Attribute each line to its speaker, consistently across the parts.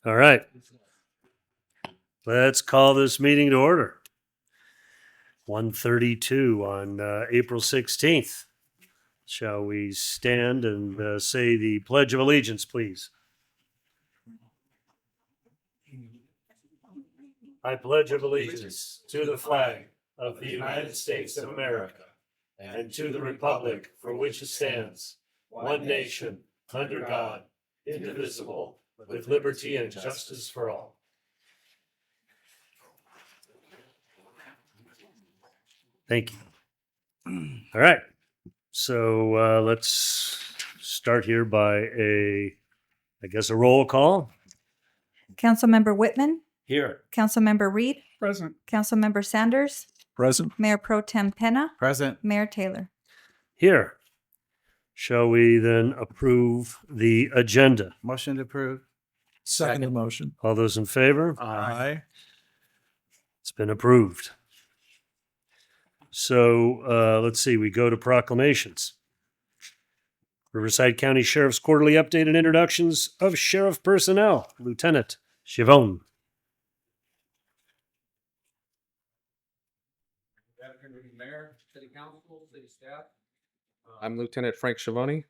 Speaker 1: All right. Let's call this meeting to order. 1:32 on April 16th. Shall we stand and say the Pledge of Allegiance, please? I pledge allegiance to the flag of the United States of America and to the republic for which it stands, one nation, under God, indivisible, with liberty and justice for all. Thank you. All right. So let's start here by a roll call.
Speaker 2: Councilmember Whitman,
Speaker 1: Here.
Speaker 2: Councilmember Reed,
Speaker 3: Present.
Speaker 2: Councilmember Sanders,
Speaker 3: Present.
Speaker 2: Mayor Pro Tem Penna,
Speaker 3: Present.
Speaker 2: Mayor Taylor.
Speaker 1: Here. Shall we then approve the agenda?
Speaker 3: Motion to approve. Second motion.
Speaker 1: All those in favor?
Speaker 3: Aye.
Speaker 1: It's been approved. So let's see, we go to proclamations. Riverside County Sheriff's Quarterly Update and Introductions of Sheriff Personnel. Lieutenant Chivone.
Speaker 4: Good afternoon, Mayor, City Council, City Staff. I'm Lieutenant Frank Chivone.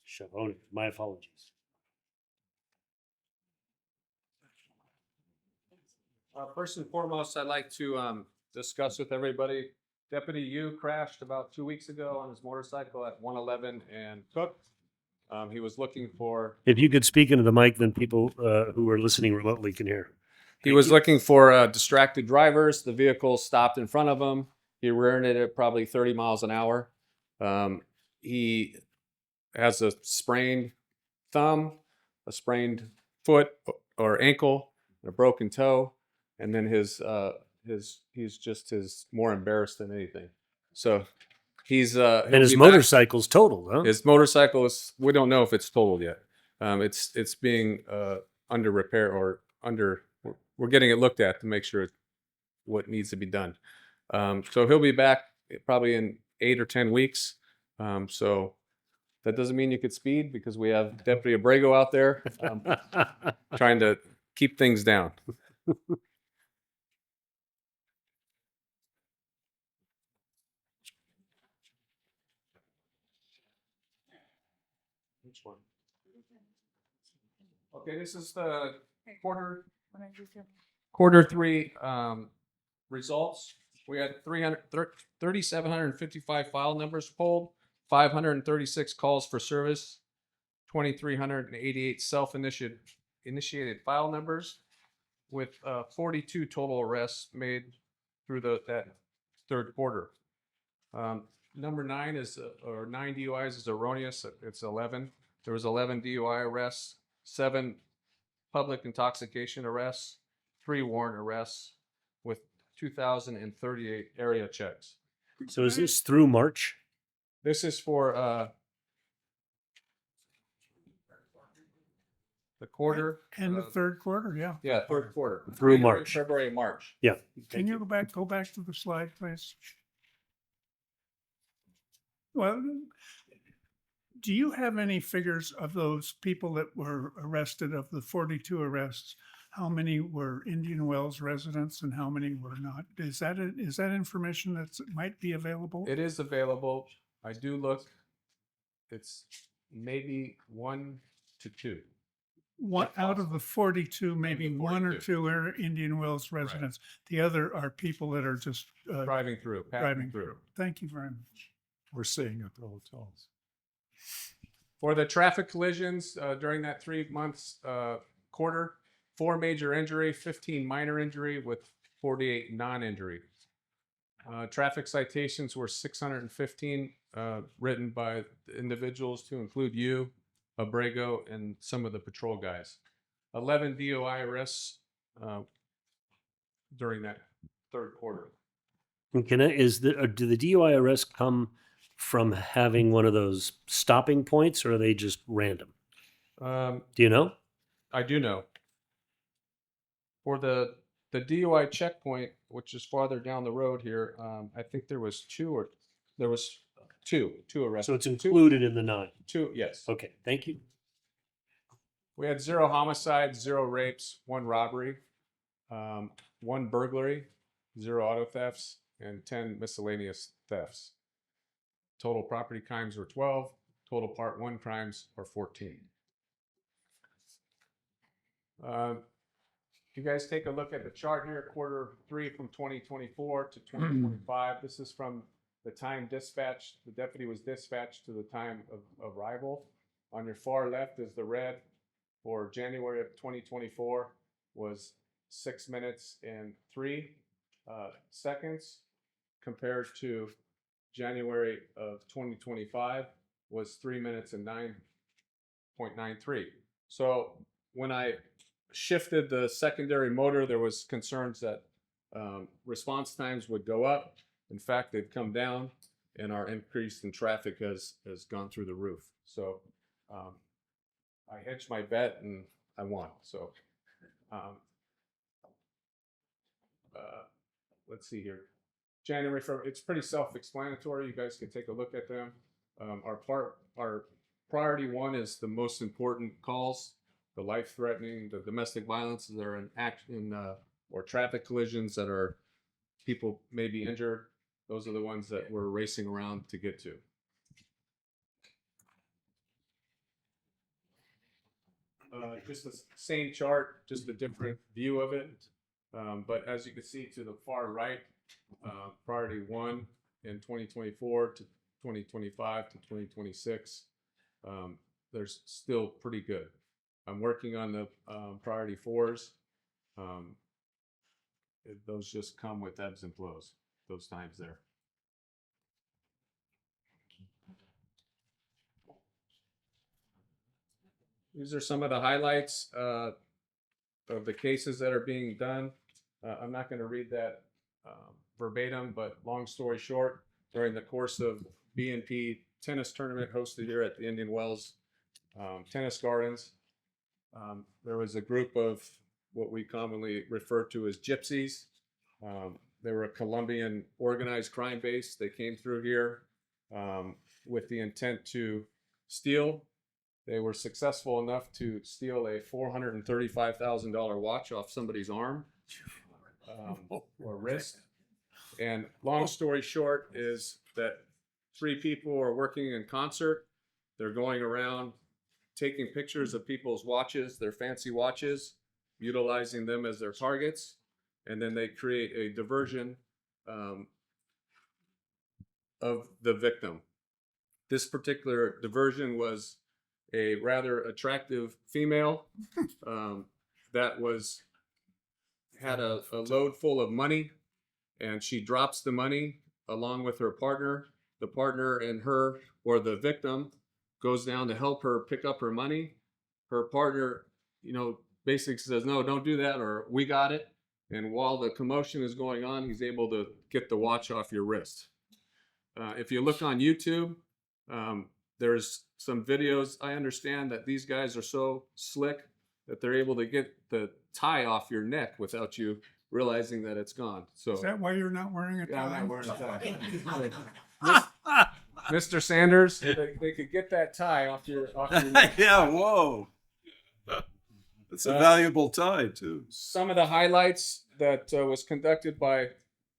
Speaker 1: Chivone, my apologies.
Speaker 4: First and foremost, I'd like to discuss with everybody, Deputy Yu crashed about 2 weeks ago on his motorcycle at 111 and Cook. He was looking for...
Speaker 1: If you could speak into the mic, then people who are listening remotely can hear.
Speaker 4: He was looking for distracted drivers. The vehicle stopped in front of him. He reared it at probably 30 miles an hour. He has a sprained thumb, a sprained foot or ankle, and a broken toe. And then he's more embarrassed than anything. So he's
Speaker 1: And his motorcycle's totaled, huh?
Speaker 4: His motorcycle is, we don't know if it's totaled yet. It's being under repair or we're getting it looked at to make sure what needs to be done. So he'll be back probably in 8 or 10 weeks. So that doesn't mean you could speed because we have Deputy Abrego out there trying to keep things down. Which one? Okay, this is the quarter three results. We had 3,755 file numbers pulled, 536 calls for service, 2,388 self-initiated file numbers, with 42 total arrests made through that third quarter. Number 9 is, or 9 DUIs is erroneous. It's 11. There was 11 DUI arrests, 7 public intoxication arrests, 3 warrant arrests, with 2,038 area checks.
Speaker 1: So is this through March?
Speaker 4: This is for the quarter.
Speaker 3: And the third quarter, yeah.
Speaker 4: Yeah, third quarter.
Speaker 1: Through
Speaker 4: January,
Speaker 1: March.
Speaker 4: February, March.
Speaker 1: Yeah.
Speaker 3: Can you go back to the slide, please? Well, do you have any figures of those people that were arrested, of the 42 arrests? How many were Indian Wells residents and how many were not? Is that information that might be available?
Speaker 4: It is available. I do look. It's maybe 1 to 2.
Speaker 3: One out of the 42, maybe
Speaker 4: Of the
Speaker 3: 1 or
Speaker 4: 42.
Speaker 3: 2 are Indian Wells residents. The other are people that are just
Speaker 4: Driving through, passing
Speaker 3: driving
Speaker 4: through.
Speaker 3: through. Thank you very much. We're seeing it at the hotels.
Speaker 4: For the traffic collisions during that 3 months quarter, 4 major injury, 15 minor injury, with 48 non-injury. Traffic citations were 615 written by individuals, to include you, Abrego, and some of the patrol guys. 11 DUI arrests during that third quarter.
Speaker 1: And do the DUI arrests come from having one of those stopping points, or are they just random? Do you know?
Speaker 4: I do know. For the DUI checkpoint, which is farther down the road here, I think there was two arrests.
Speaker 1: So it's included in the 9.
Speaker 4: Two, yes.
Speaker 1: Okay, thank you.
Speaker 4: We had 0 homicides, 0 rapes, 1 robbery, 1 burglary, 0 auto thefts, and 10 miscellaneous thefts. Total property crimes were 12. Total Part 1 crimes are 14. If you guys take a look at the chart here, Q3 from 2024 to 2025, this is from the time dispatched, the deputy was dispatched to the time of arrival. On your far left is the red. For January of 2024 was 6 minutes and 3 seconds, compared to January of 2025 was 3 minutes and 9.93. So when I shifted the secondary motor, there was concerns that response times would go up. In fact, they've come down, and our increase in traffic has gone through the roof. So I hedged my bet and I won. So let's see here. January, it's pretty self-explanatory. You guys can take a look at them. Our priority 1 is the most important calls, the life-threatening, the domestic violence that are in action, or traffic collisions that are people may be injured. Those are the ones that we're racing around to get to. Just the same chart, just a different view of it. But as you can see to the far right, priority 1 in 2024 to 2025 to 2026, there's still pretty good. I'm working on the priority 4s. Those just come with ebbs and flows, those times there. These are some of the highlights of the cases that are being done. I'm not going to read that verbatim, but long story short, during the course of BNP tennis tournament hosted here at the Indian Wells Tennis Gardens, there was a group of what we commonly refer to as gypsies. They were a Colombian organized crime base. They came through here with the intent to steal. They were successful enough to steal a $435,000 watch off somebody's arm or wrist. And long story short is that 3 people are working in concert. They're going around taking pictures of people's watches, their fancy watches, utilizing them as their targets. And then they create a diversion of the victim. This particular diversion was a rather attractive female that had a load full of money, and she drops the money along with her partner. The partner and her, or the victim, goes down to help her pick up her money. Her partner, basically says, "No, don't do that," or "We got it." And while the commotion is going on, he's able to get the watch off your wrist. If you look on YouTube, there's some videos. I understand that these guys are so slick that they're able to get the tie off your neck without you realizing that it's gone. So
Speaker 3: Is that why you're not wearing a tie?
Speaker 4: yeah, I'm not wearing a tie. Mr. Sanders, they could get that tie off your neck.
Speaker 5: Yeah, whoa. It's a valuable tie, too.
Speaker 4: Some of the highlights that was conducted by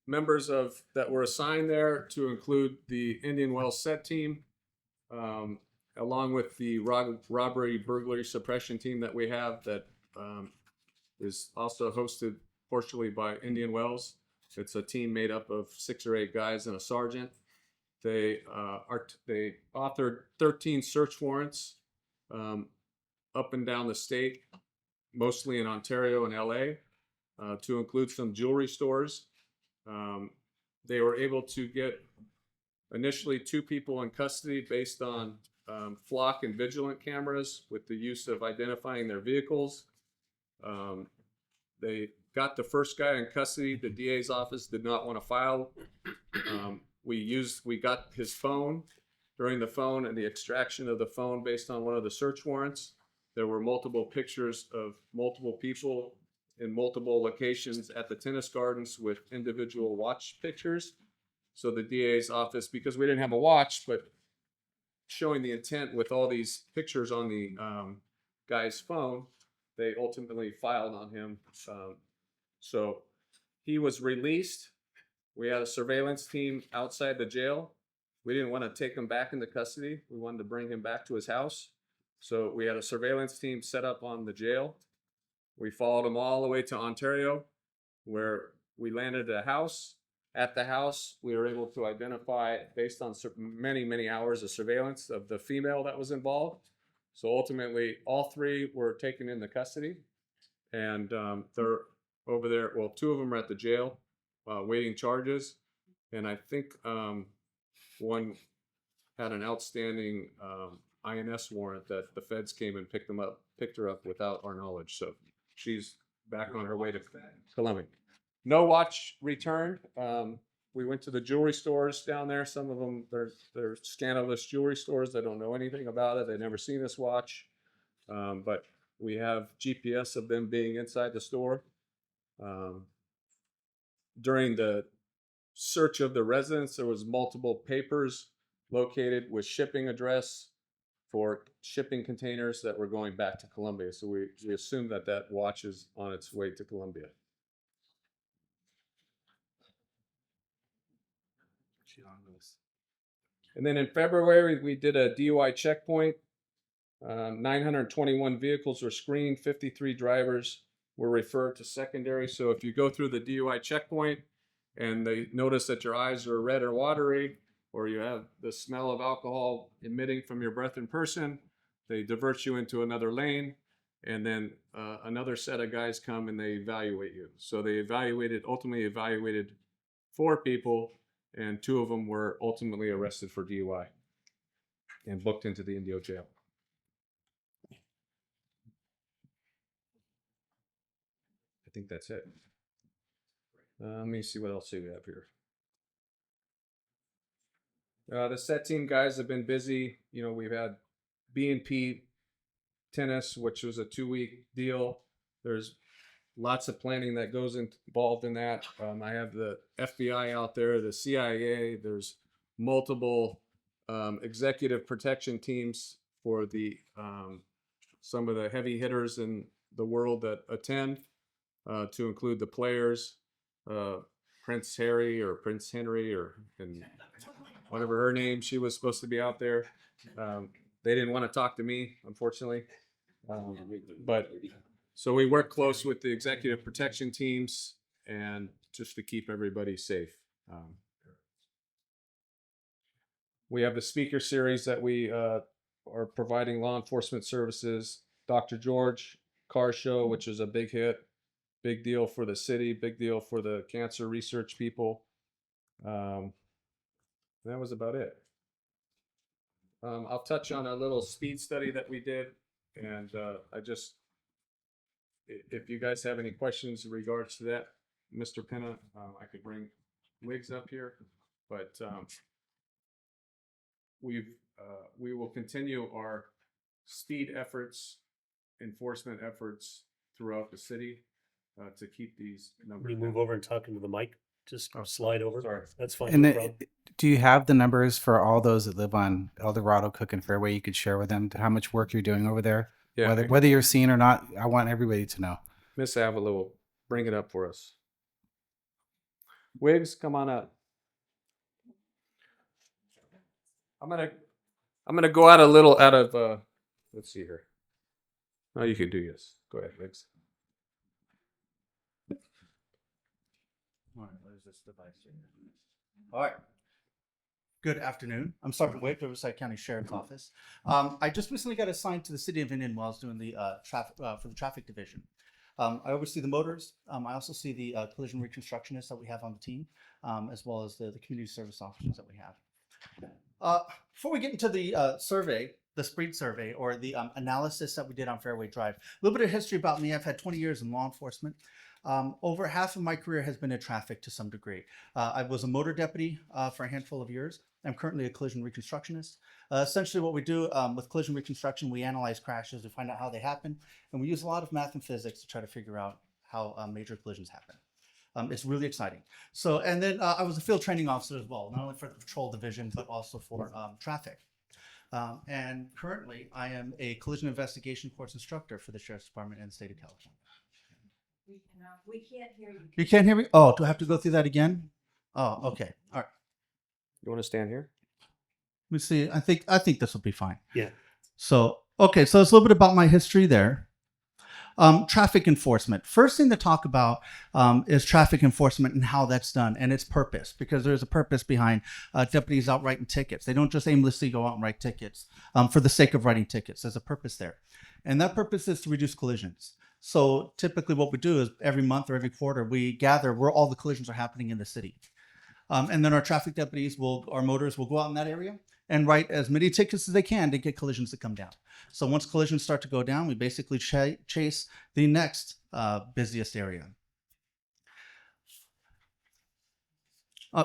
Speaker 4: members that were assigned there to include the Indian Wells set team, along with the robbery burglary suppression team that we have that is also hosted partially by Indian Wells. It's a team made up of 6 or 8 guys and a sergeant. They authored 13 search warrants up and down the state, mostly in Ontario and LA, to include some jewelry stores. They were able to get initially 2 people in custody based on flock and vigilant cameras with the use of identifying their vehicles. They got the first guy in custody. The DA's office did not want to file. We got his phone. During the phone and the extraction of the phone based on one of the search warrants, there were multiple pictures of multiple people in multiple locations at the tennis gardens with individual watch pictures. So the DA's office, because we didn't have a watch, but showing the intent with all these pictures on the guy's phone, they ultimately filed on him. So he was released. We had a surveillance team outside the jail. We didn't want to take him back into custody. We wanted to bring him back to his house. So we had a surveillance team set up on the jail. We followed him all the way to Ontario, where we landed at a house. At the house, we were able to identify, based on many, many hours of surveillance, of the female that was involved. So ultimately, all three were taken into custody. And they're over there. Well, two of them are at the jail, waiting charges. And I think one had an outstanding INS warrant that the feds came and picked her up without our knowledge. So she's back on her way to Columbia. No watch returned. We went to the jewelry stores down there. Some of them, they're scandalous jewelry stores. They don't know anything about it. They've never seen this watch. But we have GPS of them being inside the store. During the search of the residence, there was multiple papers located with shipping address for shipping containers that were going back to Columbia. So we assume that that watch is on its way to Columbia. And then in February, we did a DUI checkpoint. 921 vehicles were screened, 53 drivers were referred to secondary. So if you go through the DUI checkpoint and they notice that your eyes are red or watery, or you have the smell of alcohol emitting from your breath in person, they divert you into another lane, and then another set of guys come and they evaluate you. So they ultimately evaluated 4 people, and 2 of them were ultimately arrested for DUI and booked into the Indio jail. I think that's it. Let me see what else we have here. The set team guys have been busy. You know, we've had B&P tennis, which was a 2-week deal. There's lots of planning that goes involved in that. I have the FBI out there, the CIA. There's multiple executive protection teams for the some of the heavy hitters in the world that attend, to include the players, Prince Harry or Prince Henry and whatever her name. She was supposed to be out there. They didn't want to talk to me, unfortunately. But so we work close with the executive protection teams and just to keep everybody safe. We have the speaker series that we are providing law enforcement services. Dr. George Car Show, which is a big hit, big deal for the city, big deal for the cancer research people. That was about it. I'll touch on a little speed study that we did, and if you guys have any questions in regards to that, Mr. Penna, I could bring Wiggs up here, but we will continue our speed efforts, enforcement efforts throughout the city to keep these numbers.
Speaker 1: We move over and talk into the mic. Just slide over.
Speaker 4: Sorry.
Speaker 1: That's fine.
Speaker 6: And
Speaker 1: no
Speaker 6: then,
Speaker 1: problem.
Speaker 6: do you have the numbers for all those that live on Eldorado, Cook, and Fairway? You could share with them how much work you're doing over there.
Speaker 4: Yeah.
Speaker 6: Whether you're seeing or not, I want everybody to know.
Speaker 4: Miss Avila will bring it up for us. Wiggs, come on up. I'm gonna go out of let's see here. Oh, you can do this. Go ahead, Wiggs.
Speaker 7: All right, where's this device here? All right. Good afternoon. I'm Sergeant Wade, Riverside County Sheriff's Office. I just recently got assigned to the city of Indian Wells doing the traffic for the traffic division. I oversee the motors. I also see the collision reconstructionists that we have on the team, as well as the community service officers that we have. Before we get into the survey, the speed survey, or the analysis that we did on Fairway Drive, a little bit of history about me. I've had 20 years in law enforcement. Over half of my career has been in traffic to some degree. I was a motor deputy for a handful of years. I'm currently a collision reconstructionist. Essentially what we do with collision reconstruction, we analyze crashes, we find out how they happen, and we use a lot of math and physics to try to figure out how major collisions happen. It's really exciting. So, and then I was a field training officer as well, not only for the patrol division, but also for traffic. And currently, I am a collision investigation course instructor for the Sheriff's Department in the state of California.
Speaker 2: We can't hear you.
Speaker 7: You can't hear me? Oh, do I have to go through that again? Oh, okay. All right.
Speaker 4: You want to stand here?
Speaker 7: Let me see. I think this will be fine.
Speaker 1: Yeah.
Speaker 7: So, okay. So it's a little bit about my history there. Traffic enforcement. First thing to talk about is traffic enforcement and how that's done and its purpose, because there's a purpose behind deputies out writing tickets. They don't just aimlessly go out and write tickets for the sake of writing tickets. There's a purpose there. And that purpose is to reduce collisions. So typically what we do is every month or every quarter, we gather where all the collisions are happening in the city. And then our traffic deputies our motorists will go out in that area and write as many tickets as they can to get collisions to come down. So once collisions start to go down, we basically chase the next busiest area.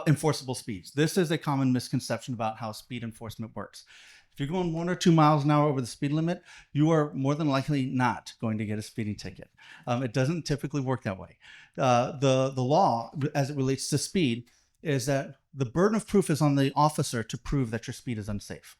Speaker 7: Enforceable speeds. This is a common misconception about how speed enforcement works. If you're going 1 or 2 miles an hour over the speed limit, you are more than likely not going to get a speeding ticket. It doesn't typically work that way. The law, as it relates to speed, is that the burden of proof is on the officer to prove that your speed is unsafe.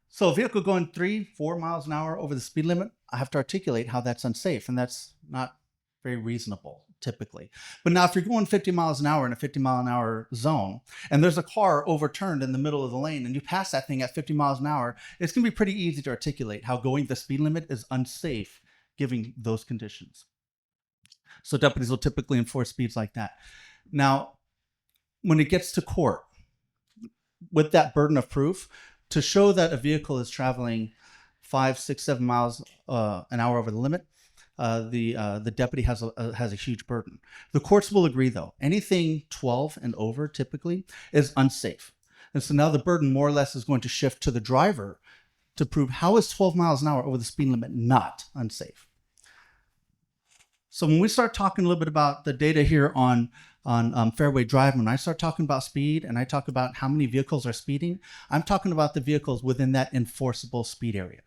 Speaker 7: So a vehicle going 3-4 miles an hour over the speed limit, I have to articulate how that's unsafe, and that's not very reasonable typically. But now if you're going 50 miles an hour in a 50 mile an hour zone, and there's a car overturned in the middle of the lane, and you pass that thing at 50 miles an hour, it's gonna be pretty easy to articulate how going the speed limit is unsafe given those conditions. So deputies will typically enforce speeds like that. Now, when it gets to court, with that burden of proof, to show that a vehicle is traveling 5, 6, 7 miles an hour over the limit, the deputy has a huge burden. The courts will agree, though. Anything 12 and over typically is unsafe. And so now the burden more or less is going to shift to the driver to prove how is 12 miles an hour over the speed limit not unsafe. So when we start talking a little bit about the data here on Fairway Drive, when I start talking about speed and I talk about how many vehicles are speeding, I'm talking about the vehicles within that enforceable speed area.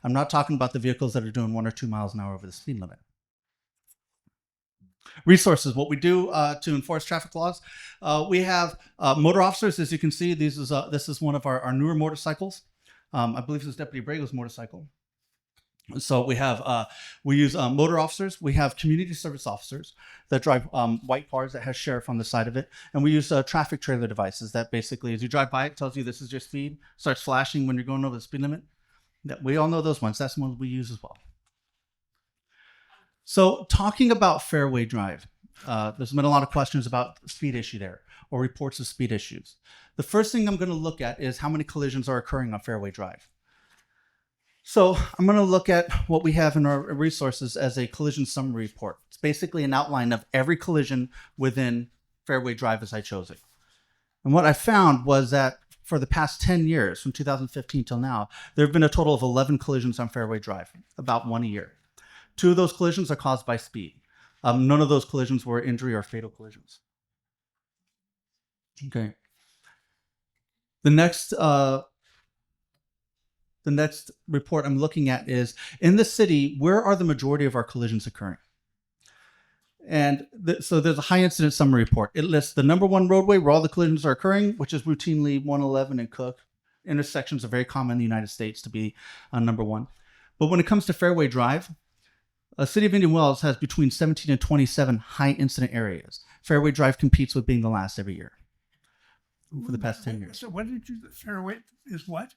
Speaker 7: I'm not talking about the vehicles that are doing 1 or 2 miles an hour over the speed limit. Resources, what we do to enforce traffic laws. We have motor officers, as you can see. This is one of our newer motorcycles. I believe this is Deputy Brago's motorcycle. So we use motor officers. We have community service officers that drive white cars that has sheriff on the side of it. And we use traffic trailer devices that basically, as you drive by, it tells you this is your speed, starts flashing when you're going over the speed limit. We all know those ones. That's the ones we use as well. So talking about Fairway Drive, there's been a lot of questions about speed issue there or reports of speed issues. The first thing I'm going to look at is how many collisions are occurring on Fairway Drive. So I'm going to look at what we have in our resources as a collision summary report. It's basically an outline of every collision within Fairway Drive as I chose it. And what I found was that for the past 10 years, from 2015 till now, there have been a total of 11 collisions on Fairway Drive, about 1 a year. 2 of those collisions are caused by speed. None of those collisions were injury or fatal collisions. Okay. The next report I'm looking at is, in the city, where are the majority of our collisions occurring? And so there's a high incident summary report. It lists the #1 roadway where all the collisions are occurring, which is routinely 111 and Cook. Intersections are very common in the United States to be #1. But when it comes to Fairway Drive, City of Indian Wells has between 17 and 27 high incident areas. Fairway Drive competes with being the last every year for the past 10 years.
Speaker 3: So what did you, Fairway is what?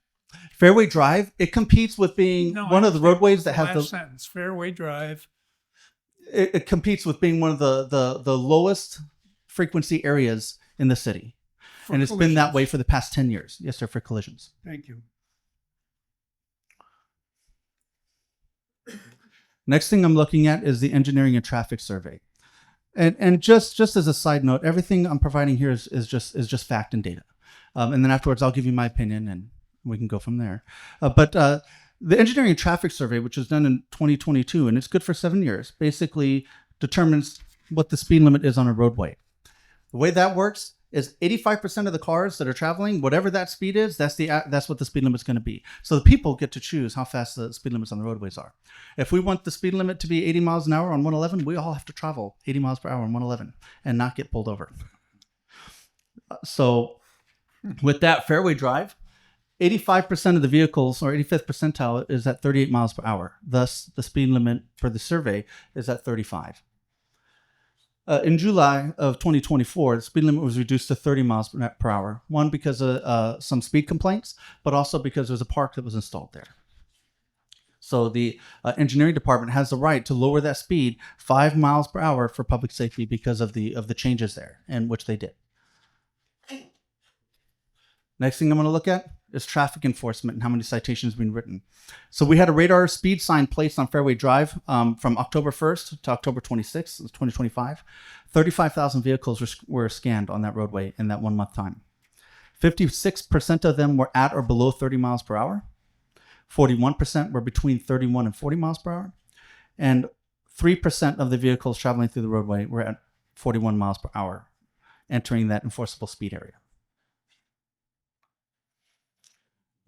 Speaker 7: Fairway Drive, it competes with being one of the roadways that has
Speaker 3: last sentence. Fairway Drive.
Speaker 7: It competes with being one of the lowest frequency areas in the city. And it's been that way for the past 10 years. Yes, sir, for collisions.
Speaker 3: Thank you.
Speaker 7: Next thing I'm looking at is the engineering and traffic survey. And just as a side note, everything I'm providing here is just fact and data. And then afterwards, I'll give you my opinion and we can go from there. But the engineering and traffic survey, which was done in 2022, and it's good for 7 years, basically determines what the speed limit is on a roadway. The way that works is 85% of the cars that are traveling, whatever that speed is, that's what the speed limit is going to be. So the people get to choose how fast the speed limits on the roadways are. If we want the speed limit to be 80 miles an hour on 111, we all have to travel 80 miles per hour on 111 and not get pulled over. So with that, Fairway Drive, 85% of the vehicles, or 85th percentile, is at 38 miles per hour. Thus, the speed limit for the survey is at 35. In July of 2024, the speed limit was reduced to 30 miles per hour. One, because of some speed complaints, but also because there's a park that was installed there. So the engineering department has the right to lower that speed 5 miles per hour for public safety because of the changes there, and which they did. Next thing I'm going to look at is traffic enforcement and how many citations have been written. So we had a radar speed sign placed on Fairway Drive from October 1st to October 26th, 2025. 35,000 vehicles were scanned on that roadway in that 1 month time. 56% of them were at or below 30 miles per hour. 41% were between 31 and 40 miles per hour. And 3% of the vehicles traveling through the roadway were at 41 miles per hour, entering that enforceable speed area.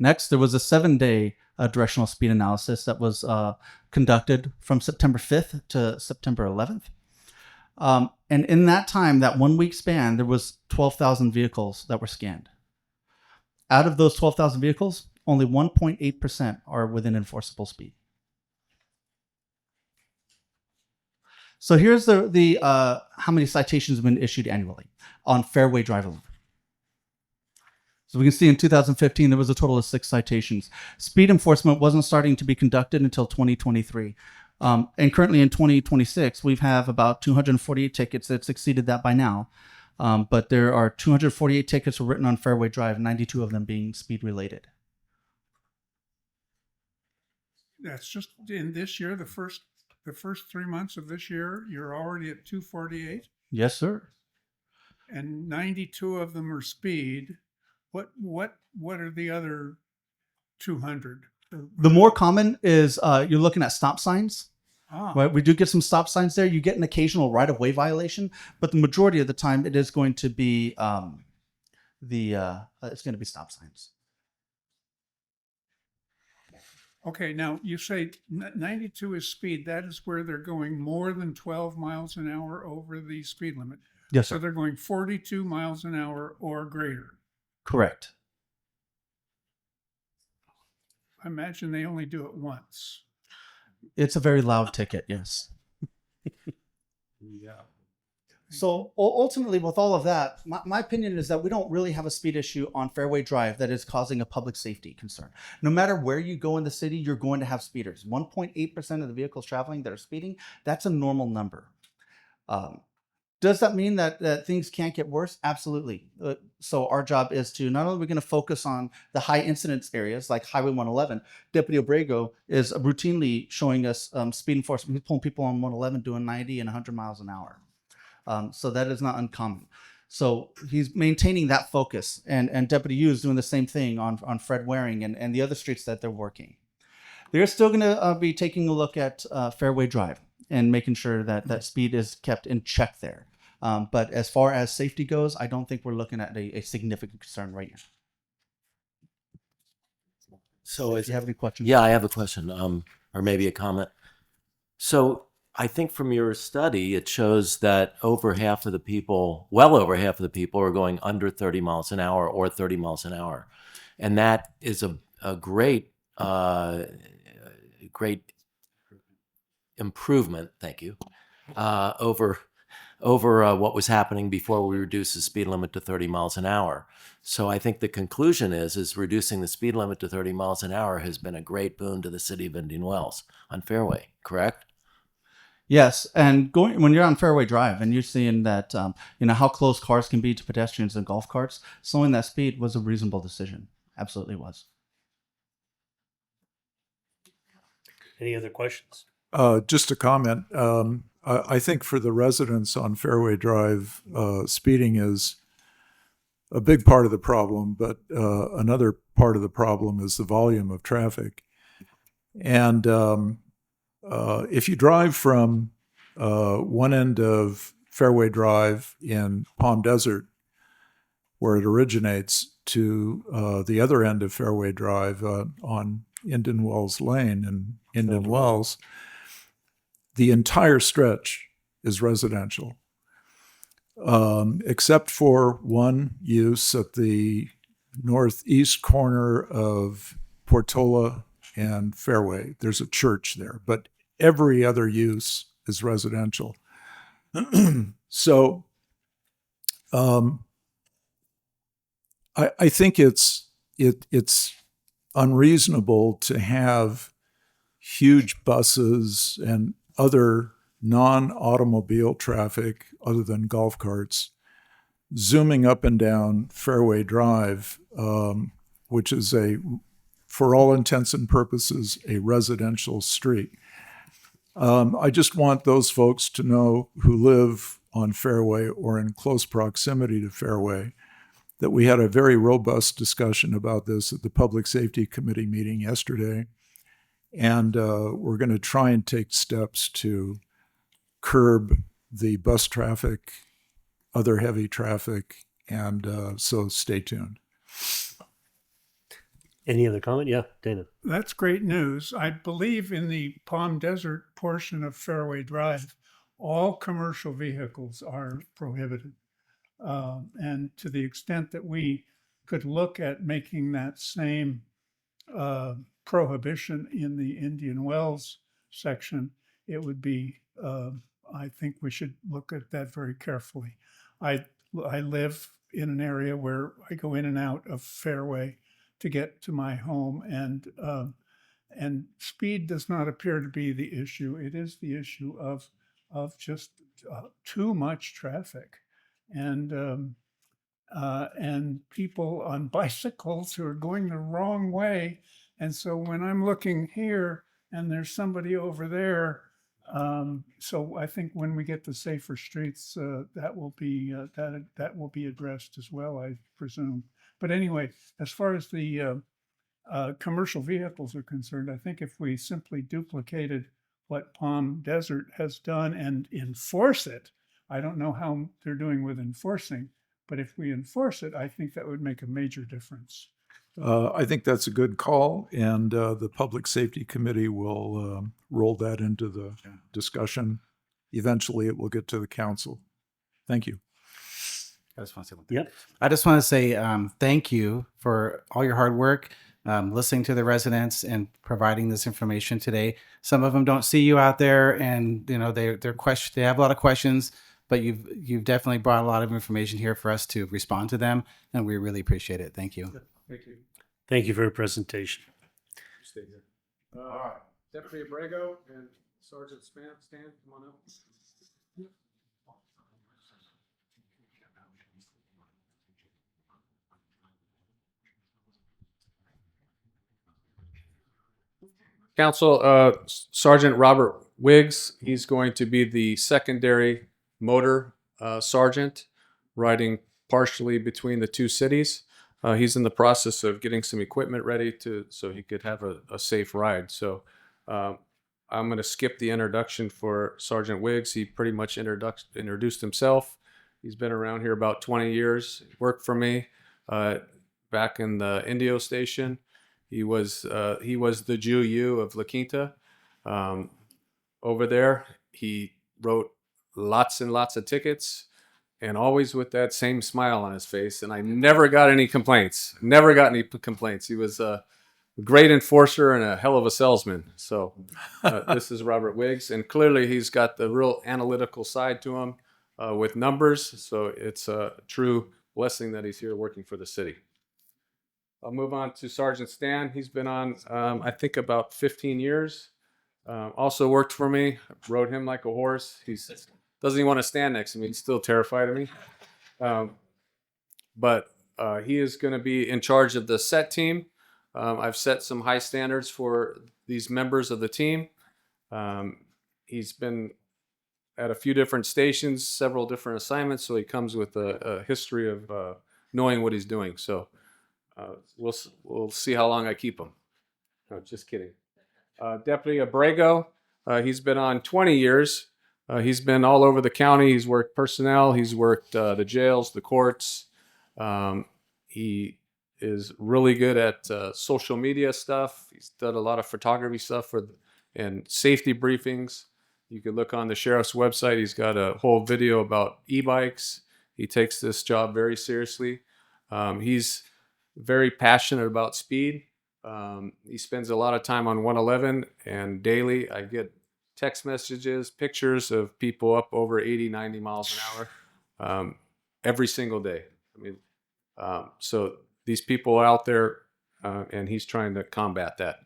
Speaker 7: Next, there was a 7-day directional speed analysis that was conducted from September 5th to September 11th. And in that time, that 1 week span, there was 12,000 vehicles that were scanned. Out of those 12,000 vehicles, only 1.8% are within enforceable speed. So here's the how many citations have been issued annually on Fairway Drive alone. So we can see in 2015, there was a total of 6 citations. Speed enforcement wasn't starting to be conducted until 2023. And currently in 2026, we have about 248 tickets that's exceeded that by now. But there are 248 tickets written on Fairway Drive, 92 of them being speed related.
Speaker 3: That's just in this year, the first 3 months of this year, you're already at 248,
Speaker 7: Yes, sir.
Speaker 3: and 92 of them are speed. What are the other 200?
Speaker 7: The more common is you're looking at stop signs.
Speaker 3: Ah,
Speaker 7: Right, we do get some stop signs there. You get an occasional right-of-way violation, but the majority of the time, it is going to be it's going to be stop signs.
Speaker 3: okay. Now you say 92 is speed. That is where they're going more than 12 miles an hour over the speed limit.
Speaker 7: Yes,
Speaker 3: So
Speaker 7: sir.
Speaker 3: they're going 42 miles an hour or greater.
Speaker 7: Correct.
Speaker 3: I imagine they only do it once.
Speaker 7: It's a very loud ticket. Yes.
Speaker 5: Yeah.
Speaker 7: So ultimately, with all of that, my opinion is that we don't really have a speed issue on Fairway Drive that is causing a public safety concern. No matter where you go in the city, you're going to have speeders. 1.8% of the vehicles traveling that are speeding, that's a normal number. Does that mean that things can't get worse? Absolutely. So our job is to not only are we going to focus on the high incidence areas like Highway 111, Deputy Obrego is routinely showing us speed enforcement. He's pulling people on 111 doing 90 and 100 miles an hour. So that is not uncommon. So he's maintaining that focus, and Deputy Yu is doing the same thing on Fred Waring and the other streets that they're working. They're still going to be taking a look at Fairway Drive and making sure that that speed is kept in check there. But as far as safety goes, I don't think we're looking at a significant concern right now.
Speaker 8: So
Speaker 7: If you have any questions?
Speaker 8: yeah, I have a question, or maybe a comment. So I think from your study, it shows that over half of the people, well over half of the people, are going under 30 miles an hour or 30 miles an hour, and that is a great great improvement. Thank you. Over what was happening before we reduced the speed limit to 30 miles an hour. So I think the conclusion is reducing the speed limit to 30 miles an hour has been a great boon to the city of Indian Wells on Fairway, correct?
Speaker 7: Yes, and when you're on Fairway Drive and you're seeing that, how close cars can be to pedestrians and golf carts, slowing that speed was a reasonable decision. Absolutely was.
Speaker 1: Any other questions?
Speaker 5: Just a comment. I think for the residents on Fairway Drive, speeding is a big part of the problem, but another part of the problem is the volume of traffic. And if you drive from one end of Fairway Drive in Palm Desert, where it originates, to the other end of Fairway Drive on Indian Wells Lane in Indian Wells, the entire stretch is residential, except for one use at the northeast corner of Portola and Fairway. There's a church there, but every other use is residential. So I think it's unreasonable to have huge buses and other non-automobile traffic other than golf carts zooming up and down Fairway Drive, which is for all intents and purposes, a residential street. I just want those folks to know who live on Fairway or in close proximity to Fairway that we had a very robust discussion about this at the Public Safety Committee meeting yesterday. And we're going to try and take steps to curb the bus traffic, other heavy traffic, and so stay tuned.
Speaker 1: Any other comment? Yeah, Dana.
Speaker 3: That's great news. I believe in the Palm Desert portion of Fairway Drive, all commercial vehicles are prohibited. And to the extent that we could look at making that same prohibition in the Indian Wells section, it would be, I think we should look at that very carefully. I live in an area where I go in and out of Fairway to get to my home, and speed does not appear to be the issue. It is the issue of just too much traffic, and people on bicycles who are going the wrong way. And so when I'm looking here and there's somebody over there, so I think when we get to safer streets, that will be addressed as well, I presume. But anyway, as far as the commercial vehicles are concerned, I think if we simply duplicated what Palm Desert has done and enforce it, I don't know how they're doing with enforcing, but if we enforce it, I think that would make a major difference.
Speaker 5: I think that's a good call, and the Public Safety Committee will roll that into the discussion. Eventually, it will get to the council. Thank you.
Speaker 6: I just want to say one thing.
Speaker 1: Yep.
Speaker 6: I just want to say thank you for all your hard work, listening to the residents and providing this information today. Some of them don't see you out there, and they have a lot of questions, but you've definitely brought a lot of information here for us to respond to them, and we really appreciate it. Thank you.
Speaker 4: Thank you.
Speaker 1: Thank you for your presentation.
Speaker 4: Stay here. All right. Deputy Abrego and Sergeant Stan, come on up. Council, Sergeant Robert Wiggs, he's going to be the secondary motor sergeant, riding partially between the two cities. He's in the process of getting some equipment ready so he could have a safe ride. So I'm going to skip the introduction for Sergeant Wiggs. He pretty much introduced himself. He's been around here about 20 years. He worked for me back in the Indio station. He was the Jew of La Quinta. Over there, he wrote lots and lots of tickets, and always with that same smile on his face. And I never got any complaints. He was a great enforcer and a hell of a salesman. So this is Robert Wiggs, and clearly he's got the real analytical side to him with numbers. So it's a true blessing that he's here working for the city. I'll move on to Sergeant Stan. He's been on, I think, about 15 years. Also worked for me. Rode him like a horse. He doesn't even want to stand next to me. He's still terrified of me. But he is going to be in charge of the set team. I've set some high standards for these members of the team. He's been at a few different stations, several different assignments, so he comes with a history of knowing what he's doing. So we'll see how long I keep him. No, just kidding. Deputy Abrego, he's been on 20 years. He's been all over the county. He's worked personnel. He's worked the jails, the courts. He is really good at social media stuff. He's done a lot of photography stuff and safety briefings. You can look on the sheriff's website. He's got a whole video about e-bikes. He takes this job very seriously. He's very passionate about speed. He spends a lot of time on 111, and daily I get text messages, pictures of people up over 80, 90 miles an hour every single day. I mean, so these people are out there, and he's trying to combat that.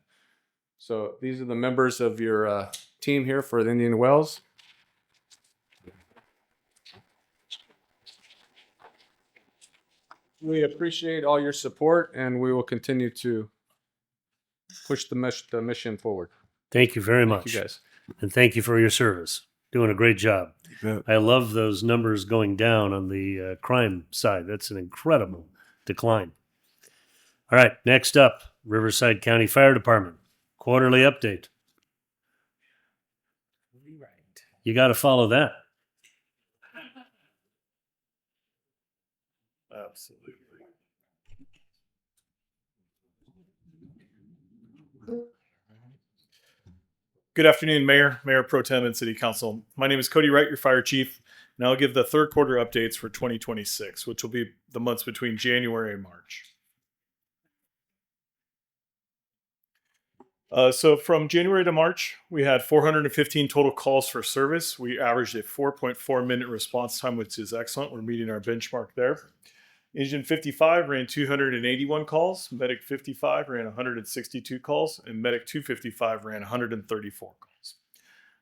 Speaker 4: So these are the members of your team here for the Indian Wells. We appreciate all your support, and we will continue to push the mission forward.
Speaker 1: Thank you very
Speaker 4: Thank
Speaker 1: much.
Speaker 4: you guys.
Speaker 1: And thank you for your service. Doing a great job.
Speaker 5: Yeah.
Speaker 1: I love those numbers going down on the crime side. That's an incredible decline. All right, next up, Riverside County Fire Department, quarterly update. You got to follow that.
Speaker 9: Absolutely. Good afternoon, Mayor, Mayor Pro Tem, and City Council. My name is Cody Wright, your fire chief, and I'll give the third quarter updates for 2026, which will be the months between January and March. So from January to March, we had 415 total calls for service. We averaged a 4.4 minute response time, which is excellent. We're meeting our benchmark there. Engine 55 ran 281 calls. Medic 55 ran 162 calls. And Medic 255 ran 134 calls.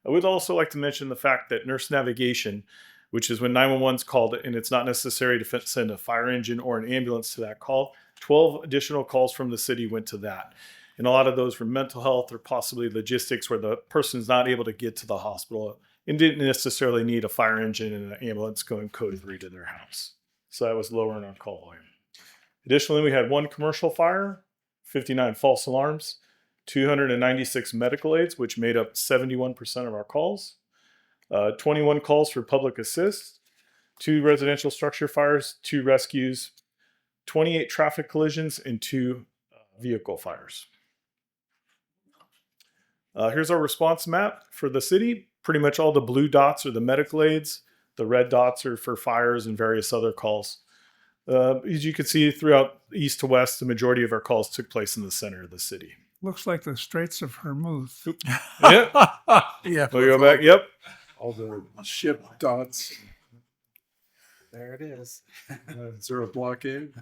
Speaker 9: I would also like to mention the fact that nurse navigation, which is when 911's called and it's not necessary to send a fire engine or an ambulance to that call, 12 additional calls from the city went to that. And a lot of those were mental health or possibly logistics where the person's not able to get to the hospital and didn't necessarily need a fire engine and an ambulance going code 3 to their house. So that was lowering our call volume. Additionally, we had 1 commercial fire, 59 false alarms, 296 medical aids, which made up 71% of our calls, 21 calls for public assist, 2 residential structure fires, 2 rescues, 28 traffic collisions, and 2 vehicle fires. Here's our response map for the city. Pretty much all the blue dots are the medical aids. The red dots are for fires and various other calls. As you can see, throughout east to west, the majority of our calls took place in the center of the city.
Speaker 3: Looks like the Straits of Hormuz.
Speaker 9: Yep.
Speaker 5: Yeah.
Speaker 9: We'll go back. Yep.
Speaker 5: All the ship dots.
Speaker 6: There it is.
Speaker 5: Is there a blockade?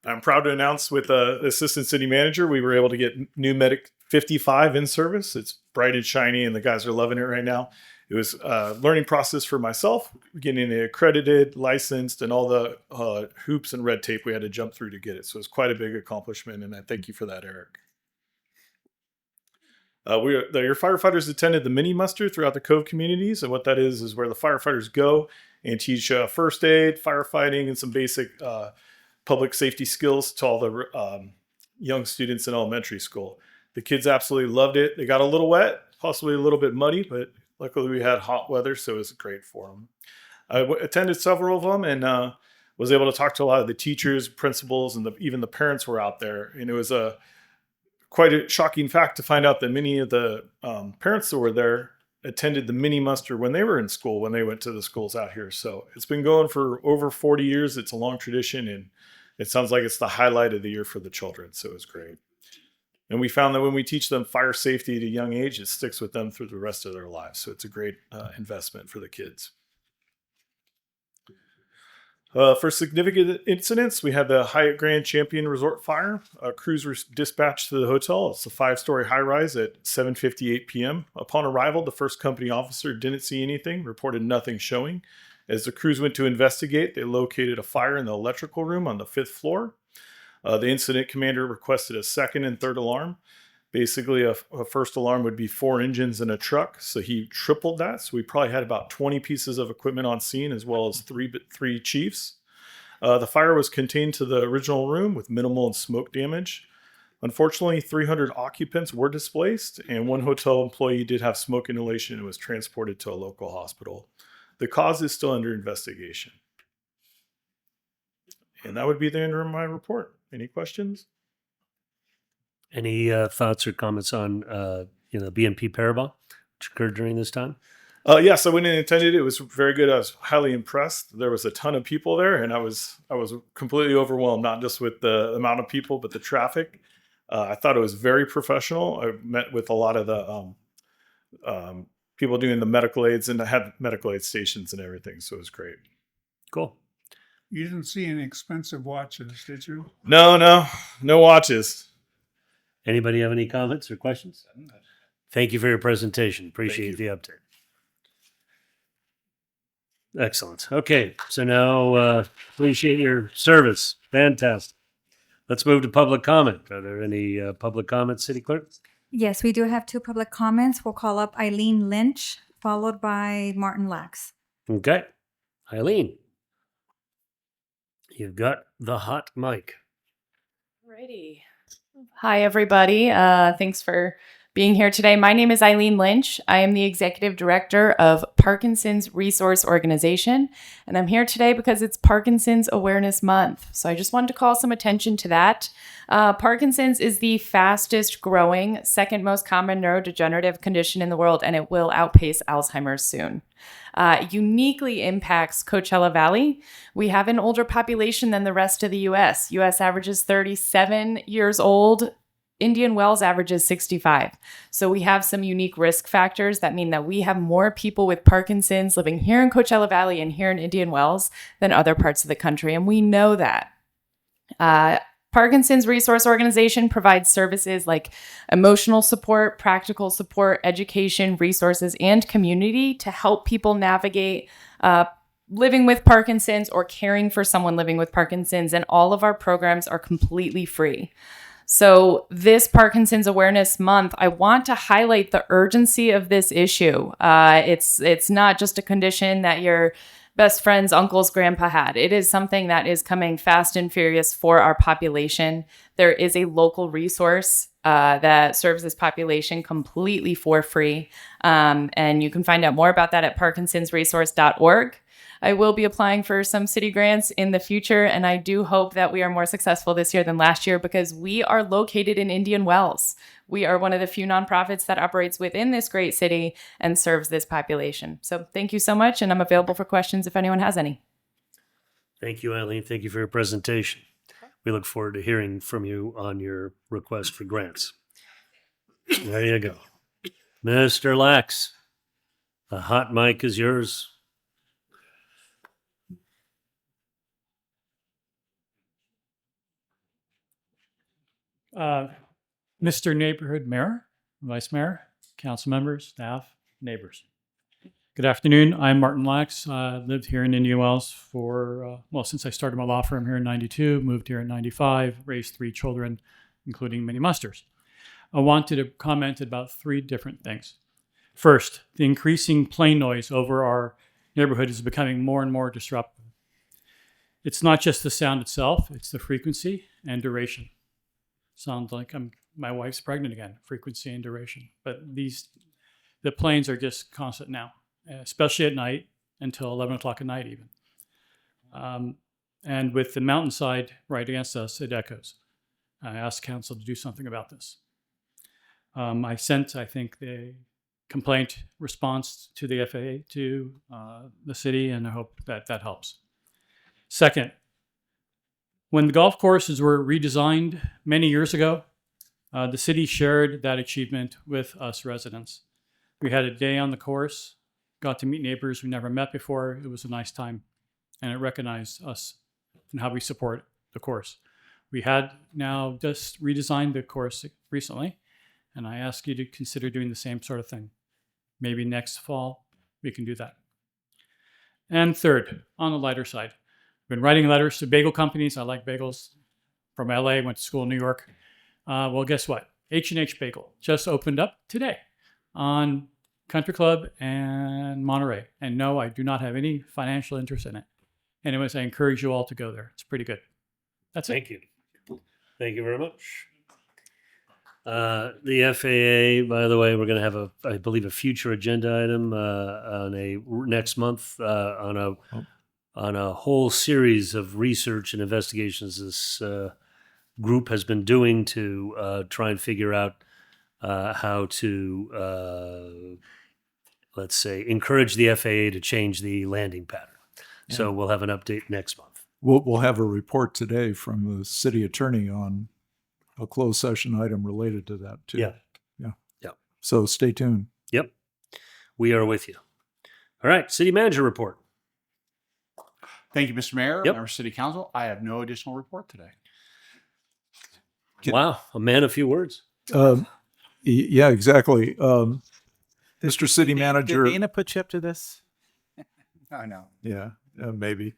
Speaker 9: I'm proud to announce with the assistant city manager, we were able to get new Medic 55 in service. It's bright and shiny, and the guys are loving it right now. It was a learning process for myself, getting it accredited, licensed, and all the hoops and red tape we had to jump through to get it. So it was quite a big accomplishment, and I thank you for that, Eric. Your firefighters attended the mini muster throughout the Cove communities, and what that is where the firefighters go and teach first aid, firefighting, and some basic public safety skills to all the young students in elementary school. The kids absolutely loved it. They got a little wet, possibly a little bit muddy, but luckily we had hot weather, so it was great for them. I attended several of them and was able to talk to a lot of the teachers, principals, and even the parents were out there. And it was quite a shocking fact to find out that many of the parents that were there attended the mini muster when they were in school, when they went to the schools out here. So it's been going for over 40 years. It's a long tradition, and it sounds like it's the highlight of the year for the children. So it was great. And we found that when we teach them fire safety at a young age, it sticks with them through the rest of their lives. So it's a great investment for the kids. For significant incidents, we had the Hyatt Grand Champion Resort fire. Crews were dispatched to the hotel. It's a 5-story high-rise at 7:58 p.m. Upon arrival, the first company officer didn't see anything, reported nothing showing. As the crews went to investigate, they located a fire in the electrical room on the 5th floor. The incident commander requested a second and third alarm. Basically, a first alarm would be 4 engines and a truck, so he tripled that. So we probably had about 20 pieces of equipment on scene, as well as three chiefs. The fire was contained to the original room with minimal smoke damage. Unfortunately, 300 occupants were displaced, and 1 hotel employee did have smoke inhalation and was transported to a local hospital. The cause is still under investigation. And that would be the end of my report. Any questions?
Speaker 1: Any thoughts or comments on BNP Paribas, which occurred during this time?
Speaker 9: Yes, I went and attended. It was very good. I was highly impressed. There was a ton of people there, and I was completely overwhelmed, not just with the amount of people, but the traffic. I thought it was very professional. I met with a lot of the people doing the medical aids, and I had medical aid stations and everything, so it was great.
Speaker 1: Cool.
Speaker 3: You didn't see any expensive watches, did you?
Speaker 9: No watches.
Speaker 1: Anybody have any comments or questions? Thank you for your presentation. Appreciate the update. Excellent. Okay, so now appreciate your service. Fantastic. Let's move to public comment. Are there any public comments, City Clerk?
Speaker 2: Yes, we do have 2 public comments. We'll call up Eileen Lynch, followed by Martin Lax.
Speaker 1: Okay. Eileen, you've got the hot mic.
Speaker 10: Alrighty. Hi, everybody. Thanks for being here today. My name is Eileen Lynch. I am the Executive Director of Parkinson's Resource Organization, and I'm here today because it's Parkinson's Awareness Month. So I just wanted to call some attention to that. Parkinson's is the fastest growing, second most common neurodegenerative condition in the world, and it will outpace Alzheimer's soon. Uniquely impacts Coachella Valley. We have an older population than the rest of the U.S. U.S. averages 37 years old. Indian Wells averages 65. So we have some unique risk factors that mean that we have more people with Parkinson's living here in Coachella Valley and here in Indian Wells than other parts of the country. And we know that. Parkinson's Resource Organization provides services like emotional support, practical support, education, resources, and community to help people navigate living with Parkinson's or caring for someone living with Parkinson's. And all of our programs are completely free. So this Parkinson's Awareness Month, I want to highlight the urgency of this issue. It's not just a condition that your best friend's uncle's grandpa had. It is something that is coming fast and furious for our population. There is a local resource that serves this population completely for free. And you can find out more about that at parkinsonsresource.org. I will be applying for some city grants in the future, and I do hope that we are more successful this year than last year because we are located in Indian Wells. We are one of the few nonprofits that operates within this great city and serves this population. So thank you so much, and I'm available for questions if anyone has any.
Speaker 1: Thank you, Eileen. Thank you for your presentation. We look forward to hearing from you on your request for grants. There you go. Mr. Lax, the hot mic is yours.
Speaker 11: Mr. Neighborhood Mayor, Vice Mayor, council members, staff, neighbors. Good afternoon. I'm Martin Lax. Lived here in Indian Wells for, since I started my law firm here in 92, moved here in 95, raised 3 children, including many musters. I wanted to comment about 3 different things. First, the increasing plane noise over our neighborhood is becoming more and more disruptive. It's not just the sound itself, it's the frequency and duration. Sounds like my wife's pregnant again, frequency and duration. But the planes are just constant now, especially at night until 11 o'clock at night even. And with the mountainside right against us, it echoes. I asked council to do something about this. I sent, I think, the complaint response to the FAA to the city, and I hope that helps. Second, when the golf courses were redesigned many years ago, the city shared that achievement with us residents. We had a day on the course, got to meet neighbors we never met before. It was a nice time, and it recognized us and how we support the course. We had now just redesigned the course recently, and I ask you to consider doing the same sort of thing. Maybe next fall, we can do that. And third, on the lighter side, been writing letters to bagel companies. I like bagels. From LA, went to school in New York. Well, guess what? H&H Bagel just opened up today on Country Club and Monterey. And no, I do not have any financial interest in it. Anyways, I encourage you all to go there. It's pretty good. That's it.
Speaker 1: Thank you. Thank you very much. The FAA, by the way, we're going to have I believe, a future agenda item next month on a whole series of research and investigations this group has been doing to try and figure out how to let's say, encourage the FAA to change the landing pattern. So we'll have an update next month.
Speaker 5: We'll have a report today from the city attorney on a closed session item related to that too.
Speaker 1: Yeah.
Speaker 5: Yeah.
Speaker 1: Yeah.
Speaker 5: So stay tuned.
Speaker 1: Yep. We are with you. All right. City manager report.
Speaker 12: Thank you, Mr. Mayor,
Speaker 1: Yep.
Speaker 12: members of City Council. I have no additional report today.
Speaker 1: Wow. A man of few words.
Speaker 5: Yeah, exactly. Mr. City Manager.
Speaker 6: Did Dana put you up to this?
Speaker 12: Oh, no.
Speaker 5: Yeah, maybe.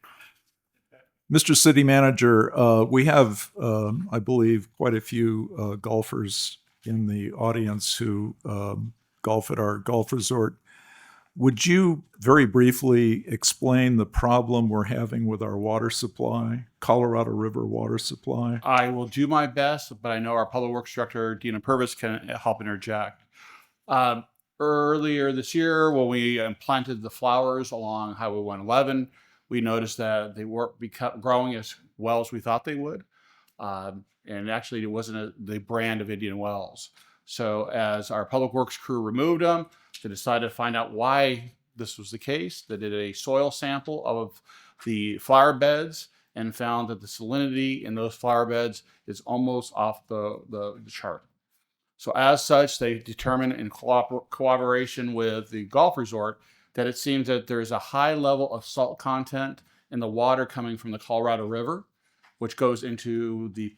Speaker 5: Mr. City Manager, we have, I believe, quite a few golfers in the audience who golf at our golf resort. Would you very briefly explain the problem we're having with our water supply, Colorado River water supply?
Speaker 12: I will do my best, but I know our Public Works Director, Dina Purvis, can help interject. Earlier this year, when we planted the flowers along Highway 111, we noticed that they weren't growing as well as we thought they would. And actually, it wasn't the brand of Indian Wells. So as our Public Works crew removed them, they decided to find out why this was the case. They did a soil sample of the flower beds and found that the salinity in those flower beds is almost off the chart. So as such, they determined in cooperation with the golf resort that it seems that there's a high level of salt content in the water coming from the Colorado River, which goes into the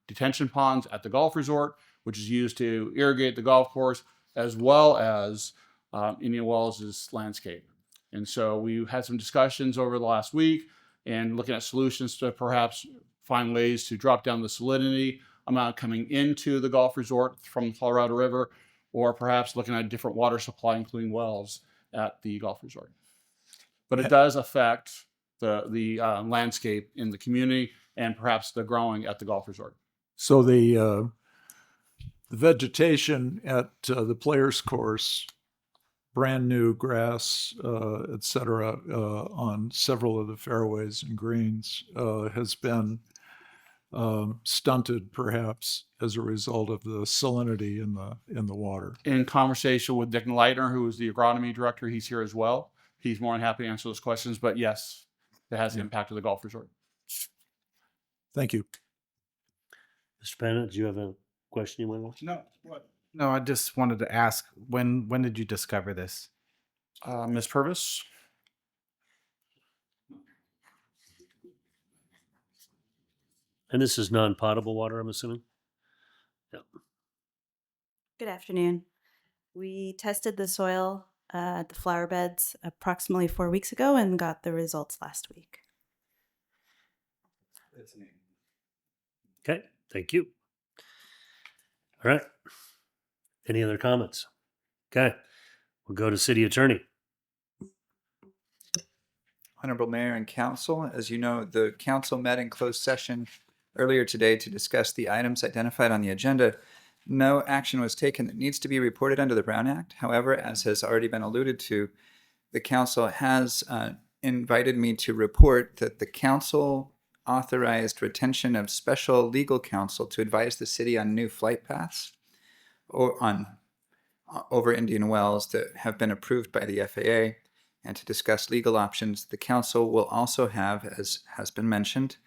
Speaker 12: detention ponds at the golf resort, which is used to irrigate the golf course, as well as Indian Wells' landscape. And so we had some discussions over the last week and looking at solutions to perhaps find ways to drop down the salinity amount coming into the golf resort from the Colorado River, or perhaps looking at different water supply, including wells at the golf resort. But it does affect the landscape in the community and perhaps the growing at the golf resort.
Speaker 5: So the vegetation at the players' course, brand new grass, et cetera, on several of the fairways and greens has been stunted, perhaps as a result of the salinity in the water.
Speaker 12: In conversation with Dick Leitner, who is the agronomy director, he's here as well. He's more than happy to answer those questions. But yes, it has impacted the golf resort.
Speaker 5: Thank you.
Speaker 1: Mr. Bennett, do you have a question you want to ask?
Speaker 12: No. What?
Speaker 6: No, I just wanted to ask, when did you discover this?
Speaker 12: Ms. Purvis?
Speaker 1: And this is non-potable water, I'm assuming? Yeah.
Speaker 13: Good afternoon. We tested the soil at the flower beds approximately 4 weeks ago and got the results last week.
Speaker 1: Okay, thank you. All right. Any other comments? Okay, we'll go to city attorney.
Speaker 14: Honorable Mayor and Council, as you know, the council met in closed session earlier today to discuss the items identified on the agenda. No action was taken that needs to be reported under the Brown Act. However, as has already been alluded to, the council has invited me to report that the council authorized retention of special legal counsel to advise the city on new flight paths or over Indian Wells that have been approved by the FAA, and to discuss legal options. The council will also have, as has been mentioned,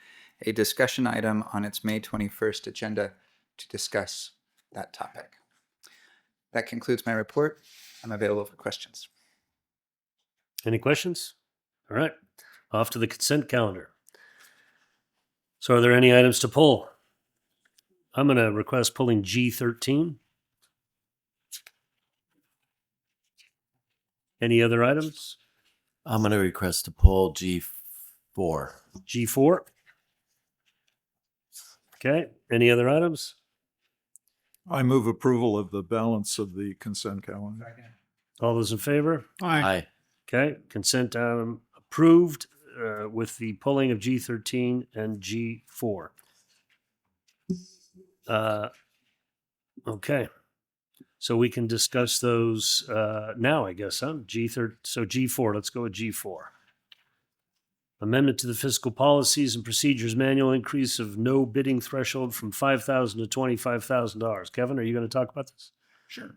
Speaker 14: a discussion item on its May 21st agenda to discuss that topic. That concludes my report. I'm available for questions.
Speaker 1: Any questions? All right, off to the consent calendar. So are there any items to pull? I'm going to request pulling G13. Any other items?
Speaker 8: I'm going to request to pull G4.
Speaker 1: G4. Okay, any other items?
Speaker 5: I move approval of the balance of the consent calendar.
Speaker 1: All those in favor?
Speaker 8: Aye.
Speaker 1: Okay, consent item approved with the pulling of G13 and G4. Okay, so we can discuss those now, I guess, huh? So G4, let's go with G4. Amendment to the Fiscal Policies and Procedures Manual, increase of no bidding threshold from $5,000 to $25,000. Kevin, are you going to talk about this?
Speaker 14: Sure.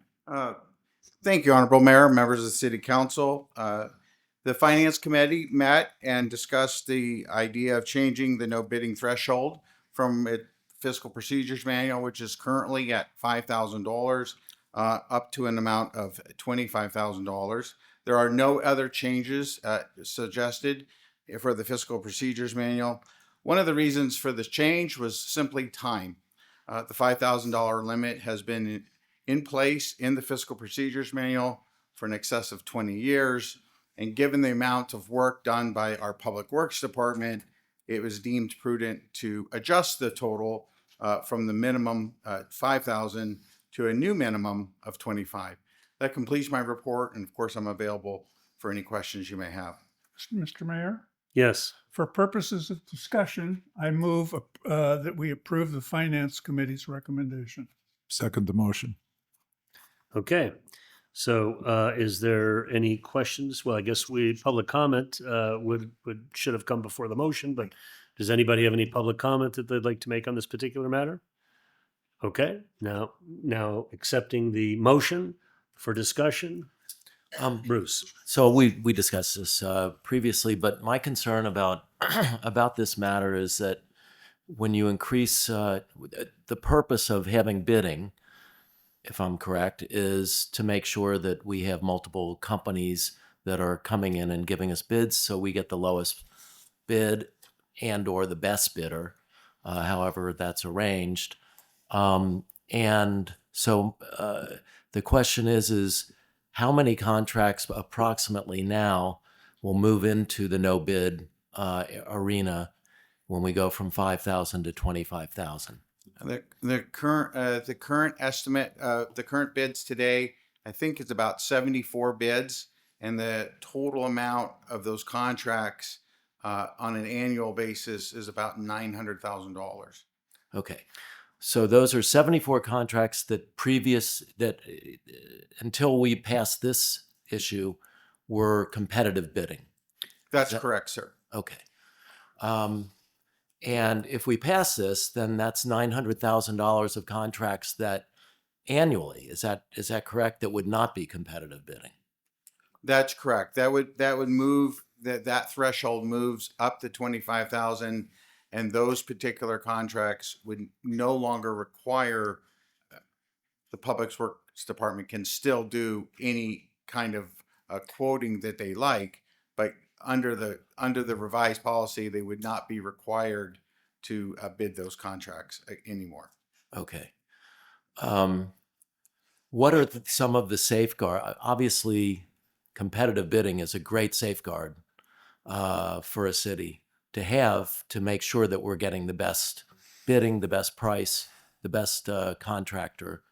Speaker 7: Thank you, Honorable Mayor, members of the City Council. The Finance Committee met and discussed the idea of changing the no bidding threshold from a fiscal procedures manual, which is currently at $5,000, up to an amount of $25,000. There are no other changes suggested for the fiscal procedures manual. One of the reasons for this change was simply time. The $5,000 limit has been in place in the fiscal procedures manual for an excess of 20 years. And given the amount of work done by our Public Works Department, it was deemed prudent to adjust the total from the minimum $5,000 to a new minimum of $25,000. That completes my report, and of course, I'm available for any questions you may have.
Speaker 3: Mr. Mayor,
Speaker 1: Yes.
Speaker 3: for purposes of discussion, I move that we approve the Finance Committee's recommendation.
Speaker 5: Second the motion.
Speaker 1: Okay. So is there any questions? Well, I guess public comment should have come before the motion, but does anybody have any public comment that they'd like to make on this particular matter? Okay. Now accepting the motion for discussion. Bruce.
Speaker 8: So we discussed this previously, but my concern about about this matter is that when you increase the purpose of having bidding, if I'm correct, is to make sure that we have multiple companies that are coming in and giving us bids, so we get the lowest bid and or the best bidder, however that's arranged. And so the question is how many contracts approximately now will move into the no bid arena when we go from 5,000 to 25,000?
Speaker 7: The current estimate, the current bids today, I think it's about 74 bids, and the total amount of those contracts on an annual basis is about $900,000.
Speaker 8: Okay. So those are 74 contracts that until we passed this issue were competitive bidding.
Speaker 7: That's correct, sir.
Speaker 8: Okay. And if we pass this, then that's $900,000 of contracts that annually, is that correct? That would not be competitive bidding.
Speaker 7: That's correct. That would move that threshold moves up to 25,000, and those particular contracts would no longer require the Public Works Department can still do any kind of quoting that they like, but under the revised policy, they would not be required to bid those contracts anymore.
Speaker 8: Okay. What are some of the safeguards? Obviously, competitive bidding is a great safeguard for a city to have to make sure that we're getting the best bidding, the best price, the best contractor,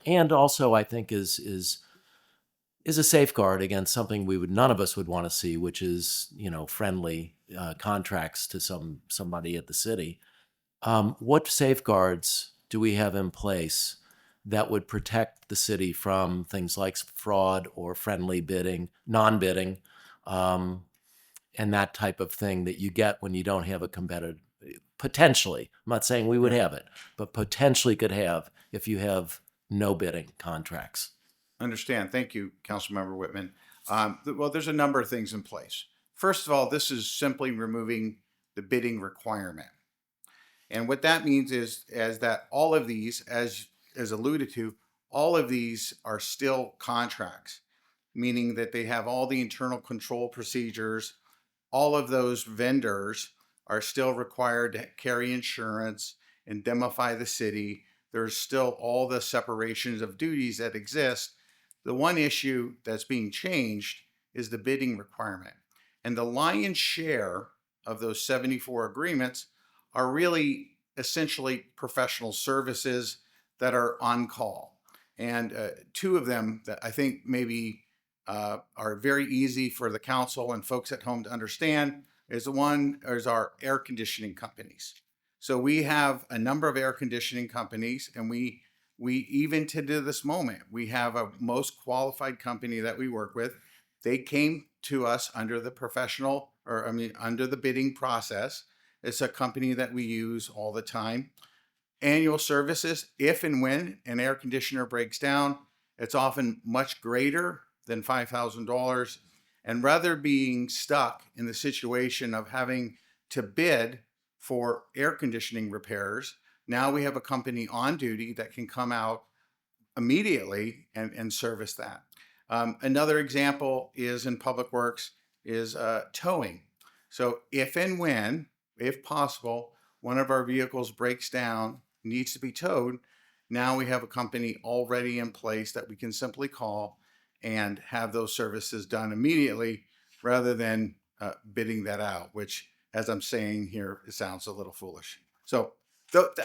Speaker 8: and also I think is a safeguard against something none of us would want to see, which is friendly contracts to somebody at the city. What safeguards do we have in place that would protect the city from things like fraud or friendly bidding, non-bidding, and that type of thing that you get when you don't have a competitive? Potentially, I'm not saying we would have it, but potentially could have if you have no bidding contracts.
Speaker 7: Understand. Thank you, Councilmember Whitman. Well, there's a number of things in place. First of all, this is simply removing the bidding requirement. And what that means is that all of these, as alluded to, all of these are still contracts, meaning that they have all the internal control procedures. All of those vendors are still required to carry insurance, indemnify the city. There's still all the separations of duties that exist. The one issue that's being changed is the bidding requirement. And the lion's share of those 74 agreements are really essentially professional services that are on call. And two of them that I think maybe are very easy for the council and folks at home to understand is our air conditioning companies. So we have a number of air conditioning companies, and we even to this moment, we have a most qualified company that we work with. They came to us under the under the bidding process. It's a company that we use all the time. Annual services, if and when an air conditioner breaks down,
Speaker 12: It's often much greater than $5,000. And rather being stuck in the situation of having to bid for air conditioning repairs, now we have a company on duty that can come out immediately and service that. Another example is in Public Works is towing. So if and when, if possible, one of our vehicles breaks down, needs to be towed, now we have a company already in place that we can simply call and have those services done immediately rather than bidding that out, which, as I'm saying here, it sounds a little foolish. So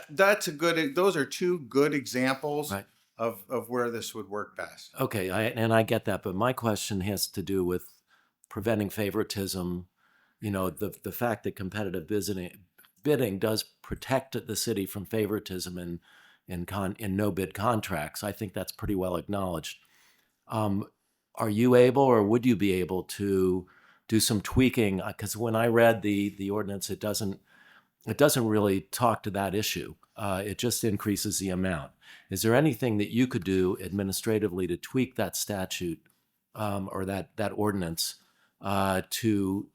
Speaker 12: that's a good, those are two good examples
Speaker 8: Right.
Speaker 12: of where this would work best.
Speaker 8: Okay, I get that, but my question has to do with preventing favoritism. You know, the fact that competitive bidding does protect the city from favoritism in no bid contracts. I think that's pretty well acknowledged. Are you able, or would you be able to do some tweaking? Because when I read the ordinance, it doesn't really talk to that issue. It just increases the amount. Is there anything that you could do administratively to tweak that statute or that ordinance to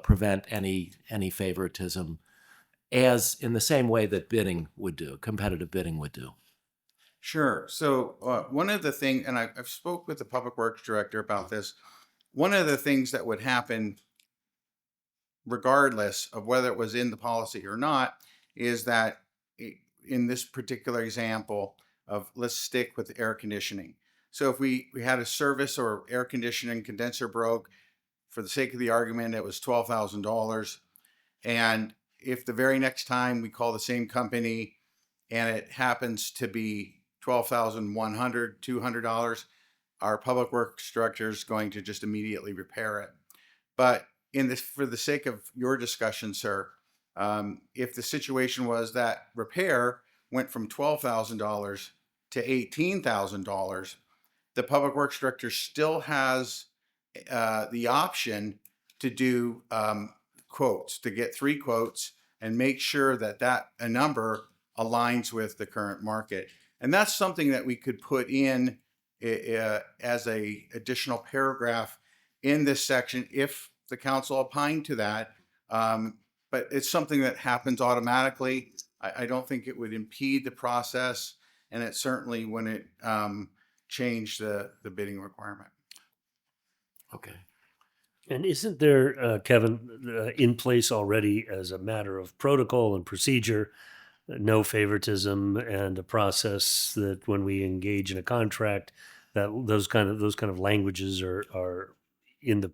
Speaker 8: prevent any favoritism, as in the same way that bidding would do, competitive bidding would do?
Speaker 12: Sure. So one of the things, and I've spoke with the Public Works Director about this, one of the things that would happen regardless of whether it was in the policy or not, is that in this particular example of, let's stick with air conditioning. So if we had a service or air conditioning condenser broke, for the sake of the argument, it was $12,000. And if the very next time we call the same company and it happens to be $12,100, $200, our Public Works Director is going to just immediately repair it. But for the sake of your discussion, sir, if the situation was that repair went from $12,000 to $18,000, the Public Works Director still has the option to do quotes, to get 3 quotes and make sure that a number aligns with the current market. And that's something that we could put in as a additional paragraph in this section if the council opined to that. But it's something that happens automatically. I don't think it would impede the process, and it certainly wouldn't change the bidding requirement.
Speaker 8: Okay.
Speaker 1: And isn't there, Kevin, in place already as a matter of protocol and procedure, no favoritism, and a process that when we engage in a contract, that those kind of languages are in the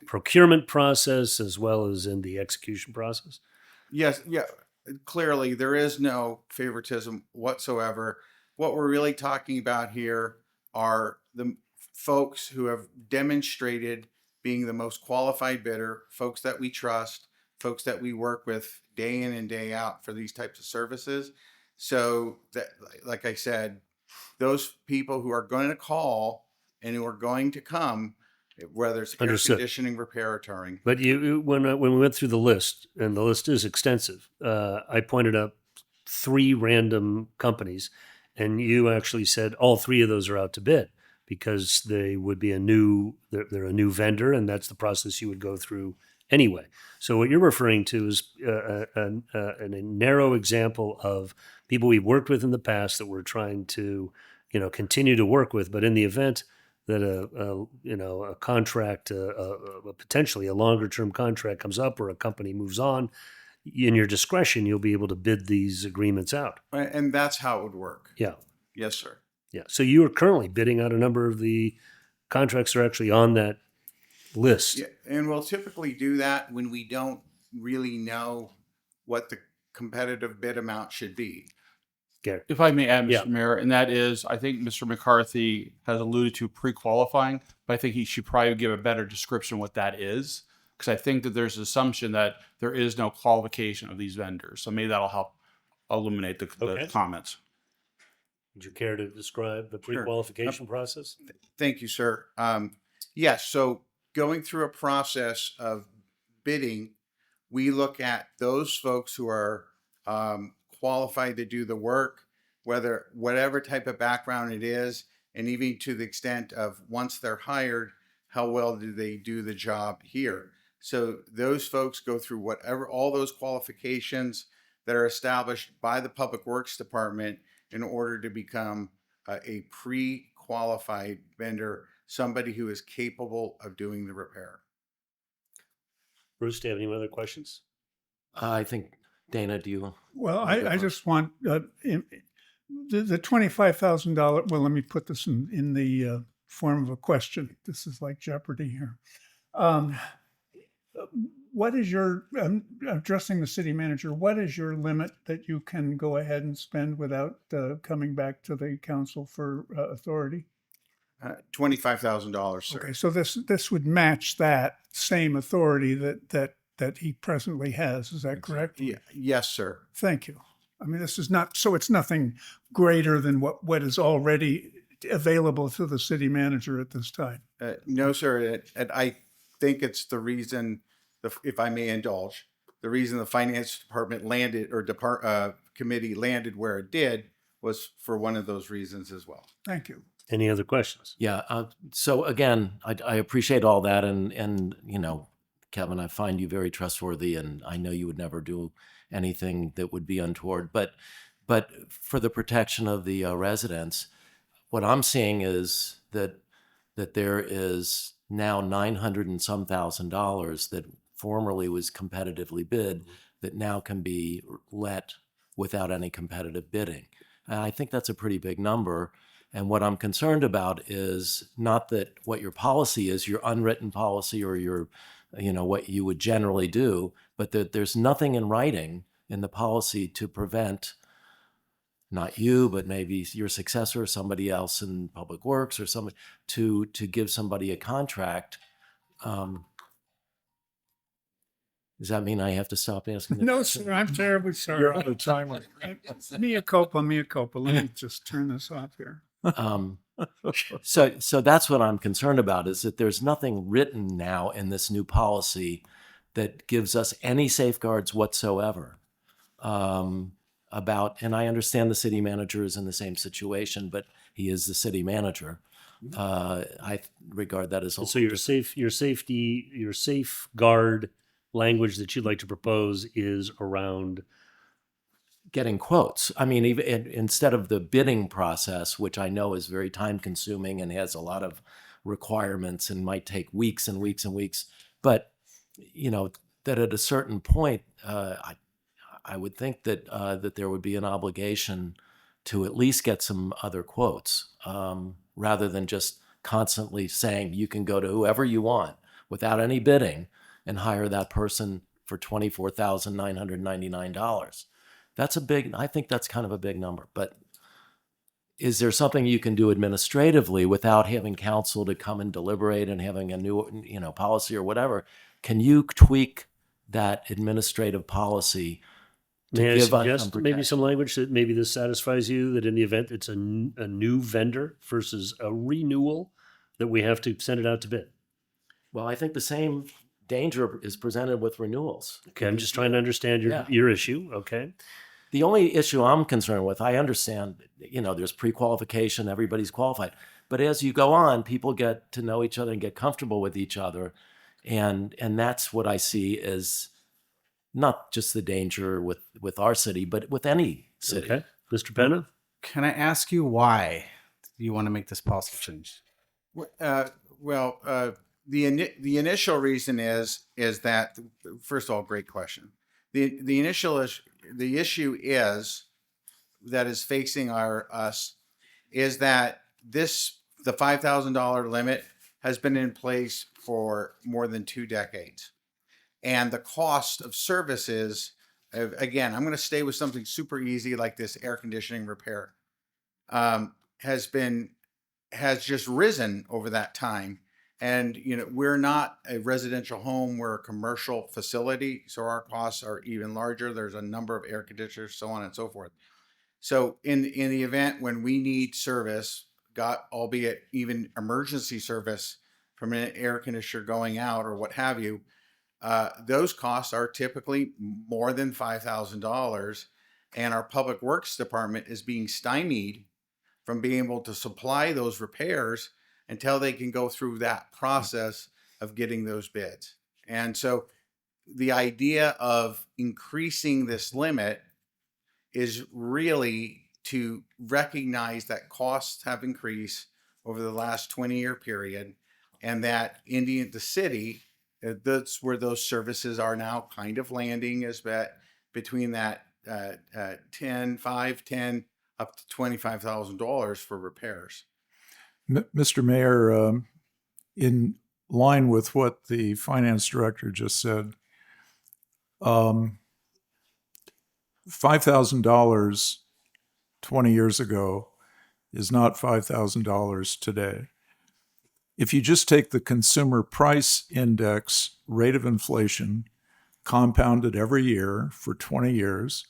Speaker 1: procurement process as well as in the execution process?
Speaker 12: Yes, yeah, clearly there is no favoritism whatsoever. What we're really talking about here are the folks who have demonstrated being the most qualified bidder, folks that we trust, folks that we work with day in and day out for these types of services. So that, like I said, those people who are going to call and who are going to come, whether it's air
Speaker 1: Understood.
Speaker 12: conditioning, repair, or touring.
Speaker 1: But when we went through the list, and the list is extensive, I pointed out 3 random companies, and you actually said all 3 of those are out to bid because they would be they're a new vendor, and that's the process you would go through anyway. So what you're referring to is a narrow example of people we've worked with in the past that we're trying to, continue to work with, but in the event that a contract, potentially a longer term contract comes up or a company moves on, in your discretion, you'll be able to bid these agreements out.
Speaker 12: And that's how it would work.
Speaker 1: Yeah.
Speaker 12: Yes, sir.
Speaker 1: Yeah. So you are currently bidding out a number of the contracts that are actually on that list.
Speaker 12: Yeah, and we'll typically do that when we don't really know what the competitive bid amount should be.
Speaker 1: Gary.
Speaker 12: If I may add, Mr.
Speaker 1: Yeah.
Speaker 12: Mayor, and that is, I think Mr. McCarthy has alluded to pre-qualifying, but I think he should probably give a better description what that is, because I think that there's an assumption that there is no qualification of these vendors. So maybe that'll help illuminate the
Speaker 1: Okay.
Speaker 12: comments.
Speaker 1: Would you care to describe the pre-qualification process?
Speaker 12: Thank you, sir. Yes, so going through a process of bidding, we look at those folks who are qualified to do the work, whatever type of background it is. and even to the extent of once they're hired, how well do they do the job here? So those folks go through all those qualifications that are established by the Public Works Department in order to become a pre-qualified vendor, somebody who is capable of doing the repair.
Speaker 1: Bruce, do you have any other questions?
Speaker 8: I think, Dana, do you?
Speaker 3: Well, I just want the $25,000. Well, let me put this in the form of a question. This is like Jeopardy here. What is your, addressing the city manager, what is your limit that you can go ahead and spend without coming back to the council for authority?
Speaker 12: $25,000, sir.
Speaker 3: Okay, so this would match that same authority that he presently has. Is that correct?
Speaker 12: Yeah, yes, sir.
Speaker 3: Thank you. I mean, this is not, so it's nothing greater than what is already available to the city manager at this time.
Speaker 12: No, sir. And I think it's the reason, if I may indulge, the reason the finance department landed or committee landed where it did was for one of those reasons as well.
Speaker 3: Thank you.
Speaker 1: Any other questions?
Speaker 8: Yeah. So again, I appreciate all that, and you know, Kevin, I find you very trustworthy, and I know you would never do anything that would be untoward. But for the protection of the residents, what I'm seeing is that there is now $900 and some thousand that formerly was competitively bid that now can be let without any competitive bidding. And I think that's a pretty big number. And what I'm concerned about is not that what your policy is, your unwritten policy or your, you know, what you would generally do, but that there's nothing in writing in the policy to prevent, not you, but maybe your successor or somebody else in Public Works or somebody to give somebody a contract. Does that mean I have to stop asking?
Speaker 3: No, sir, I'm terribly sorry.
Speaker 9: You're on the timer.
Speaker 3: Mea culpa, mea culpa. Let me just turn this off here.
Speaker 8: So that's what I'm concerned about, is that there's nothing written now in this new policy that gives us any safeguards whatsoever about, and I understand the city manager is in the same situation, but he is the city manager. I regard that as
Speaker 1: And so your safeguard language that you'd like to propose is around
Speaker 8: getting quotes. I mean, even instead of the bidding process, which I know is very time consuming and has a lot of requirements and might take weeks and weeks and weeks, but you know, that at a certain point, I would think that that there would be an obligation to at least get some other quotes, rather than just constantly saying you can go to whoever you want without any bidding and hire that person for $24,999. That's I think that's kind of a big number, but is there something you can do administratively without having council to come and deliberate and having a new, you know, policy or whatever? Can you tweak that administrative policy to
Speaker 1: May I
Speaker 8: give us
Speaker 1: suggest
Speaker 8: some
Speaker 1: maybe
Speaker 8: protection?
Speaker 1: some language that maybe this satisfies you, that in the event it's a new vendor versus a renewal, that we have to send it out to bid?
Speaker 8: Well, I think the same danger is presented with renewals.
Speaker 1: Okay, I'm just trying to understand your issue. Okay.
Speaker 8: The only issue I'm concerned with, I understand, you know, there's pre-qualification, everybody's qualified. But as you go on, people get to know each other and get comfortable with each other. And that's what I see as not just the danger with our city, but with any city.
Speaker 1: Okay. Mr. Penna?
Speaker 6: Can I ask you why you want to make this policy change?
Speaker 12: The initial reason is that, first of all, great question. The issue is that is facing us is that the $5,000 limit has been in place for more than 2 decades, and the cost of services, again, I'm going to stay with something super easy like this air conditioning repair, has just risen over that time. And, you know, we're not a residential home, we're a commercial facility. So our costs are even larger. There's a number of air conditioners, so on and so forth. So in the event when we need service, albeit even emergency service from an air conditioner going out or what have you, those costs are typically more than $5,000. And our Public Works Department is being stymied from being able to supply those repairs until they can go through that process of getting those bids. And so the idea of increasing this limit is really to recognize that costs have increased over the last 20-year period, and that the city, that's where those services are now kind of landing, is that between that 10 up to $25,000 for repairs.
Speaker 5: Mr. Mayor, in line with what the finance director just said, $5,000 20 years ago is not $5,000 today. If you just take the consumer price index rate of inflation compounded every year for 20 years,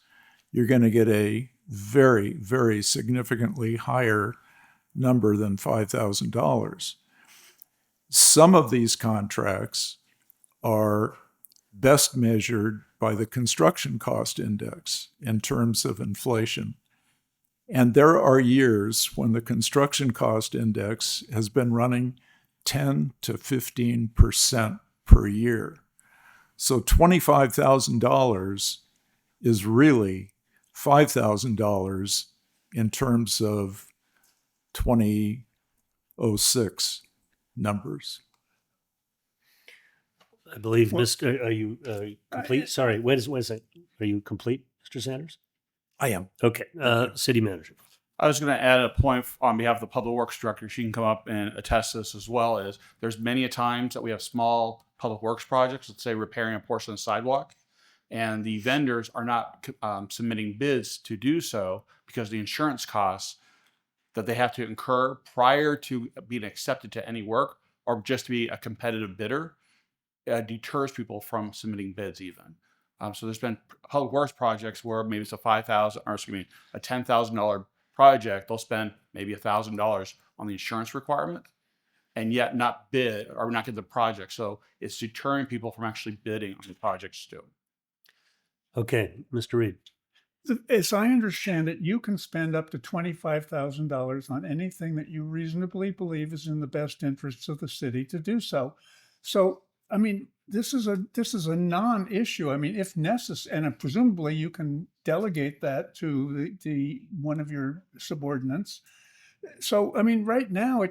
Speaker 5: you're going to get a very, very significantly higher number than $5,000. Some of these contracts are best measured by the construction cost index in terms of inflation. And there are years when the construction cost index has been running 10 to 15% per year. So $25,000 is really $5,000 in terms of 2006 numbers.
Speaker 1: I believe,
Speaker 3: Well,
Speaker 1: Mr. Are you complete? Sorry, wait a second. Are you complete, Mr. Sanders?
Speaker 5: I am.
Speaker 1: Okay. City manager.
Speaker 12: I was going to add a point on behalf of the Public Works Director. She can come up and attest to this as well. Is there's many a times that we have small public works projects, let's say repairing a portion of the sidewalk, and the vendors are not submitting bids to do so because the insurance costs that they have to incur prior to being accepted to any work, or just to be a competitive bidder, deters people from submitting bids even. So there's been public works projects where maybe it's a $10,000 project. They'll spend maybe $1,000 on the insurance requirement, and yet not bid or not get the project. So it's deterring people from actually bidding on the projects too.
Speaker 1: Okay, Mr. Reed.
Speaker 3: As I understand it, you can spend up to $25,000 on anything that you reasonably believe is in the best interests of the city to do so. So, I mean, this is a non-issue. I mean, if necessary, and presumably you can delegate that to the one of your subordinates. So, I mean, right now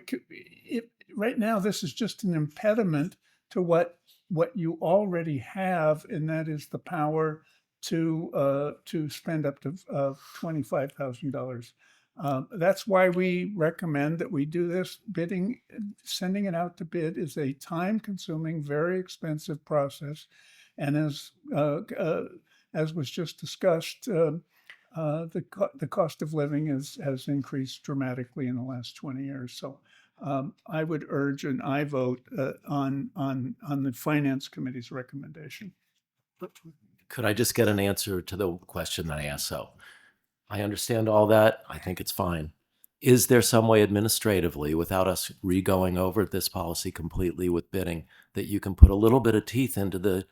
Speaker 3: this is just an impediment to what you already have, and that is the power to spend up to $25,000. That's why we recommend that we do this. Bidding, sending it out to bid is a time-consuming, very expensive process, and as was just discussed, the cost of living has increased dramatically in the last 20 years. So I would urge an aye vote on the Finance Committee's recommendation.
Speaker 8: Could I just get an answer to the question that I asked? So I understand all that. I think it's fine. Is there some way administratively, without us re-going over this policy completely with bidding, that you can put a little bit of teeth into the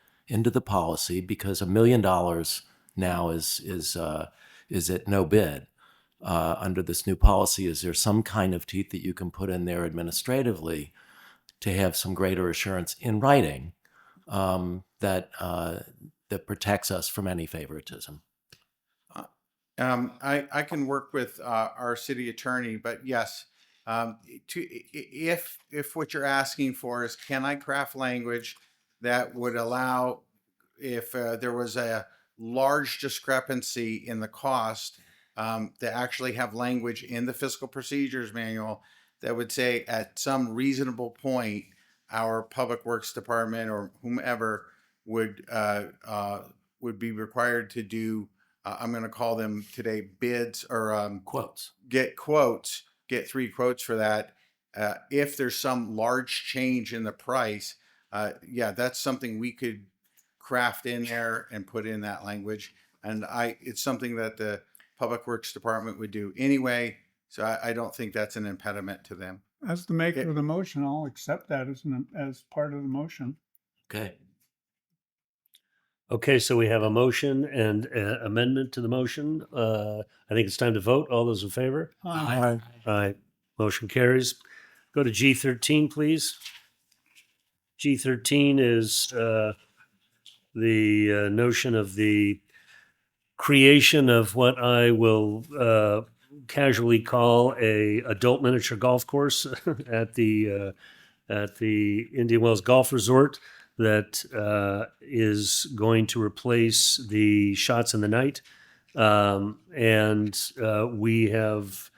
Speaker 8: policy? Because $1 million now is at no bid under this new policy. Is there some kind of teeth that you can put in there administratively to have some greater assurance in writing that protects us from any favoritism?
Speaker 12: I can work with our city attorney, but yes, if what you're asking for is, can I craft language that would allow, if there was a large discrepancy in the cost, to actually have language in the fiscal procedures manual that would say at some reasonable point, our public works department or whomever would be required to do, I'm going to call them today bids or
Speaker 8: Quotes.
Speaker 12: Get 3 quotes for that. If there's some large change in the price, that's something we could craft in there and put in that language. And it's something that the Public Works Department would do anyway. So I don't think that's an impediment to them.
Speaker 3: As the maker of the motion, I'll accept that as part of the motion.
Speaker 8: Okay.
Speaker 1: Okay, so we have a motion and amendment to the motion. I think it's time to vote. All those in favor?
Speaker 3: Aye.
Speaker 1: Aye. Motion carries. Go to G13, please. G13 is the notion of the creation of what I will casually call a adult miniature golf course at the Indian Wells Golf Resort that is going to replace the Shots in the Night. We have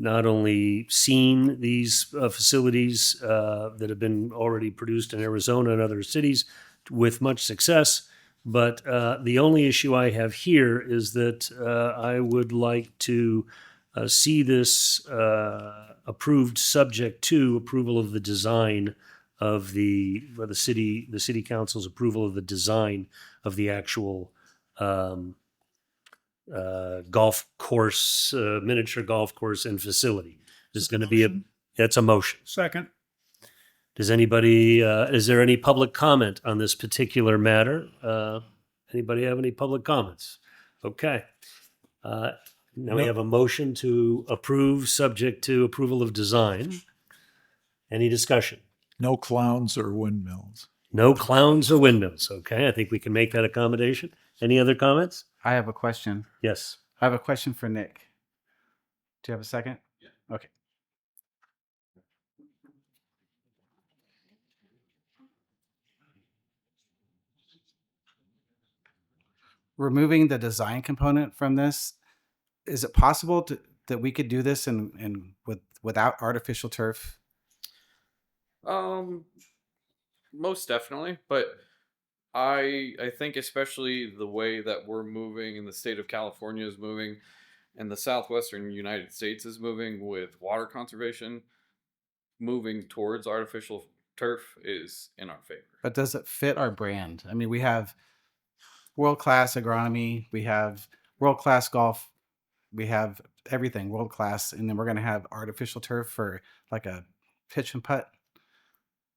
Speaker 1: not only seen these facilities that have been already produced in Arizona and other cities with much success, but the only issue I have here is that I would like to see this approved subject to approval of the design of the city council's approval of the design of the actual golf course, miniature golf course and facility. There's going to be that's a motion.
Speaker 3: Second.
Speaker 1: Does anybody, is there any public comment on this particular matter? Anybody have any public comments? Okay. Now we have a motion to approve, subject to approval of design. Any discussion?
Speaker 5: No clowns or windmills.
Speaker 1: No clowns or windmills. Okay, I think we can make that accommodation. Any other comments?
Speaker 6: I have a question.
Speaker 1: Yes.
Speaker 6: I have a question for Nick. Do you have a second? Yeah. Okay. Removing the design component from this, is it possible that we could do this without artificial turf?
Speaker 4: Most definitely, but I think especially the way that we're moving and the state of California is moving and the southwestern United States is moving with water conservation, moving towards artificial turf is in our favor.
Speaker 6: But does it fit our brand? I mean, we have world-class agronomy, we have world-class golf, we have everything world-class, and then we're going to have artificial turf for like a pitch and putt.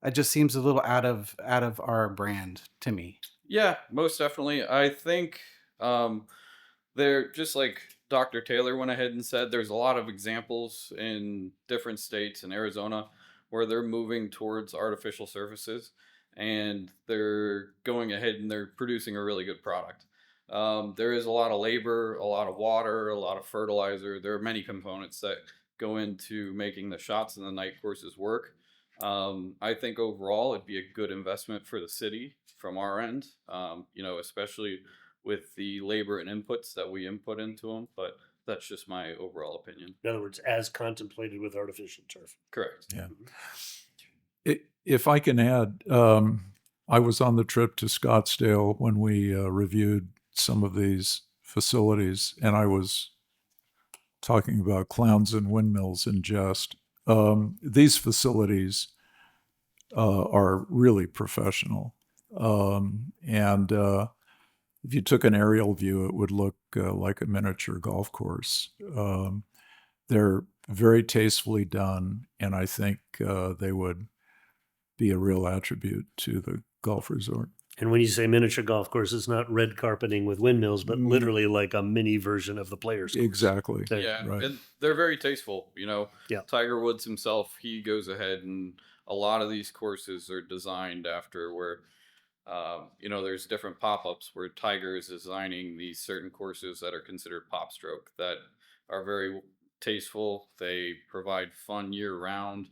Speaker 6: It just seems a little out of our brand to me.
Speaker 4: Yeah, most definitely. I think they're just like Dr. Taylor went ahead and said, there's a lot of examples in different states in Arizona where they're moving towards artificial surfaces and they're going ahead and they're producing a really good product. There is a lot of labor, a lot of water, a lot of fertilizer. There are many components that go into making the Shots in the Night courses work. I think overall it'd be a good investment for the city from our end, especially with the labor and inputs that we input into them. But that's just my overall opinion.
Speaker 1: In other words, as contemplated with artificial turf.
Speaker 4: Correct.
Speaker 5: Yeah. If I can add, I was on the trip to Scottsdale when we reviewed some of these facilities, and I was talking about clowns and windmills in jest. These facilities are really professional. If you took an aerial view, it would look like a miniature golf course. They're very tastefully done, and I think they would be a real attribute to the golf resort.
Speaker 1: And when you say miniature golf course, it's not red carpeting with windmills, but literally like a mini version of the Players Course.
Speaker 5: Exactly.
Speaker 4: Yeah,
Speaker 5: right.
Speaker 4: and they're very tasteful.
Speaker 1: Yeah.
Speaker 4: Tiger Woods himself, he goes ahead and a lot of these courses are designed after where, there's different pop-ups where Tiger is designing these certain courses that are considered pop stroke that are very tasteful. They provide fun year round.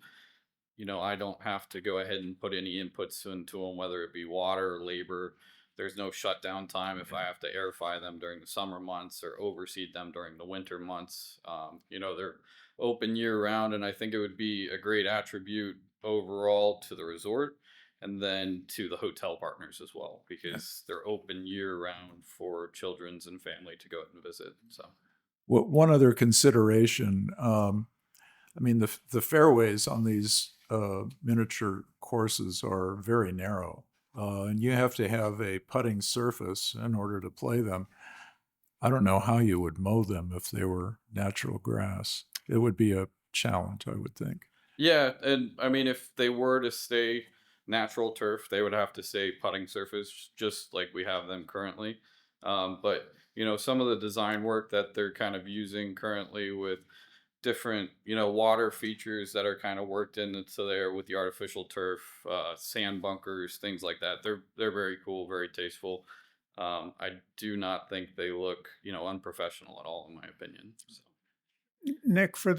Speaker 4: I don't have to go ahead and put any inputs into them, whether it be water or labor. There's no shutdown time if I have to airify them during the summer months or overseed them during the winter months. They're open year round, and I think it would be a great attribute overall to the resort and then to the hotel partners as well, because they're open year round for children's and family to go and visit. So,
Speaker 5: well, one other consideration, the fairways on these miniature courses are very narrow, and you have to have a putting surface in order to play them. I don't know how you would mow them if they were natural grass. It would be a challenge, I would think.
Speaker 4: Yeah, and if they were to stay
Speaker 15: natural turf. They would have to say putting surface, just like we have them currently. But you know, some of the design work that they're kind of using currently with different, you know, water features that are kind of worked into there with the artificial turf, sand bunkers, things like that. They're very cool, very tasteful. I do not think they look, you know, unprofessional at all, in my opinion. So.
Speaker 3: Nick, for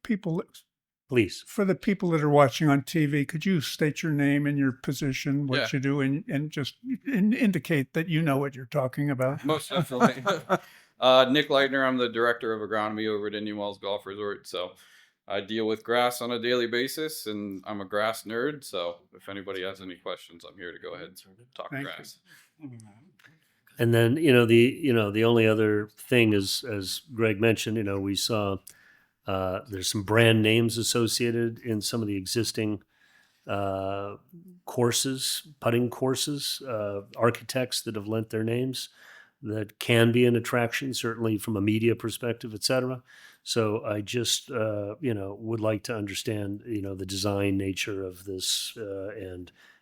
Speaker 3: people,
Speaker 1: Please.
Speaker 3: for the people that are watching on TV, could you state your name and your position, what
Speaker 15: Yeah.
Speaker 3: you do, and just indicate that you know what you're talking about?
Speaker 15: Most definitely. Nick Leitner, I'm the director of agronomy over at Indian Wells Golf Resort. So I deal with grass on a daily basis, and I'm a grass nerd. So if anybody has any questions, I'm here to go ahead and talk
Speaker 3: Thank you.
Speaker 15: grass.
Speaker 1: And then, the only other thing is, as Greg mentioned, we saw there's some brand names associated in some of the existing courses, putting courses, architects that have lent their names that can be an attraction, certainly from a media perspective, et cetera. So I just, would like to understand, the design nature of this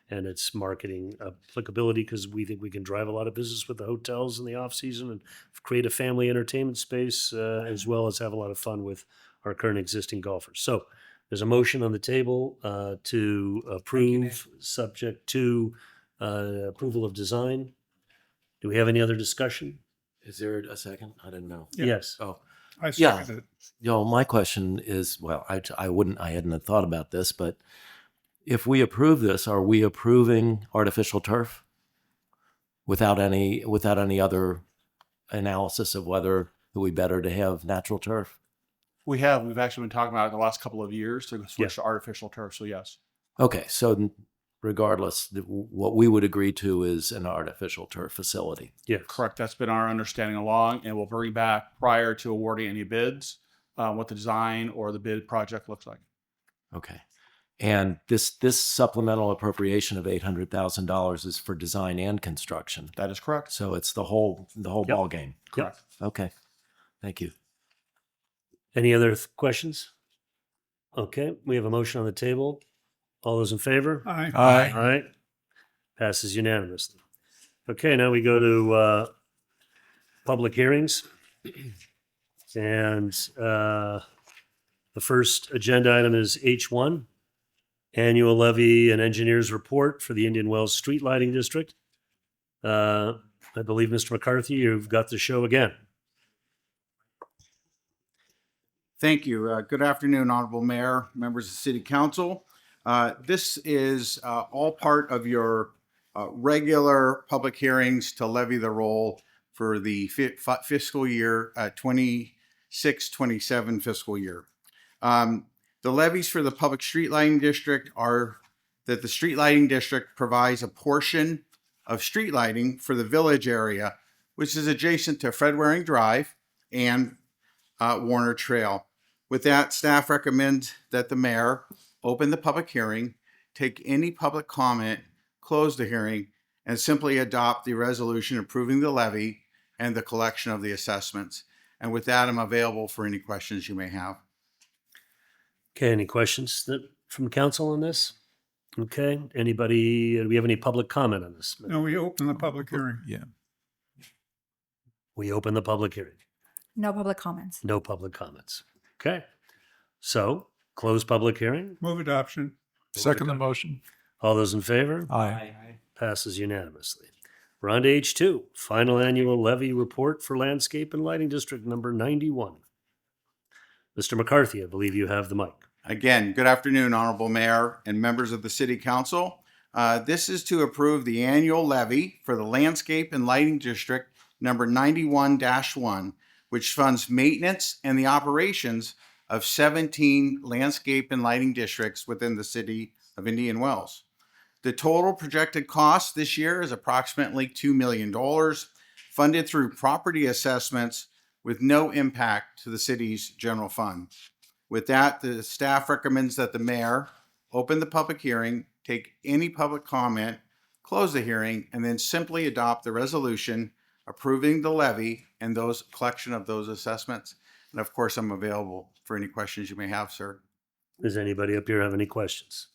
Speaker 1: and its marketing applicability, because we think we can drive a lot of business with the hotels in the off season and create a family entertainment space, as well as have a lot of fun with our current existing golfers. So there's a motion on the table to approve, subject to approval of design. Do we have any other discussion?
Speaker 8: Is there a second? I didn't know.
Speaker 3: Yeah.
Speaker 1: Yes.
Speaker 8: Oh,
Speaker 3: I
Speaker 8: yeah.
Speaker 3: second it.
Speaker 8: My question is, well, I hadn't thought about this, but if we approve this, are we approving artificial turf without any other analysis of whether it would be better to have natural turf?
Speaker 12: We've actually been talking about it the last couple of years to switch to artificial turf. So yes.
Speaker 8: Okay, so regardless, what we would agree to is an artificial turf facility.
Speaker 1: Yes.
Speaker 12: Correct. That's been our understanding along, and we'll bring back prior to awarding any bids what the design or the bid project looks like.
Speaker 8: Okay. And this supplemental appropriation of $800,000 is for design and construction.
Speaker 12: That is correct.
Speaker 8: So it's the whole ball game.
Speaker 12: Correct.
Speaker 8: Okay. Thank you.
Speaker 1: Any other questions? Okay, we have a motion on the table. All those in favor?
Speaker 3: Aye.
Speaker 1: All right. Passes unanimously. Okay, now we go to public hearings. And the first agenda item is H1, Annual Levy and Engineers Report for the Indian Wells Street Lighting District. I believe, Mr. McCarthy, you've got the show again.
Speaker 16: Thank you. Good afternoon, Honorable Mayor, members of the City Council. This is all part of your regular public hearings to levy the roll for the fiscal year 26-27 fiscal year. The levies for the Public Street Lighting District are that the Street Lighting District provides a portion of street lighting for the village area, which is adjacent to Fred Waring Drive and Warner Trail. With that, staff recommends that the mayor open the public hearing, take any public comment, close the hearing, and simply adopt the resolution approving the levy and the collection of the assessments. And with that, I'm available for any questions you may have.
Speaker 1: Okay, any questions from council on this? Okay, anybody, do we have any public comment on this?
Speaker 3: No, we open the public hearing.
Speaker 5: Yeah.
Speaker 1: We open the public hearing.
Speaker 2: No public comments.
Speaker 1: No public comments. Okay, so close public hearing.
Speaker 3: Move adoption.
Speaker 5: Second the motion.
Speaker 1: All those in favor?
Speaker 5: Aye.
Speaker 1: Passes unanimously. We're on to H2, Final Annual Levy Report for Landscape and Lighting District number 91. Mr. McCarthy, I believe you have the mic.
Speaker 16: Again, good afternoon, Honorable Mayor and members of the City Council. This is to approve the annual levy for the Landscape and Lighting District number 91-1, which funds maintenance and the operations of 17 landscape and lighting districts within the city of Indian Wells. The total projected cost this year is approximately $2 million, funded through property assessments with no impact to the city's general fund. With that, the staff recommends that the mayor open the public hearing, take any public comment, close the hearing, and then simply adopt the resolution approving the levy and those collection of those assessments. And of course, I'm available for any questions you may have, sir.
Speaker 1: Does anybody up here have any questions?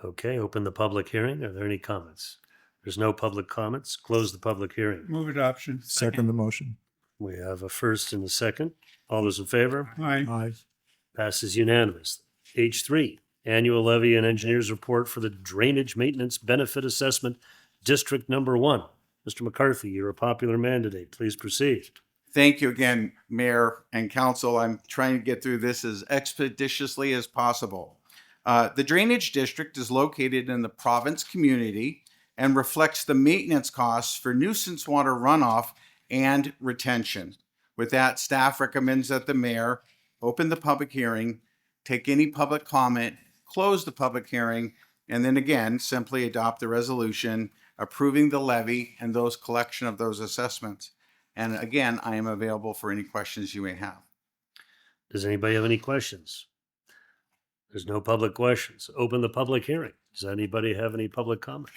Speaker 1: Okay, open the public hearing. Are there any comments? There's no public comments. Close the public hearing.
Speaker 3: Move adoption.
Speaker 5: Second the motion.
Speaker 1: We have a first and a second. All those in favor?
Speaker 3: Aye.
Speaker 5: Aye.
Speaker 1: Passes unanimously. H3, Annual Levy and Engineers Report for the Drainage Maintenance Benefit Assessment, District Number 1. Mr. McCarthy, you're a popular man today. Please proceed.
Speaker 16: Thank you again, Mayor and Council. I'm trying to get through this as expeditiously as possible. The Drainage District is located in the province community and reflects the maintenance costs for nuisance water runoff and retention. With that, staff recommends that the mayor open the public hearing, take any public comment, close the public hearing, and then again, simply adopt the resolution approving the levy and those collection of those assessments. And again, I am available for any questions you may have.
Speaker 1: Does anybody have any questions? There's no public questions. Open the public hearing. Does anybody have any public comment?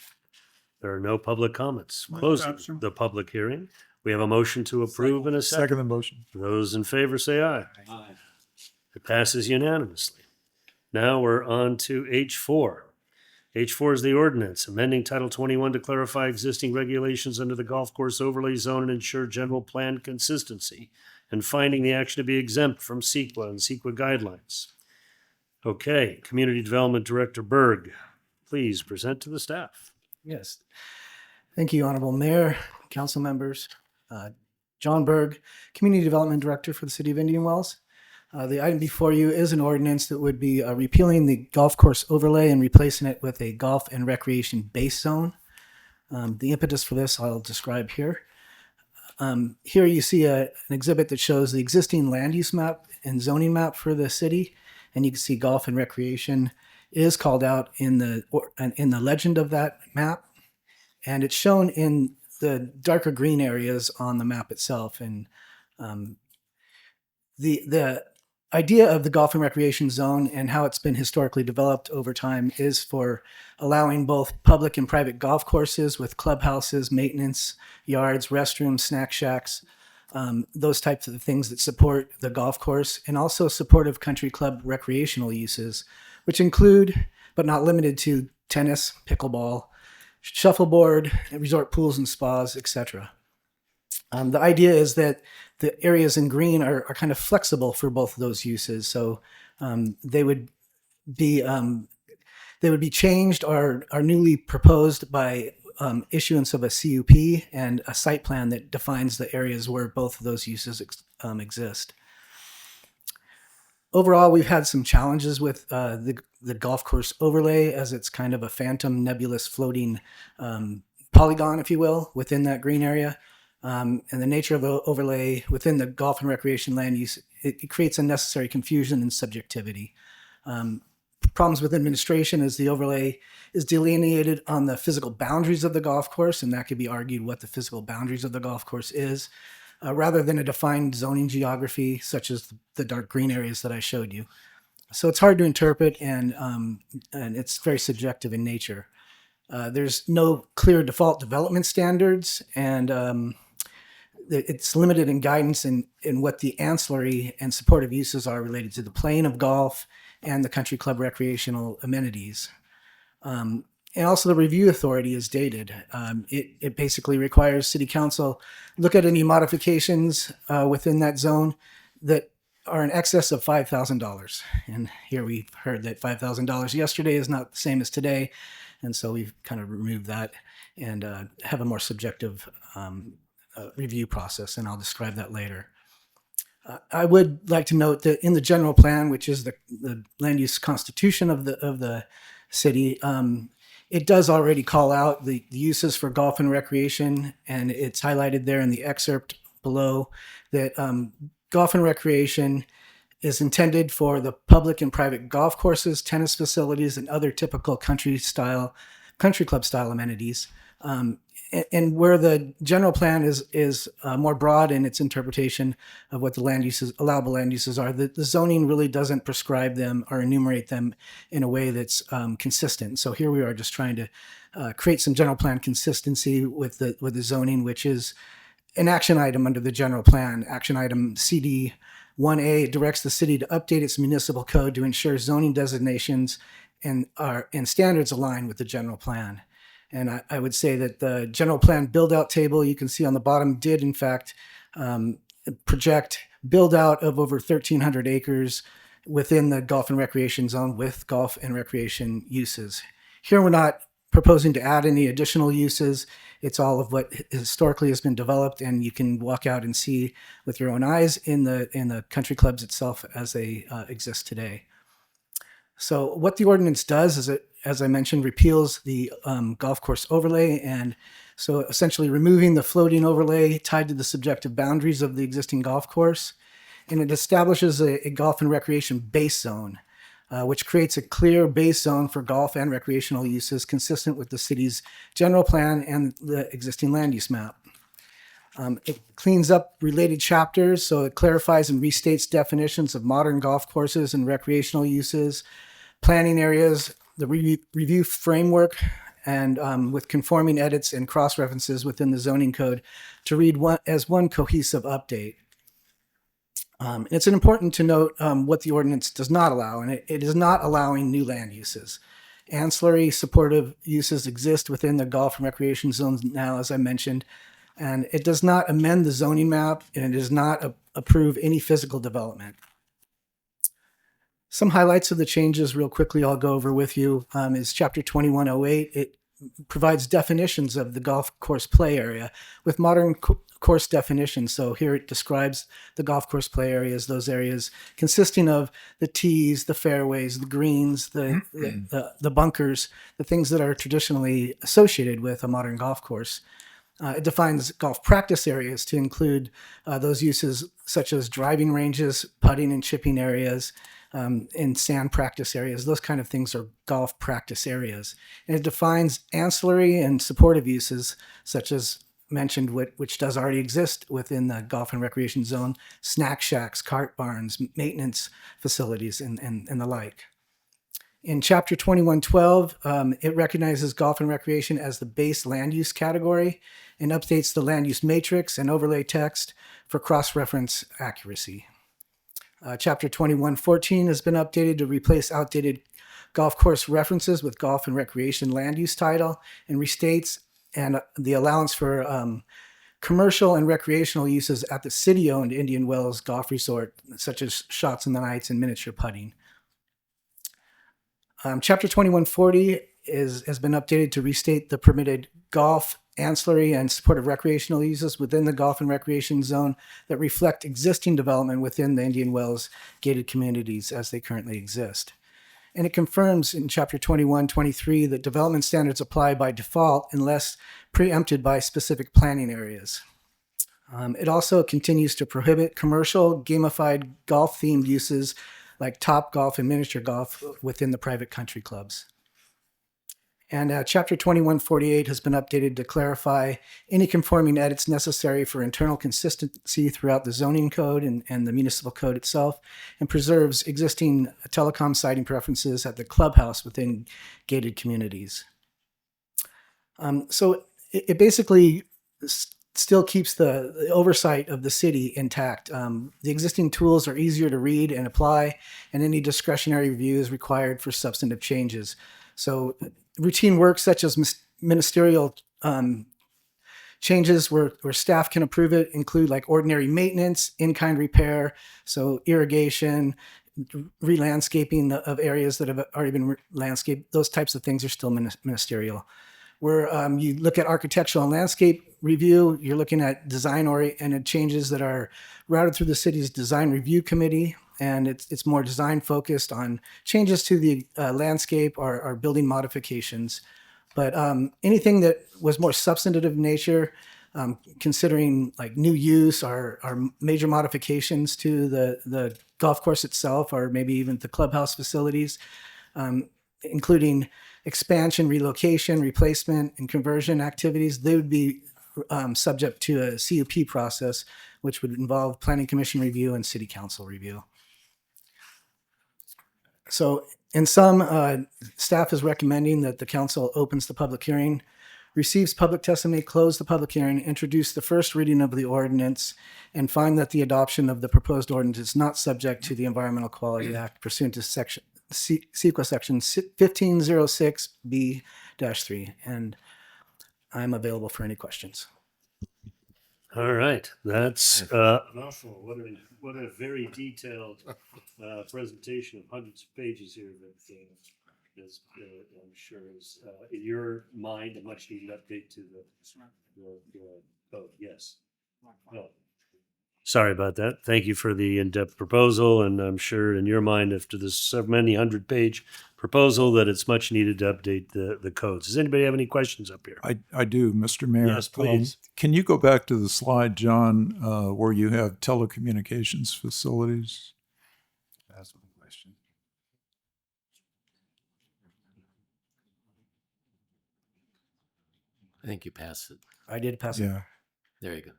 Speaker 1: There are no public comments.
Speaker 3: Move
Speaker 1: Closing
Speaker 3: adoption.
Speaker 1: the public hearing. We have a motion to approve and a second.
Speaker 5: Second the motion.
Speaker 1: Those in favor say aye. Aye. It passes unanimously. Now we're on to H4. H4 is the ordinance amending Title 21 to clarify existing regulations under the golf course overlay zone and ensure general plan consistency, and finding the action to be exempt from CEQA and CEQA guidelines. Okay, Community Development Director Berg, please present to the staff.
Speaker 17: Yes. Thank you, Honorable Mayor, council members. John Berg, Community Development Director for the City of Indian Wells. The item before you is an ordinance that would be repealing the golf course overlay and replacing it with a golf and recreation base zone. The impetus for this I'll describe here. Here you see an exhibit that shows the existing land use map and zoning map for the city, and you can see golf and recreation is called out in the legend of that map, and it's shown in the darker green areas on the map itself. And the idea of the golf and recreation zone and how it's been historically developed over time is for allowing both public and private golf courses with clubhouses, maintenance yards, restrooms, snack shacks, those types of things that support the golf course, and also supportive country club recreational uses, which include, but not limited to, tennis, pickleball, shuffleboard, resort pools and spas, etc. The idea is that the areas in green are kind of flexible for both of those uses. So they would be changed or are newly proposed by issuance of a CUP and a site plan that defines the areas where both of those uses exist. Overall, we've had some challenges with the golf course overlay, as it's kind of a phantom nebulous floating polygon, if you will, within that green area. And the nature of the overlay within the golf and recreation land use, it creates unnecessary confusion and subjectivity. Problems with administration is the overlay is delineated on the physical boundaries of the golf course, and that could be argued what the physical boundaries of the golf course is, rather than a defined zoning geography, such as the dark green areas that I showed you. So it's hard to interpret, and it's very subjective in nature. There's no clear default development standards, and it's limited in guidance in what the ancillary and supportive uses are related to the playing of golf and the country club recreational amenities. And also the review authority is dated. It basically requires city council look at any modifications within that zone that are in excess of $5,000. And here we've heard that $5,000 yesterday is not the same as today. And so we've kind of removed that and have a more subjective review process, and I'll describe that later. I would like to note that in the general plan, which is the land use constitution of the city, it does already call out the uses for golf and recreation, and it's highlighted there in the excerpt below that golf and recreation is intended for the public and private golf courses, tennis facilities, and other typical country club style amenities. And where the general plan is more broad in its interpretation of what the allowable land uses are, the zoning really doesn't prescribe them or enumerate them in a way that's consistent. So here we are just trying to create some general plan consistency with the zoning, which is an action item under the general plan. Action item CD 1A directs the city to update its municipal code to ensure zoning designations and standards align with the general plan. And I would say that the general plan build out table you can see on the bottom did in fact project build out of over 1,300 acres within the golf and recreation zone with golf and recreation uses. Here we're not proposing to add any additional uses. It's all of what historically has been developed, and you can walk out and see with your own eyes in the country clubs itself as they exist today. So what the ordinance does is it, as I mentioned, repeals the golf course overlay, and so essentially removing the floating overlay tied to the subjective boundaries of the existing golf course, and it establishes a golf and recreation base zone, which creates a clear base zone for golf and recreational uses consistent with the city's general plan and the existing land use map. It cleans up related chapters, so it clarifies and restates definitions of modern golf courses and recreational uses, planning areas, the review framework, and with conforming edits and cross-references within the zoning code to read as one cohesive update. It's important to note what the ordinance does not allow, and it is not allowing new land uses. Ancillary supportive uses exist within the golf and recreation zones now, as I mentioned, and it does not amend the zoning map, and it does not approve any physical development. Some highlights of the changes real quickly I'll go over with you is Chapter 2108. It provides definitions of the golf course play area with modern course definitions. So here it describes the golf course play areas, those areas consisting of the tees, the fairways, the greens, the bunkers, the things that are traditionally associated with a modern golf course. It defines golf practice areas to include those uses such as driving ranges, putting and chipping areas, in sand practice areas. Those kind of things are golf practice areas. And it defines ancillary and supportive uses such as mentioned, which does already exist within the golf and recreation zone, snack shacks, cart barns, maintenance facilities, and the like. In Chapter 2112, it recognizes golf and recreation as the base land use category and updates the land use matrix and overlay text for cross-reference accuracy. Chapter 2114 has been updated to replace outdated golf course references with golf and recreation land use title and restates and the allowance for commercial and recreational uses at the city-owned Indian Wells Golf Resort, such as shots in the nights and miniature putting. Chapter 2140 has been updated to restate the permitted golf, ancillary, and supportive recreational uses within the golf and recreation zone that reflect existing development within the Indian Wells gated communities as they currently exist. And it confirms in Chapter 2123 that development standards apply by default unless preempted by specific planning areas. It also continues to prohibit commercial, gamified golf-themed uses like Top Golf and miniature golf within the private country clubs. And Chapter 2148 has been updated to clarify any conforming edits necessary for internal consistency throughout the zoning code and the municipal code itself, and preserves existing telecom siting preferences at the clubhouse within gated communities. So it basically still keeps the oversight of the city intact. The existing tools are easier to read and apply, and any discretionary review is required for substantive changes. So routine work such as ministerial changes where staff can approve it include like ordinary maintenance, in-kind repair, so irrigation, re-landscaping of areas that have already been landscaped. Those types of things are still ministerial. Where you look at architectural and landscape review, you're looking at design-oriented changes that are routed through the city's design review committee, and it's more design focused on changes to the landscape or building modifications. But anything that was more substantive in nature, considering like new use or major modifications to the golf course itself, or maybe even the clubhouse facilities, including expansion, relocation, replacement, and conversion activities, they would be subject to a CUP process, which would involve Planning Commission review and City Council review. So in sum, staff is recommending that the council opens the public hearing, receives public testimony, close the public hearing, introduce the first reading of the ordinance, and find that the adoption of the proposed ordinance is not subject to the Environmental Quality Act pursuant to CEQA section 1506B-3, and I'm available for any questions.
Speaker 1: All right, that's an awful. What a very detailed presentation of hundreds of pages here that is, I'm sure is in your mind a much needed update to the code. Yes. Well, sorry about that. Thank you for the in-depth proposal, and I'm sure in your mind, after this so many 100-page proposal, that it's much needed to update the codes. Does anybody have any questions up here?
Speaker 5: I do, Mr. Mayor.
Speaker 1: Yes, please.
Speaker 5: Can you go back to the slide, John, where you have telecommunications facilities?
Speaker 14: That's one question.
Speaker 8: I think you passed it.
Speaker 17: I did pass it.
Speaker 5: Yeah.
Speaker 8: There you go.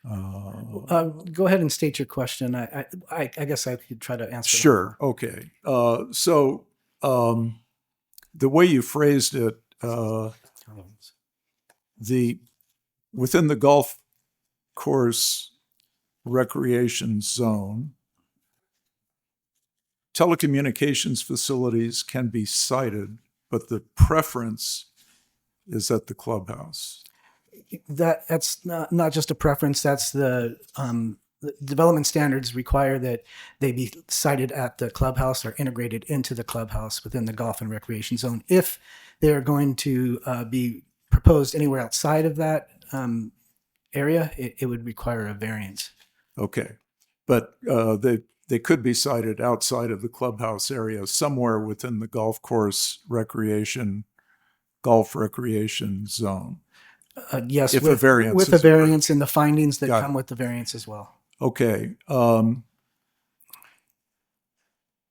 Speaker 8: Oh.
Speaker 17: Go ahead and state your question. I guess I could try to answer that.
Speaker 5: Sure. Okay. So the way you phrased it, within the golf course recreation zone, telecommunications facilities can be sited, but the preference is at the clubhouse.
Speaker 17: That's not just a preference. That's the development standards require that they be sited at the clubhouse or integrated into the clubhouse within the golf and recreation zone. If they are going to be proposed anywhere outside of that area, it would require a variance.
Speaker 5: Okay. But they could be sited outside of the clubhouse area, somewhere within the golf recreation zone.
Speaker 17: Yes,
Speaker 5: if
Speaker 17: with
Speaker 5: a variance
Speaker 17: with the variance and the findings that come with the variance as well.
Speaker 5: Okay.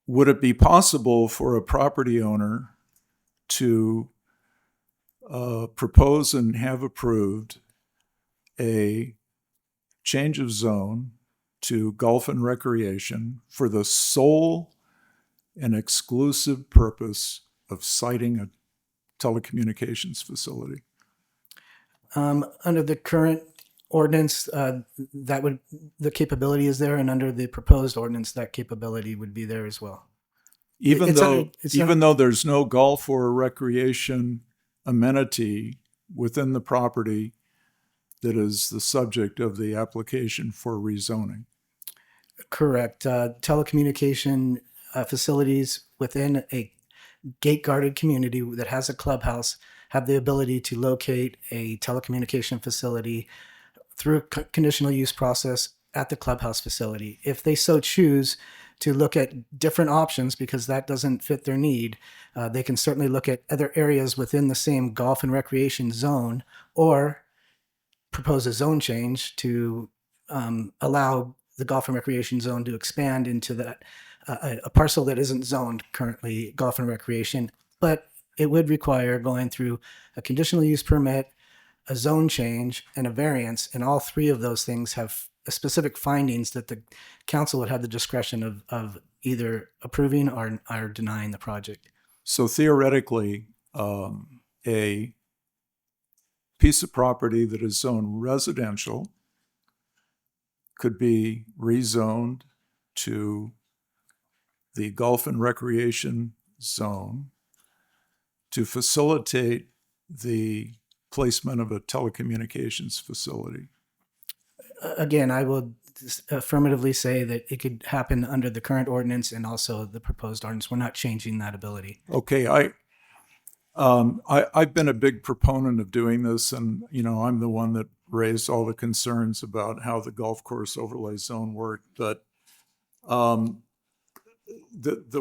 Speaker 5: Would it be possible for a property owner to propose and have approved a change of zone to golf and recreation for the sole and exclusive purpose of siting a telecommunications facility?
Speaker 17: Under the current ordinance, the capability is there, and under the proposed ordinance, that capability would be there as well.
Speaker 5: Even though there's no golf or recreation amenity within the property that is the subject of the application for rezoning.
Speaker 17: Correct. Telecommunication facilities within a gate-guarded community that has a clubhouse have the ability to locate a telecommunication facility through a conditional use process at the clubhouse facility. If they so choose to look at different options because that doesn't fit their need, they can certainly look at other areas within the same golf and recreation zone or propose a zone change to allow the golf and recreation zone to expand into that a parcel that isn't zoned currently golf and recreation, but it would require going through a conditional use permit, a zone change, and a variance, and all three of those things have specific findings that the council would have the discretion of either approving or denying the project.
Speaker 5: So theoretically, a piece of property that is zoned residential could be rezoned to the golf and recreation zone to facilitate the placement of a telecommunications facility.
Speaker 17: Again, I will affirmatively say that it could happen under the current ordinance and also the proposed ordinance. We're not changing that ability.
Speaker 5: Okay, I've been a big proponent of doing this, and I'm the one that raised all the concerns about how the golf course overlay zone worked. But the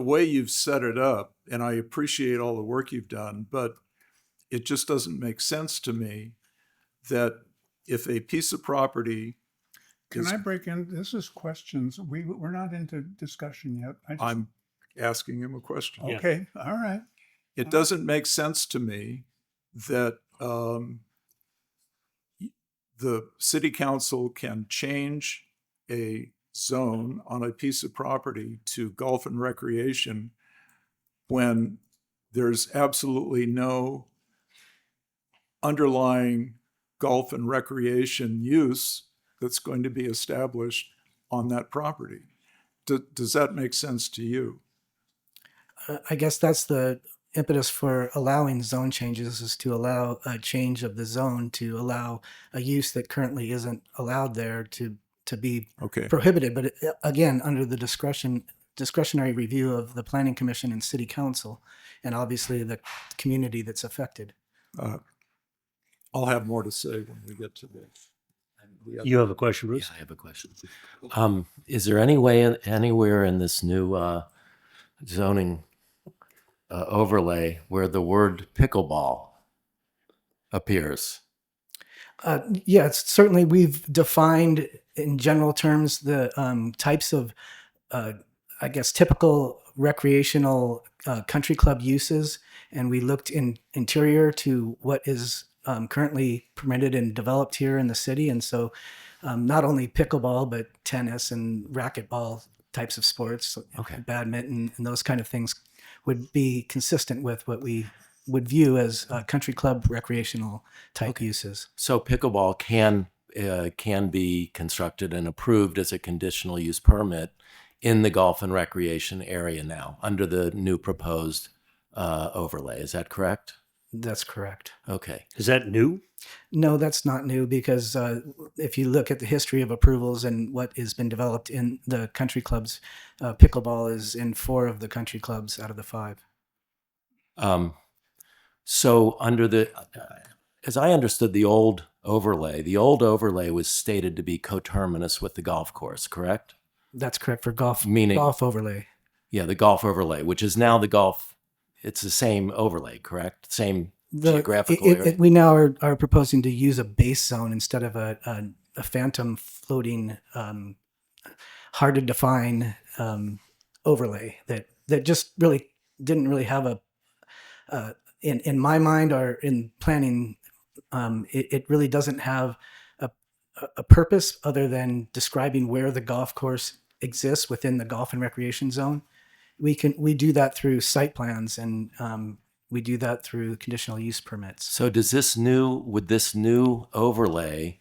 Speaker 5: way you've set it up, and I appreciate all the work you've done, but it just doesn't make sense to me that if a piece of property
Speaker 3: Can I break in? This is questions. We're not into discussion yet.
Speaker 5: I'm asking him a question.
Speaker 3: Okay, all right.
Speaker 5: It doesn't make sense to me that the city council can change a zone on a piece of property to golf and recreation when there's absolutely no underlying golf and recreation use that's going to be established on that property. Does that make sense to you?
Speaker 17: I guess that's the impetus for allowing zone changes, is to allow a change of the zone, to allow a use that currently isn't allowed there to be
Speaker 5: Okay.
Speaker 17: prohibited. But again, under the discretionary review of the Planning Commission and City Council, and obviously the community that's affected.
Speaker 5: I'll have more to say when we get to this.
Speaker 1: You have a question, Bruce?
Speaker 8: Yeah, I have a question. Is there any way anywhere in this new zoning overlay where the word pickleball appears?
Speaker 17: Yeah, certainly we've defined in general terms the types of, I guess, typical recreational country club uses, and we looked interior to what is currently permitted and developed here in the city. And so not only pickleball, but tennis and racquetball types of sports, badminton and those kind of things would be consistent with what we would view as country club recreational type uses.
Speaker 8: So pickleball can be constructed and approved as a conditional use permit in the golf and recreation area now under the new proposed overlay. Is that correct?
Speaker 17: That's correct.
Speaker 8: Okay.
Speaker 1: Is that new?
Speaker 17: No, that's not new, because if you look at the history of approvals and what has been developed in the country clubs, pickleball is in 4 of the country clubs out of the 5.
Speaker 8: So under as I understood the old overlay was stated to be coterminous with the golf course, correct?
Speaker 17: That's correct for golf.
Speaker 8: Meaning
Speaker 17: golf overlay.
Speaker 8: Yeah, the golf overlay, which is now the golf. It's the same overlay, correct? Same geographical area.
Speaker 17: We now are proposing to use a base zone instead of a phantom floating, hard to define overlay that just really didn't really have in my mind or in planning, it really doesn't have a purpose other than describing where the golf course exists within the golf and recreation zone. We do that through site plans, and we do that through conditional use permits.
Speaker 8: So would this new overlay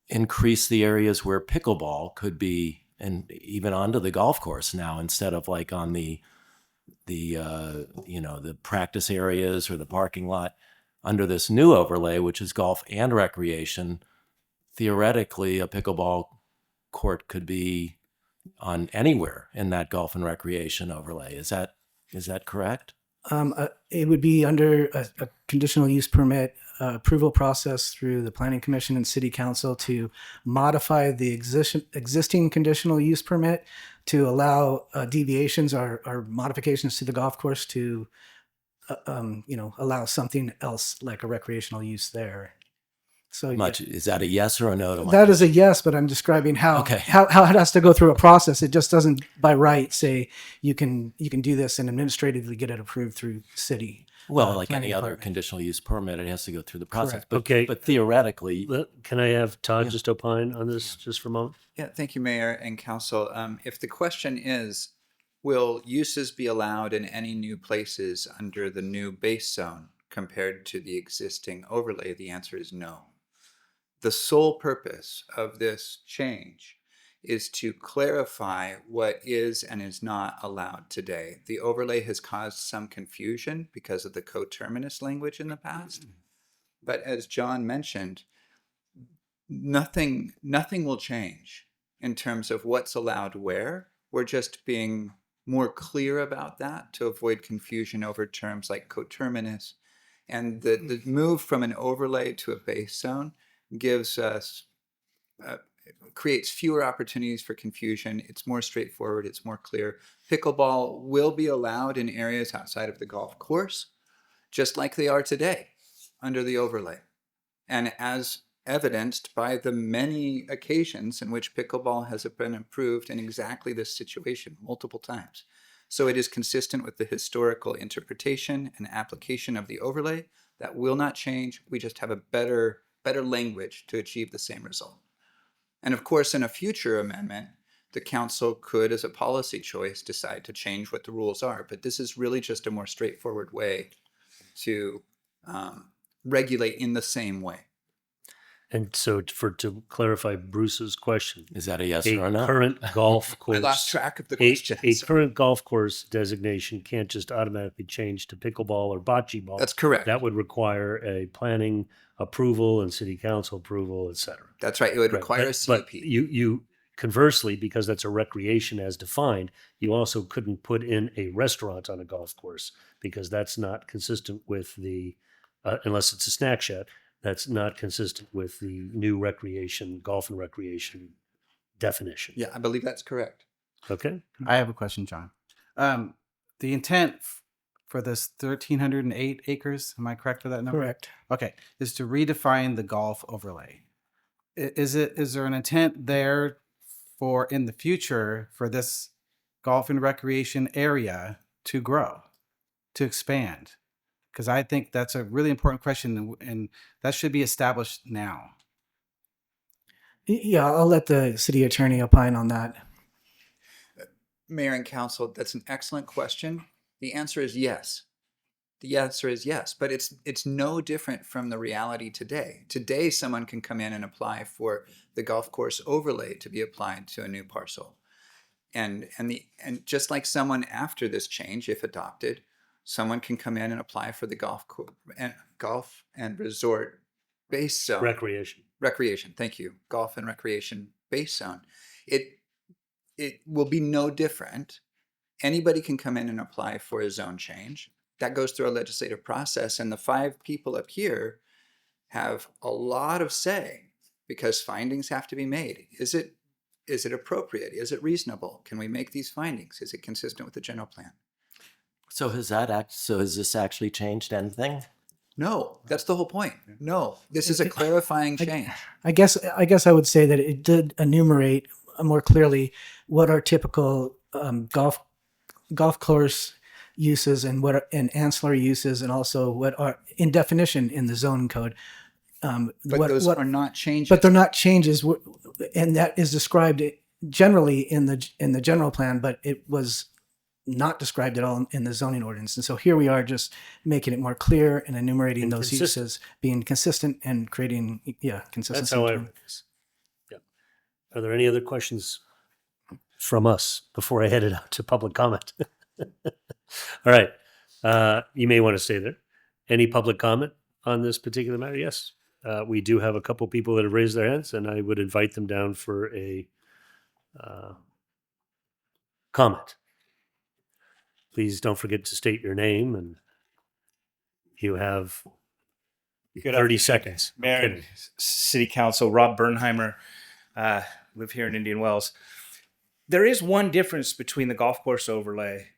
Speaker 8: increase the areas where pickleball could be, and even onto the golf course now, instead of like on the practice areas or the parking lot? Under this new overlay, which is golf and recreation, theoretically a pickleball court could be on anywhere in that golf and recreation overlay. Is that correct?
Speaker 17: It would be under a conditional use permit approval process through the Planning Commission and City Council to modify the existing conditional use permit to allow deviations or modifications to the golf course to allow something else like a recreational use there. So
Speaker 8: Is that a yes or a no to my
Speaker 17: that is a yes, but I'm describing how it has to go through a process. It just doesn't by right say you can do this and administratively get it approved through city.
Speaker 8: Well, like
Speaker 17: planning
Speaker 8: any other
Speaker 17: department.
Speaker 8: conditional use permit, it has to go through the process.
Speaker 17: Correct.
Speaker 8: But theoretically,
Speaker 1: Can I have Todd just opine on this just for a moment?
Speaker 14: Yeah, thank you, Mayor and Council. If the question is, will uses be allowed in any new places under the new base zone compared to the existing overlay, the answer is no. The sole purpose of this change is to clarify what is and is not allowed today. The overlay has caused some confusion because of the coterminous language in the past. But as John mentioned, nothing will change in terms of what's allowed where. We're just being more clear about that to avoid confusion over terms like coterminous. And the move from an overlay to a base zone gives us, creates fewer opportunities for confusion. It's more straightforward. It's more clear. Pickleball will be allowed in areas outside of the golf course, just like they are today under the overlay. And as evidenced by the many occasions in which pickleball has been approved in exactly this situation multiple times. So it is consistent with the historical interpretation and application of the overlay. That will not change. We just have a better language to achieve the same result. And of course, in a future amendment, the council could, as a policy choice, decide to change what the rules are. But this is really just a more straightforward way to regulate in the same way.
Speaker 1: And so to clarify Bruce's question,
Speaker 8: Is that a yes
Speaker 1: a
Speaker 8: or a no?
Speaker 1: current golf course.
Speaker 14: I lost track of the
Speaker 1: a
Speaker 14: questions.
Speaker 1: current golf course designation can't just automatically change to pickleball or bocce ball.
Speaker 14: That's correct.
Speaker 1: That would require a planning approval and city council approval, et cetera.
Speaker 14: That's right. It would
Speaker 1: Right.
Speaker 14: require a CUP.
Speaker 1: But you conversely, because that's a recreation as defined, you also couldn't put in a restaurant on a golf course because that's not consistent with the, unless it's a snack shack, that's not consistent with the new recreation, golf and recreation definition.
Speaker 14: Yeah, I believe that's correct.
Speaker 1: Okay.
Speaker 6: I have a question, John. The intent for this 1,308 acres, am I correct with that number?
Speaker 17: Correct.
Speaker 6: Okay, is to redefine the golf overlay. Is there an intent there for in the future for this golf and recreation area to grow, to expand? Because I think that's a really important question, and that should be established now.
Speaker 17: Yeah, I'll let the city attorney opine on that.
Speaker 14: Mayor and council, that's an excellent question. The answer is yes. The answer is yes, but it's no different from the reality today. Today, someone can come in and apply for the golf course overlay to be applied to a new parcel. And just like someone after this change, if adopted, someone can come in and apply for the golf and resort base zone. Recreation. Thank you. Golf and recreation base zone. It will be no different. Anybody can come in and apply for a zone change. That goes through a legislative process, and the 5 people up here have a lot of say because findings have to be made. Is it appropriate? Is it reasonable? Can we make these findings? Is it consistent with the general plan?
Speaker 8: So has this actually changed anything?
Speaker 14: No, that's the whole point. No, this is a clarifying change.
Speaker 17: I guess I would say that it did enumerate more clearly what are typical golf course uses and what are and ancillary uses, and also what are in definition in the zoning code.
Speaker 14: But those are not changes.
Speaker 17: But they're not changes, and that is described generally in the general plan, but it was not described at all in the zoning ordinance. And so here we are just making it more clear and enumerating those uses, being consistent and creating, consistency.
Speaker 1: That's how I read this. Yeah. Are there any other questions from us before I head it out to public comment? All right. You may want to stay there. Any public comment on this particular matter? Yes. We do have a couple people that have raised their hands, and I would invite them down for a comment. Please don't forget to state your name, and you have 30 seconds.
Speaker 18: Mayor and City Council, Rob Bernheimer, live here in Indian Wells. There is one difference between the golf course overlay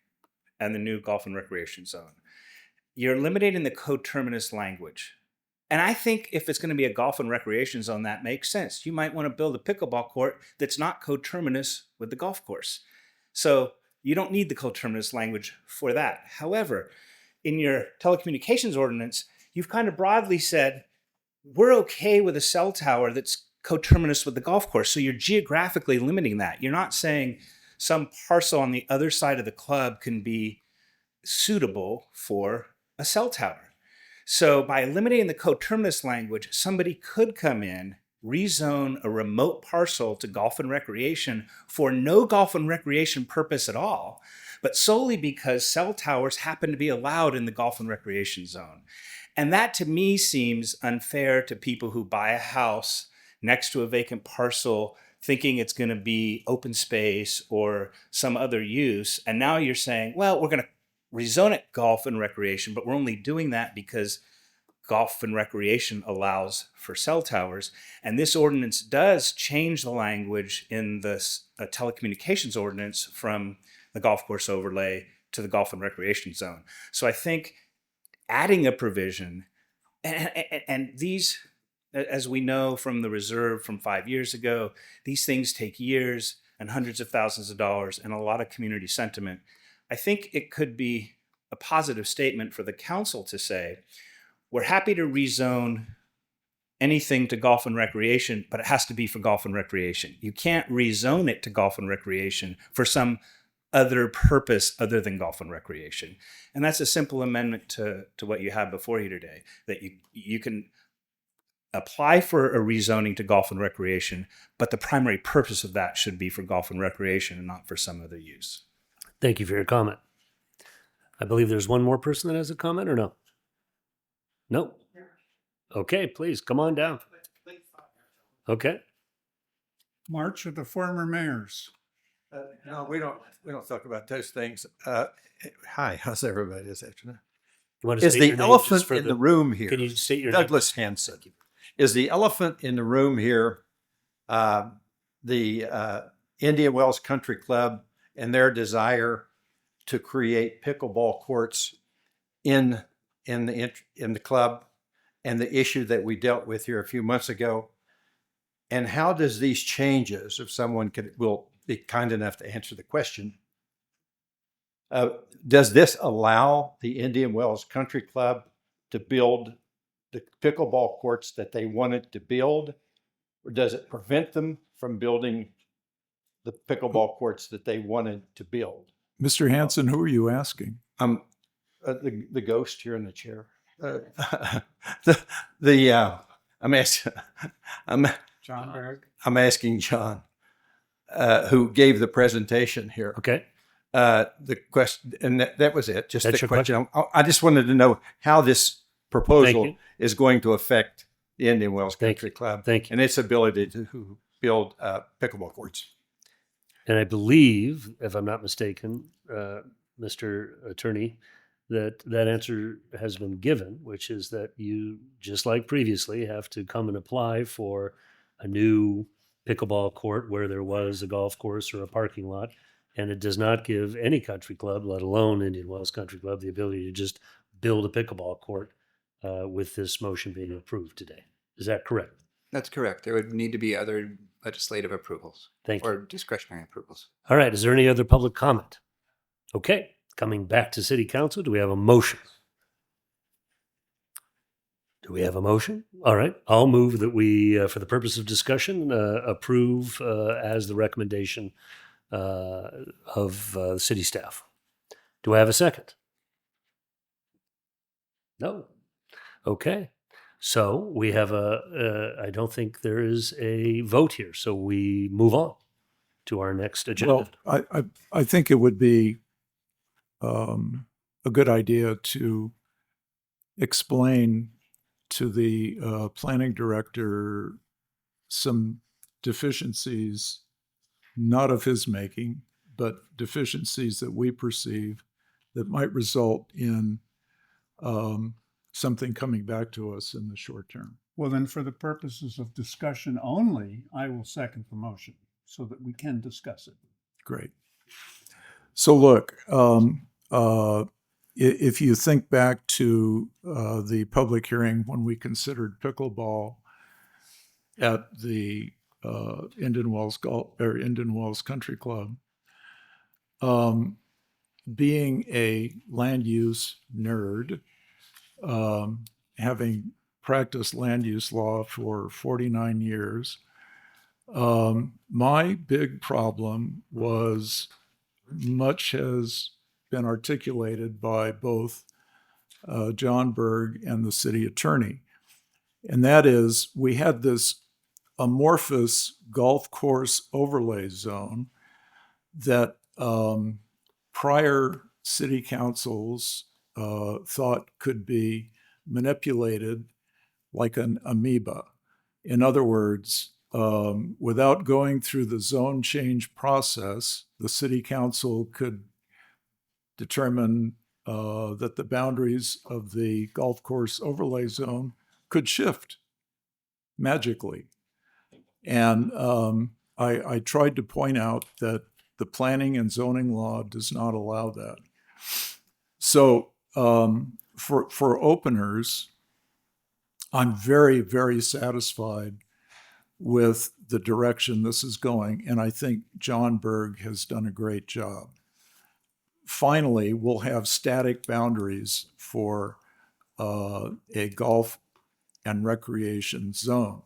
Speaker 18: and the new golf and recreation zone. You're eliminating the coterminous language. And I think if it's going to be a golf and recreation zone, that makes sense. You might want to build a pickleball court that's not coterminous with the golf course. So you don't need the coterminous language for that. However, in your telecommunications ordinance, you've kind of broadly said, we're okay with a cell tower that's coterminous with the golf course. So you're geographically limiting that. You're not saying some parcel on the other side of the club can be suitable for a cell tower. So by eliminating the coterminous language, somebody could come in, rezone a remote parcel to golf and recreation for no golf and recreation purpose at all, but solely because cell towers happen to be allowed in the golf and recreation zone. And that to me seems unfair to people who buy a house next to a vacant parcel thinking it's going to be open space or some other use. And now you're saying, well, we're going to rezone it golf and recreation, but we're only doing that because golf and recreation allows for cell towers. And this ordinance does change the language in the telecommunications ordinance from the golf course overlay to the golf and recreation zone. So I think adding a provision, and these, as we know from the reserve from 5 years ago, these things take years and hundreds of thousands of dollars and a lot of community sentiment. I think it could be a positive statement for the council to say, we're happy to rezone anything to golf and recreation, but it has to be for golf and recreation. You can't rezone it to golf and recreation for some other purpose other than golf and recreation. And that's a simple amendment to what you have before you today, that you can apply for a rezoning to golf and recreation, but the primary purpose of that should be for golf and recreation and not for some other use.
Speaker 1: Thank you for your comment. I believe there's one more person that has a comment, or no? No? Okay, please, come on down. Okay.
Speaker 3: March of the former mayors.
Speaker 19: No, we don't talk about those things. Hi, how's everybody this afternoon?
Speaker 1: You want to
Speaker 19: Is
Speaker 1: state
Speaker 19: the
Speaker 1: your name
Speaker 19: elephant
Speaker 1: just for
Speaker 19: in the room here?
Speaker 1: Can you state your name?
Speaker 19: Douglas Hanson. Is the elephant in the room here the Indian Wells Country Club and their desire to create pickleball courts in the club, and the issue that we dealt with here a few months ago? And how does these changes, if someone will be kind enough to answer the question, does this allow the Indian Wells Country Club to build the pickleball courts that they wanted to build, or does it prevent them from building the pickleball courts that they wanted to build?
Speaker 5: Mr. Hanson, who are you asking?
Speaker 19: The ghost here in the chair.
Speaker 6: John Berg.
Speaker 19: I'm asking John, who gave the presentation here.
Speaker 1: Okay.
Speaker 19: The question, and that was it. Just
Speaker 1: That's
Speaker 19: the
Speaker 1: your
Speaker 19: question. I just wanted to know how this proposal
Speaker 1: you.
Speaker 19: is going to affect the Indian Wells Country Club and its ability to build pickleball courts.
Speaker 1: And I believe, if I'm not mistaken, Mr. Attorney, that answer has been given, which is that you, just like previously, have to come and apply for a new pickleball court where there was a golf course or a parking lot. And it does not give any country club, let alone Indian Wells Country Club, the ability to just build a pickleball court with this motion being approved today. Is that correct?
Speaker 14: That's correct. There would need to be other legislative approvals.
Speaker 1: Thank you.
Speaker 14: Or discretionary approvals.
Speaker 1: All right. Is there any other public comment? Okay. Coming back to City Council, do we have a motion? Do we have a motion? All right. I'll move that we, for the purpose of discussion, approve as the recommendation of the city staff. Do I have a second? No. Okay. So we have I don't think there is a vote here. So we move on to our next agenda.
Speaker 5: Well, I think it would be a good idea to explain to the planning director some deficiencies, not of his making, but deficiencies that we perceive that might result in something coming back to us in the short term.
Speaker 3: Well, then for the purposes of discussion only, I will second the motion so that we can discuss it.
Speaker 5: Great. So look, if you think back to the public hearing when we considered pickleball at the Indian Wells Country Club, being a land use nerd, having practiced land use law for 49 years, my big problem was much has been articulated by both John Berg and the city attorney. And that is, we had this amorphous golf course overlay zone that prior city councils thought could be manipulated like an amoeba. In other words, without going through the zone change process, the city council could determine that the boundaries of the golf course overlay zone could shift magically. And I tried to point out that the planning and zoning law does not allow that. So for openers, I'm very, very satisfied with the direction this is going, and I think John Berg has done a great job. Finally, we'll have static boundaries for a golf and recreation zone.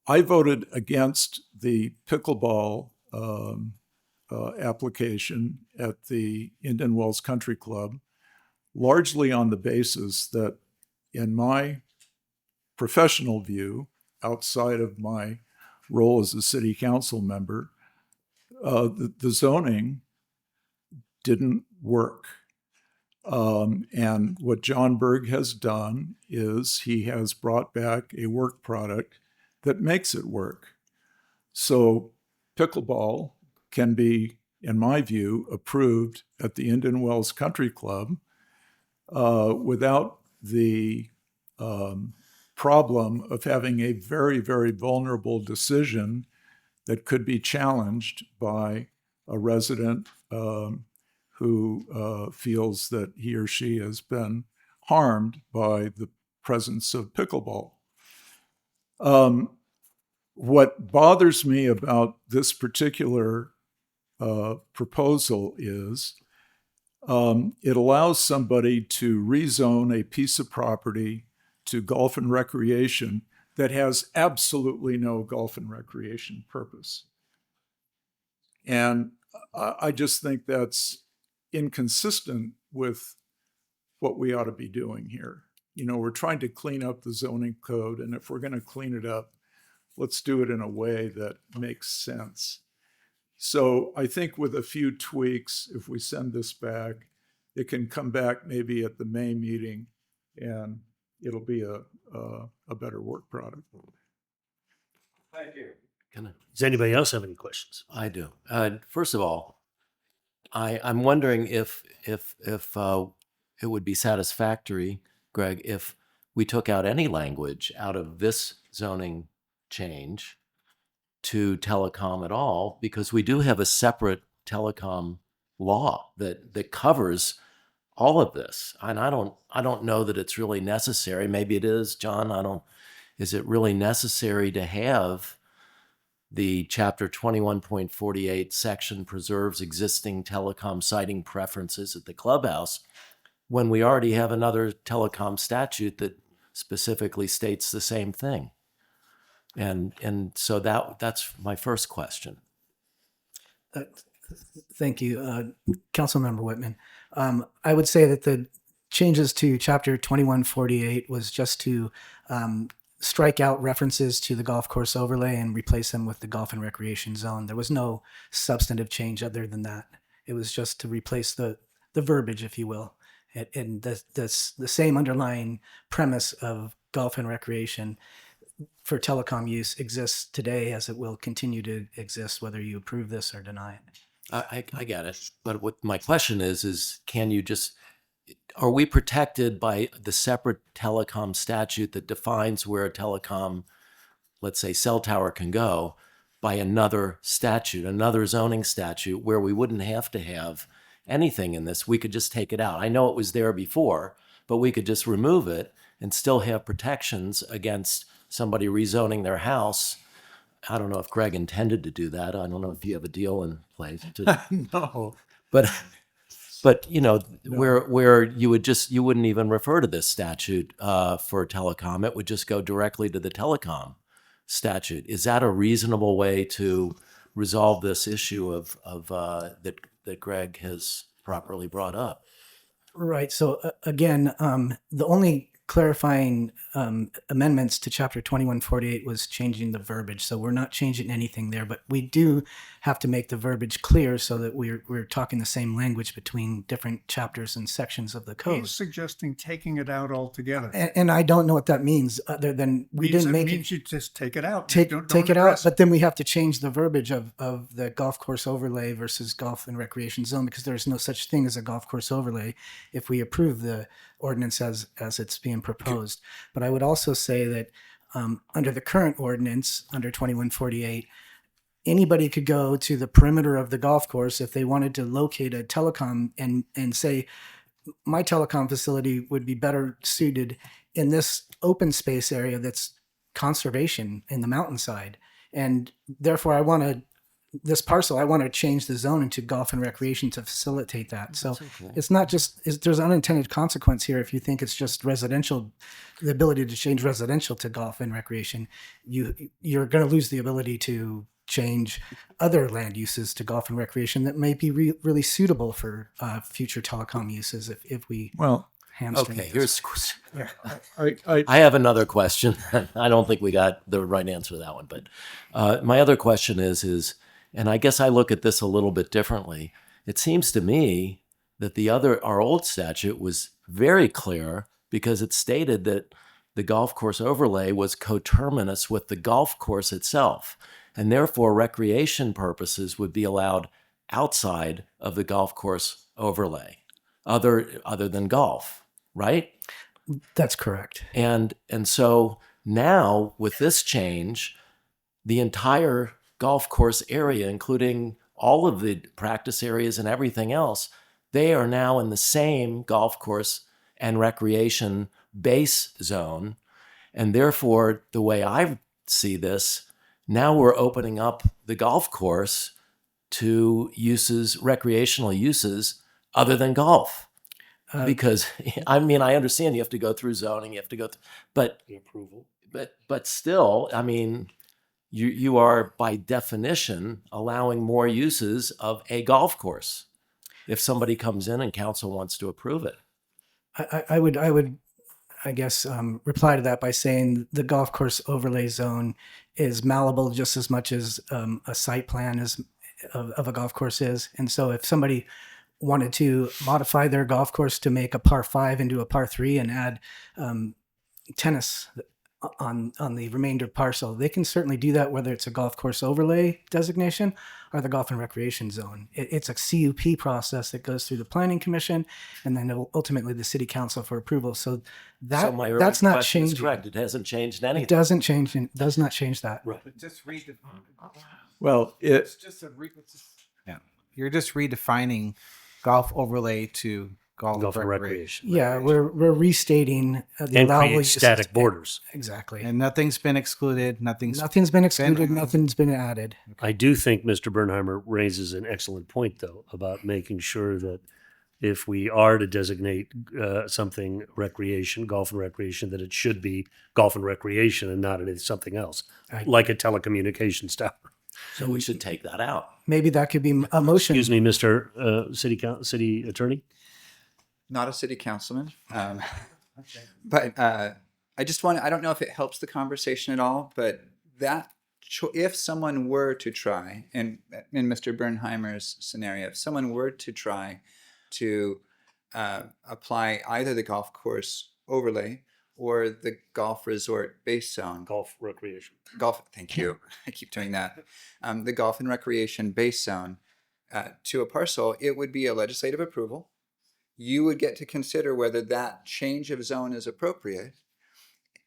Speaker 5: I voted against the pickleball application at the Indian Wells Country Club, largely on the basis that, in my professional view, outside of my role as a city council member, the zoning didn't work. And what John Berg has done is he has brought back a work product that makes it work. So pickleball can be, in my view, approved at the Indian Wells Country Club without the problem of having a very, very vulnerable decision that could be challenged by a resident who feels that he or she has been harmed by the presence of pickleball. What bothers me about this particular proposal is it allows somebody to rezone a piece of property to golf and recreation that has absolutely no golf and recreation purpose. And I just think that's inconsistent with what we ought to be doing here. You know, we're trying to clean up the zoning code, and if we're going to clean it up, let's do it in a way that makes sense. So I think with a few tweaks, if we send this back, it can come back maybe at the May meeting, and it'll be a better work product.
Speaker 1: Thank you.
Speaker 8: Can I-
Speaker 1: Does anybody else have any questions?
Speaker 8: I do. First of all, I'm wondering if it would be satisfactory, Greg, if we took out any language out of this zoning change to telecom at all, because we do have a separate telecom law that covers all of this. And I don't know that it's really necessary. Maybe it is, John. Is it really necessary to have the chapter 21.48 section preserves existing telecom siting preferences at the clubhouse when we already have another telecom statute that specifically states the same thing? And so that's my first question.
Speaker 17: Thank you, Councilmember Whitman. I would say that the changes to Chapter 2148 was just to strike out references to the golf course overlay and replace them with the golf and recreation zone. There was no substantive change other than that. It was just to replace the verbiage, if you will. And the same underlying premise of golf and recreation for telecom use exists today, as it will continue to exist whether you approve this or deny it.
Speaker 8: I get it. But what my question is can you just, are we protected by the separate telecom statute that defines where a telecom, let's say cell tower, can go by another statute, another zoning statute, where we wouldn't have to have anything in this? We could just take it out. I know it was there before, but we could just remove it and still have protections against somebody rezoning their house. I don't know if Greg intended to do that. I don't know if you have a deal in place.
Speaker 5: No.
Speaker 8: But you know, where you wouldn't even refer to this statute for telecom. It would just go directly to the telecom statute. Is that a reasonable way to resolve this issue of that Greg has properly brought up?
Speaker 17: Right. So again, the only clarifying amendments to Chapter 2148 was changing the verbiage. So we're not changing anything there, but we do have to make the verbiage clear so that we're talking the same language between different chapters and sections of the code.
Speaker 3: He's suggesting taking it out altogether.
Speaker 17: And I don't know what that means, other than we didn't make
Speaker 3: means you just take it out.
Speaker 17: take
Speaker 3: Don't
Speaker 17: it out,
Speaker 3: address
Speaker 17: but then we have to change the verbiage of the golf course overlay versus golf and recreation zone, because there's no such thing as a golf course overlay if we approve the ordinance as it's being proposed. But I would also say that under the current ordinance, under 2148, anybody could go to the perimeter of the golf course if they wanted to locate a telecom and say, my telecom facility would be better suited in this open space area that's conservation in the mountainside. And therefore, I want to change the zone into golf and recreation to facilitate that. So it's not just, there's unintended consequence here. If you think it's just residential, the ability to change residential to golf and recreation, you're going to lose the ability to change other land uses to golf and recreation that may be really suitable for future telecom uses if we hamstring.
Speaker 8: Okay,
Speaker 17: is.
Speaker 8: here's
Speaker 5: I
Speaker 8: I have another question. I don't think we got the right answer to that one, but my other question is, and I guess I look at this a little bit differently. It seems to me that our old statute was very clear because it stated that the golf course overlay was coterminous with the golf course itself, and therefore recreation purposes would be allowed outside of the golf course overlay, other than golf, right?
Speaker 17: That's correct.
Speaker 8: And so now with this change, the entire golf course area, including all of the practice areas and everything else, they are now in the same golf course and recreation base zone. And therefore, the way I see this, now we're opening up the golf course to recreational uses other than golf. Because I mean, I understand you have to go through zoning, you have to go through, but
Speaker 1: approval.
Speaker 8: But still, I mean, you are by definition allowing more uses of a golf course if somebody comes in and council wants to approve it.
Speaker 17: I would, I guess, reply to that by saying the golf course overlay zone is malleable just as much as a site plan of a golf course is. And so if somebody wanted to modify their golf course to make a par 5 into a par 3 and add tennis on the remainder parcel, they can certainly do that, whether it's a golf course overlay designation or the golf and recreation zone. It's a CUP process that goes through the planning commission and then ultimately the city council for approval. So
Speaker 8: So my
Speaker 17: that's not
Speaker 8: question is
Speaker 17: changing.
Speaker 8: correct. It hasn't changed anything.
Speaker 17: It doesn't change. It does not change that.
Speaker 6: But just read
Speaker 5: well,
Speaker 6: it's just a yeah. You're just redefining golf overlay to golf
Speaker 1: and
Speaker 6: recreation.
Speaker 17: Yeah, we're restating the
Speaker 1: And
Speaker 17: allowable
Speaker 1: create
Speaker 17: uses.
Speaker 1: static borders.
Speaker 17: Exactly.
Speaker 6: And nothing's been excluded. Nothing's
Speaker 17: been excluded. Nothing's been added.
Speaker 1: I do think Mr. Bernheimer raises an excellent point, though, about making sure that if we are to designate something recreation, golf and recreation, that it should be golf and recreation and not something else, like a telecommunications tower.
Speaker 8: So we should take that out.
Speaker 17: Maybe that could be a motion.
Speaker 1: Excuse me, Mr. City Attorney.
Speaker 14: Not a city councilman. But I don't know if it helps the conversation at all, but if someone were to try, in Mr. Bernheimer's scenario, if someone were to try to apply either the golf course overlay or the golf resort base zone.
Speaker 1: Golf recreation.
Speaker 14: Thank you. I keep doing that. The golf and recreation base zone to a parcel, it would be a legislative approval. You would get to consider whether that change of zone is appropriate,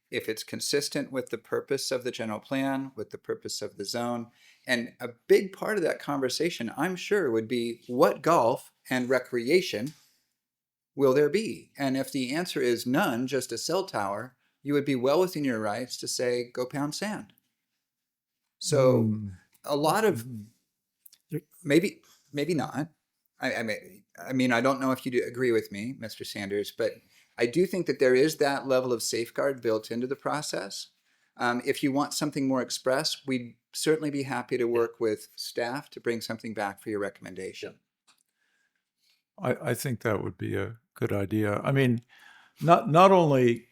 Speaker 14: if it's consistent with the purpose of the general plan, with the purpose of the zone. And a big part of that conversation, I'm sure, would be what golf and recreation will there be? And if the answer is none, just a cell tower, you would be well within your rights to say, go pound sand. So a lot of, maybe not. I mean, I don't know if you do agree with me, Mr. Sanders, but I do think that there is that level of safeguard built into the process. If you want something more express, we'd certainly be happy to work with staff to bring something back for your recommendation.
Speaker 5: I think that would be a good idea. I mean, not only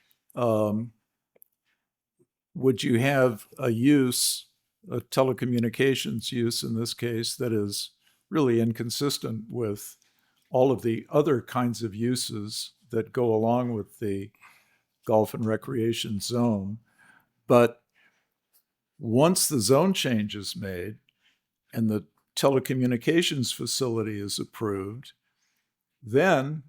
Speaker 5: would you have a telecommunications use in this case that is really inconsistent with all of the other kinds of uses that go along with the golf and recreation zone, but once the zone change is made and the telecommunications facility is approved, then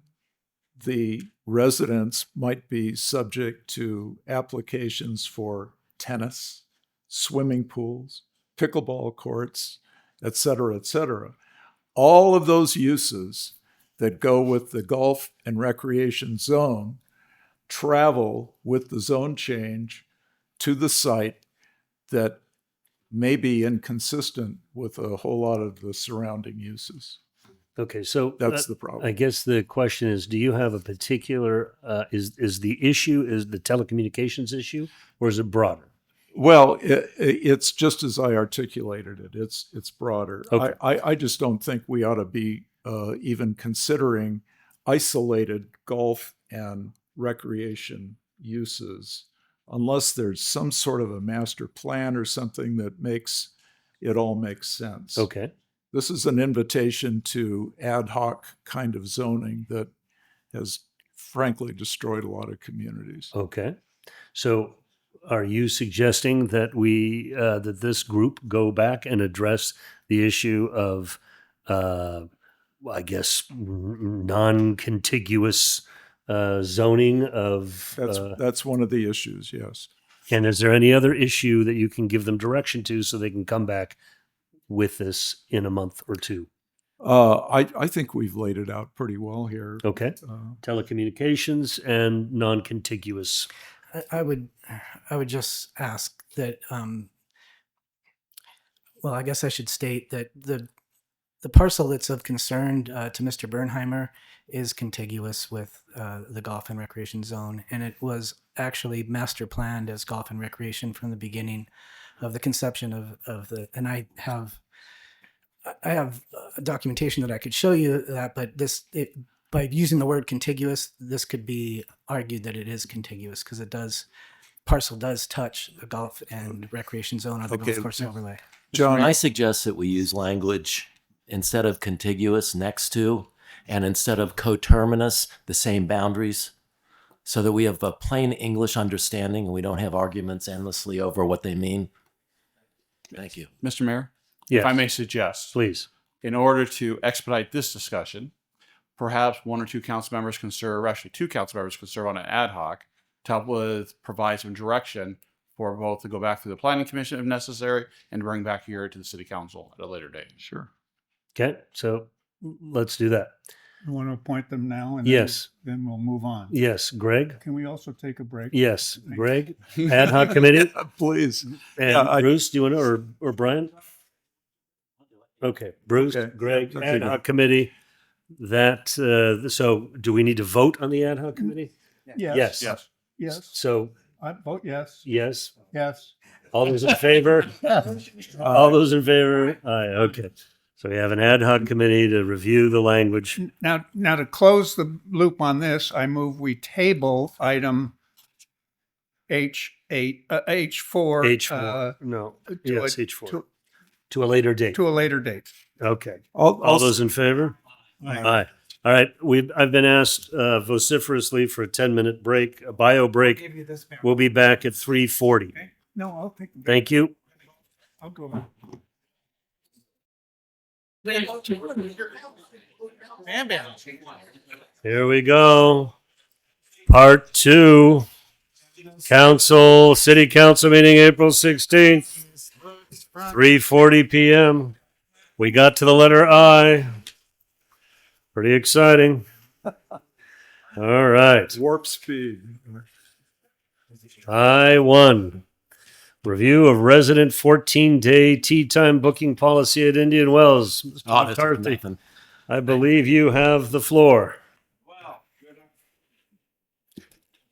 Speaker 5: the residents might be subject to applications for tennis, swimming pools, pickleball courts, et cetera, et cetera. All of those uses that go with the golf and recreation zone travel with the zone change to the site that may be inconsistent with a whole lot of the surrounding uses.
Speaker 1: Okay, so
Speaker 5: That's the problem.
Speaker 1: I guess the question is, do you have a particular, is the issue, is the telecommunications issue, or is it broader?
Speaker 5: Well, it's just as I articulated it. It's broader.
Speaker 1: Okay.
Speaker 5: I just don't think we ought to be even considering isolated golf and recreation uses unless there's some sort of a master plan or something that makes it all make sense.
Speaker 1: Okay.
Speaker 5: This is an invitation to ad hoc kind of zoning that has frankly destroyed a lot of communities.
Speaker 1: Okay. So are you suggesting that we, that this group go back and address the issue of, I guess, non-contiguous zoning of?
Speaker 5: That's one of the issues, yes.
Speaker 1: And is there any other issue that you can give them direction to so they can come back with this in a month or two?
Speaker 5: I think we've laid it out pretty well here.
Speaker 1: Okay. Telecommunications and non-contiguous.
Speaker 17: I would just ask that, well, I guess I should state that the parcel that's of concern to Mr. Bernheimer is contiguous with the golf and recreation zone, and it was actually master planned as golf and recreation from the beginning of the conception of the, and I have documentation that I could show you that, but by using the word contiguous, this could be argued that it is contiguous because parcel does touch the golf and recreation zone of the golf course overlay.
Speaker 8: John, I suggest that we use language instead of contiguous, next to, and instead of coterminous, the same boundaries, so that we have a plain English understanding and we don't have arguments endlessly over what they mean. Thank you.
Speaker 12: Mr. Mayor?
Speaker 1: Yes.
Speaker 12: If I may suggest.
Speaker 1: Please.
Speaker 12: In order to expedite this discussion, perhaps one or two council members can serve, or actually two council members can serve on an ad hoc to help with provide some direction for both to go back to the planning commission if necessary and bring back here to the city council at a later date.
Speaker 5: Sure.
Speaker 1: Okay. So let's do that.
Speaker 3: You want to appoint them now? And
Speaker 1: Yes.
Speaker 3: Then we'll move on.
Speaker 1: Yes. Greg?
Speaker 3: Can we also take a break?
Speaker 1: Yes. Greg? Ad hoc committee?
Speaker 5: Please.
Speaker 1: And Bruce, do you want to, or Brian? Okay. Bruce, Greg,
Speaker 5: Okay,
Speaker 1: ad
Speaker 5: good.
Speaker 1: hoc committee. That, so do we need to vote on the ad hoc committee?
Speaker 3: Yes.
Speaker 1: Yes.
Speaker 3: Yes.
Speaker 1: So,
Speaker 3: I vote yes.
Speaker 1: yes.
Speaker 3: Yes.
Speaker 1: All those in favor? All those in favor? Aye, okay. So we have an ad hoc committee to review the language.
Speaker 3: Now to close the loop on this, I move we table item H4.
Speaker 1: H4, no, yes, H4. To a later date.
Speaker 3: To a later date.
Speaker 1: Okay.
Speaker 5: All
Speaker 1: those in favor?
Speaker 3: Aye.
Speaker 1: Aye. All right. I've been asked vociferously for a 10-minute break, a bio break.
Speaker 3: Give you this, Mayor.
Speaker 1: We'll be back at 3:40.
Speaker 3: No, I'll take the
Speaker 1: Thank you.
Speaker 3: I'll go back.
Speaker 1: Here we go. Part 2. City council meeting April 16th, 3:40 p.m. We got to the letter I. Pretty exciting. All right.
Speaker 5: Warp speed.
Speaker 1: I-1. Review of resident 14-day tea time booking policy at Indian Wells. Mr.
Speaker 8: Oh, that's
Speaker 1: McCarthy,
Speaker 8: nothing.
Speaker 1: I believe you have the floor.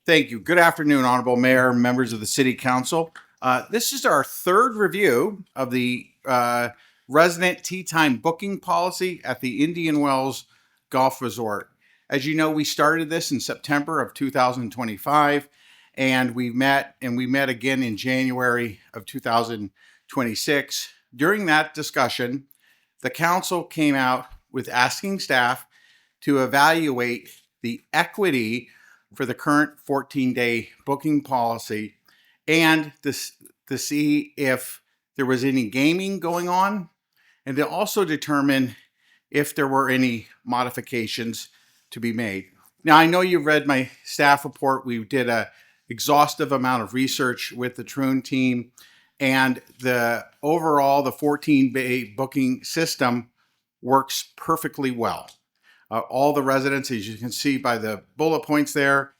Speaker 16: Thank you. Good afternoon, Honorable Mayor, members of the City Council. This is our third review of the resident tea time booking policy at the Indian Wells Golf Resort. As you know, we started this in September of 2025, and we met again in January of 2026. During that discussion, the council came out with asking staff to evaluate the equity for the current 14-day booking policy and to see if there was any gaming going on, and to also determine if there were any modifications to be made. Now, I know you've read my staff report. We did a exhaustive amount of research with the Troon team, and the 14-day booking system works perfectly well. All the residents, as you can see by the bullet points there,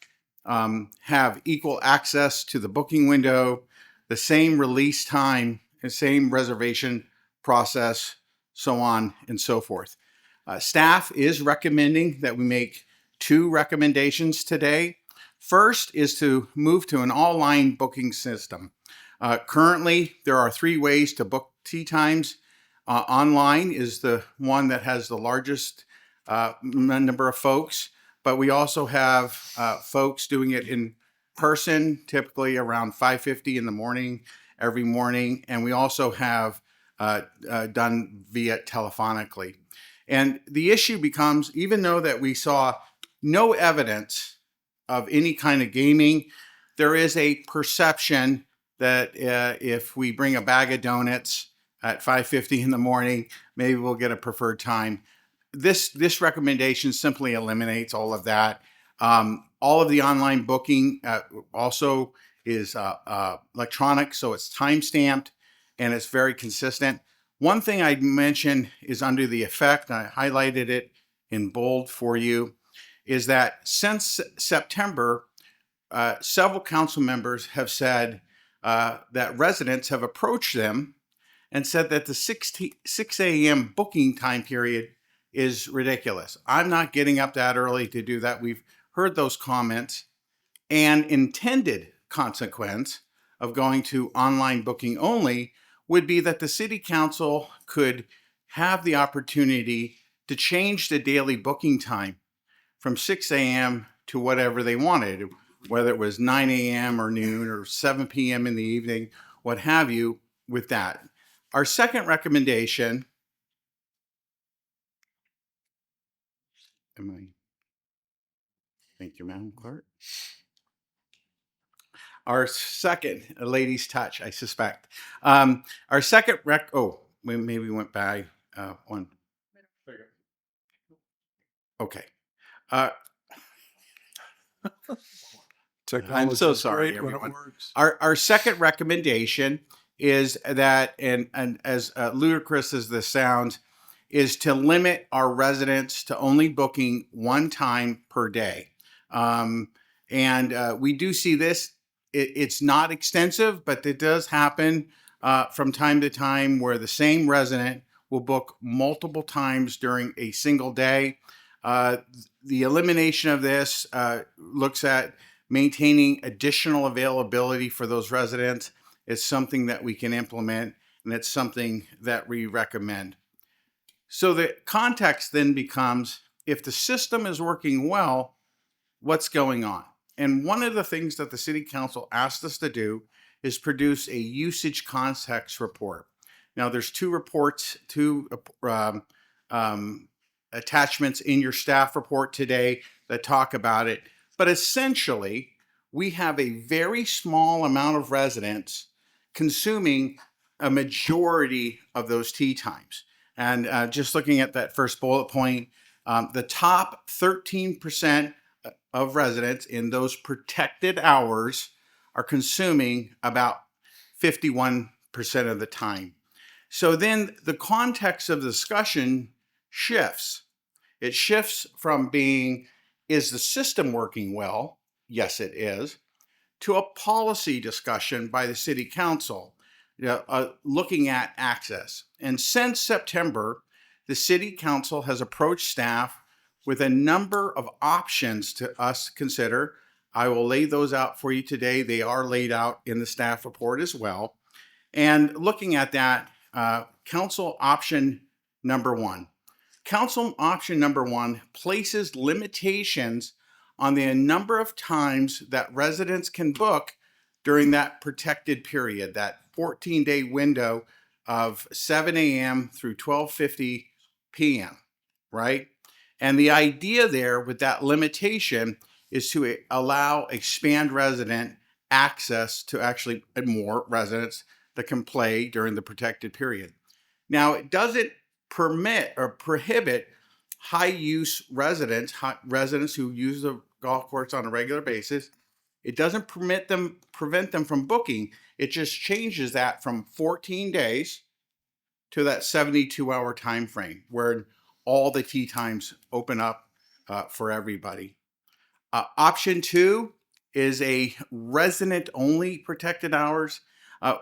Speaker 16: have equal access to the booking window, the same release time, the same reservation process, so on and so forth. Staff is recommending that we make 2 recommendations today. First is to move to an online booking system. Currently, there are 3 ways to book tea times. Online is the one that has the largest number of folks, but we also have folks doing it in person, typically around 5:50 in the morning every morning, and we also have done via telephonically. And the issue becomes, even though that we saw no evidence of any kind of gaming, there is a perception that if we bring a bag of donuts at 5:50 in the morning, maybe we'll get a preferred time. This recommendation simply eliminates all of that. All of the online booking also is electronic, so it's time stamped and it's very consistent. One thing I'd mention is under the effect, and I highlighted it in bold for you, is that since September, several council members have said that residents have approached them and said that the 6 a.m. booking time period is ridiculous. I'm not getting up that early to do that. We've heard those comments. An intended consequence of going to online booking only would be that the city council could have the opportunity to change the daily booking time from 6 a.m. to whatever they wanted, whether it was 9 a.m. or noon or 7 p.m. in the evening, what have you with that. Our second recommendation, thank you, Madam Clerk. Our second, a lady's touch, I suspect. Our second we maybe went by one. Okay. I'm so sorry, everyone. Our second recommendation is that, and as ludicrous as this sounds, is to limit our residents to only booking one time per day. We do see this. It's not extensive, but it does happen from time to time where the same resident will book multiple times during a single day. The elimination of this looks at maintaining additional availability for those residents. It's something that we can implement, and it's something that we recommend. So the context then becomes, if the system is working well, what's going on? And one of the things that the City Council asked us to do is produce a usage context report. Now, there's two reports, two attachments in your staff report today that talk about it. But essentially, we have a very small amount of residents consuming a majority of those tea times. And just looking at that first bullet point, the top 13% of residents in those protected hours are consuming about 51% of the time. So then the context of the discussion shifts. It shifts from being, is the system working well? Yes, it is. To a policy discussion by the City Council, looking at access. And since September, the City Council has approached staff with a number of options to us consider. I will lay those out for you today. They are laid out in the staff report as well. And looking at that, council option number one. Council option number one places limitations on the number of times that residents can book during that protected period, that 14-day window of 7 a.m. through 12:50 p.m., right? And the idea there with that limitation is to expand resident access to actually more residents that can play during the protected period. Now, it doesn't permit or prohibit high-use residents who use the golf course on a regular basis. It doesn't prevent them from booking. It just changes that from 14 days to that 72-hour time frame where all the tee times open up for everybody. Option two is a resident-only protected hours,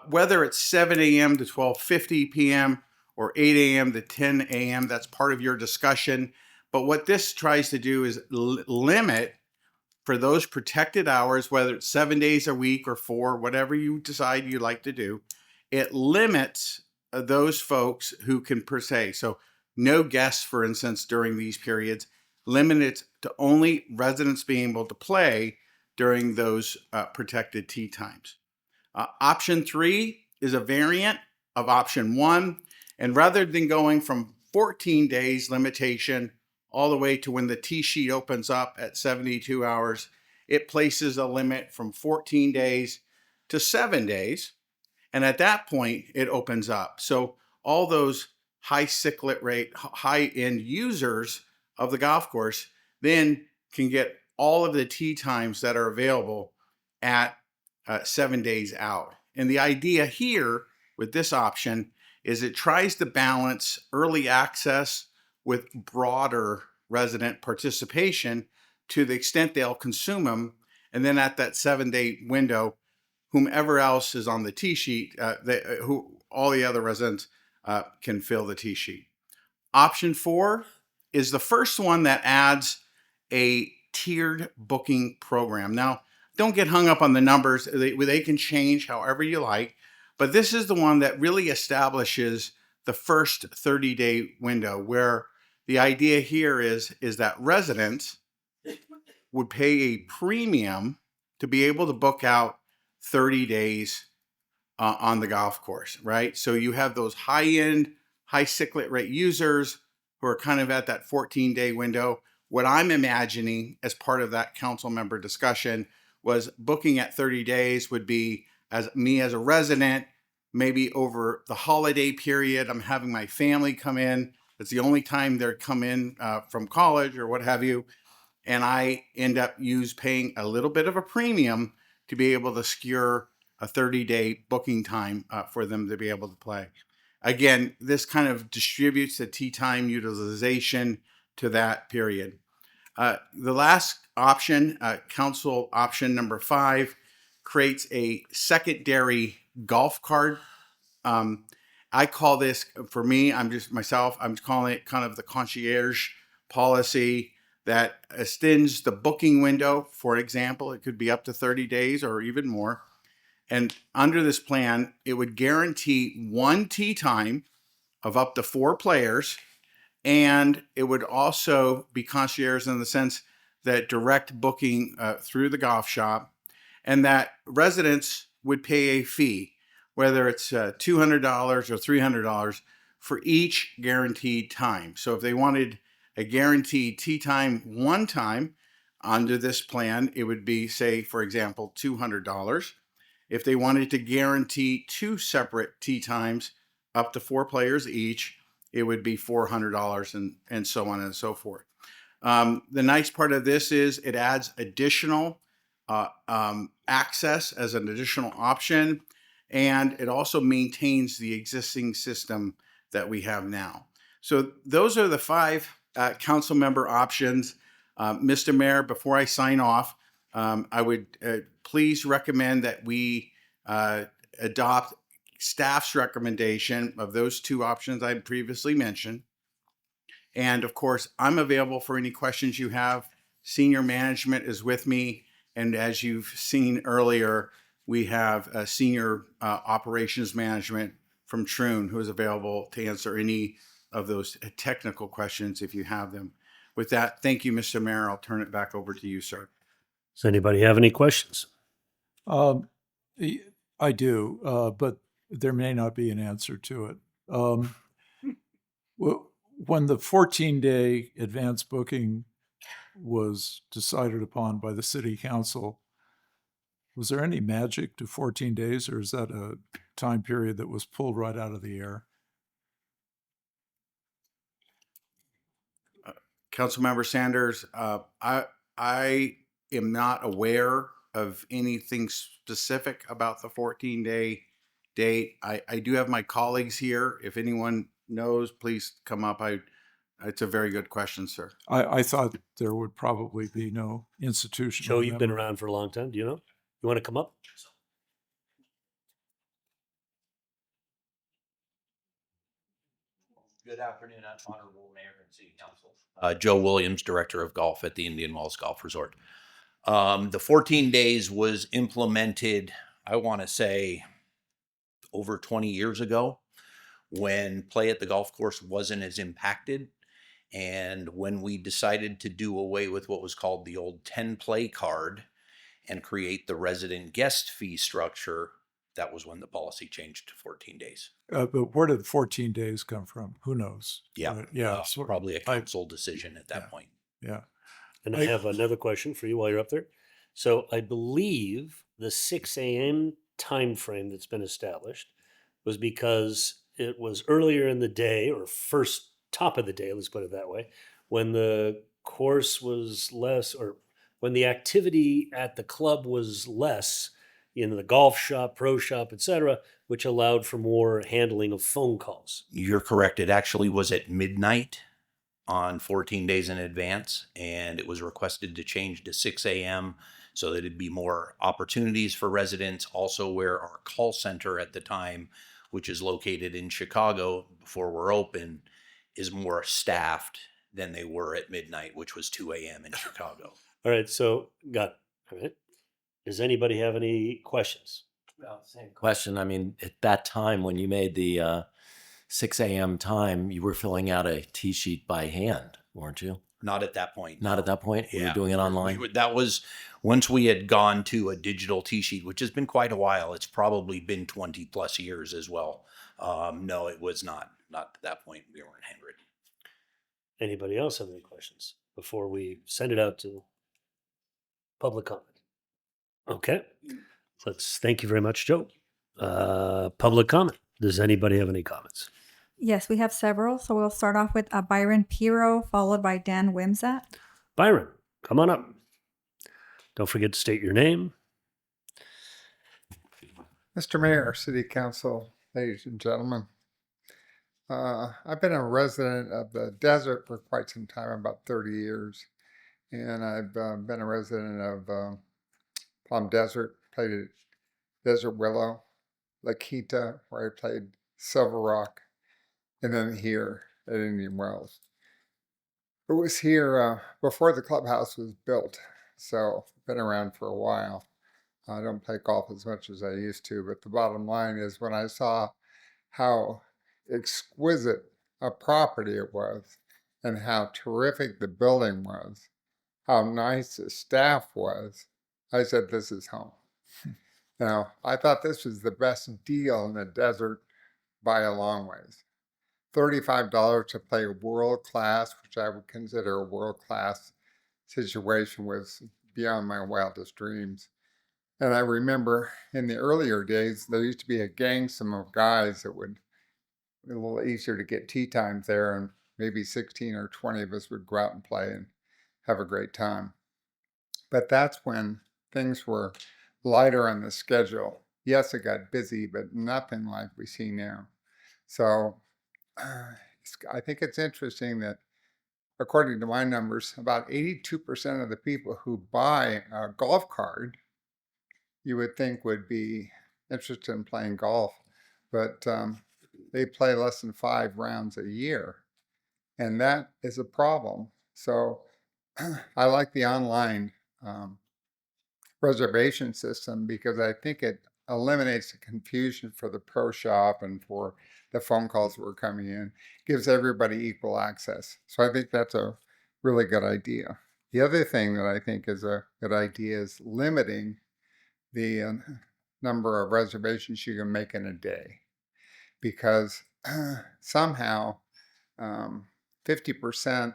Speaker 16: whether it's 7 a.m. to 12:50 p.m. or 8 a.m. to 10 a.m. That's part of your discussion. But what this tries to do is limit for those protected hours, whether it's 7 days a week or 4, whatever you decide you'd like to do, it limits those folks who can per se. So no guests, for instance, during these periods. limited to only residents being able to play during those protected tee times. Option 3 is a variant of option 1, and rather than going from 14 days limitation all the way to when the tee sheet opens up at 72 hours, it places a limit from 14 days to 7 days. And at that point, it opens up. So all those high cyclet rate, high end users of the golf course then can get all of the tee times that are available at 7 days out. And the idea here with this option is it tries to balance early access with broader resident participation to the extent they'll consume them. And then at that 7-day window, whomever else is on the tee sheet, all the other residents can fill the tee sheet. Option 4 is the first one that adds a tiered booking program. Now, don't get hung up on the numbers. They can change however you like, but this is the one that really establishes the first 30-day window, where the idea here is that residents would pay a premium to be able to book out 30 days on the golf course, right? So you have those high-end, high cyclet rate users who are kind of at that 14-day window. What I'm imagining as part of that council member discussion was booking at 30 days would be as a resident, maybe over the holiday period, I'm having my family come in. It's the only time they're come in from college or what have you. And I end up paying a little bit of a premium to be able to secure a 30-day booking time for them to be able to play. Again, this kind of distributes the tee time utilization to that period. The last option, council option number 5, creates a secondary golf cart. I call this, for me, I'm calling it kind of the concierge policy that extends the booking window. For example, it could be up to 30 days or even more. And under this plan, it would guarantee 1 tee time of up to 4 players. And it would also be concierge in the sense that direct booking through the golf shop, and that residents would pay a fee, whether it's $200 or $300 for each guaranteed time. So if they wanted a guaranteed tee time one time under this plan, it would be, say, for example, $200. If they wanted to guarantee 2 separate tee times up to 4 players each, it would be $400 and so on and so forth. The nice part of this is it adds additional access as an additional option, and it also maintains the existing system that we have now. So those are the 5 council member options. Mr. Mayor, before I sign off, I would please recommend that we adopt staff's recommendation of those 2 options I previously mentioned. And of course, I'm available for any questions you have. Senior management is with me. And as you've seen earlier, we have a senior operations management from Troon who is available to answer any of those technical questions if you have them. With that, thank you, Mr. Mayor. I'll turn it back over to you, sir.
Speaker 1: Does anybody have any questions?
Speaker 5: I do, but there may not be an answer to it. When the 14-day advance booking was decided upon by the city council, was there any magic to 14 days, or is that a time period that was pulled right out of the air?
Speaker 16: Councilmember Sanders, I am not aware of anything specific about the 14-day date. I do have my colleagues here. If anyone knows, please come up. It's a very good question, sir.
Speaker 5: I thought there would probably be no institutional.
Speaker 1: Joe, you've been around for a long time. Do you know? You want to come up?
Speaker 20: Good afternoon, Honorable Mayor and City Council. Joe Williams, Director of Golf at the Indian Wells Golf Resort. The 14 days was implemented, I want to say, over 20 years ago when play at the golf course wasn't as impacted. And when we decided to do away with what was called the old 10 play card and create the resident guest fee structure, that was when the policy changed to 14 days.
Speaker 5: But where did 14 days come from? Who knows?
Speaker 20: Yeah.
Speaker 5: Yeah.
Speaker 20: Probably a council decision at that point.
Speaker 5: Yeah.
Speaker 1: And I have another question for you while you're up there. So I believe the 6 a.m. time frame that's been established was because it was earlier in the day, or first top of the day, let's put it that way, when the course was less, or when the activity at the club was less in the golf shop, pro shop, etc., which allowed for more handling of phone calls.
Speaker 20: You're correct. It actually was at midnight on 14 days in advance, and it was requested to change to 6 a.m. so that it'd be more opportunities for residents. Also, where our call center at the time, which is located in Chicago before we're open, is more staffed than they were at midnight, which was 2 a.m. in Chicago.
Speaker 1: All right, so got it. All right. Does anybody have any questions?
Speaker 8: Well, same question. I mean, at that time when you made the 6 a.m. time, you were filling out a T sheet by hand, weren't you?
Speaker 20: Not at that point.
Speaker 8: Not at that point? We were doing it online?
Speaker 20: That was once we had gone to a digital T sheet, which has been quite a while. It's probably been 20 plus years as well. No, it was not. Not at that point. We weren't handwritten.
Speaker 1: Anybody else have any questions before we send it out to public comment? Okay. Let's thank you very much, Joe. Public comment. Does anybody have any comments?
Speaker 2: Yes, we have several. So we'll start off with Byron Piro, followed by Dan Wimsat.
Speaker 1: Byron, come on up. Don't forget to state your name.
Speaker 21: Mr. Mayor, City Council, ladies and gentlemen. I've been a resident of the desert for quite some time, about 30 years. And I've been a resident of Palm Desert, played at Desert Willow, La Quinta, where I played Silver Rock, and then here at Indian Wells. It was here before the clubhouse was built, so I've been around for a while. I don't play golf as much as I used to, but the bottom line is when I saw how exquisite a property it was and how terrific the building was, how nice the staff was, I said, this is home. Now, I thought this was the best deal in the desert by a long ways. $35 to play world class, which I would consider a world class situation, was beyond my wildest dreams. And I remember in the earlier days, there used to be a gangsome of guys that would be a little easier to get tee times there, and maybe 16 or 20 of us would go out and play and have a great time. But that's when things were lighter on the schedule. Yes, it got busy, but nothing like we see now. So I think it's interesting that, according to my numbers, about 82% of the people who buy a golf card, you would think would be interested in playing golf, but they play less than 5 rounds a year. And that is a problem. So I like the online reservation system because I think it eliminates the confusion for the pro shop and for the phone calls that were coming in, gives everybody equal access. So I think that's a really good idea. The other thing that I think is a good idea is limiting the number of reservations you can make in a day, because somehow 50%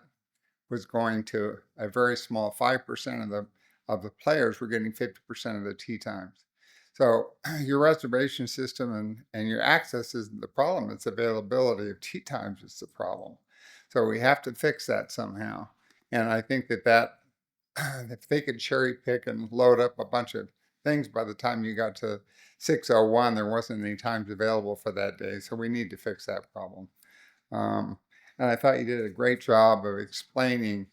Speaker 21: was going to a very small 5% of the players were getting 50% of the tee times. So your reservation system and your access isn't the problem. It's availability of tee times is the problem. So we have to fix that somehow. And I think that if they could cherry pick and load up a bunch of things by the time you got to 6:01, there wasn't any times available for that day. So we need to fix that problem. And I thought you did a great job of explaining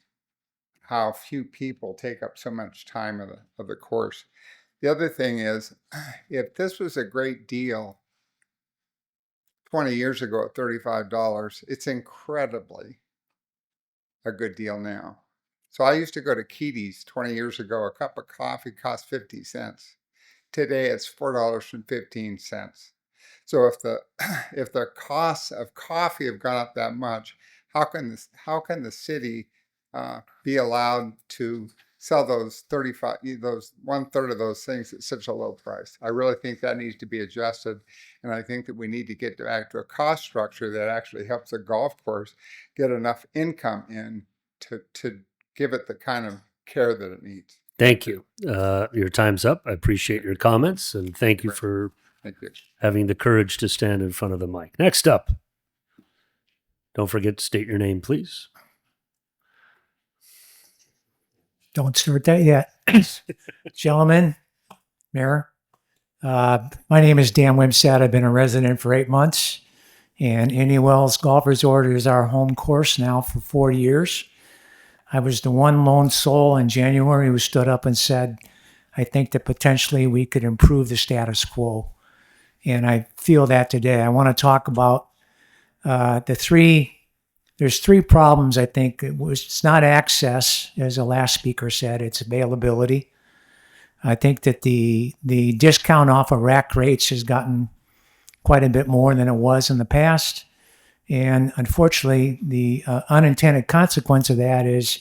Speaker 21: how few people take up so much time of the course. The other thing is, if this was a great deal 20 years ago at $35, it's incredibly a good deal now. So I used to go to Keaty's 20 years ago. A cup of coffee cost 50 cents. Today it's $4.15. So if the costs of coffee have gone up that much, how can the city be allowed to sell those 1/3 of those things at such a low price? I really think that needs to be adjusted, and I think that we need to get back to a cost structure that actually helps the golf course get enough income in to give it the kind of care that it needs.
Speaker 10: Thank you. Your time's up. I appreciate your comments, and thank you for having the courage to stand in front of the mic. Next up, don't forget to state your name, please.
Speaker 22: Don't start that yet. Gentlemen, Mayor, my name is Dan Wimsatt. I've been a resident for 8 months, and Indian Wells Golf Resort is our home course now for 4 years. I was the one lone soul in January who stood up and said, I think that potentially we could improve the status quo. And I feel that today. I want to talk about there's three problems, I think. It's not access, as the last speaker said, it's availability. I think that the discount off of rack rates has gotten quite a bit more than it was in the past. And unfortunately, the unintended consequence of that is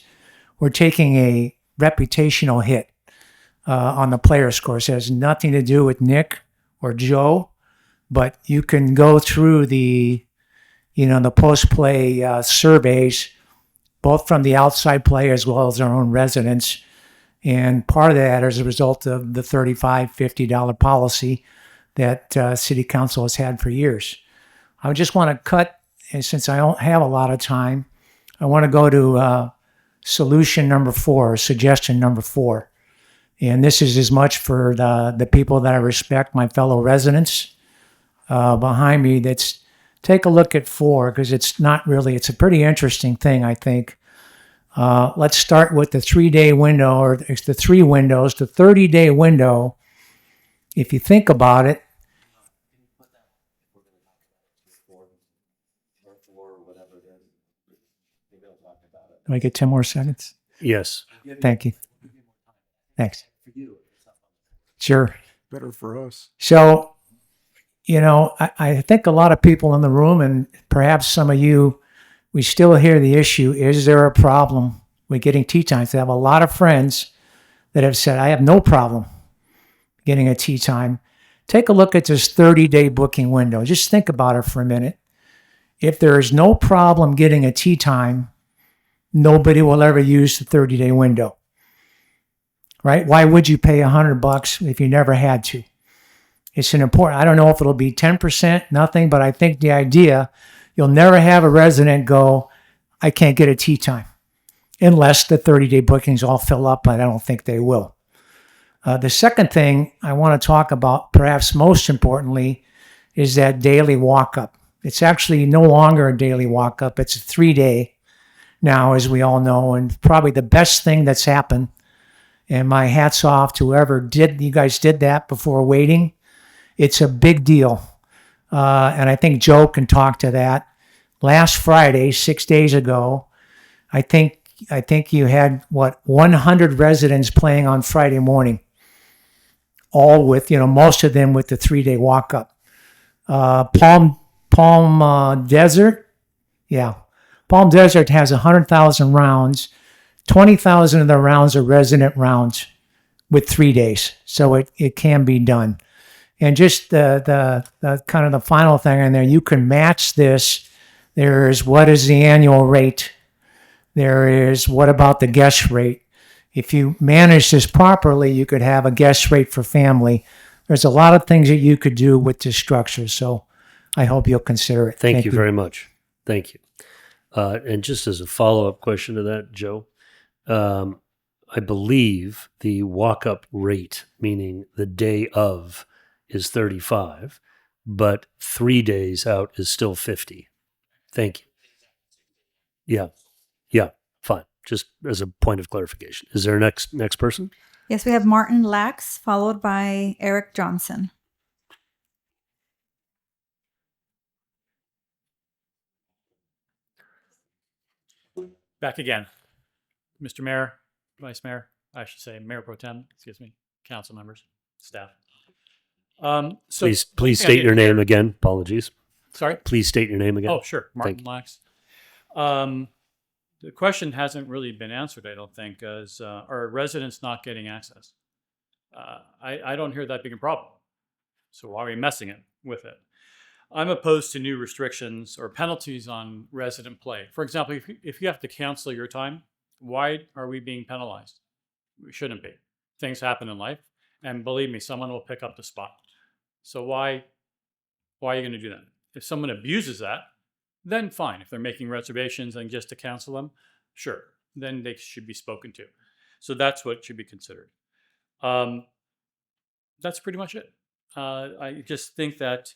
Speaker 22: we're taking a reputational hit on the players' course. It has nothing to do with Nick or Joe, but you can go through the post-play surveys, both from the outside play as well as our own residents. And part of that is a result of the $35, $50 policy that City Council has had for years. I just want to cut, and since I don't have a lot of time, I want to go to solution number 4, suggestion number 4. And this is as much for the people that I respect, my fellow residents behind me. Take a look at 4, because it's a pretty interesting thing, I think. Let's start with the 3-day window, or it's the 3 windows, the 30-day window. If you think about it, do I get 10 more seconds?
Speaker 10: Yes.
Speaker 22: Thank you. Thanks. Sure.
Speaker 5: Better for us.
Speaker 22: So, I think a lot of people in the room, and perhaps some of you, we still hear the issue, is there a problem with getting tee times? I have a lot of friends that have said, I have no problem getting a tee time. Take a look at this 30-day booking window. Just think about it for a minute. If there is no problem getting a tee time, nobody will ever use the 30-day window, right? Why would you pay $100 if you never had to? It's an important, I don't know if it'll be 10%, nothing, but I think the idea, you'll never have a resident go, I can't get a tee time, unless the 30-day bookings all fill up, but I don't think they will. The second thing I want to talk about, perhaps most importantly, is that daily walk-up. It's actually no longer a daily walk-up. It's a 3-day now, as we all know, and probably the best thing that's happened. And my hat's off to whoever you guys did that before waiting. It's a big deal. And I think Joe can talk to that. Last Friday, 6 days ago, I think you had 100 residents playing on Friday morning, all with, most of them with the 3-day walk-up. Palm Desert, Palm Desert has 100,000 rounds. 20,000 of the rounds are resident rounds with 3 days, so it can be done. And just the kind of the final thing in there, you can match this. There's what is the annual rate? There is what about the guest rate? If you manage this properly, you could have a guest rate for family. There's a lot of things that you could do with this structure, so I hope you'll consider it.
Speaker 10: Thank you very much. Thank you. And just as a follow-up question to that, Joe, I believe the walk-up rate, meaning the day of, is 35, but 3 days out is still 50. Thank you. Yeah, fine. Just as a point of clarification. Is there a next person?
Speaker 2: Yes, we have Martin Lax, followed by Eric Johnson.
Speaker 11: Back again. Mr. Mayor, Vice Mayor, I should say Mayor Pro Tem, council members, staff.
Speaker 10: Please state your name again. Apologies.
Speaker 11: Sorry?
Speaker 10: Please state your name again.
Speaker 11: Oh, sure. Martin
Speaker 10: Thank you.
Speaker 11: Lax. The question hasn't really been answered, I don't think, as are residents not getting access? I don't hear that being a problem. So why are we messing it with it? I'm opposed to new restrictions or penalties on resident play. For example, if you have to cancel your time, why are we being penalized? We shouldn't be. Things happen in life, and believe me, someone will pick up the spot. So why are you going to do that? If someone abuses that, then fine. If they're making reservations and just to cancel them, sure, then they should be spoken to. So that's what should be considered. That's pretty much it. I just think that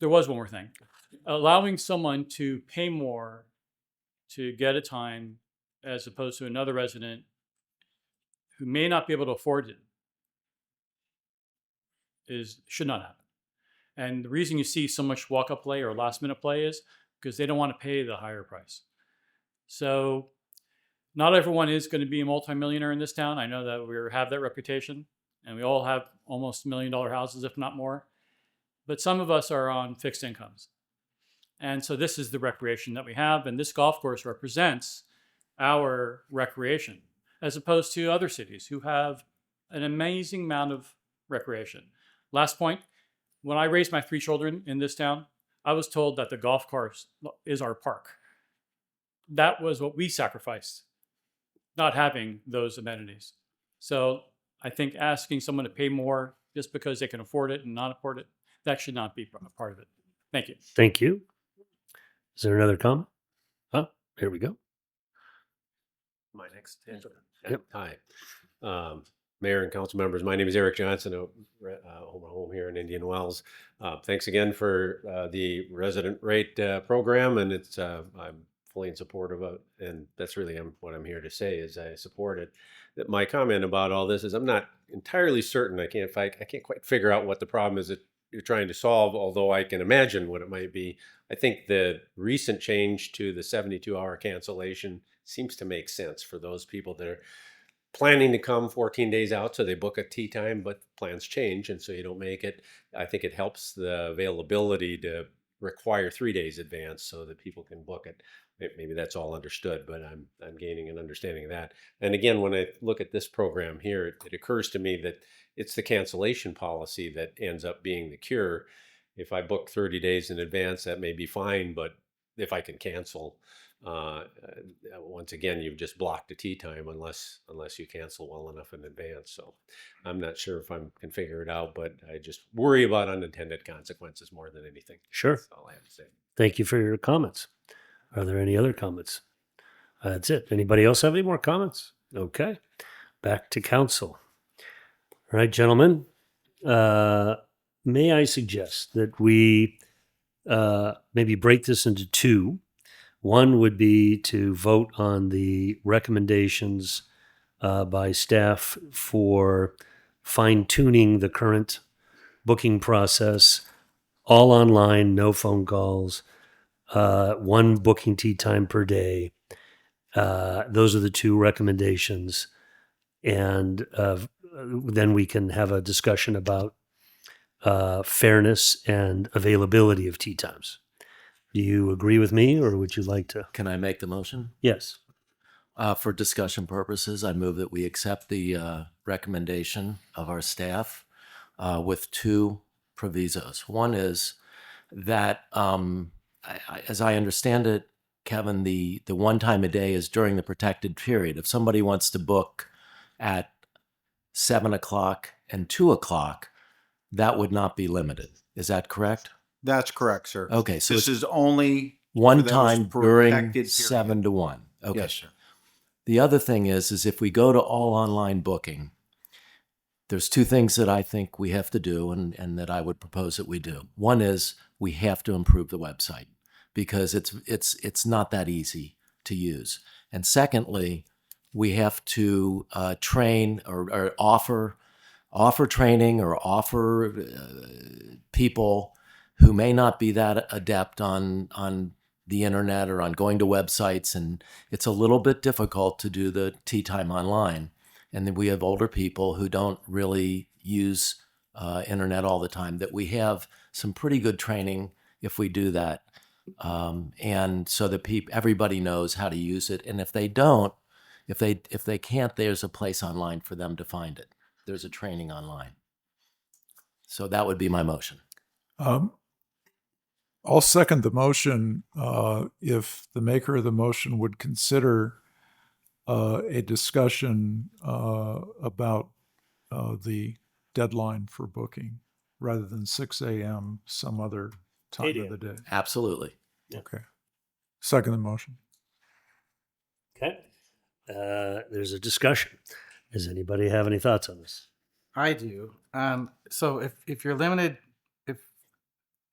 Speaker 11: there was one more thing. Allowing someone to pay more to get a time as opposed to another resident who may not be able to afford it should not happen. And the reason you see so much walk-up play or last-minute play is because they don't want to pay the higher price. So not everyone is going to be a multimillionaire in this town. I know that we have that reputation, and we all have almost $1 million houses, if not more. But some of us are on fixed incomes. And so this is the recreation that we have, and this golf course represents our recreation, as opposed to other cities who have an amazing amount of recreation. Last point, when I raised my 3 children in this town, I was told that the golf course is our park. That was what we sacrificed, not having those amenities. So I think asking someone to pay more just because they can afford it and not afford it, that should not be a part of it. Thank you.
Speaker 10: Thank you. Is there another comment? Oh, here we go.
Speaker 7: My next.
Speaker 10: Yep.
Speaker 7: Hi, Mayor and council members. My name is Eric Johnson. I own a home here in Indian Wells. Thanks again for the resident rate program, and it's I'm fully in support of it, and that's really what I'm here to say is I support it. That my comment about all this is I'm not entirely certain. I can't quite figure out what the problem is that you're trying to solve, although I can imagine what it might be. I think the recent change to the 72-hour cancellation seems to make sense for those people that are planning to come 14 days out, so they book a tee time, but plans change, and so you don't make it. I think it helps the availability to require 3 days advance so that people can book it. Maybe that's all understood, but I'm gaining an understanding of that. And again, when I look at this program here, it occurs to me that it's the cancellation policy that ends up being the cure. If I book 30 days in advance, that may be fine, but if I can cancel, once again, you've just blocked a tee time unless you cancel well enough in advance. So I'm not sure if I can figure it out, but I just worry about unintended consequences more than anything.
Speaker 10: Sure.
Speaker 7: That's all I have to say.
Speaker 10: Thank you for your comments. Are there any other comments? That's it. Anybody else have any more comments? Okay. Back to council. All right, gentlemen. May I suggest that we maybe break this into 2. One would be to vote on the recommendations by staff for fine-tuning the current booking process, all online, no phone calls, 1 booking tee time per day. Those are the 2 recommendations. And then we can have a discussion about fairness and availability of tee times. Do you agree with me, or would you like to?
Speaker 8: Can I make the motion?
Speaker 10: Yes.
Speaker 8: For discussion purposes, I move that we accept the recommendation of our staff with 2 provisos. One is that, as I understand it, Kevin, the 1 time a day is during the protected period. If somebody wants to book at 7 o'clock and 2 o'clock, that would not be limited. Is that correct?
Speaker 16: That's correct, sir.
Speaker 8: Okay, so
Speaker 16: this
Speaker 8: it's
Speaker 16: is only
Speaker 8: one
Speaker 16: for those
Speaker 8: time during
Speaker 16: protected period.
Speaker 8: 7 to 1. Okay.
Speaker 16: Yes, sir.
Speaker 8: The other thing is if we go to all online booking, there's 2 things that I think we have to do and that I would propose that we do. One is we have to improve the website because it's not that easy to use. And secondly, we have to train or offer training or offer people who may not be that adept on the internet or on going to websites, and it's a little bit difficult to do the tee time online. And then we have older people who don't really use internet all the time, that we have some pretty good training if we do that. and so that everybody knows how to use it. And if they don't, if they can't, there's a place online for them to find it. There's a training online. So that would be my motion.
Speaker 5: I'll second the motion if the maker of the motion would consider a discussion about the deadline for booking rather than 6 a.m. some other time of the day.
Speaker 8: Absolutely.
Speaker 5: Okay. Second the motion.
Speaker 10: Okay. There's a discussion. Does anybody have any thoughts on this?
Speaker 6: I do. So if you're limited,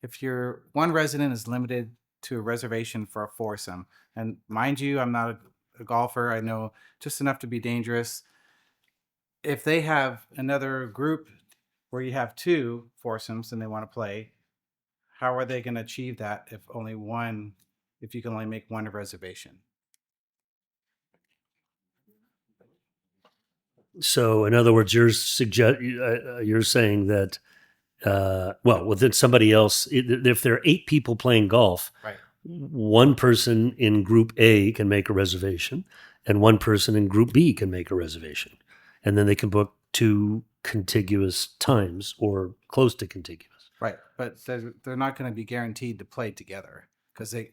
Speaker 6: if your one resident is limited to a reservation for a foursome, and mind you, I'm not a golfer. I know just enough to be dangerous. If they have another group where you have two foursomes and they want to play, how are they going to achieve that if you can only make one reservation?
Speaker 10: So, in other words, you're saying that, then somebody else, if there are 8 people playing golf,
Speaker 6: right,
Speaker 10: one person in Group A can make a reservation, and one person in Group B can make a reservation, and then they can book 2 contiguous times or close to contiguous.
Speaker 6: Right, but they're not going to be guaranteed to play together because they.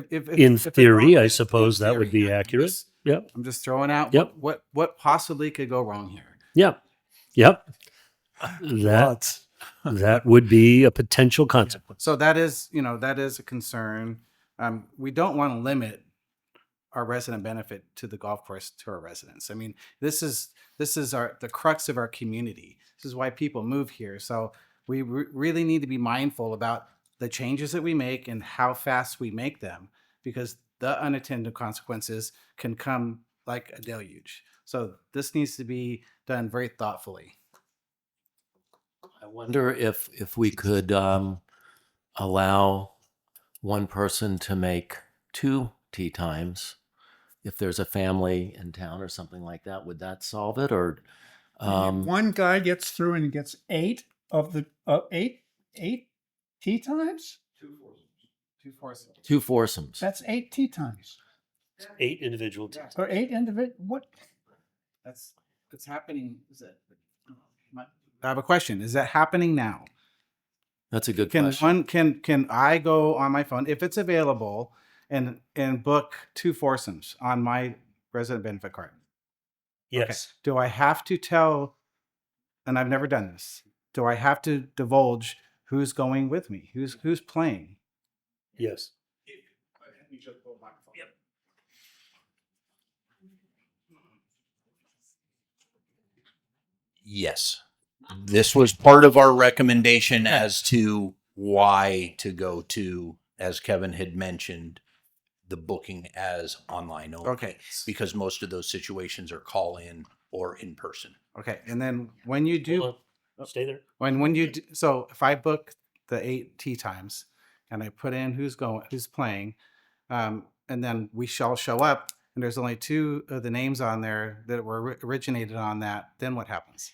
Speaker 10: In theory, I suppose that would be accurate. Yep.
Speaker 6: I'm just throwing out
Speaker 10: Yep.
Speaker 6: what possibly could go wrong here.
Speaker 10: Yep. That would be a potential consequence.
Speaker 6: So that is a concern. We don't want to limit our resident benefit to the golf course to our residents. I mean, this is the crux of our community. This is why people move here. So we really need to be mindful about the changes that we make and how fast we make them, because the unintended consequences can come like a deluge. So this needs to be done very thoughtfully.
Speaker 8: I wonder if we could allow one person to make 2 tee times. If there's a family in town or something like that, would that solve it? Or
Speaker 3: one guy gets through and gets 8 of the 8 tee times.
Speaker 6: 2 foursomes.
Speaker 8: 2 foursomes.
Speaker 3: That's 8 tee times.
Speaker 10: 8 individual teams.
Speaker 3: Or 8 individual. What?
Speaker 6: That's happening. I have a question. Is that happening now?
Speaker 8: That's a good question.
Speaker 6: Can I go on my phone if it's available and book 2 foursomes on my resident benefit card?
Speaker 10: Yes.
Speaker 6: Okay. Do I have to tell? And I've never done this. Do I have to divulge who's going with me? Who's playing?
Speaker 10: Yes.
Speaker 20: Yes. This was part of our recommendation as to why to go to, as Kevin had mentioned, the booking as online only.
Speaker 6: Okay.
Speaker 20: Because most of those situations are call in or in person.
Speaker 6: Okay. And then when you do,
Speaker 10: stay there.
Speaker 6: When you do, so if I book the 8 tee times and I put in who's playing, and then we shall show up and there's only 2 of the names on there that were originated on that, then what happens?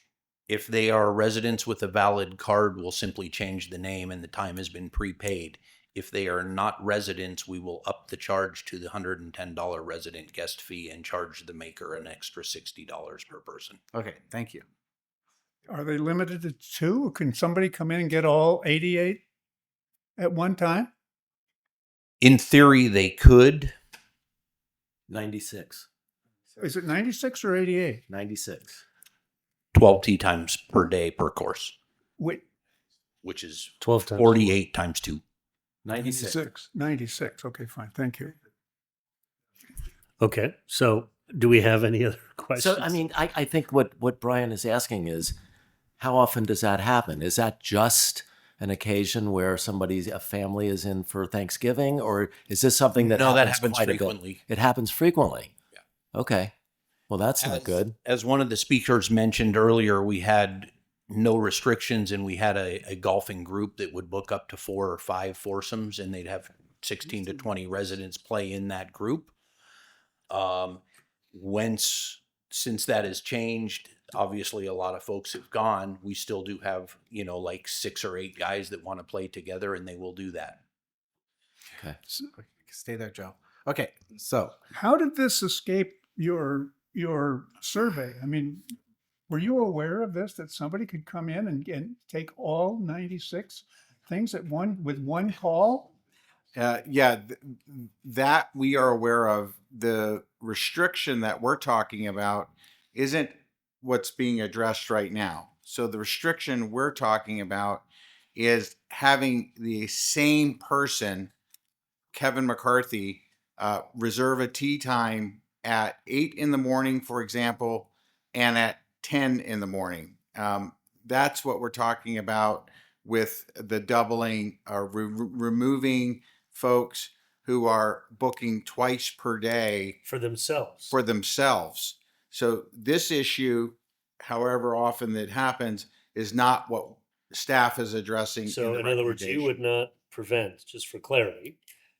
Speaker 20: If they are residents with a valid card, we'll simply change the name and the time has been prepaid. If they are not residents, we will up the charge to the $110 resident guest fee and charge the maker an extra $60 per person.
Speaker 6: Okay, thank you.
Speaker 3: Are they limited to 2? Or can somebody come in and get all 88 at one time?
Speaker 20: In theory, they could.
Speaker 8: 96.
Speaker 3: Is it 96 or 88?
Speaker 8: 96.
Speaker 20: 12 tee times per day per course.
Speaker 3: Wait.
Speaker 20: Which is
Speaker 10: 12 times
Speaker 20: 48 times 2.
Speaker 8: 96.
Speaker 3: 96. Okay, fine. Thank you.
Speaker 10: Okay. So do we have any other questions?
Speaker 8: So, I mean, I think what Brian is asking is, how often does that happen? Is that just an occasion where a family is in for Thanksgiving, or is this something that
Speaker 20: No, that
Speaker 8: happens
Speaker 20: happens
Speaker 8: quite a bit?
Speaker 20: frequently.
Speaker 8: It happens frequently.
Speaker 20: Yeah.
Speaker 8: Okay. Well, that's not good.
Speaker 20: As one of the speakers mentioned earlier, we had no restrictions and we had a golfing group that would book up to 4 or 5 foursomes and they'd have 16 to 20 residents play in that group. Since that has changed, obviously a lot of folks have gone. We still do have, like 6 or 8 guys that want to play together and they will do that.
Speaker 8: Okay.
Speaker 6: Stay there, Joe. Okay, so
Speaker 3: How did this escape your survey? I mean, were you aware of this, that somebody could come in and take all 96 things with one call?
Speaker 16: That we are aware of. The restriction that we're talking about isn't what's being addressed right now. So the restriction we're talking about is having the same person, Kevin McCarthy, reserve a tee time at 8 in the morning, for example, and at 10 in the morning. That's what we're talking about with the doubling, removing folks who are booking twice per day
Speaker 1: For themselves.
Speaker 16: So this issue, however often that happens, is not what staff is addressing.
Speaker 1: So in other words, you would not prevent, just for clarity,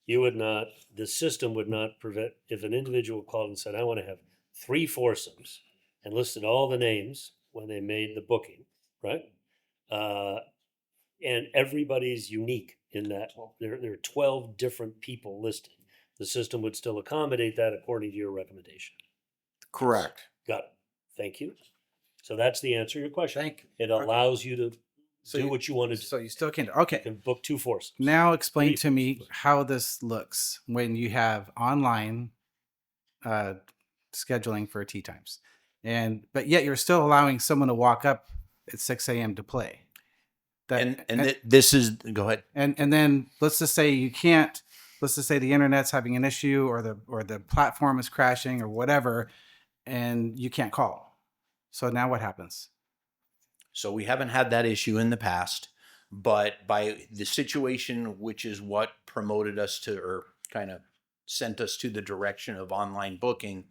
Speaker 1: the system would not prevent, if an individual called and said, I want to have 3 foursomes, and listed all the names when they made the booking, right? And everybody's unique in that there are 12 different people listed. The system would still accommodate that according to your recommendation.
Speaker 16: Correct.
Speaker 1: Got it. Thank you. So that's the answer to your question. It allows you to do what you want to do.
Speaker 6: So you still can. Okay.
Speaker 1: You can book 2 foursomes.
Speaker 6: Now explain to me how this looks when you have online scheduling for tee times, but yet you're still allowing someone to walk up at 6 a.m. to play.
Speaker 20: This is, go ahead.
Speaker 6: And then let's just say you can't. Let's just say the internet's having an issue, or the platform is crashing, or whatever, and you can't call. So now what happens?
Speaker 20: So we haven't had that issue in the past, but by the situation, which is what promoted us to, or kind of sent us to the direction of online booking,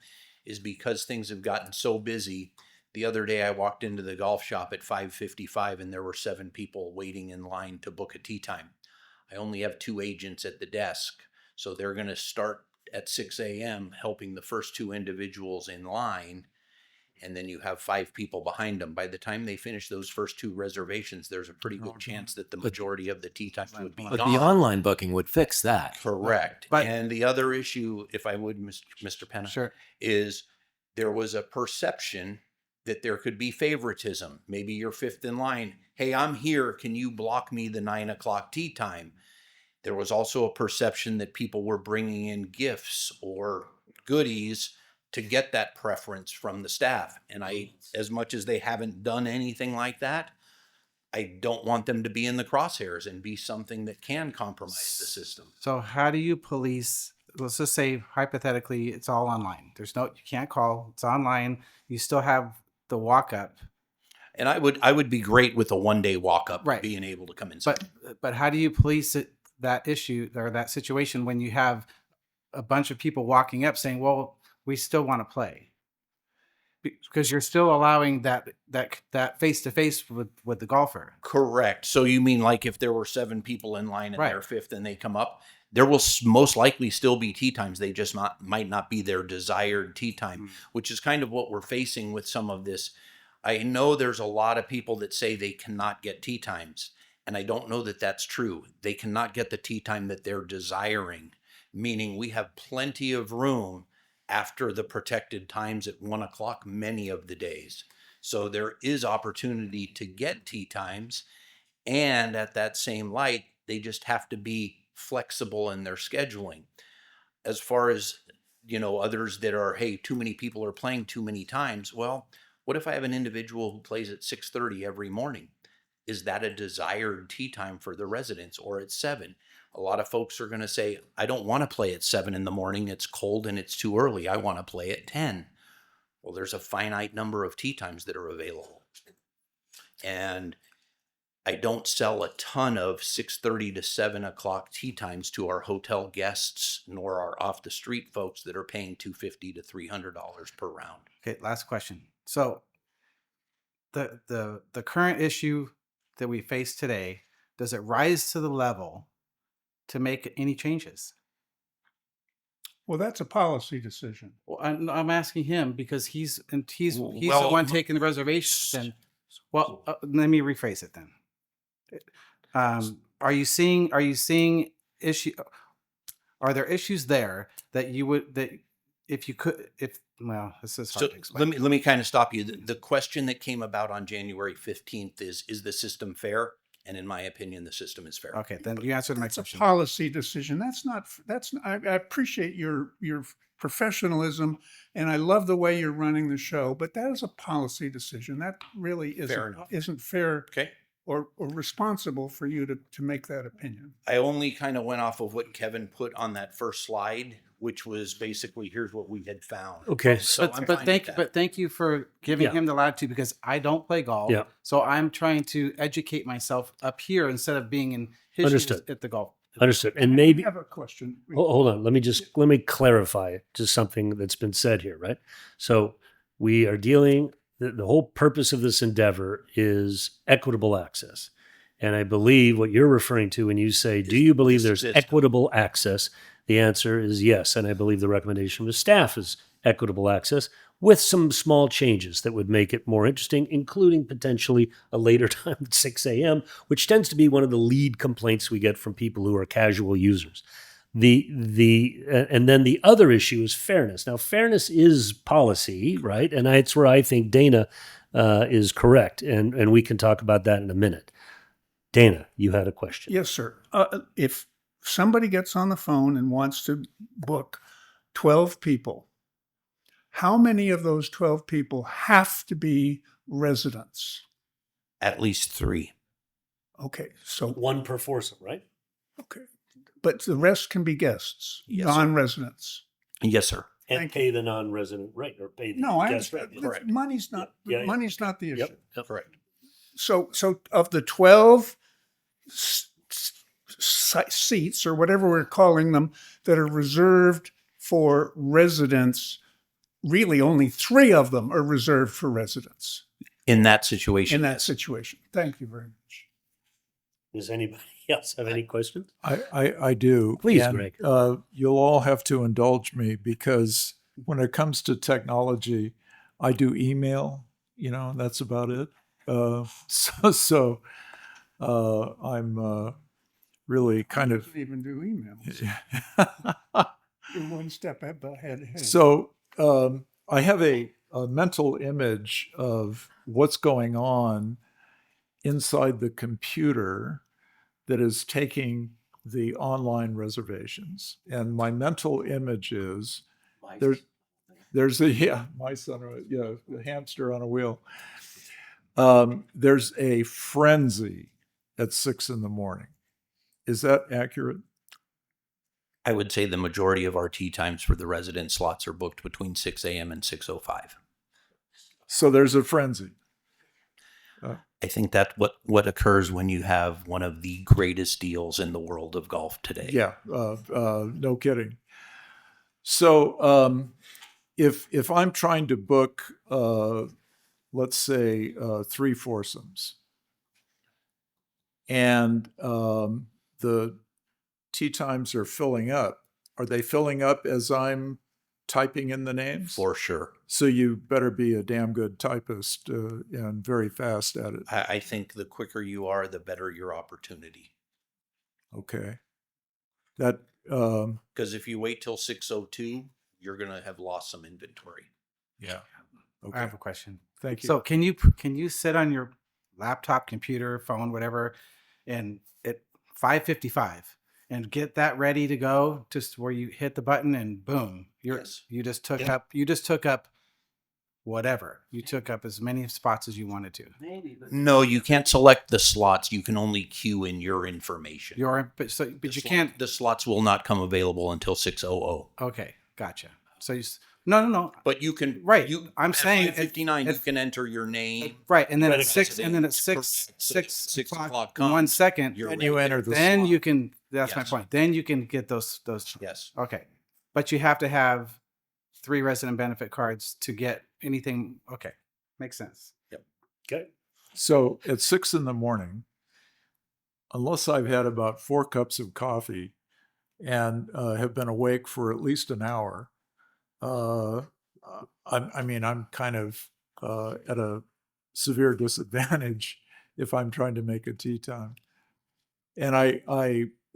Speaker 20: is because things have gotten so busy. The other day I walked into the golf shop at 5:55 and there were 7 people waiting in line to book a tee time. I only have 2 agents at the desk, so they're going to start at 6 a.m. helping the first 2 individuals in line, and then you have 5 people behind them. By the time they finish those first 2 reservations, there's a pretty good chance that the majority of the tee times would be
Speaker 8: But
Speaker 20: gone.
Speaker 8: the online booking would fix that.
Speaker 20: Correct. And the other issue, if I would, Mr. Penna,
Speaker 6: Sure.
Speaker 20: is there was a perception that there could be favoritism. Maybe you're 5th in line. Hey, I'm here. Can you block me the 9 o'clock tee time? There was also a perception that people were bringing in gifts or goodies to get that preference from the staff. And as much as they haven't done anything like that, I don't want them to be in the crosshairs and be something that can compromise the system.
Speaker 6: So how do you police? Let's just say hypothetically, it's all online. You can't call. It's online. You still have the walk up.
Speaker 20: And I would be great with a 1-day walk up,
Speaker 6: Right.
Speaker 20: being able to come inside.
Speaker 6: But how do you police that issue or that situation when you have a bunch of people walking up saying, "Well, we still want to play," because you're still allowing that face to face with the golfer.
Speaker 20: Correct. So you mean like if there were 7 people in line and
Speaker 6: Right.
Speaker 20: they're 5th and they come up, there will most likely still be tee times. They just might not be their desired tee time, which is kind of what we're facing with some of this. I know there's a lot of people that say they cannot get tee times, and I don't know that that's true. They cannot get the tee time that they're desiring, meaning we have plenty of room after the protected times at 1 o'clock many of the days. So there is opportunity to get tee times, and at that same light, they just have to be flexible in their scheduling. As far as, others that are, hey, too many people are playing too many times. Well, what if I have an individual who plays at 6:30 every morning? Is that a desired tee time for the residents, or at 7? A lot of folks are going to say, I don't want to play at 7 in the morning. It's cold and it's too early. I want to play at 10. Well, there's a finite number of tee times that are available. And I don't sell a ton of 6:30 to 7 o'clock tee times to our hotel guests, nor our off the street folks that are paying $250 to $300 per round.
Speaker 6: Okay, last question. So the current issue that we face today, does it rise to the level to make any changes?
Speaker 3: Well, that's a policy decision.
Speaker 6: Well, I'm asking him because he's the
Speaker 20: well,
Speaker 6: one taking the reservations. And let me rephrase it then. Are you seeing issue? Are there issues there that you would, that if you could, if, well, this is hard
Speaker 20: So
Speaker 6: to explain.
Speaker 20: let me kind of stop you. The question that came about on January 15th is the system fair? And in my opinion, the system is fair.
Speaker 6: Okay, then you answered my
Speaker 3: It's a
Speaker 6: question.
Speaker 3: policy decision. I appreciate your professionalism and I love the way you're running the show, but that is a policy decision. That really isn't fair
Speaker 20: Okay.
Speaker 3: or responsible for you to make that opinion.
Speaker 20: I only kind of went off of what Kevin put on that first slide, which was basically, here's what we had found.
Speaker 10: Okay,
Speaker 20: So I'm fine with that.
Speaker 6: But thank you for giving
Speaker 10: Yeah.
Speaker 6: him the latitude, because I don't play golf.
Speaker 10: Yeah.
Speaker 6: So I'm trying to educate myself up here instead of being in his shoes
Speaker 10: Understood.
Speaker 6: at the golf.
Speaker 10: Understood. And maybe
Speaker 3: I have a question.
Speaker 10: hold on. Let me clarify just something that's been said here, right? So we are dealing, the whole purpose of this endeavor is equitable access. And I believe what you're referring to when you say, do you believe there's equitable access? The answer is yes. And I believe the recommendation of the staff is equitable access with some small changes that would make it more interesting, including potentially a later time at 6 a.m., which tends to be one of the lead complaints we get from people who are casual users. And then the other issue is fairness. Now, fairness is policy, right? And it's where I think Dana is correct. And we can talk about that in a minute. Dana, you had a question.
Speaker 3: Yes, sir. If somebody gets on the phone and wants to book 12 people, how many of those 12 people have to be residents?
Speaker 20: At least 3.
Speaker 3: Okay, so
Speaker 10: one per foursome, right?
Speaker 3: Okay, but the rest can be guests,
Speaker 20: Yes, sir.
Speaker 3: non-residents.
Speaker 20: Yes, sir.
Speaker 10: And pay the non-resident rate or pay the
Speaker 3: No, I
Speaker 10: guest
Speaker 3: understand.
Speaker 10: rate.
Speaker 3: Money's not
Speaker 10: Yeah, yeah.
Speaker 3: money's not the issue.
Speaker 10: Yep.
Speaker 20: Correct.
Speaker 3: So of the 12 seats or whatever we're calling them that are reserved for residents, really only 3 of them are reserved for residents
Speaker 20: In that situation.
Speaker 3: in that situation. Thank you very much.
Speaker 10: Does anybody else have any questions?
Speaker 5: I do.
Speaker 10: Please,
Speaker 5: And,
Speaker 10: Greg.
Speaker 5: You'll all have to indulge me because when it comes to technology, I do email, that's about it. I'm really kind of.
Speaker 3: Doesn't even do emails. You're one step ahead.
Speaker 5: So I have a mental image of what's going on inside the computer that is taking the online reservations. And my mental image is there's my son, the hamster on a wheel. There's a frenzy at 6 a.m. Is that accurate?
Speaker 20: I would say the majority of our tea times for the resident slots are booked between 6 a.m. and 6:05.
Speaker 5: So there's a frenzy.
Speaker 20: I think that what occurs when you have one of the greatest deals in the world of golf today.
Speaker 5: Yeah, no kidding. So if I'm trying to book, let's say 3 foursomes, and the tee times are filling up, are they filling up as I'm typing in the names?
Speaker 20: For sure.
Speaker 5: So you better be a damn good typist and very fast at it.
Speaker 20: I think the quicker you are, the better your opportunity.
Speaker 5: Okay. That
Speaker 20: Because if you wait till 6:02, you're going to have lost some inventory.
Speaker 5: Yeah.
Speaker 6: I have a question.
Speaker 5: Thank you.
Speaker 6: So can you sit on your laptop, computer, phone, whatever, and at 5:55 and get that ready to go, just where you hit the button and boom, you just took up whatever. You took up as many spots as you wanted to.
Speaker 20: No, you can't select the slots. You can only queue in your information.
Speaker 6: But you can't.
Speaker 20: The slots will not come available until 6:00.
Speaker 6: Okay, gotcha. So no.
Speaker 20: But you can.
Speaker 6: Right.
Speaker 20: I'm saying at
Speaker 6: 5:59,
Speaker 20: you can enter your name.
Speaker 6: Right, and then at
Speaker 20: Correct.
Speaker 6: 6
Speaker 20: o'clock
Speaker 6: in 1 second,
Speaker 20: You're
Speaker 5: you enter the
Speaker 6: then
Speaker 5: slot.
Speaker 6: you can. That's my
Speaker 20: Yes.
Speaker 6: point. Then you can get those.
Speaker 20: Yes.
Speaker 6: Okay, but you have to have 3 resident benefit cards to get anything. Okay, makes sense.
Speaker 20: Yep.
Speaker 10: Okay.
Speaker 5: So at 6 a.m, unless I've had about 4 cups of coffee and have been awake for at least an hour, I'm kind of at a severe disadvantage if I'm trying to make a tea time. And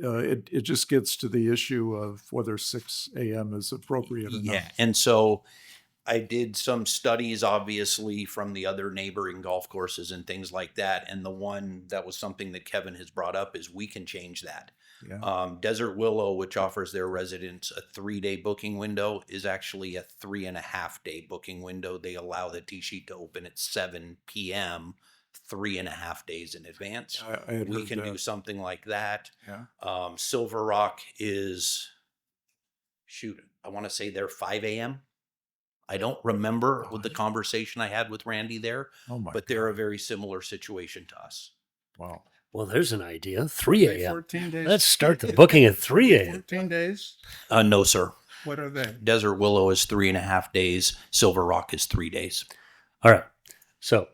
Speaker 5: it just gets to the issue of whether 6 a.m. is appropriate or
Speaker 20: Yeah,
Speaker 5: not.
Speaker 20: and so I did some studies, obviously, from the other neighboring golf courses and things like that. And the one that was something that Kevin has brought up is we can change that.
Speaker 5: Yeah.
Speaker 20: Desert Willow, which offers their residents a 3-day booking window, is actually a 3.5-day booking window. They allow the tee sheet to open at 7 p.m. 3.5 days in advance.
Speaker 5: I had
Speaker 20: We
Speaker 5: heard
Speaker 20: can do
Speaker 5: that.
Speaker 20: something like that.
Speaker 5: Yeah.
Speaker 20: Silver Rock is, shoot, I want to say they're 5 a.m. I don't remember with the conversation I had with Randy there,
Speaker 5: Oh my
Speaker 20: but they're a very similar situation to us.
Speaker 5: Wow.
Speaker 10: Well, there's an idea. 3 a.m.
Speaker 3: 14 days.
Speaker 10: Let's start the booking at 3 a.m.
Speaker 3: 14 days.
Speaker 20: No, sir.
Speaker 3: What are they?
Speaker 20: Desert Willow is 3.5 days. Silver Rock is 3 days.
Speaker 10: All right. So,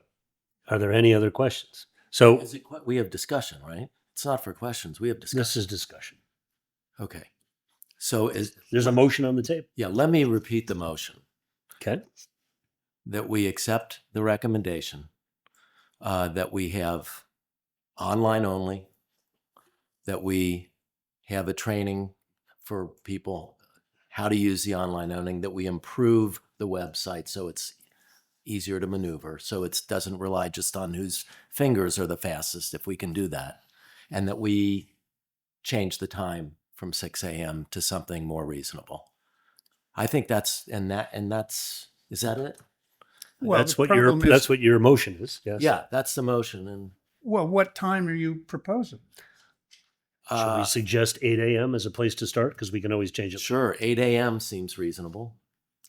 Speaker 10: are there any other questions? So,
Speaker 8: We have discussion, right? It's not for questions. We have discussion.
Speaker 10: this is discussion.
Speaker 8: Okay. So
Speaker 10: There's a motion on the table.
Speaker 8: yeah, let me repeat the motion.
Speaker 10: Okay.
Speaker 8: That we accept the recommendation, that we have online only, that we have a training for people how to use the online only, that we improve the website so it's easier to maneuver, so it doesn't rely just on whose fingers are the fastest, if we can do that, and that we change the time from 6 a.m. to something more reasonable. I think that's is that it?
Speaker 3: Well,
Speaker 10: that's
Speaker 3: the
Speaker 10: what your
Speaker 3: problem is-
Speaker 10: that's what your motion is. Yes.
Speaker 8: Yeah, that's the motion. And
Speaker 3: Well, what time are you proposing?
Speaker 10: Should we suggest 8 a.m. as a place to start? Because we can always change it.
Speaker 8: Sure, 8 a.m. seems reasonable.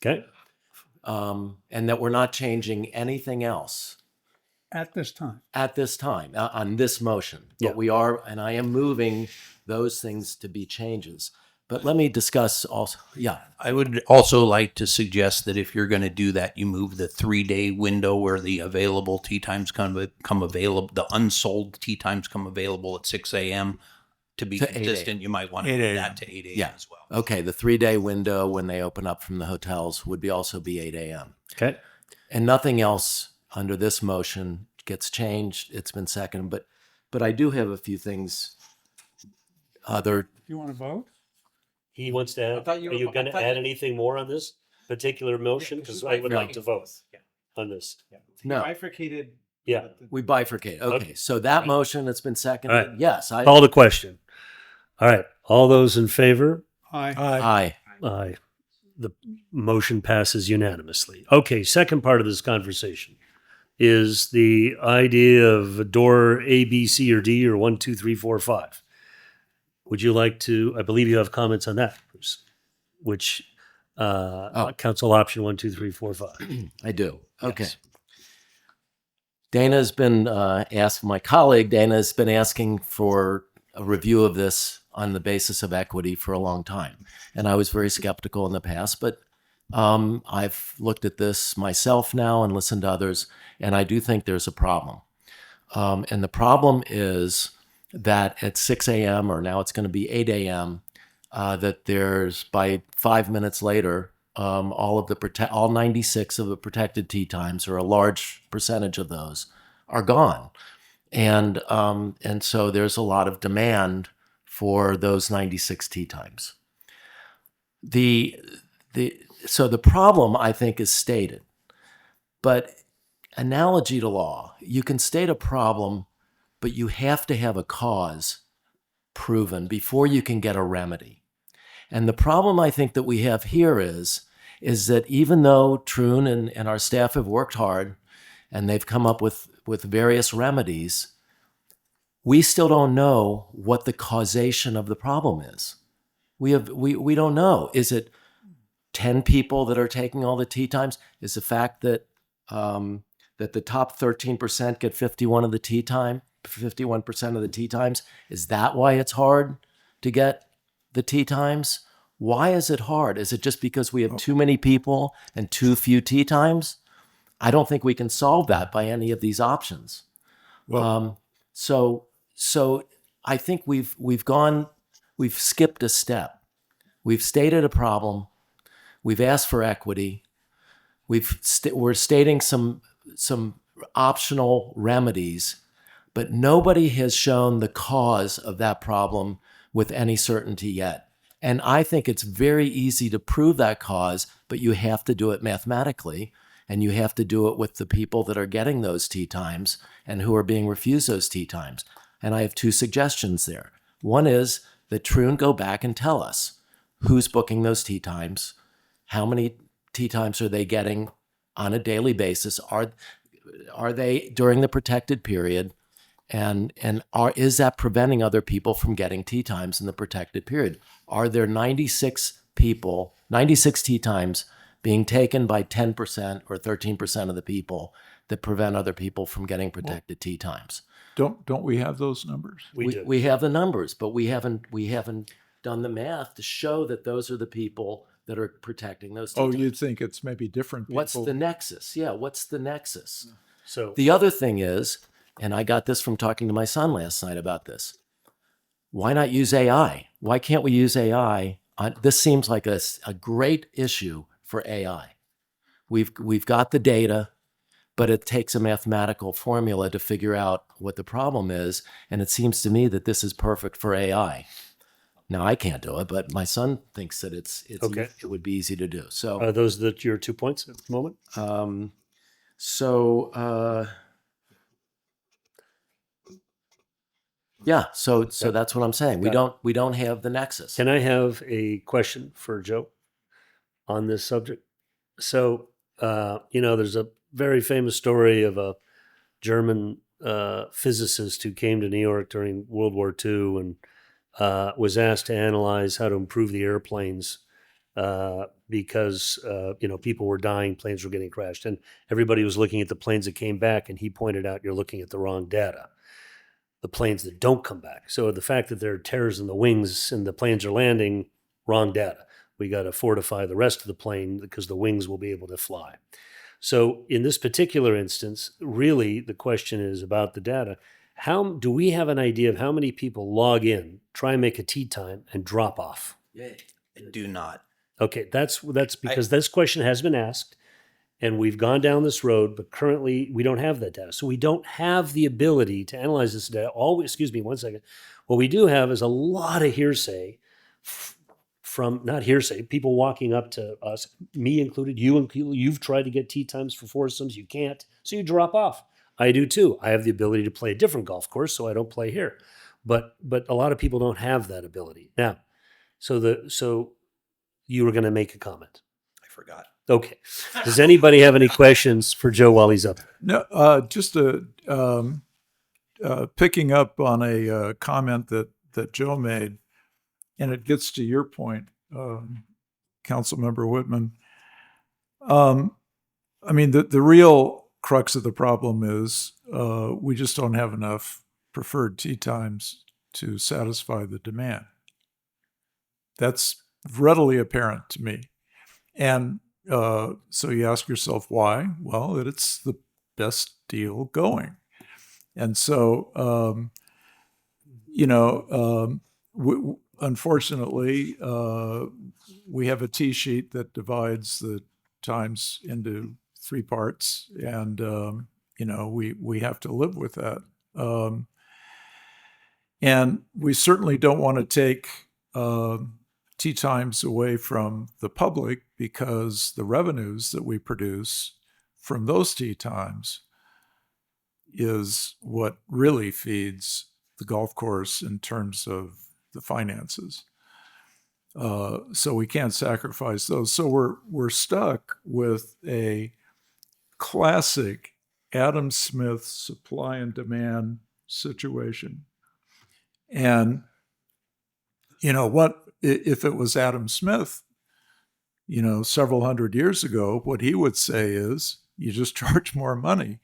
Speaker 10: Okay.
Speaker 8: And that we're not changing anything else
Speaker 3: At this time.
Speaker 8: at this time on this motion. But we are, and I am moving those things to be changes. But let me discuss also. Yeah,
Speaker 20: I would also like to suggest that if you're going to do that, you move the 3-day window where the available tee times come available, the unsold tee times come available at 6 a.m. To be
Speaker 8: To 8
Speaker 20: consistent, you might want to
Speaker 5: 8
Speaker 20: move
Speaker 5: a.m.
Speaker 20: that to 8 a.m.
Speaker 8: yeah.
Speaker 20: as well.
Speaker 8: Okay, the 3-day window when they open up from the hotels would be also be 8 a.m.
Speaker 10: Okay.
Speaker 8: And nothing else under this motion gets changed. It's been seconded, but I do have a few things. Other
Speaker 3: You want to vote?
Speaker 1: He wants to add, are you going to add anything more on this particular motion? Because I would like to vote on this.
Speaker 8: no,
Speaker 6: Bifurcated.
Speaker 1: Yeah.
Speaker 8: we bifurcate. Okay, so that motion that's been seconded.
Speaker 10: All right.
Speaker 8: Yes, I.
Speaker 10: Call the question. All right. All those in favor?
Speaker 3: Aye.
Speaker 8: Aye.
Speaker 10: Aye. The motion passes unanimously. Okay, second part of this conversation is the idea of door A, B, C, or D, or 1, 2, 3, 4, 5. Would you like to? I believe you have comments on that, Bruce. Which council option 1, 2, 3, 4, 5.
Speaker 8: I do. Okay.
Speaker 10: Yes.
Speaker 8: Dana's been my colleague Dana has been asking for a review of this on the basis of equity for a long time. And I was very skeptical in the past, but I've looked at this myself now and listened to others, and I do think there's a problem. And the problem is that at 6 a.m., or now it's going to be 8 a.m., that there's, by 5 minutes later, all 96 of the protected tee times, or a large percentage of those, are gone. And so there's a lot of demand for those 96 tee times. So the problem, I think, is stated. But analogy to law, you can state a problem, but you have to have a cause proven before you can get a remedy. And the problem I think that we have here is that even though Troon and our staff have worked hard and they've come up with various remedies, we still don't know what the causation of the problem is. We don't know. Is it 10 people that are taking all the tee times? Is the fact that that the top 13% get 51% of the tee times, is that why it's hard to get the tee times? Why is it hard? Is it just because we have too many people and too few tee times? I don't think we can solve that by any of these options.
Speaker 5: Well,
Speaker 8: so I think we've skipped a step. We've stated a problem. We've asked for equity. We're stating some optional remedies, but nobody has shown the cause of that problem with any certainty yet. And I think it's very easy to prove that cause, but you have to do it mathematically, and you have to do it with the people that are getting those tee times and who are being refused those tee times. And I have two suggestions there. One is that Troon go back and tell us who's booking those tee times, how many tee times are they getting on a daily basis, are they during the protected period, and is that preventing other people from getting tee times in the protected period? Are there 96 tee times being taken by 10% or 13% of the people that prevent other people from getting protected tee times?
Speaker 5: Don't we have those numbers?
Speaker 8: We have the numbers, but we haven't done the math to show that those are the people that are protecting those tee
Speaker 5: Oh,
Speaker 8: times.
Speaker 5: you'd think it's maybe different people.
Speaker 8: What's the nexus? Yeah, what's the nexus?
Speaker 10: So
Speaker 8: The other thing is, and I got this from talking to my son last night about this, why not use AI? Why can't we use AI? This seems like a great issue for AI. We've got the data, but it takes a mathematical formula to figure out what the problem is, and it seems to me that this is perfect for AI. Now, I can't do it, but my son thinks that
Speaker 10: Okay.
Speaker 8: it would be easy to do. So
Speaker 10: are those your 2 points at the moment?
Speaker 8: Yeah, so that's what I'm saying. We don't have the nexus.
Speaker 10: Can I have a question for Joe on this subject? So, there's a very famous story of a German physicist who came to New York during World War II and was asked to analyze how to improve the airplanes because people were dying, planes were getting crashed, and everybody was looking at the planes that came back, and he pointed out, you're looking at the wrong data. The planes that don't come back. So the fact that there are tears in the wings and the planes are landing, wrong data. We got to fortify the rest of the plane because the wings will be able to fly. So in this particular instance, really the question is about the data. How do we have an idea of how many people log in, try and make a tee time, and drop off?
Speaker 20: Do not.
Speaker 10: Okay, that's because this question has been asked, and we've gone down this road, but currently we don't have that data. So we don't have the ability to analyze this data. Excuse me, 1 second. What we do have is a lot of hearsay from, not hearsay, people walking up to us, me included, you've tried to get tee times for foursomes, you can't, so you drop off. I do too. I have the ability to play a different golf course, so I don't play here. But a lot of people don't have that ability. Now, so you were going to make a comment.
Speaker 20: I forgot.
Speaker 10: Okay. Does anybody have any questions for Joe while he's up?
Speaker 5: No, just picking up on a comment that Joe made, and it gets to your point, Councilmember Whitman. I mean, the real crux of the problem is we just don't have enough preferred tee times to satisfy the demand. That's readily apparent to me. And so you ask yourself why? Well, it's the best deal going. And so, unfortunately, we have a tee sheet that divides the times into 3 parts, and we have to live with that. And we certainly don't want to take tee times away from the public, because the revenues that we produce from those tee times is what really feeds the golf course in terms of the finances. So we can't sacrifice those. So we're stuck with a classic Adam Smith supply and demand situation. And what if it was Adam Smith, several hundred years ago, what he would say is, you just charge more money,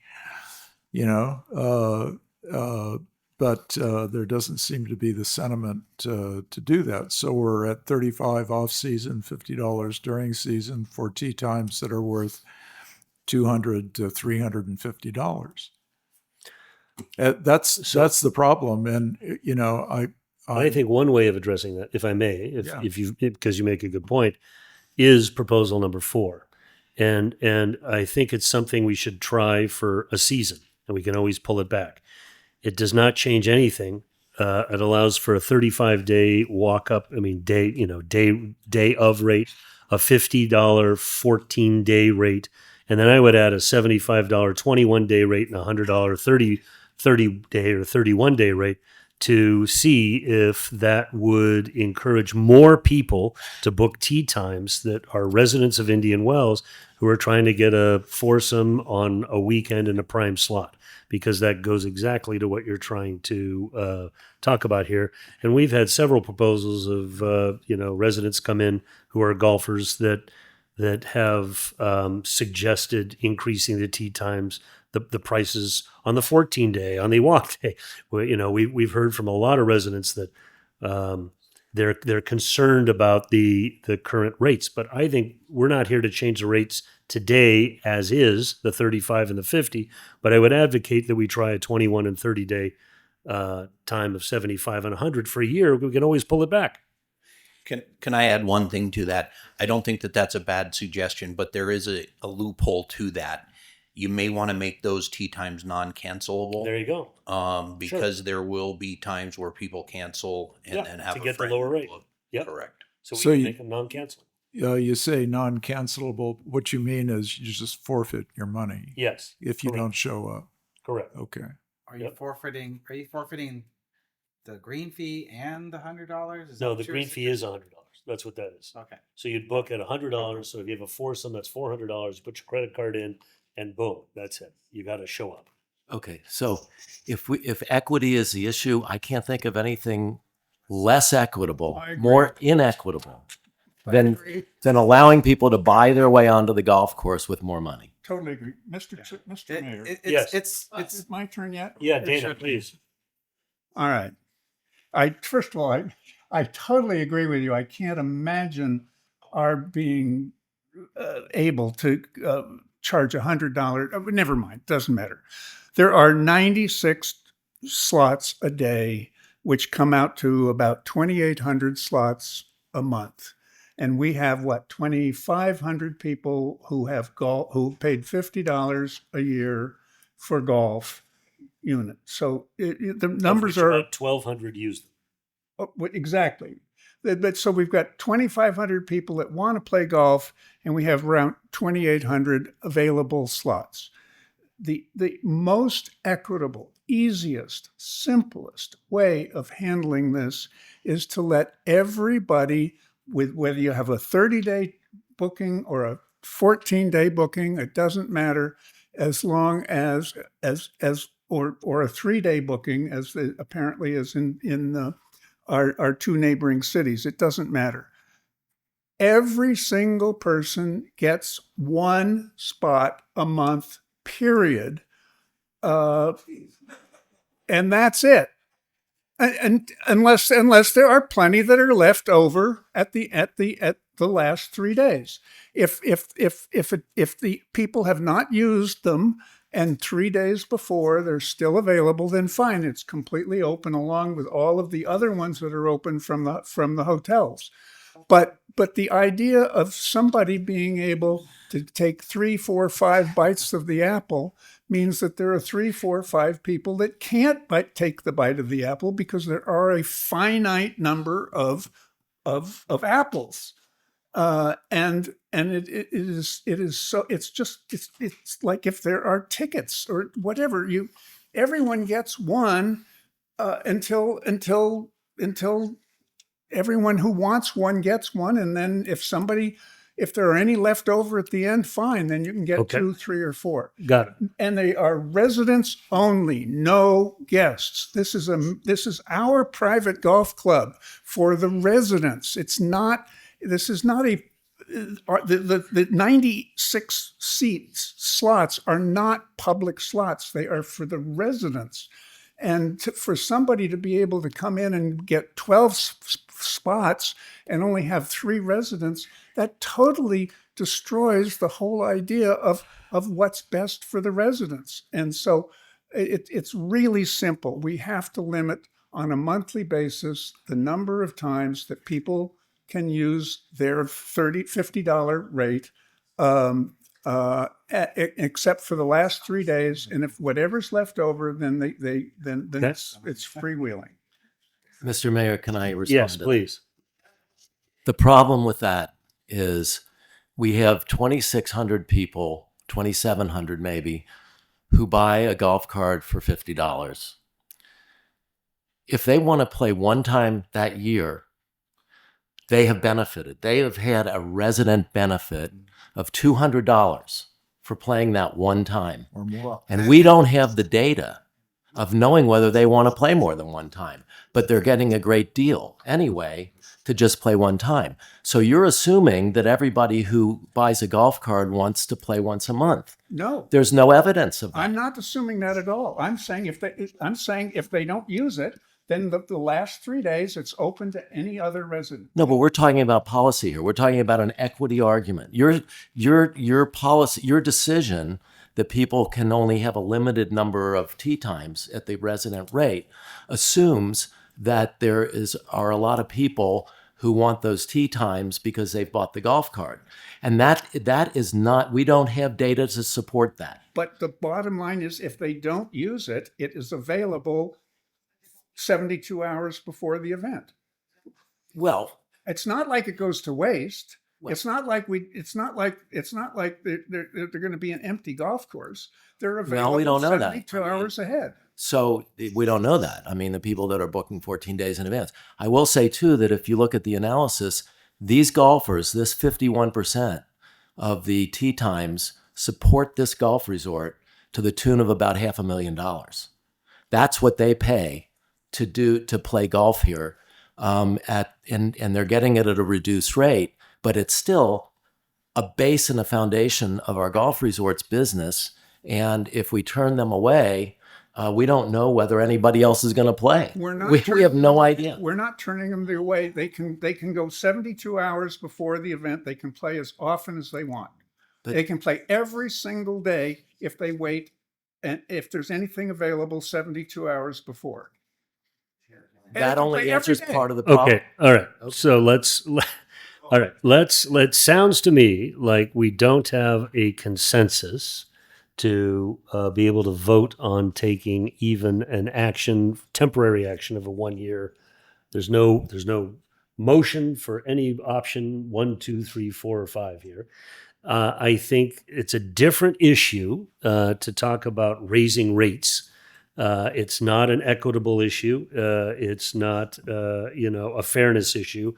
Speaker 5: but there doesn't seem to be the sentiment to do that. So we're at $35 off season, $50 during season for tee times that are worth $200 to $350. That's the problem. And,
Speaker 10: I think one way of addressing that, if I may, because you make a good point, is proposal number 4. And I think it's something we should try for a season, and we can always pull it back. It does not change anything it allows for a 35-day walk up. I mean, day of rate, a $50 14-day rate, and then I would add a $75 21-day rate and a $100 30-day or 31-day rate to see if that would encourage more people to book tea times that are residents of Indian Wells who are trying to get a foursome on a weekend in a prime slot, because that goes exactly to what you're trying to talk about here. And we've had several proposals of residents come in who are golfers that have suggested increasing the tee times, the prices on the 14-day, on the walk day. We've heard from a lot of residents that they're concerned about the current rates. But I think we're not here to change the rates today as is, the 35 and the 50. But I would advocate that we try a 21 and 30-day time of 75 and 100 for a year. We can always pull it back.
Speaker 20: Can I add one thing to that? I don't think that that's a bad suggestion, but there is a loophole to that. You may want to make those tee times non-cancelable.
Speaker 10: There you go.
Speaker 20: Because there will be times where people cancel and have
Speaker 10: to
Speaker 20: a
Speaker 10: get the
Speaker 20: friend
Speaker 10: lower rate.
Speaker 20: book.
Speaker 10: Yep.
Speaker 20: Correct.
Speaker 10: So we
Speaker 5: So
Speaker 10: can
Speaker 5: you-
Speaker 10: make them non-cancel.
Speaker 5: You say non-cancelable. What you mean is you just forfeit your money.
Speaker 10: Yes,
Speaker 5: If you
Speaker 10: correct.
Speaker 5: don't show up.
Speaker 10: Correct.
Speaker 5: Okay.
Speaker 6: Are you forfeiting? Are you forfeiting the green fee and the $100?
Speaker 10: No, the green fee is $100. That's what that is.
Speaker 6: Okay.
Speaker 10: So you'd book at $100. So if you have a foursome, that's $400. You put your credit card in, and boom, that's it. You got to show up.
Speaker 8: Okay, so if equity is the issue, I can't think of anything less equitable,
Speaker 3: I agree.
Speaker 8: more inequitable than allowing people to buy their way onto the golf course with more money.
Speaker 3: Totally agree. Mr. Mayor.
Speaker 10: Yes.
Speaker 3: It's my turn yet?
Speaker 10: Yeah,
Speaker 3: It
Speaker 10: Dana,
Speaker 3: should be.
Speaker 10: please.
Speaker 3: All right. First of all, I totally agree with you. I can't imagine our being able to charge $100. Never mind, doesn't matter. There are 96 slots a day, which come out to about 2,800 slots a month. And we have 2,500 people who have who paid $50 a year for golf unit. So the numbers are
Speaker 10: about 1,200 use them.
Speaker 3: Exactly. But so we've got 2,500 people that want to play golf, and we have around 2,800 available slots. The most equitable, easiest, simplest way of handling this is to let everybody, with whether you have a 30-day booking or a 14-day booking, it doesn't matter, as long as or a 3-day booking, as apparently is in our two neighboring cities. It doesn't matter. Every single person gets one spot a month, period. And that's it. And unless there are plenty that are left over at the last 3 days. If the people have not used them and 3 days before they're still available, then fine, it's completely open along with all of the other ones that are open from the hotels. But the idea of somebody being able to take 3, 4, 5 bites of the apple means that there are 3, 4, 5 people that can't take the bite of the apple because there are a finite number of apples. And it is so it's like if there are tickets or whatever, everyone gets one until everyone who wants one gets one, and then if there are any left over at the end, fine, then you can get
Speaker 10: Okay.
Speaker 3: 2, 3, or 4.
Speaker 10: Got it.
Speaker 3: And they are residents only, no guests. This is our private golf club for the residents. This is not the 96 slots are not public slots. They are for the residents. And for somebody to be able to come in and get 12 spots and only have 3 residents, that totally destroys the whole idea of what's best for the residents. And so it's really simple. We have to limit on a monthly basis the number of times that people can use their $50 rate, except for the last 3 days. And if whatever's left over, then it's freewheeling.
Speaker 8: Mr. Mayor, can I respond?
Speaker 10: Yes,
Speaker 8: to that?
Speaker 10: please.
Speaker 8: The problem with that is we have 2,600 people, 2,700 maybe, who buy a golf cart for $50. If they want to play one time that year, they have benefited. They have had a resident benefit of $200 for playing that one time.
Speaker 5: Or more.
Speaker 8: And we don't have the data of knowing whether they want to play more than one time, but they're getting a great deal anyway to just play one time. So you're assuming that everybody who buys a golf cart wants to play once a month.
Speaker 3: No,
Speaker 8: There's no evidence of that.
Speaker 3: I'm not assuming that at all. I'm saying if they don't use it, then the last 3 days it's open to any other resident.
Speaker 8: No, but we're talking about policy here. We're talking about an equity argument. Your policy, your decision that people can only have a limited number of tee times at the resident rate assumes that there are a lot of people who want those tee times because they've bought the golf cart. And that is not, we don't have data to support that.
Speaker 3: But the bottom line is if they don't use it, it is available 72 hours before the event.
Speaker 8: Well,
Speaker 3: it's not like it goes to waste. It's not like they're going to be an empty golf course. They're available
Speaker 8: Well, we don't know that.
Speaker 3: 72 hours ahead.
Speaker 8: So we don't know that. I mean, the people that are booking 14 days in advance. I will say, too, that if you look at the analysis, these golfers, this 51% of the tee times support this golf resort to the tune of about $500,000. That's what they pay to play golf here, and they're getting it at a reduced rate, but it's still a base and a foundation of our golf resorts business. And if we turn them away, we don't know whether anybody else is going to play. We have no idea.
Speaker 3: We're not turning them away. They can go 72 hours before the event. They can play as often as they want. They can play every single day if they wait, and if there's anything available 72 hours before.
Speaker 8: That only answers part of the problem.
Speaker 10: Okay. All right. So let's sounds to me like we don't have a consensus to be able to vote on taking even an action, temporary action of a 1 year. There's no motion for any option 1, 2, 3, 4, or 5 here. I think it's a different issue to talk about raising rates. It's not an equitable issue. It's not a fairness issue.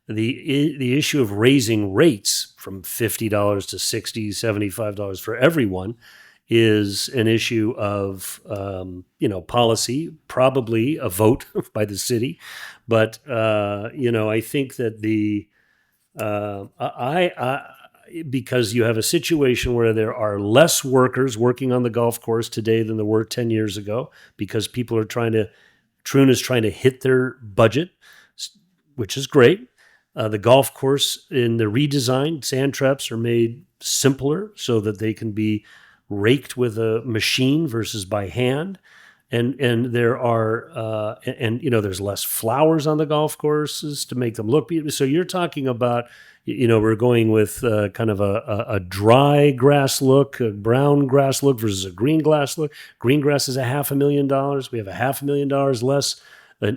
Speaker 10: The issue of raising rates from $50 to $60, $75 for everyone is an issue of policy, probably a vote by the city. But I think that because you have a situation where there are less workers working on the golf course today than there were 10 years ago, because people are Troon is trying to hit their budget, which is great. The golf course in the redesigned sand traps are made simpler so that they can be raked with a machine versus by hand. And there are, there's less flowers on the golf courses to make them look beautiful. So you're talking about, we're going with kind of a dry grass look, a brown grass look versus a green grass look. Green grass is $500,000. We have $500,000 less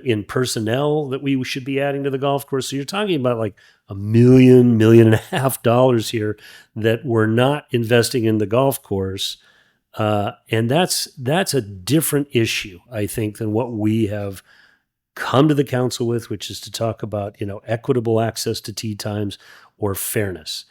Speaker 10: in personnel that we should be adding to the golf course. So you're talking about like $1 million, $1.5 million here that we're not investing in the golf course. And that's a different issue, I think, than what we have come to the council with, which is to talk about, equitable access to tee times or fairness.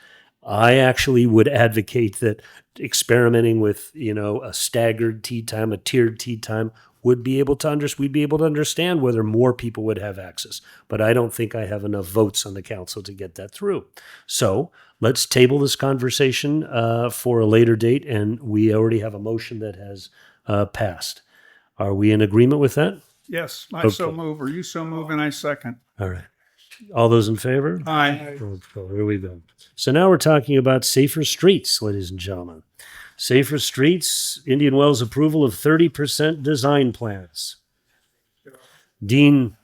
Speaker 10: I actually would advocate that experimenting with, a staggered tee time, a tiered tee time we'd be able to understand whether more people would have access. But I don't think I have enough votes on the council to get that through. So let's table this conversation for a later date, and we already have a motion that has passed. Are we in agreement with that?
Speaker 3: Yes, I so move, or you so move, and I second.
Speaker 10: All right. All those in favor?
Speaker 3: Aye.
Speaker 10: Here we go. So now we're talking about safer streets, ladies and gentlemen. Safer Streets, Indian Wells approval of 30% design plans. Dean,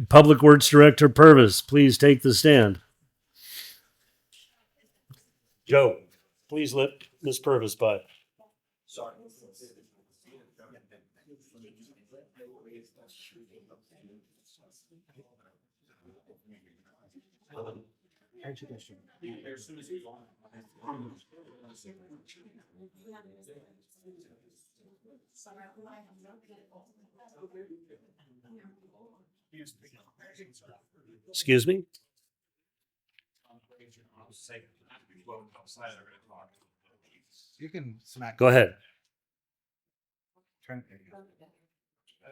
Speaker 10: Public Works Director Purvis, please take the stand. Joe, please let Ms. Purvis by. Excuse me?
Speaker 6: You can smack.
Speaker 10: Go ahead.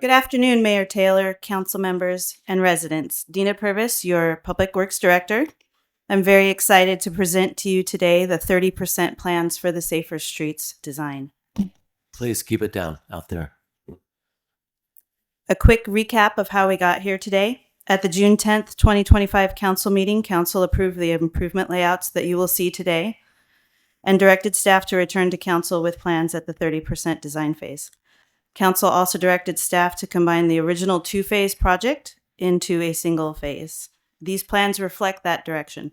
Speaker 9: Good afternoon, Mayor Taylor, council members, and residents. Dina Purvis, your Public Works Director. I'm very excited to present to you today the 30% plans for the Safer Streets design.
Speaker 8: Please keep it down out there.
Speaker 9: A quick recap of how we got here today. At the June 10th, 2025 council meeting, council approved the improvement layouts that you will see today and directed staff to return to council with plans at the 30% design phase. Council also directed staff to combine the original two-phase project into a single phase. These plans reflect that direction.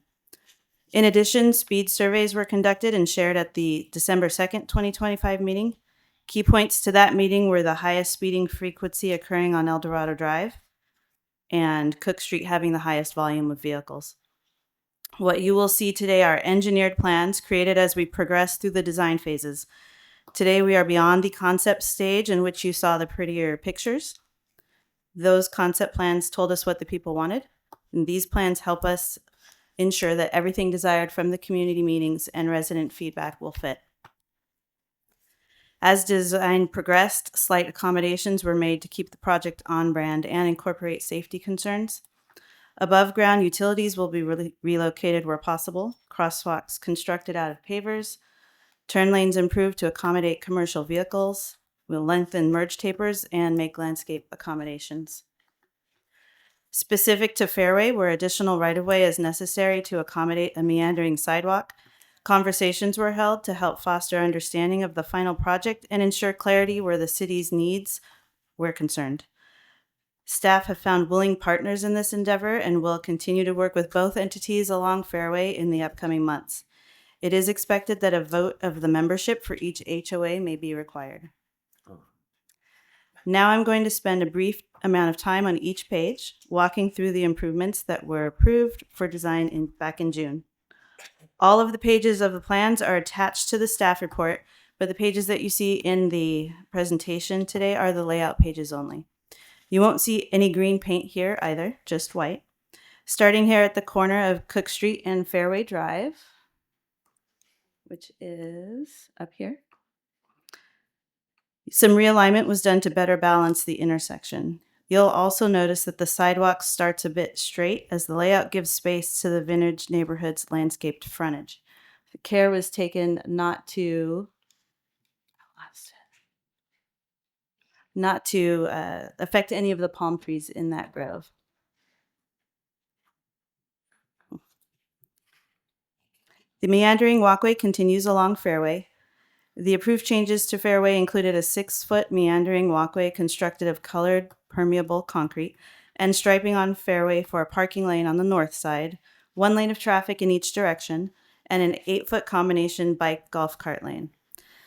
Speaker 9: In addition, speed surveys were conducted and shared at the December 2nd, 2025 meeting. Key points to that meeting were the highest speeding frequency occurring on El Dorado Drive and Cook Street having the highest volume of vehicles. What you will see today are engineered plans created as we progress through the design phases. Today we are beyond the concept stage in which you saw the prettier pictures. Those concept plans told us what the people wanted, and these plans help us ensure that everything desired from the community meetings and resident feedback will fit. As design progressed, slight accommodations were made to keep the project on brand and incorporate safety concerns. Above ground utilities will be relocated where possible, crosswalks constructed out of pavers, turn lanes improved to accommodate commercial vehicles. We'll lengthen merge tapers and make landscape accommodations. Specific to Fairway, where additional right-of-way is necessary to accommodate a meandering sidewalk, conversations were held to help foster understanding of the final project and ensure clarity where the city's needs were concerned. Staff have found willing partners in this endeavor and will continue to work with both entities along Fairway in the upcoming months. It is expected that a vote of the membership for each HOA may be required. Now I'm going to spend a brief amount of time on each page, walking through the improvements that were approved for design back in June. All of the pages of the plans are attached to the staff report, but the pages that you see in the presentation today are the layout pages only. You won't see any green paint here either, just white. Starting here at the corner of Cook Street and Fairway Drive, which is up here. Some realignment was done to better balance the intersection. You'll also notice that the sidewalk starts a bit straight as the layout gives space to the Vintage neighborhood's landscaped frontage. The care was taken not to affect any of the palm trees in that grove. The meandering walkway continues along Fairway. The approved changes to Fairway included a 6-foot meandering walkway constructed of colored permeable concrete and striping on Fairway for a parking lane on the north side, 1 lane of traffic in each direction, and an 8-foot combination bike golf cart lane.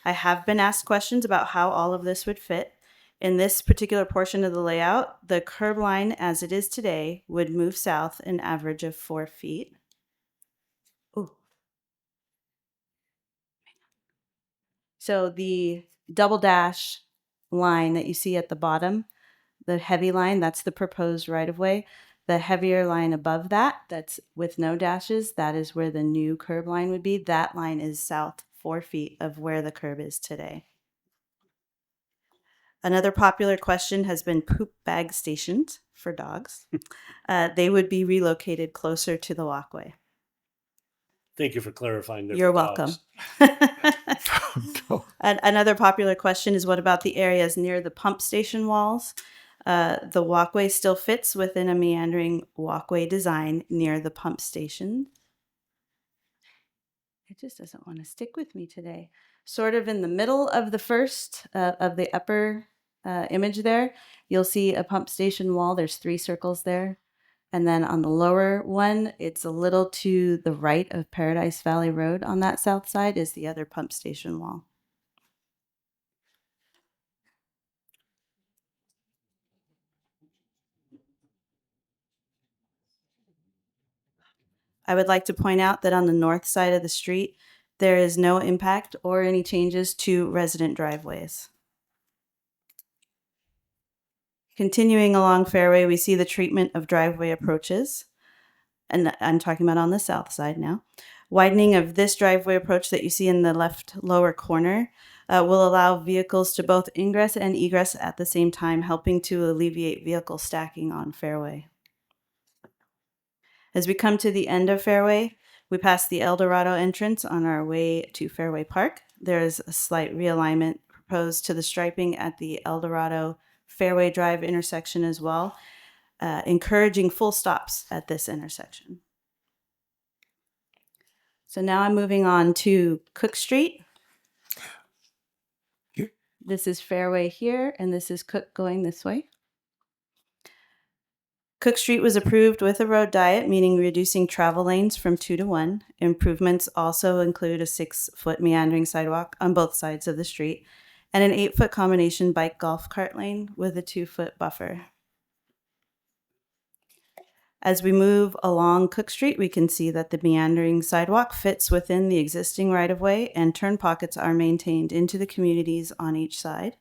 Speaker 9: I have been asked questions about how all of this would fit. In this particular portion of the layout, the curb line as it is today would move south an average of 4 feet. So the double dash line that you see at the bottom, the heavy line, that's the proposed right-of-way. The heavier line above that, that's with no dashes, that is where the new curb line would be. That line is south 4 feet of where the curb is today. Another popular question has been poop bag stations for dogs. They would be relocated closer to the walkway.
Speaker 10: Thank you for clarifying.
Speaker 9: You're welcome. Another popular question is, what about the areas near the pump station walls? The walkway still fits within a meandering walkway design near the pump station. It just doesn't want to stick with me today. Sort of in the middle of the first, of the upper image there, you'll see a pump station wall. There's 3 circles there. And then on the lower one, it's a little to the right of Paradise Valley Road on that south side is the other pump station wall. I would like to point out that on the north side of the street, there is no impact or any changes to resident driveways. Continuing along Fairway, we see the treatment of driveway approaches, and I'm talking about on the south side now. Widening of this driveway approach that you see in the left lower corner will allow vehicles to both ingress and egress at the same time, helping to alleviate vehicle stacking on Fairway. As we come to the end of Fairway, we pass the El Dorado entrance on our way to Fairway Park. There is a slight realignment proposed to the striping at the El Dorado Fairway Drive intersection as well, encouraging full stops at this intersection. So now I'm moving on to Cook Street. This is Fairway here, and this is Cook going this way. Cook Street was approved with a road diet, meaning reducing travel lanes from 2 to 1. Improvements also include a 6-foot meandering sidewalk on both sides of the street and an 8-foot combination bike golf cart lane with a 2-foot buffer. As we move along Cook Street, we can see that the meandering sidewalk fits within the existing right-of-way and turn pockets are maintained into the communities on each side.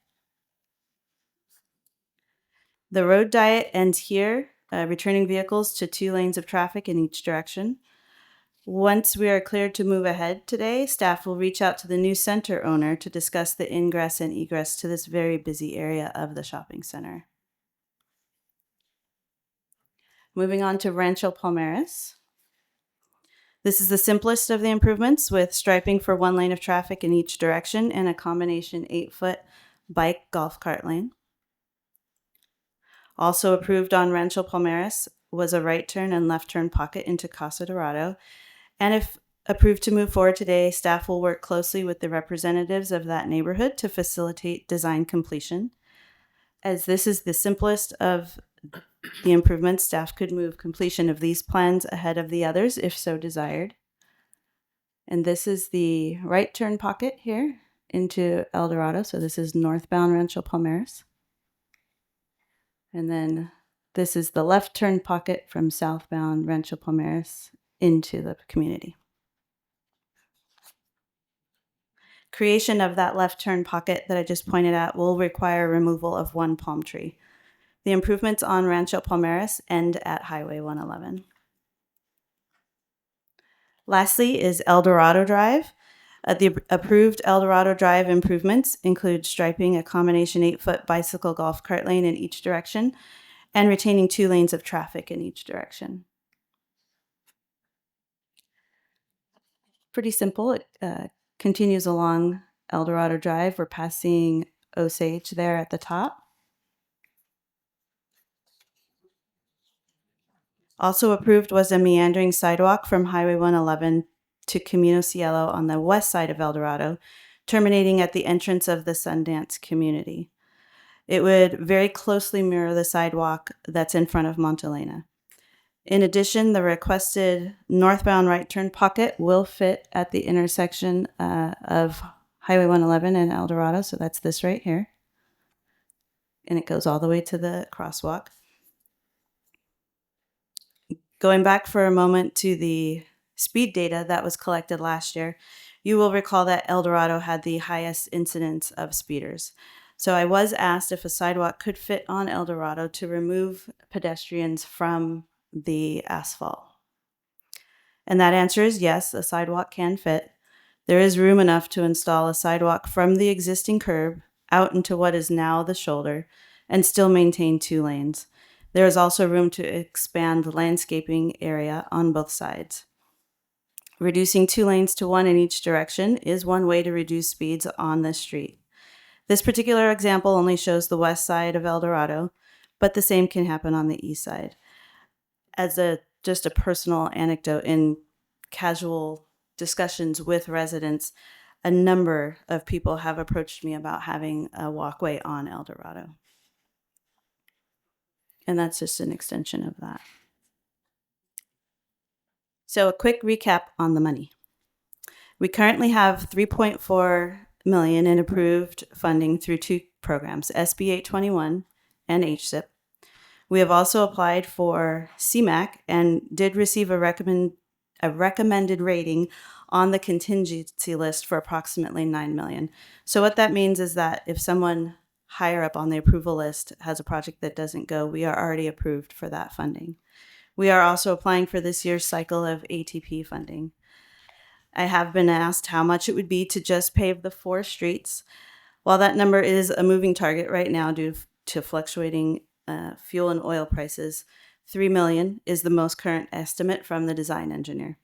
Speaker 9: The road diet ends here, returning vehicles to 2 lanes of traffic in each direction. Once we are cleared to move ahead today, staff will reach out to the new center owner to discuss the ingress and egress to this very busy area of the shopping center. Moving on to Rancho Palmeras. This is the simplest of the improvements, with striping for 1 lane of traffic in each direction and a combination 8-foot bike golf cart lane. Also approved on Rancho Palmeras was a right turn and left turn pocket into Casa Dorado. And if approved to move forward today, staff will work closely with the representatives of that neighborhood to facilitate design completion. As this is the simplest of the improvements, staff could move completion of these plans ahead of the others if so desired. And this is the right turn pocket here into El Dorado. So this is northbound Rancho Palmeras. And then this is the left turn pocket from southbound Rancho Palmeras into the community. Creation of that left turn pocket that I just pointed out will require removal of 1 palm tree. The improvements on Rancho Palmeras end at Highway 111. Lastly is El Dorado Drive. The approved El Dorado Drive improvements include striping a combination 8-foot bicycle golf cart lane in each direction and retaining 2 lanes of traffic in each direction. Pretty simple. It continues along El Dorado Drive. We're passing Osage there at the top. Also approved was a meandering sidewalk from Highway 111 to Camino Cielo on the west side of El Dorado, terminating at the entrance of the Sundance community. It would very closely mirror the sidewalk that's in front of Montelena. In addition, the requested northbound right turn pocket will fit at the intersection of Highway 111 and El Dorado, so that's this right here. And it goes all the way to the crosswalk. Going back for a moment to the speed data that was collected last year, you will recall that El Dorado had the highest incidence of speeders. So I was asked if a sidewalk could fit on El Dorado to remove pedestrians from the asphalt. And that answer is yes, a sidewalk can fit. There is room enough to install a sidewalk from the existing curb out into what is now the shoulder and still maintain 2 lanes. There is also room to expand the landscaping area on both sides. Reducing 2 lanes to 1 in each direction is one way to reduce speeds on this street. This particular example only shows the west side of El Dorado, but the same can happen on the east side. As just a personal anecdote, in casual discussions with residents, a number of people have approached me about having a walkway on El Dorado. And that's just an extension of that. So a quick recap on the money. We currently have $3.4 million in approved funding through 2 programs, SB 821 and HSIP. We have also applied for CMAQ and did receive a a recommended rating on the contingency list for approximately $9 million. So what that means is that if someone higher up on the approval list has a project that doesn't go, we are already approved for that funding. We are also applying for this year's cycle of ATP funding. I have been asked how much it would be to just pave the 4 streets. While that number is a moving target right now due to fluctuating fuel and oil prices, $3 million is the most current estimate from the design engineer.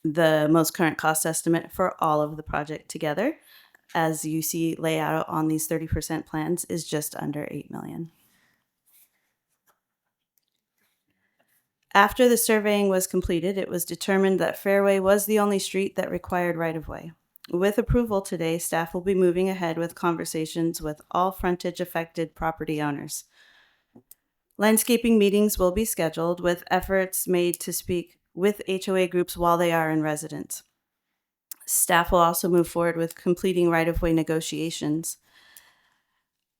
Speaker 9: The most current cost estimate for all of the project together, as you see layout on these 30% plans, is just under $8 million. After the surveying was completed, it was determined that Fairway was the only street that required right-of-way. With approval today, staff will be moving ahead with conversations with all frontage-affected property owners. Landscaping meetings will be scheduled with efforts made to speak with HOA groups while they are in residence. Staff will also move forward with completing right-of-way negotiations.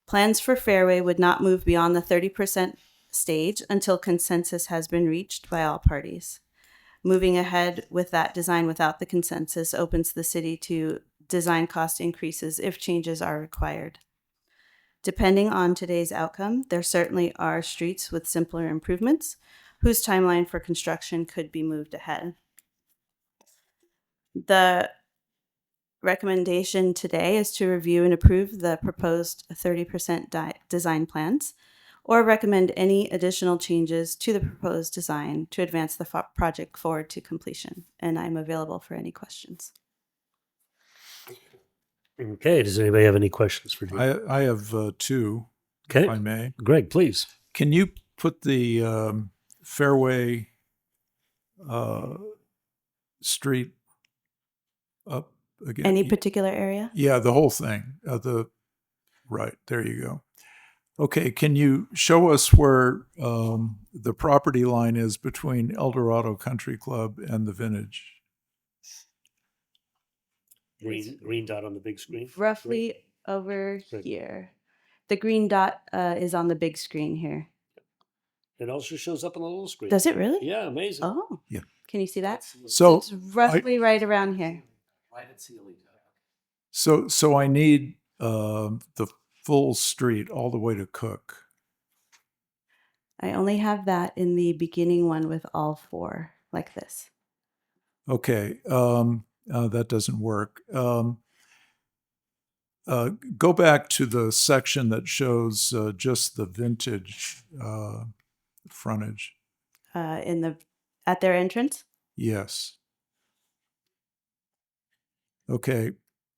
Speaker 9: Plans for Fairway would not move beyond the 30% stage until consensus has been reached by all parties. Moving ahead with that design without the consensus opens the city to design cost increases if changes are required. Depending on today's outcome, there certainly are streets with simpler improvements whose timeline for construction could be moved ahead. The recommendation today is to review and approve the proposed 30% design plans, or recommend any additional changes to the proposed design to advance the project forward to completion. And I'm available for any questions.
Speaker 10: Okay. Does anybody have any questions for you?
Speaker 5: I have 2,
Speaker 10: Okay.
Speaker 5: if I may.
Speaker 10: Greg, please.
Speaker 5: Can you put the Fairway street up again?
Speaker 9: Any particular area?
Speaker 5: Yeah, the whole thing. Right, there you go. Okay, can you show us where the property line is between El Dorado Country Club and the Vintage?
Speaker 10: Green dot on the big screen.
Speaker 9: Roughly over here. The green dot is on the big screen here.
Speaker 10: It also shows up on the little screen.
Speaker 9: Does it really?
Speaker 10: Yeah, amazing.
Speaker 9: Oh.
Speaker 5: Yeah.
Speaker 9: Can you see that?
Speaker 5: So
Speaker 9: it's roughly right around here.
Speaker 5: So I need the full street all the way to Cook.
Speaker 9: I only have that in the beginning one with all 4, like this.
Speaker 5: Okay, that doesn't work. Go back to the section that shows just the Vintage frontage.
Speaker 9: At their entrance?
Speaker 5: Yes. Okay.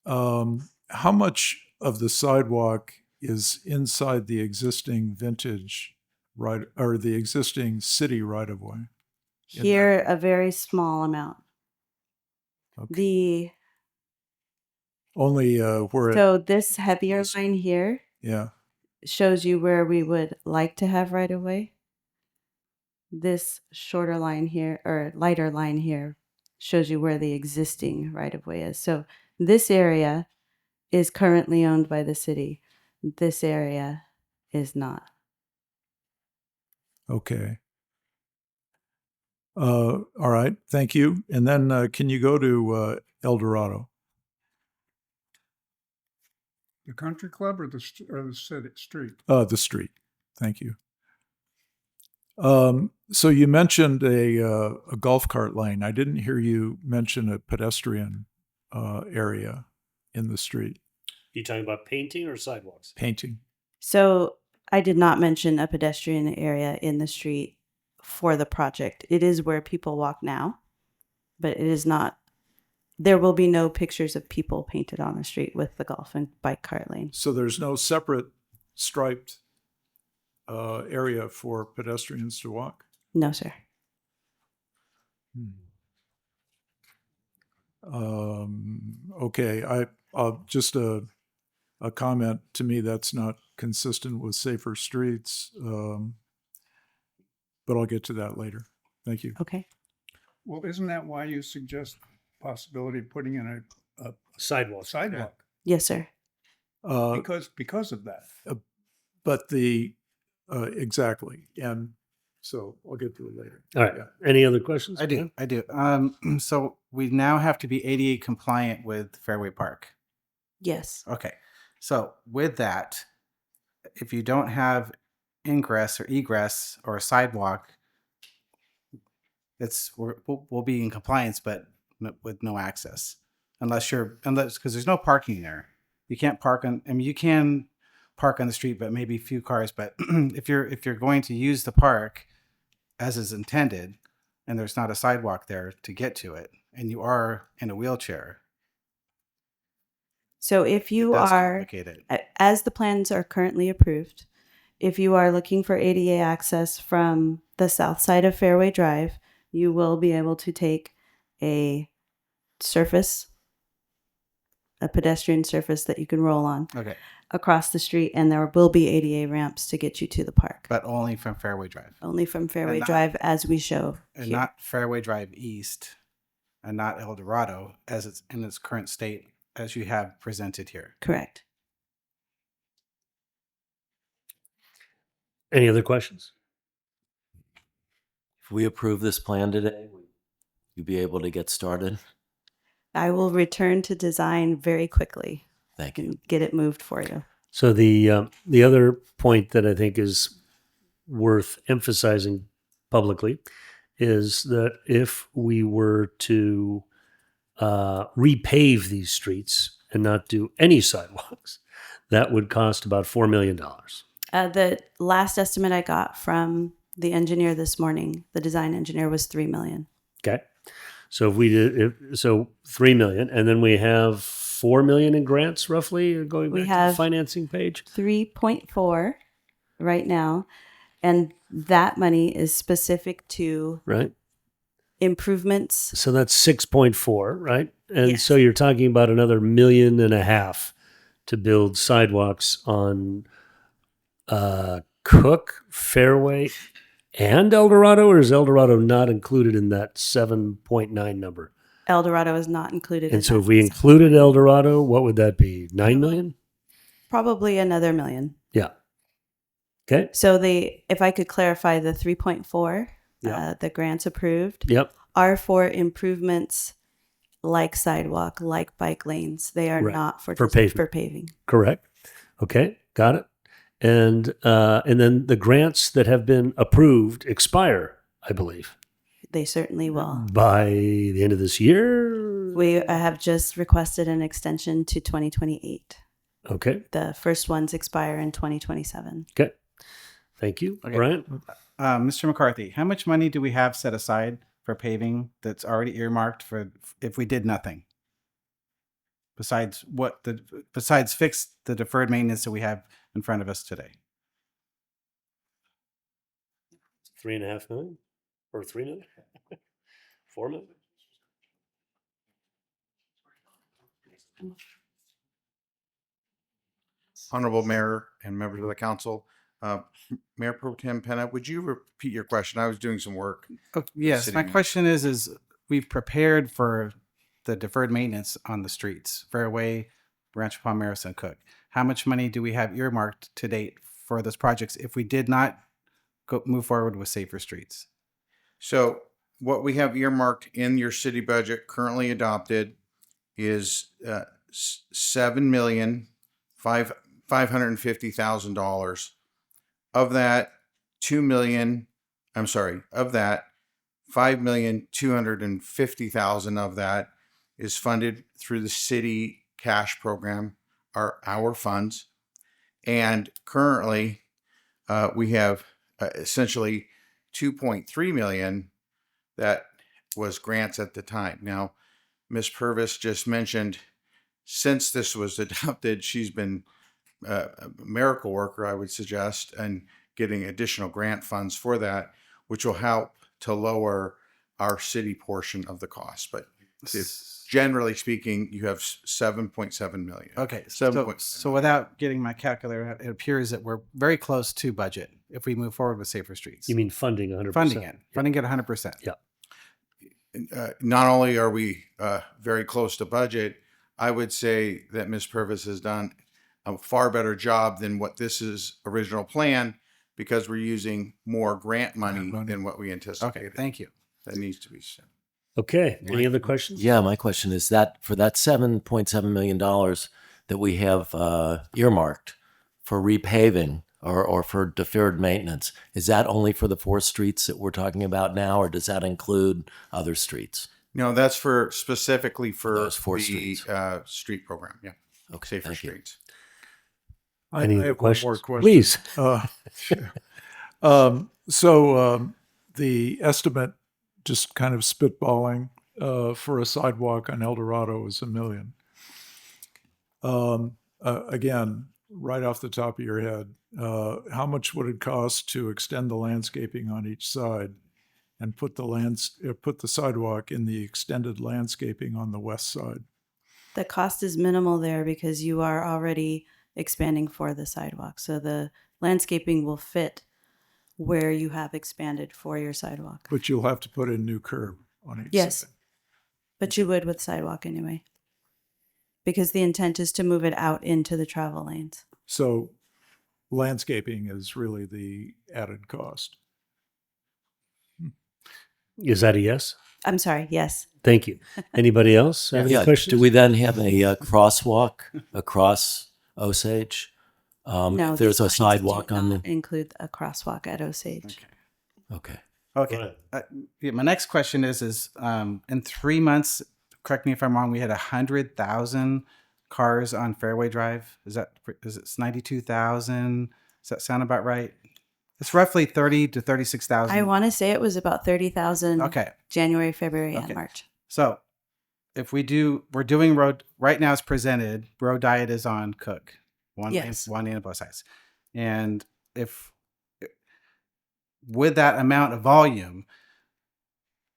Speaker 5: How much of the sidewalk is inside the existing Vintage right, or the existing city right of way?
Speaker 9: Here, a very small amount.
Speaker 5: Okay. Only where
Speaker 9: So this heavier line here
Speaker 5: yeah.
Speaker 9: shows you where we would like to have right of way. This shorter line here, or lighter line here, shows you where the existing right of way is. So this area is currently owned by the city. This area is not.
Speaker 5: Okay. All right. Thank you. And then can you go to El Dorado?
Speaker 3: The country club or the city street?
Speaker 5: The street. Thank you. So you mentioned a golf cart lane. I didn't hear you mention a pedestrian area in the street.
Speaker 10: You talking about painting or sidewalks?
Speaker 5: Painting.
Speaker 9: So I did not mention a pedestrian area in the street for the project. It is where people walk now, but it is not. There will be no pictures of people painted on the street with the golf and bike cart lane.
Speaker 5: So there's no separate striped area for pedestrians to walk?
Speaker 9: No, sir.
Speaker 5: Okay, just a comment. To me, that's not consistent with safer streets, but I'll get to that later. Thank you.
Speaker 9: Okay.
Speaker 3: Well, isn't that why you suggest possibility of putting in a
Speaker 10: sidewalk?
Speaker 3: Sidewalk.
Speaker 9: Yes, sir.
Speaker 3: Because of that.
Speaker 5: But the exactly, and So I'll get to it later.
Speaker 10: All right. Any other questions?
Speaker 6: I do. I do. So we now have to be ADA compliant with Fairway Park.
Speaker 9: Yes.
Speaker 6: Okay. So with that, if you don't have ingress or egress or a sidewalk, we'll be in compliance, but with no access, unless because there's no parking there. You can't park on. I mean, you can park on the street, but maybe a few cars. But if you're going to use the park as is intended, and there's not a sidewalk there to get to it, and you are in a wheelchair,
Speaker 9: So if you
Speaker 6: does
Speaker 9: are,
Speaker 6: complicate it.
Speaker 9: as the plans are currently approved, if you are looking for ADA access from the south side of Fairway Drive, you will be able to take a pedestrian surface that you can roll on
Speaker 6: Okay.
Speaker 9: across the street, and there will be ADA ramps to get you to the park.
Speaker 6: But only from Fairway Drive.
Speaker 9: Only from Fairway
Speaker 6: not-
Speaker 9: Drive as we show
Speaker 6: And
Speaker 9: here.
Speaker 6: not Fairway Drive East and not El Dorado as it's in its current state as you have presented here.
Speaker 9: Correct.
Speaker 10: Any other questions?
Speaker 8: If we approve this plan today, will you be able to get started?
Speaker 9: I will return to design very quickly.
Speaker 8: Thank you.
Speaker 9: And get it moved for you.
Speaker 10: So the other point that I think is worth emphasizing publicly is that if we were to repave these streets and not do any sidewalks, that would cost about $4 million.
Speaker 9: The last estimate I got from the engineer this morning, the design engineer, was $3 million.
Speaker 10: Okay. So if we did, so $3 million, and then we have $4 million in grants roughly going
Speaker 9: We
Speaker 10: back to
Speaker 9: have
Speaker 10: the financing page.
Speaker 9: 3.4 right now, and that money is specific to
Speaker 10: Right.
Speaker 9: improvements.
Speaker 10: So that's 6.4, right? And so you're talking about another $1.5 million to build sidewalks on Cook, Fairway, and El Dorado, or is El Dorado not included in that 7.9 number?
Speaker 9: El Dorado is not included.
Speaker 10: And so if we included El Dorado, what would that be? 9 million?
Speaker 9: Probably another $1 million.
Speaker 10: Yeah. Okay.
Speaker 9: So if I could clarify, the 3.4,
Speaker 10: Yeah.
Speaker 9: the grants approved,
Speaker 10: Yep.
Speaker 9: are for improvements like sidewalk, like bike lanes. They are
Speaker 10: Right.
Speaker 9: not for
Speaker 10: paving.
Speaker 9: For paving.
Speaker 10: Correct. Okay. Got it. And then the grants that have been approved expire, I believe,
Speaker 9: They certainly will.
Speaker 10: by the end of this year.
Speaker 9: We have just requested an extension to 2028.
Speaker 10: Okay.
Speaker 9: The first ones expire in 2027.
Speaker 10: Okay. Thank you.
Speaker 6: Okay.
Speaker 10: Brian?
Speaker 6: Mr. McCarthy, how much money do we have set aside for paving that's already earmarked for if we did nothing? Besides fix the deferred maintenance that we have in front of us today.
Speaker 10: 3.5 million or 3 million? 4 million?
Speaker 16: Honorable Mayor and members of the council, Mayor Pro Tem Penna, would you repeat your question? I was doing some work.
Speaker 6: Oh, yes, my
Speaker 16: sitting-
Speaker 6: question is we've prepared for the deferred maintenance on the streets, Fairway, Rancho Palmeros, and Cook. How much money do we have earmarked to date for those projects if we did not move forward with safer streets?
Speaker 16: So what we have earmarked in your city budget currently adopted is $7,550,000. Of that, $5,250,000 of that is funded through the city cash program, our funds. And currently, we have essentially 2.3 million that was grants at the time. Now, Ms. Purvis just mentioned, since this was adopted, she's been a miracle worker, I would suggest, and getting additional grant funds for that, which will help to lower our city portion of the cost. But generally speaking, you have 7.7 million.
Speaker 6: Okay,
Speaker 16: 7.
Speaker 6: so without getting my calculator, it appears that we're very close to budget if we move forward with safer streets.
Speaker 10: You mean funding 100%?
Speaker 6: Funding it. Funding it 100%.
Speaker 10: Yeah.
Speaker 16: Not only are we very close to budget, I would say that Ms. Purvis has done a far better job than what this is original plan, because we're using more grant money than what we anticipated.
Speaker 6: Okay, thank you.
Speaker 16: That needs to be said.
Speaker 10: Okay. Any other questions?
Speaker 8: Yeah, my question is that for that $7.7 million that we have earmarked for repaving or for deferred maintenance, is that only for the 4 streets that we're talking about now, or does that include other streets?
Speaker 16: No, that's for specifically for
Speaker 8: Those 4
Speaker 16: the
Speaker 8: streets.
Speaker 16: Street program. Yeah.
Speaker 8: Okay,
Speaker 16: Safer
Speaker 8: thank you.
Speaker 16: streets.
Speaker 10: Any
Speaker 5: I have
Speaker 10: questions?
Speaker 5: one more question.
Speaker 10: Please.
Speaker 5: The estimate, just kind of spitballing, for a sidewalk on El Dorado is $1 million. Again, right off the top of your head, how much would it cost to extend the landscaping on each side and put the sidewalk in the extended landscaping on the west side?
Speaker 9: The cost is minimal there because you are already expanding for the sidewalk. So the landscaping will fit where you have expanded for your sidewalk.
Speaker 5: But you'll have to put in new curb on each
Speaker 9: Yes,
Speaker 5: side.
Speaker 9: but you would with sidewalk anyway. Because the intent is to move it out into the travel lanes.
Speaker 5: So landscaping is really the added cost.
Speaker 10: Is that a yes?
Speaker 9: I'm sorry, yes.
Speaker 10: Thank you. Anybody else have any
Speaker 8: Yeah,
Speaker 10: questions?
Speaker 8: do we then have a crosswalk across Osage?
Speaker 9: No,
Speaker 8: if there's a
Speaker 9: these plans do
Speaker 8: sidewalk on
Speaker 9: not
Speaker 8: the.
Speaker 9: include a crosswalk at Osage.
Speaker 8: Okay.
Speaker 6: Okay. Yeah, my next question is in 3 months, correct me if I'm wrong, we had 100,000 cars on Fairway Drive. Is it 92,000? Does that sound about right? It's roughly 30 to 36,000.
Speaker 9: I want to say it was about 30,000
Speaker 6: Okay.
Speaker 9: January, February, and
Speaker 6: Okay.
Speaker 9: March.
Speaker 6: So if we're doing road, right now it's presented, road diet is on Cook.
Speaker 9: Yes.
Speaker 6: One lane on both sides. And if, with that amount of volume,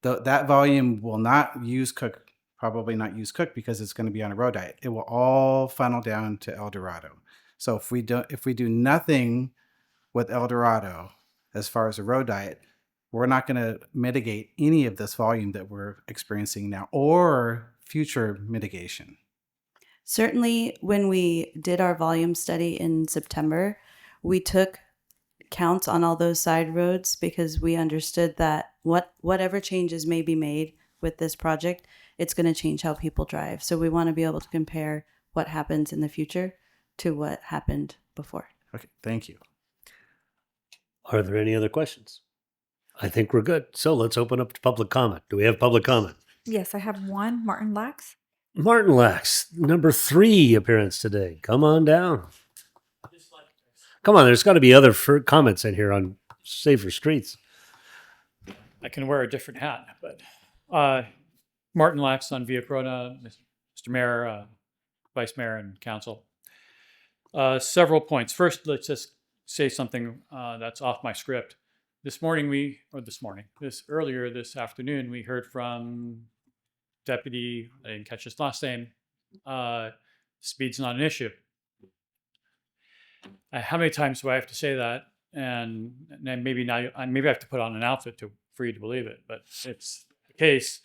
Speaker 6: that volume will not use Cook, probably not use Cook because it's going to be on a road diet. It will all funnel down to El Dorado. So if we do nothing with El Dorado as far as a road diet, we're not going to mitigate any of this volume that we're experiencing now or future mitigation.
Speaker 9: Certainly, when we did our volume study in September, we took counts on all those side roads because we understood that whatever changes may be made with this project, it's going to change how people drive. So we want to be able to compare what happens in the future to what happened before.
Speaker 6: Okay, thank you.
Speaker 10: Are there any other questions? I think we're good. So let's open up to public comment. Do we have public comment?
Speaker 2: Yes, I have one. Martin Lax.
Speaker 10: Martin Lax, number 3 appearance today. Come on down. Come on, there's got to be other comments in here on safer streets.
Speaker 11: I can wear a different hat, but Martin Lax on Via Corona, Mr. Mayor, Vice Mayor, and Council. Several points. First, let's just say something that's off my script. Earlier this afternoon, we heard from Deputy, I didn't catch his last name, speed's not an issue. How many times do I have to say that? And maybe now, maybe I have to put on an outfit for you to believe it, but it's the case.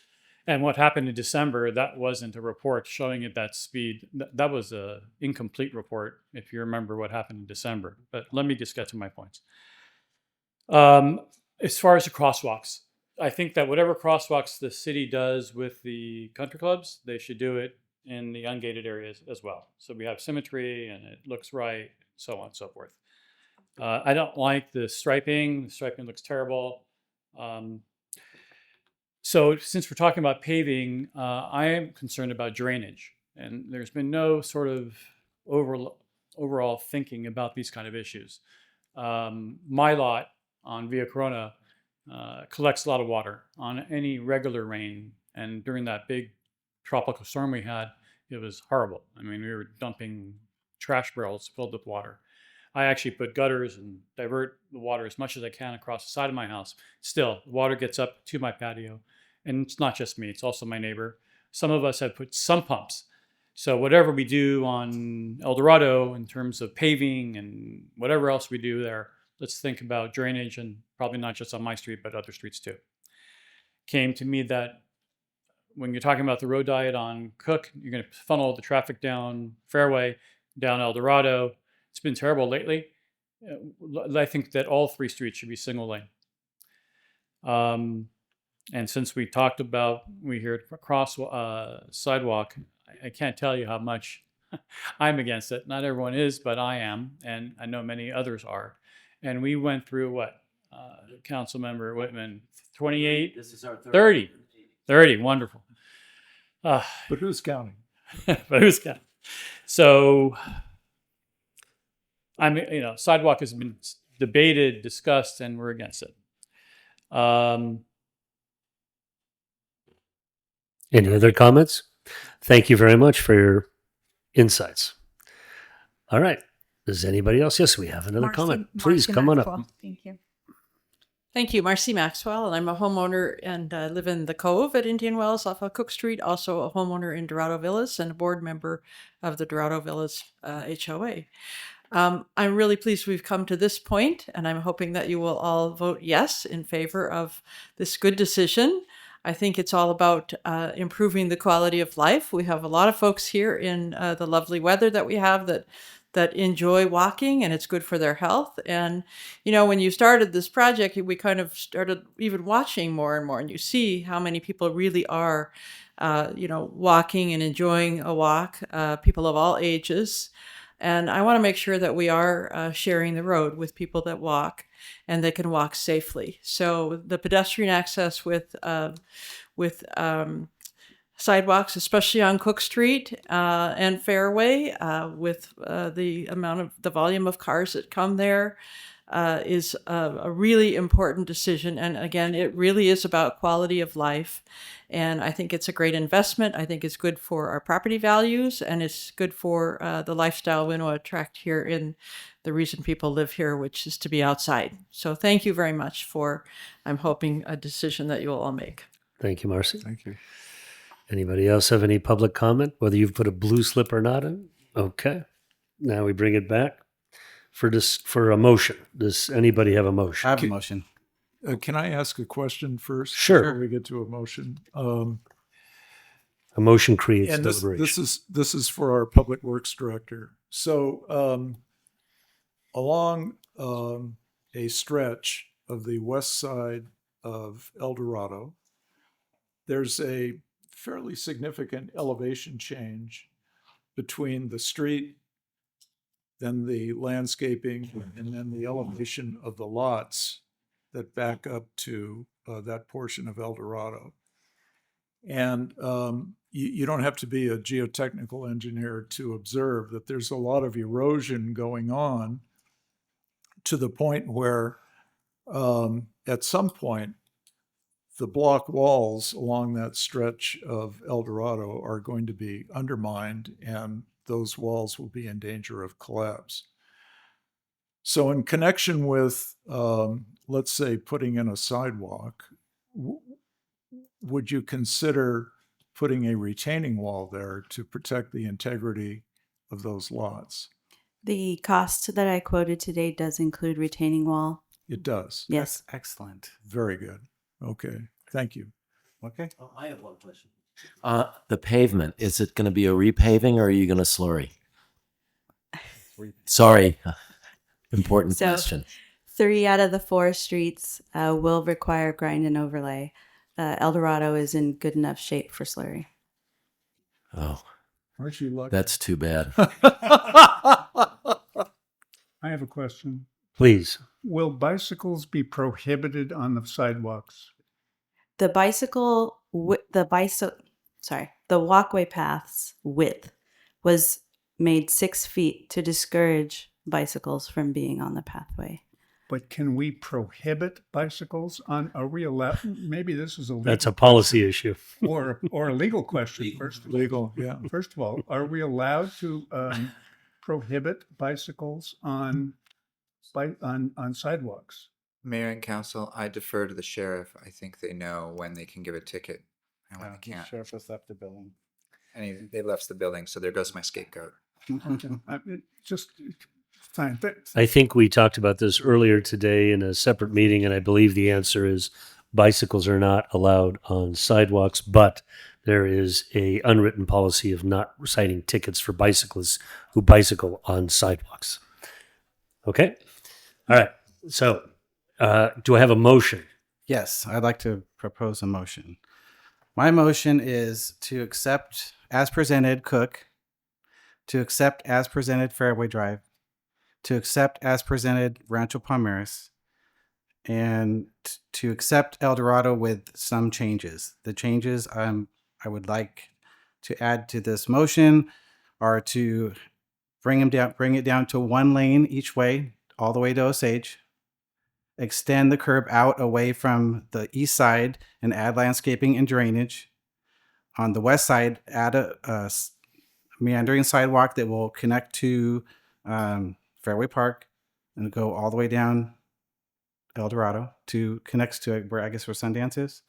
Speaker 11: And what happened in December, that wasn't a report showing it that speed. That was a incomplete report, if you remember what happened in December. But let me just get to my points. As far as the crosswalks, I think that whatever crosswalks the city does with the country clubs, they should do it in the ungated areas as well. So we have symmetry and it looks right, so on and so forth. I don't like the striping. The striping looks terrible. So since we're talking about paving, I am concerned about drainage. And there's been no sort of overall thinking about these kind of issues. My lot on Via Corona collects a lot of water on any regular rain. And during that big tropical storm we had, it was horrible. I mean, we were dumping trash barrels filled with water. I actually put gutters and divert the water as much as I can across the side of my house. Still, the water gets up to my patio. And it's not just me, it's also my neighbor. Some of us have put sump pumps. So whatever we do on El Dorado in terms of paving and whatever else we do there, let's think about drainage, and probably not just on my street, but other streets too. Came to me that when you're talking about the road diet on Cook, you're going to funnel the traffic down Fairway, down El Dorado. It's been terrible lately. I think that all 3 streets should be single lane. And since we talked about, we heard cross sidewalk, I can't tell you how much I'm against it. Not everyone is, but I am, and I know many others are. And we went through what, Councilmember Whitman, 28,
Speaker 8: This is our
Speaker 11: 30, wonderful.
Speaker 5: But who's counting?
Speaker 11: But who's counting? So, I mean, sidewalk has been debated, discussed, and we're against it.
Speaker 10: Any other comments? Thank you very much for your insights. All right. Does anybody else? Yes, we have another comment. Please come on up.
Speaker 2: Thank you.
Speaker 4: Thank you, Marcy Maxwell, and I'm a homeowner and live in the Cove at Indian Wells off of Cook Street, also a homeowner in Dorado Villas and a board member of the Dorado Villas HOA. I'm really pleased we've come to this point, and I'm hoping that you will all vote yes in favor of this good decision. I think it's all about improving the quality of life. We have a lot of folks here in the lovely weather that we have that enjoy walking, and it's good for their health. And, when you started this project, we kind of started even watching more and more, and you see how many people really are, walking and enjoying a walk, people of all ages. And I want to make sure that we are sharing the road with people that walk and they can walk safely. So the pedestrian access with sidewalks, especially on Cook Street and Fairway, with the volume of cars that come there, is a really important decision. And again, it really is about quality of life. And I think it's a great investment. I think it's good for our property values, and it's good for the lifestyle we want to attract here in the reason people live here, which is to be outside. So thank you very much for, I'm hoping, a decision that you will all make.
Speaker 10: Thank you, Marcy.
Speaker 5: Thank you.
Speaker 10: Anybody else have any public comment, whether you've put a blue slip or not in? Okay. Now we bring it back for a motion. Does anybody have a motion?
Speaker 6: I have a motion.
Speaker 5: Can I ask a question first?
Speaker 10: Sure.
Speaker 5: Before we get to a motion.
Speaker 10: A motion creates
Speaker 5: And
Speaker 10: deliberation.
Speaker 5: this is for our public works director. So along a stretch of the west side of El Dorado, there's a fairly significant elevation change between the street, then the landscaping, and then the elevation of the lots that back up to that portion of El Dorado. And you don't have to be a geotechnical engineer to observe that there's a lot of erosion going on to the point where at some point, the block walls along that stretch of El Dorado are going to be undermined, and those walls will be in danger of collapse. So in connection with, let's say, putting in a sidewalk, would you consider putting a retaining wall there to protect the integrity of those lots?
Speaker 9: The cost that I quoted today does include retaining wall.
Speaker 5: It does.
Speaker 9: Yes.
Speaker 6: Excellent.
Speaker 5: Very good. Okay. Thank you.
Speaker 6: Okay.
Speaker 8: Oh, I have one question. The pavement, is it going to be a repaving or are you going to slurry? Sorry. Important question.
Speaker 9: 3 out of the 4 streets will require grind and overlay. El Dorado is in good enough shape for slurry.
Speaker 8: Oh,
Speaker 5: Aren't you lucky?
Speaker 8: that's too bad.
Speaker 3: I have a question.
Speaker 10: Please.
Speaker 3: Will bicycles be prohibited on the sidewalks?
Speaker 9: The walkway path's width was made 6 feet to discourage bicycles from being on the pathway.
Speaker 3: But can we prohibit bicycles on, are we allowed, maybe this is a legal
Speaker 10: That's a policy issue.
Speaker 3: or a legal question.
Speaker 5: Legal, yeah.
Speaker 3: First of all, are we allowed to prohibit bicycles on sidewalks?
Speaker 14: Mayor and council, I defer to the sheriff. I think they know when they can give a ticket and when they
Speaker 6: The
Speaker 14: can't.
Speaker 6: sheriff has left the building.
Speaker 14: And they left the building, so there goes my scapegoat.
Speaker 3: Just fine.
Speaker 10: I think we talked about this earlier today in a separate meeting, and I believe the answer is bicycles are not allowed on sidewalks, but there is a unwritten policy of not citing tickets for bicyclists who bicycle on sidewalks. Okay. All right. So, do I have a motion?
Speaker 6: Yes, I'd like to propose a motion. My motion is to accept as presented Cook, to accept as presented Fairway Drive, to accept as presented Rancho Palmares, and to accept El Dorado with some changes. The changes I would like to add to this motion are to bring it down to 1 lane each way, all the way to Osage. Extend the curb out away from the east side and add landscaping and drainage. On the west side, add a meandering sidewalk that will connect to Fairway Park and go all the way down El Dorado to connects to where Sundance is.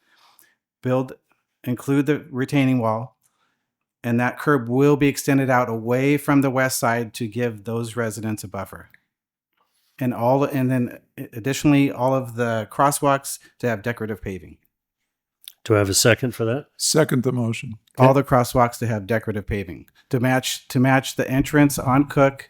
Speaker 6: Include the retaining wall, and that curb will be extended out away from the west side to give those residents a buffer. And then additionally, all of the crosswalks to have decorative paving.
Speaker 10: Do I have a second for that?
Speaker 5: Second the motion.
Speaker 6: All the crosswalks to have decorative paving to match the entrance on Cook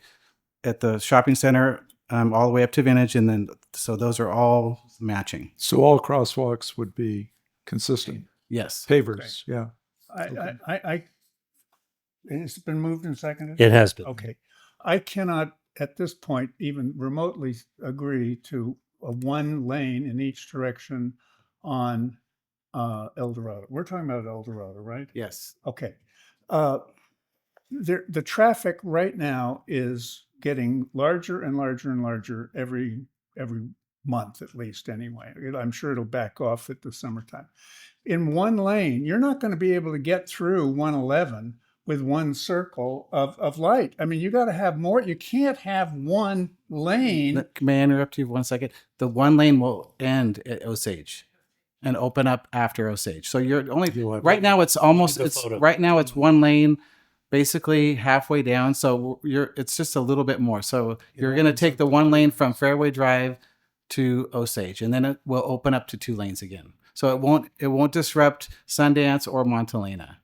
Speaker 6: at the shopping center all the way up to Vintage, and then so those are all matching.
Speaker 5: So all crosswalks would be consistent.
Speaker 6: Yes.
Speaker 5: Pavers. Yeah.
Speaker 3: It's been moved and seconded?
Speaker 10: It has been.
Speaker 3: Okay. I cannot at this point even remotely agree to a 1 lane in each direction on El Dorado. We're talking about El Dorado, right?
Speaker 6: Yes.
Speaker 3: Okay. The traffic right now is getting larger and larger and larger every month, at least anyway. I'm sure it'll back off at the summertime. In 1 lane, you're not going to be able to get through 111 with 1 circle of light. I mean, you got to have more. You can't have 1 lane.
Speaker 6: May I interrupt you 1 second? The 1 lane will end at Osage and open up after Osage. So you're only right now. It's 1 lane, basically halfway down. So it's just a little bit more. So you're going to take the 1 lane from Fairway Drive to Osage, and then it will open up to 2 lanes again. So it won't disrupt Sundance or Montalena.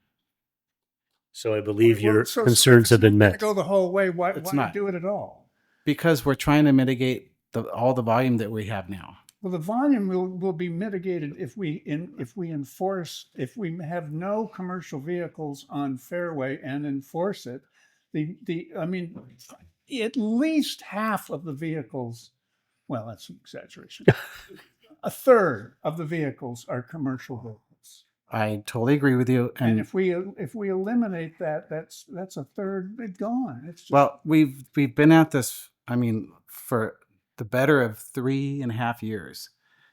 Speaker 10: So I believe your concerns have been met.
Speaker 3: Go the whole way. Why
Speaker 6: not.
Speaker 3: do it at all?
Speaker 6: Because we're trying to mitigate all the volume that we have now.
Speaker 3: Well, the volume will be mitigated if we have no commercial vehicles on Fairway and enforce it. At least half of the vehicles. Well, that's an exaggeration. A third of the vehicles are commercial vehicles.
Speaker 6: I totally agree with you.
Speaker 3: And if we eliminate that, that's a third gone. It's just,
Speaker 6: well, we've been at this. For the better of 3.5 years,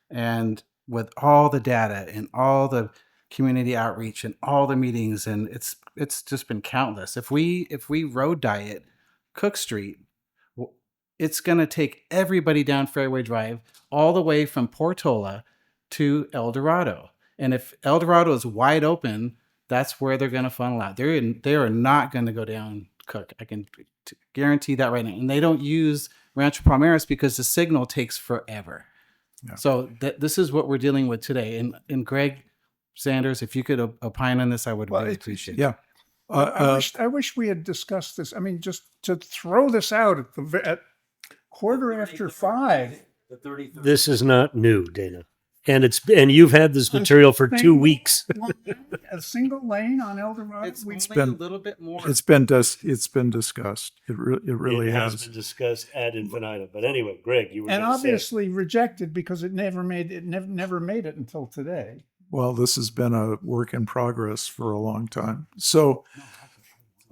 Speaker 6: and with all the data and all the community outreach and all the meetings, and it's just been countless. If we road diet Cook Street, it's going to take everybody down Fairway Drive all the way from Portola to El Dorado. And if El Dorado is wide open, that's where they're going to funnel out. They are not going to go down Cook. I can guarantee that right now. And they don't use Rancho Palmares because the signal takes forever. Yeah. So this is what we're dealing with today. And Greg Sanders, if you could opine on this, I would really appreciate it.
Speaker 5: Yeah.
Speaker 3: I wish we had discussed this. I mean, just to throw this out at 5:15.
Speaker 10: This is not new, Dana. And you've had this material for 2 weeks.
Speaker 3: A single lane on El Dorado.
Speaker 6: It's been a little bit more.
Speaker 5: It's been discussed. It really has
Speaker 10: been discussed ad infinitum. But anyway, Greg, you were
Speaker 3: and
Speaker 10: gonna
Speaker 3: obviously rejected because it never made it until today.
Speaker 5: Well, this has been a work in progress for a long time. So,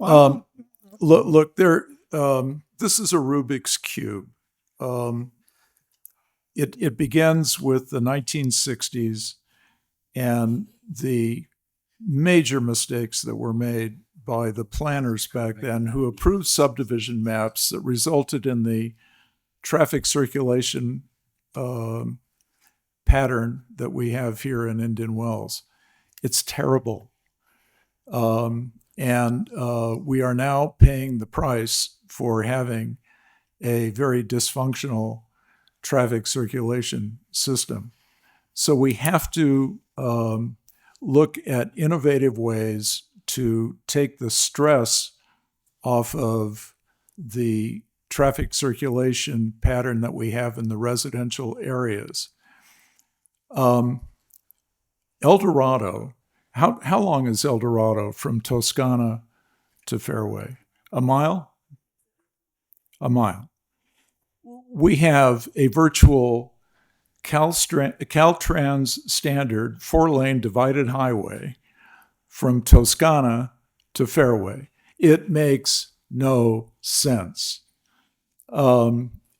Speaker 5: look there. This is a Rubik's Cube. It begins with the 1960s and the major mistakes that were made by the planners back then who approved subdivision maps that resulted in the traffic circulation pattern that we have here in Indian Wells. It's terrible. And we are now paying the price for having a very dysfunctional traffic circulation system. So we have to look at innovative ways to take the stress off of the traffic circulation pattern that we have in the residential areas. El Dorado, how long is El Dorado from Toscana to Fairway? A mile? A mile. We have a virtual Caltrans standard 4-lane divided highway from Toscana to Fairway. It makes no sense.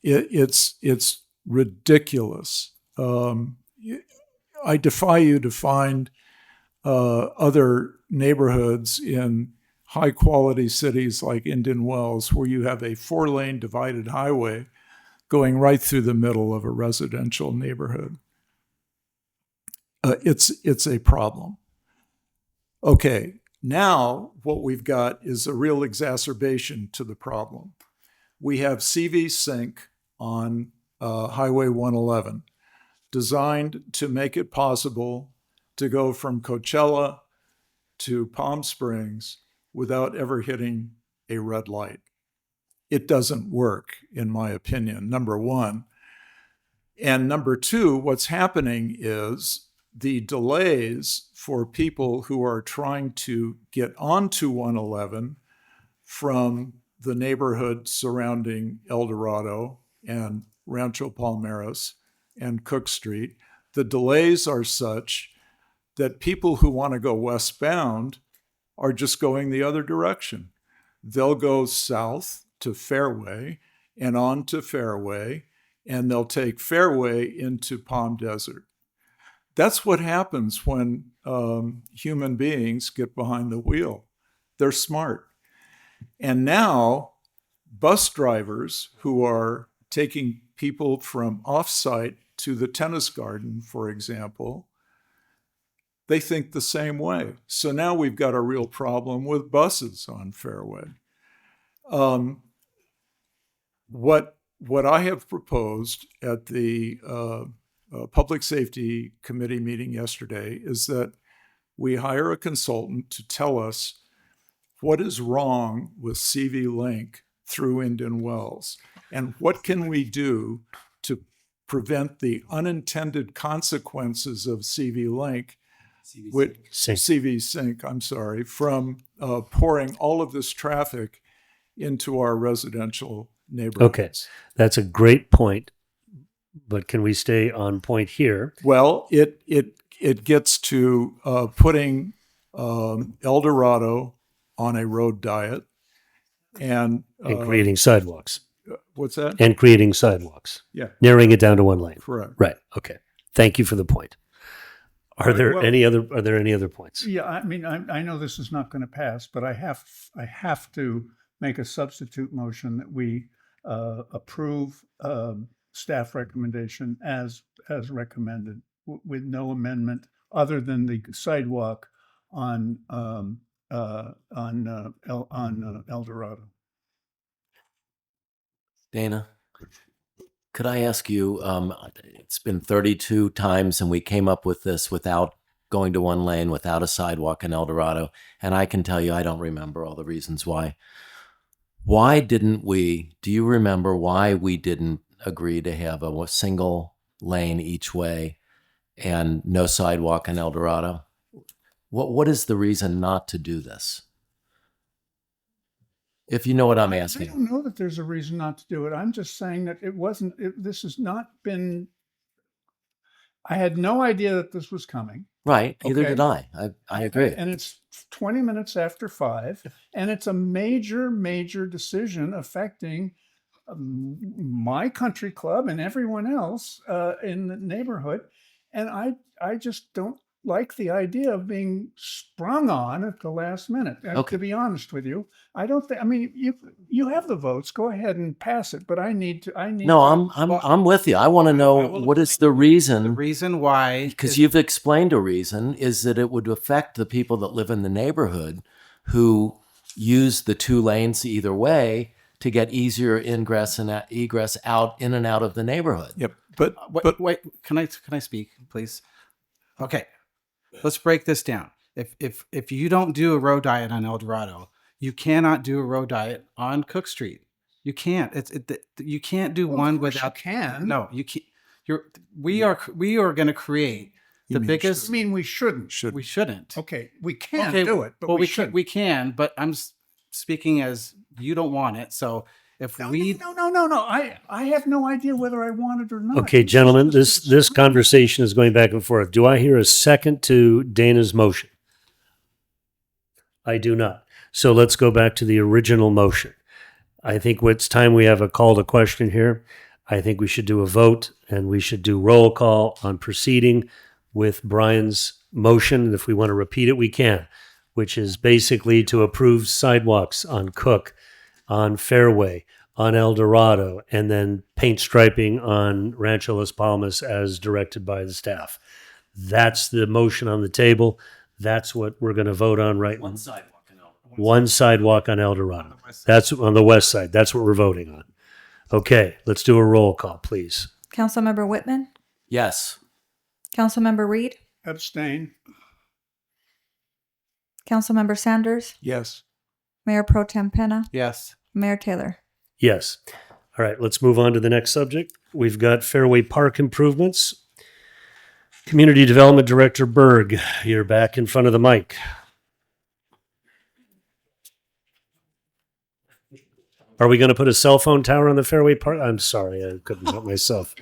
Speaker 5: It's ridiculous. I defy you to find other neighborhoods in high quality cities like Indian Wells where you have a 4-lane divided highway going right through the middle of a residential neighborhood. It's a problem. Okay, now what we've got is a real exacerbation to the problem. We have CV Sync on Highway 111, designed to make it possible to go from Coachella to Palm Springs without ever hitting a red light. It doesn't work, in my opinion, number one. And number two, what's happening is the delays for people who are trying to get onto 111 from the neighborhood surrounding El Dorado and Rancho Palmeras and Cook Street, the delays are such that people who want to go westbound are just going the other direction. They'll go south to Fairway and on to Fairway, and they'll take Fairway into Palm Desert. That's what happens when human beings get behind the wheel. They're smart. And now bus drivers who are taking people from off-site to the tennis garden, for example, they think the same way. So now we've got a real problem with buses on Fairway. What I have proposed at the Public Safety Committee meeting yesterday is that we hire a consultant to tell us what is wrong with CV Link through Indian Wells and what can we do to prevent the unintended consequences of CV Link, CV Sync, I'm sorry, from pouring all of this traffic into our residential neighborhoods.
Speaker 10: Okay, that's a great point, but can we stay on point here?
Speaker 5: Well, it gets to putting El Dorado on a road diet and
Speaker 10: creating sidewalks.
Speaker 5: What's that?
Speaker 10: And creating sidewalks.
Speaker 5: Yeah.
Speaker 10: Narrowing it down to one lane.
Speaker 5: Correct.
Speaker 10: Right. Okay. Thank you for the point. Are there any other points?
Speaker 3: Yeah, I mean, I know this is not going to pass, but I have to make a substitute motion that we approve staff recommendation as recommended with no amendment other than the sidewalk on El Dorado.
Speaker 8: Dana, could I ask you, it's been 32 times and we came up with this without going to one lane, without a sidewalk in El Dorado, and I can tell you I don't remember all the reasons why. Why didn't we, do you remember why we didn't agree to have a single lane each way and no sidewalk in El Dorado? What is the reason not to do this? If you know what I'm asking.
Speaker 3: I don't know that there's a reason not to do it. I'm just saying that this has not been, I had no idea that this was coming.
Speaker 8: Right. Either did I. I agree.
Speaker 3: And it's 20 minutes after 5, and it's a major, major decision affecting my country club and everyone else in the neighborhood. And I just don't like the idea of being sprung on at the last minute.
Speaker 8: Okay.
Speaker 3: To be honest with you, I don't think. I mean, you have the votes. Go ahead and pass it. But I need to.
Speaker 8: No, I'm with you. I want to know what is the reason.
Speaker 6: The reason why,
Speaker 8: because you've explained a reason, is that it would affect the people that live in the neighborhood who use the 2 lanes either way to get easier ingress and egress out in and out of the neighborhood.
Speaker 5: Yep. But
Speaker 6: wait, can I speak, please? Okay. Let's break this down. If you don't do a road diet on El Dorado, you cannot do a road diet on Cook Street. You can't. You can't do
Speaker 3: Well, of
Speaker 6: one
Speaker 3: course you
Speaker 6: without.
Speaker 3: can.
Speaker 6: No, you can't. We are going to create the biggest.
Speaker 3: I mean, we shouldn't.
Speaker 6: We shouldn't.
Speaker 3: Okay, we can do it, but
Speaker 6: well,
Speaker 3: we
Speaker 6: can.
Speaker 3: shouldn't.
Speaker 6: We can, but I'm speaking as you don't want it. So if we
Speaker 3: No. I have no idea whether I want it or not.
Speaker 10: Okay, gentlemen, this conversation is going back and forth. Do I hear a second to Dana's motion? I do not. So let's go back to the original motion. I think it's time we have a call to question here. I think we should do a vote and we should do roll call on proceeding with Brian's motion. And if we want to repeat it, we can, which is basically to approve sidewalks on Cook, on Fairway, on El Dorado, and then paint striping on Rancho Las Palmas as directed by the staff. That's the motion on the table. That's what we're going to vote on right now. One sidewalk on El Dorado. That's on the west side. That's what we're voting on. Okay, let's do a roll call, please.
Speaker 2: Councilmember Whitman,
Speaker 8: Yes.
Speaker 2: Councilmember Reed,
Speaker 3: Abstain.
Speaker 2: Councilmember Sanders,
Speaker 5: Yes.
Speaker 2: Mayor Pro Tem Pena,
Speaker 6: yes.
Speaker 2: Mayor Taylor.
Speaker 10: Yes. All right, let's move on to the next subject. We've got Fairway Park improvements. Community Development Director Berg, you're back in front of the mic. Are we going to put a cell phone tower on the Fairway Park? I'm sorry, I couldn't help myself.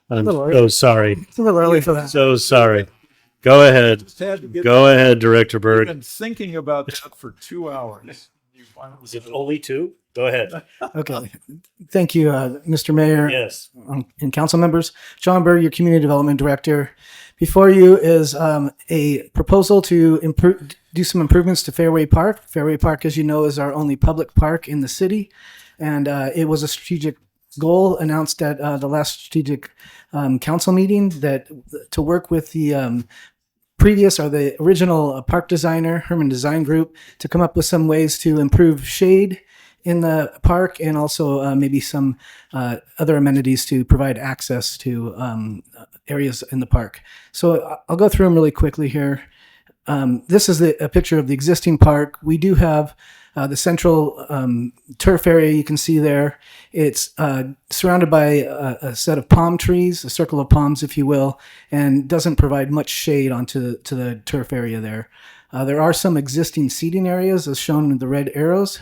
Speaker 10: I'm so sorry.
Speaker 17: It's a little early for that.
Speaker 10: So sorry. Go ahead. Go ahead, Director
Speaker 5: I've
Speaker 10: Berg.
Speaker 5: been thinking about that for 2 hours.
Speaker 10: Is it only 2? Go ahead.
Speaker 17: Okay. Thank you, Mr. Mayor.
Speaker 10: Yes.
Speaker 17: And council members. John Berg, your Community Development Director. Before you is a proposal to do some improvements to Fairway Park. Fairway Park, as you know, is our only public park in the city. And it was a strategic goal announced at the last strategic council meeting that to work with the the original park designer, Herman Design Group, to come up with some ways to improve shade in the park and also maybe some other amenities to provide access to areas in the park. So I'll go through them really quickly here. This is a picture of the existing park. We do have the central turf area you can see there. It's surrounded by a set of palm trees, a circle of palms, if you will, and doesn't provide much shade onto the turf area there. There are some existing seating areas as shown in the red arrows.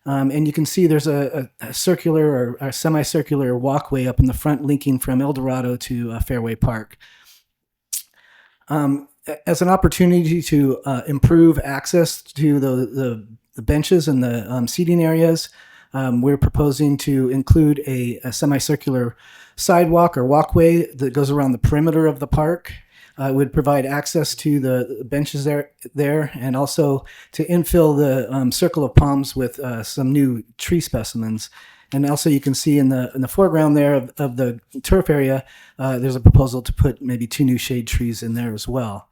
Speaker 17: And you can see there's a circular or a semicircular walkway up in the front linking from El Dorado to Fairway Park. As an opportunity to improve access to the benches and the seating areas, we're proposing to include a semicircular sidewalk or walkway that goes around the perimeter of the park. It would provide access to the benches there and also to infill the circle of palms with some new tree specimens. And also you can see in the foreground there of the turf area, there's a proposal to put maybe 2 new shade trees in there as well.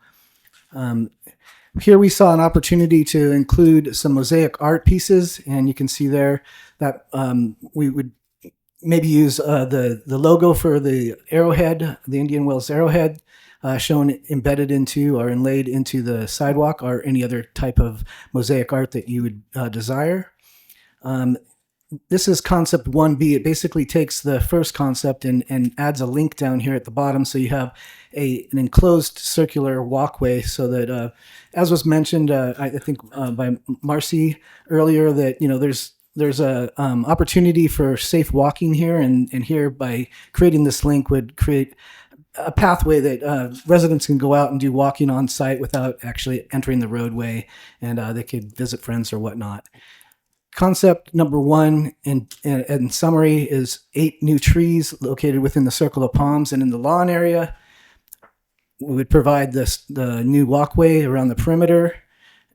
Speaker 17: Here we saw an opportunity to include some mosaic art pieces, and you can see there that we would maybe use the logo for the arrowhead, the Indian Wells arrowhead, shown embedded into or inlaid into the sidewalk, or any other type of mosaic art that you would desire. This is concept 1B. It basically takes the first concept and adds a link down here at the bottom, so you have an enclosed circular walkway, so that, as was mentioned, I think by Marcy earlier, that there's a opportunity for safe walking here, and here by creating this link would create a pathway that residents can go out and do walking on site without actually entering the roadway, and they could visit friends or whatnot. Concept number 1 in summary is 8 new trees located within the circle of palms, and in the lawn area, we would provide the new walkway around the perimeter.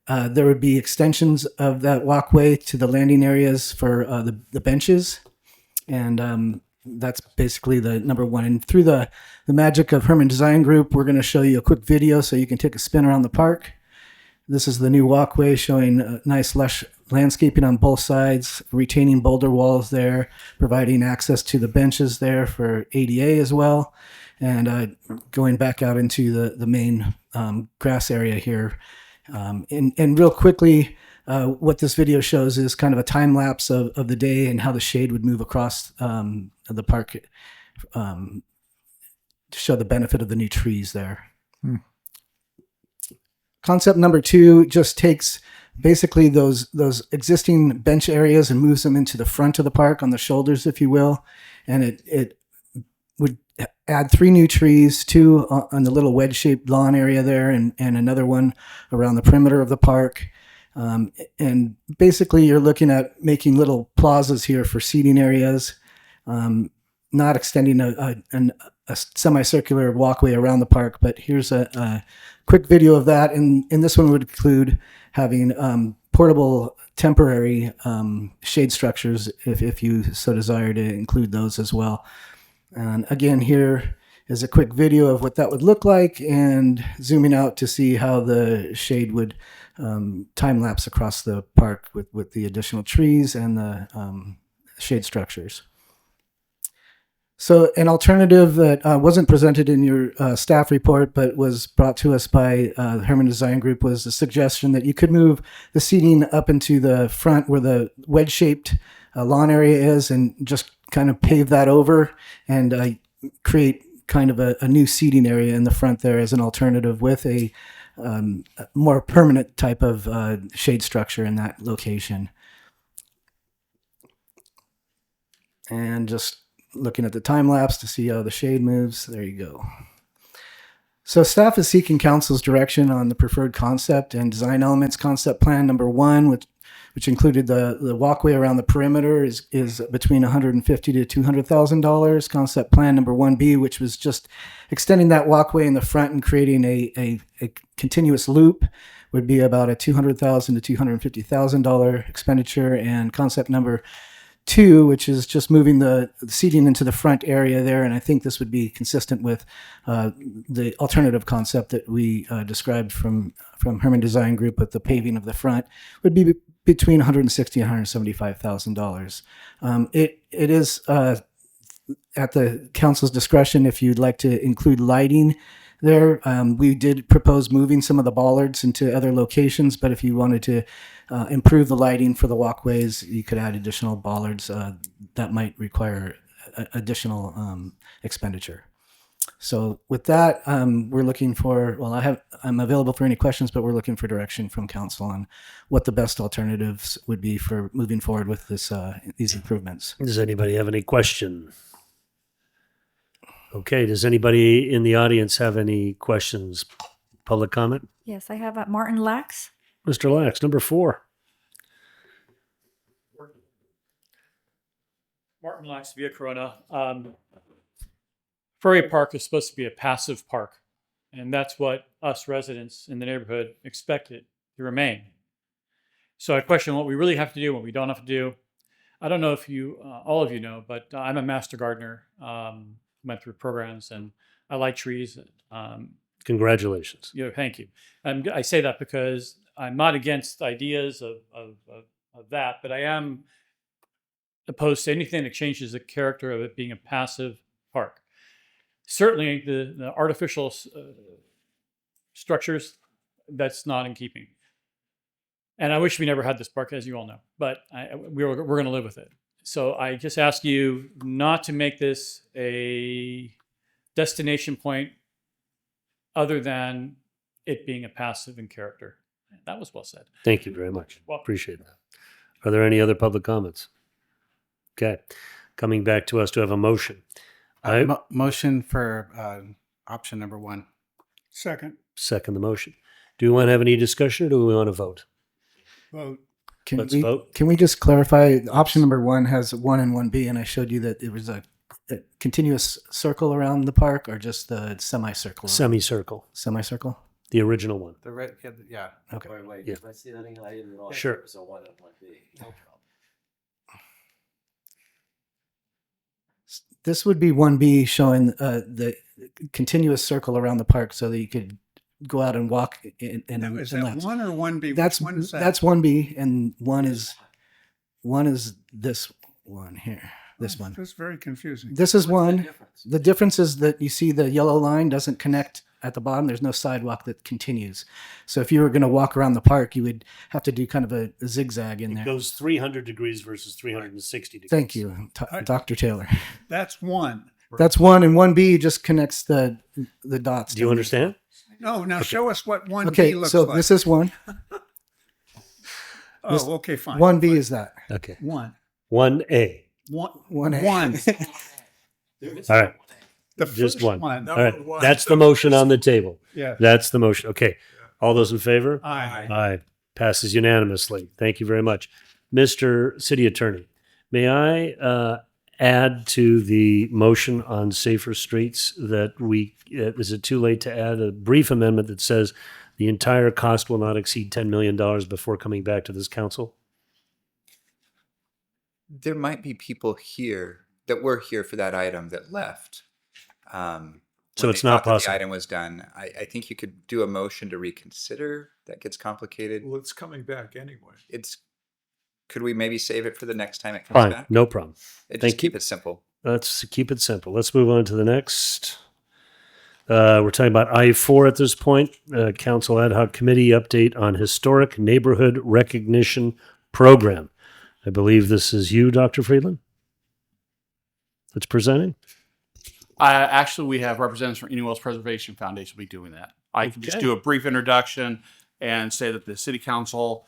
Speaker 17: There would be extensions of that walkway to the landing areas for the benches, and that's basically the number 1. And through the magic of Herman Design Group, we're going to show you a quick video so you can take a spin around the park. This is the new walkway showing nice lush landscaping on both sides, retaining boulder walls there, providing access to the benches there for ADA as well, and going back out into the main grass area here. And real quickly, what this video shows is kind of a time lapse of the day and how the shade would move across the park to show the benefit of the new trees there. Concept number 2 just takes basically those existing bench areas and moves them into the front of the park on the shoulders, if you will. And it would add 3 new trees, 2 on the little wedge-shaped lawn area there and another one around the perimeter of the park. And basically you're looking at making little plazas here for seating areas, not extending a semicircular walkway around the park, but here's a quick video of that. And this one would include having portable temporary shade structures if you so desire to include those as well. And again, here is a quick video of what that would look like and zooming out to see how the shade would time lapse across the park with the additional trees and the shade structures. So an alternative that wasn't presented in your staff report, but was brought to us by the Herman Design Group, was the suggestion that you could move the seating up into the front where the wedge-shaped lawn area is and just kind of pave that over and create kind of a new seating area in the front there as an alternative with a more permanent type of shade structure in that location. And just looking at the time lapse to see how the shade moves. There you go. So staff is seeking council's direction on the preferred concept and design elements. Concept plan number 1, which included the walkway around the perimeter, is between $150,000 to $200,000. Concept plan number 1B, which was just extending that walkway in the front and creating a continuous loop, would be about a $200,000 to $250,000 expenditure. And concept number 2, which is just moving the seating into the front area there, and I think this would be consistent with the alternative concept that we described from Herman Design Group with the paving of the front, would be between $160,000 and $175,000. It is at the council's discretion if you'd like to include lighting there. We did propose moving some of the bollards into other locations, but if you wanted to improve the lighting for the walkways, you could add additional bollards. That might require additional expenditure. So with that, we're looking for, I'm available for any questions, but we're looking for direction from council on what the best alternatives would be for moving forward with these improvements.
Speaker 10: Does anybody have any question? Okay, does anybody in the audience have any questions? Public comment?
Speaker 2: Yes, I have Martin Lax.
Speaker 10: Mr. Lax, number 4.
Speaker 11: Martin Lax, Via Corona. Furrier Park is supposed to be a passive park, and that's what us residents in the neighborhood expect it to remain. So I question what we really have to do, what we don't have to do. I don't know if you, all of you know, but I'm a master gardener. Went through programs, and I like trees.
Speaker 10: Congratulations.
Speaker 11: Yeah, thank you. I say that because I'm not against ideas of that, but I am opposed to anything that changes the character of it being a passive park. Certainly, the artificial structures, that's not in keeping. And I wish we never had this park, as you all know, but we're going to live with it. So I just ask you not to make this a destination point other than it being a passive in character. That was well said.
Speaker 10: Thank you very much.
Speaker 11: Well,
Speaker 10: appreciate that. Are there any other public comments? Okay. Coming back to us to have a motion.
Speaker 6: Motion for option number 1.
Speaker 3: Second.
Speaker 10: Second the motion. Do we want to have any discussion or do we want to vote?
Speaker 3: Vote.
Speaker 10: Let's vote.
Speaker 17: Can we just clarify? Option number 1 has 1 and 1B, and I showed you that it was a continuous circle around the park, or just the semicircle?
Speaker 10: Semicircle.
Speaker 17: Semicircle?
Speaker 10: The original one.
Speaker 6: The red, yeah.
Speaker 17: Okay.
Speaker 8: Wait,
Speaker 10: Yeah.
Speaker 8: if I see that again, I didn't realize
Speaker 10: Sure.
Speaker 8: there was a 1 and 1B. No problem.
Speaker 17: This would be 1B, showing the continuous circle around the park so that you could go out and walk in
Speaker 3: Is that 1 or 1B?
Speaker 17: That's
Speaker 3: Which one is that?
Speaker 17: That's 1B, and one is this one here. This one.
Speaker 3: That's very confusing.
Speaker 17: This is one. The difference is that you see the yellow line doesn't connect at the bottom, there's no sidewalk that continues. So if you were going to walk around the park, you would have to do kind of a zigzag in
Speaker 1: It
Speaker 17: there.
Speaker 1: goes 300 degrees versus 360 degrees.
Speaker 17: Thank you, Dr. Taylor.
Speaker 3: That's one.
Speaker 17: That's 1, and 1B just connects the dots.
Speaker 10: Do you understand?
Speaker 3: No, now show us what 1B
Speaker 17: Okay,
Speaker 3: looks
Speaker 17: so
Speaker 3: like.
Speaker 17: this is 1.
Speaker 3: Oh, okay, fine.
Speaker 17: 1B is that.
Speaker 10: Okay.
Speaker 3: 1.
Speaker 10: 1A.
Speaker 3: 1A.
Speaker 17: 1.
Speaker 10: All right.
Speaker 3: The
Speaker 10: Just
Speaker 3: first
Speaker 10: one.
Speaker 3: one.
Speaker 10: All right. That's the motion on the table.
Speaker 3: Yeah.
Speaker 10: That's the motion. Okay. All those in favor?
Speaker 3: Aye.
Speaker 10: Aye. Passes unanimously. Thank you very much. Mr. City Attorney, may I add to the motion on safer streets that is it too late to add a brief amendment that says the entire cost will not exceed $10 million before coming back to this council?
Speaker 14: There might be people here that were here for that item that left.
Speaker 10: So
Speaker 14: when
Speaker 10: it's
Speaker 14: they
Speaker 10: not
Speaker 14: thought that
Speaker 10: possible.
Speaker 14: The item was done. I think you could do a motion to reconsider. That gets complicated.
Speaker 5: Well, it's coming back anyway.
Speaker 14: Could we maybe save it for the next time it comes
Speaker 10: Fine.
Speaker 14: back?
Speaker 10: No problem.
Speaker 14: Just keep it simple.
Speaker 10: Let's keep it simple. Let's move on to the next. We're talking about I-4 at this point. Council Ad Hoc Committee update on Historic Neighborhood Recognition Program. I believe this is you, Dr. Friedland, that's presenting.
Speaker 12: Actually, we have representatives from Indian Wells Preservation Foundation will be doing that. I can just
Speaker 10: Okay.
Speaker 12: do a brief introduction and say that the City Council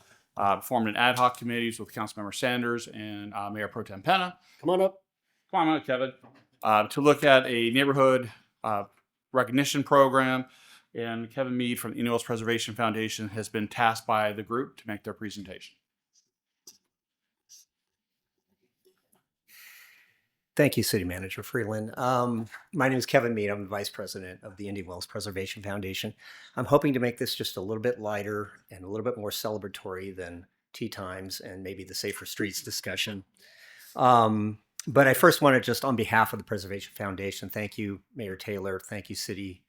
Speaker 12: formed an ad hoc committees with Councilmember Sanders and Mayor Pro Tem Penna.
Speaker 10: Come on up.
Speaker 12: Come on up, Kevin. To look at a neighborhood recognition program. And Kevin Mead from the Indian Wells Preservation Foundation has been tasked by the group to make their presentation.
Speaker 13: Thank you, City Manager Freeland. My name is Kevin Mead. I'm the Vice President of the Indian Wells Preservation Foundation. I'm hoping to make this just a little bit lighter and a little bit more celebratory than tea times and maybe the Safer Streets discussion. But I first want to just, on behalf of the Preservation Foundation, thank you, Mayor Taylor. Thank you, City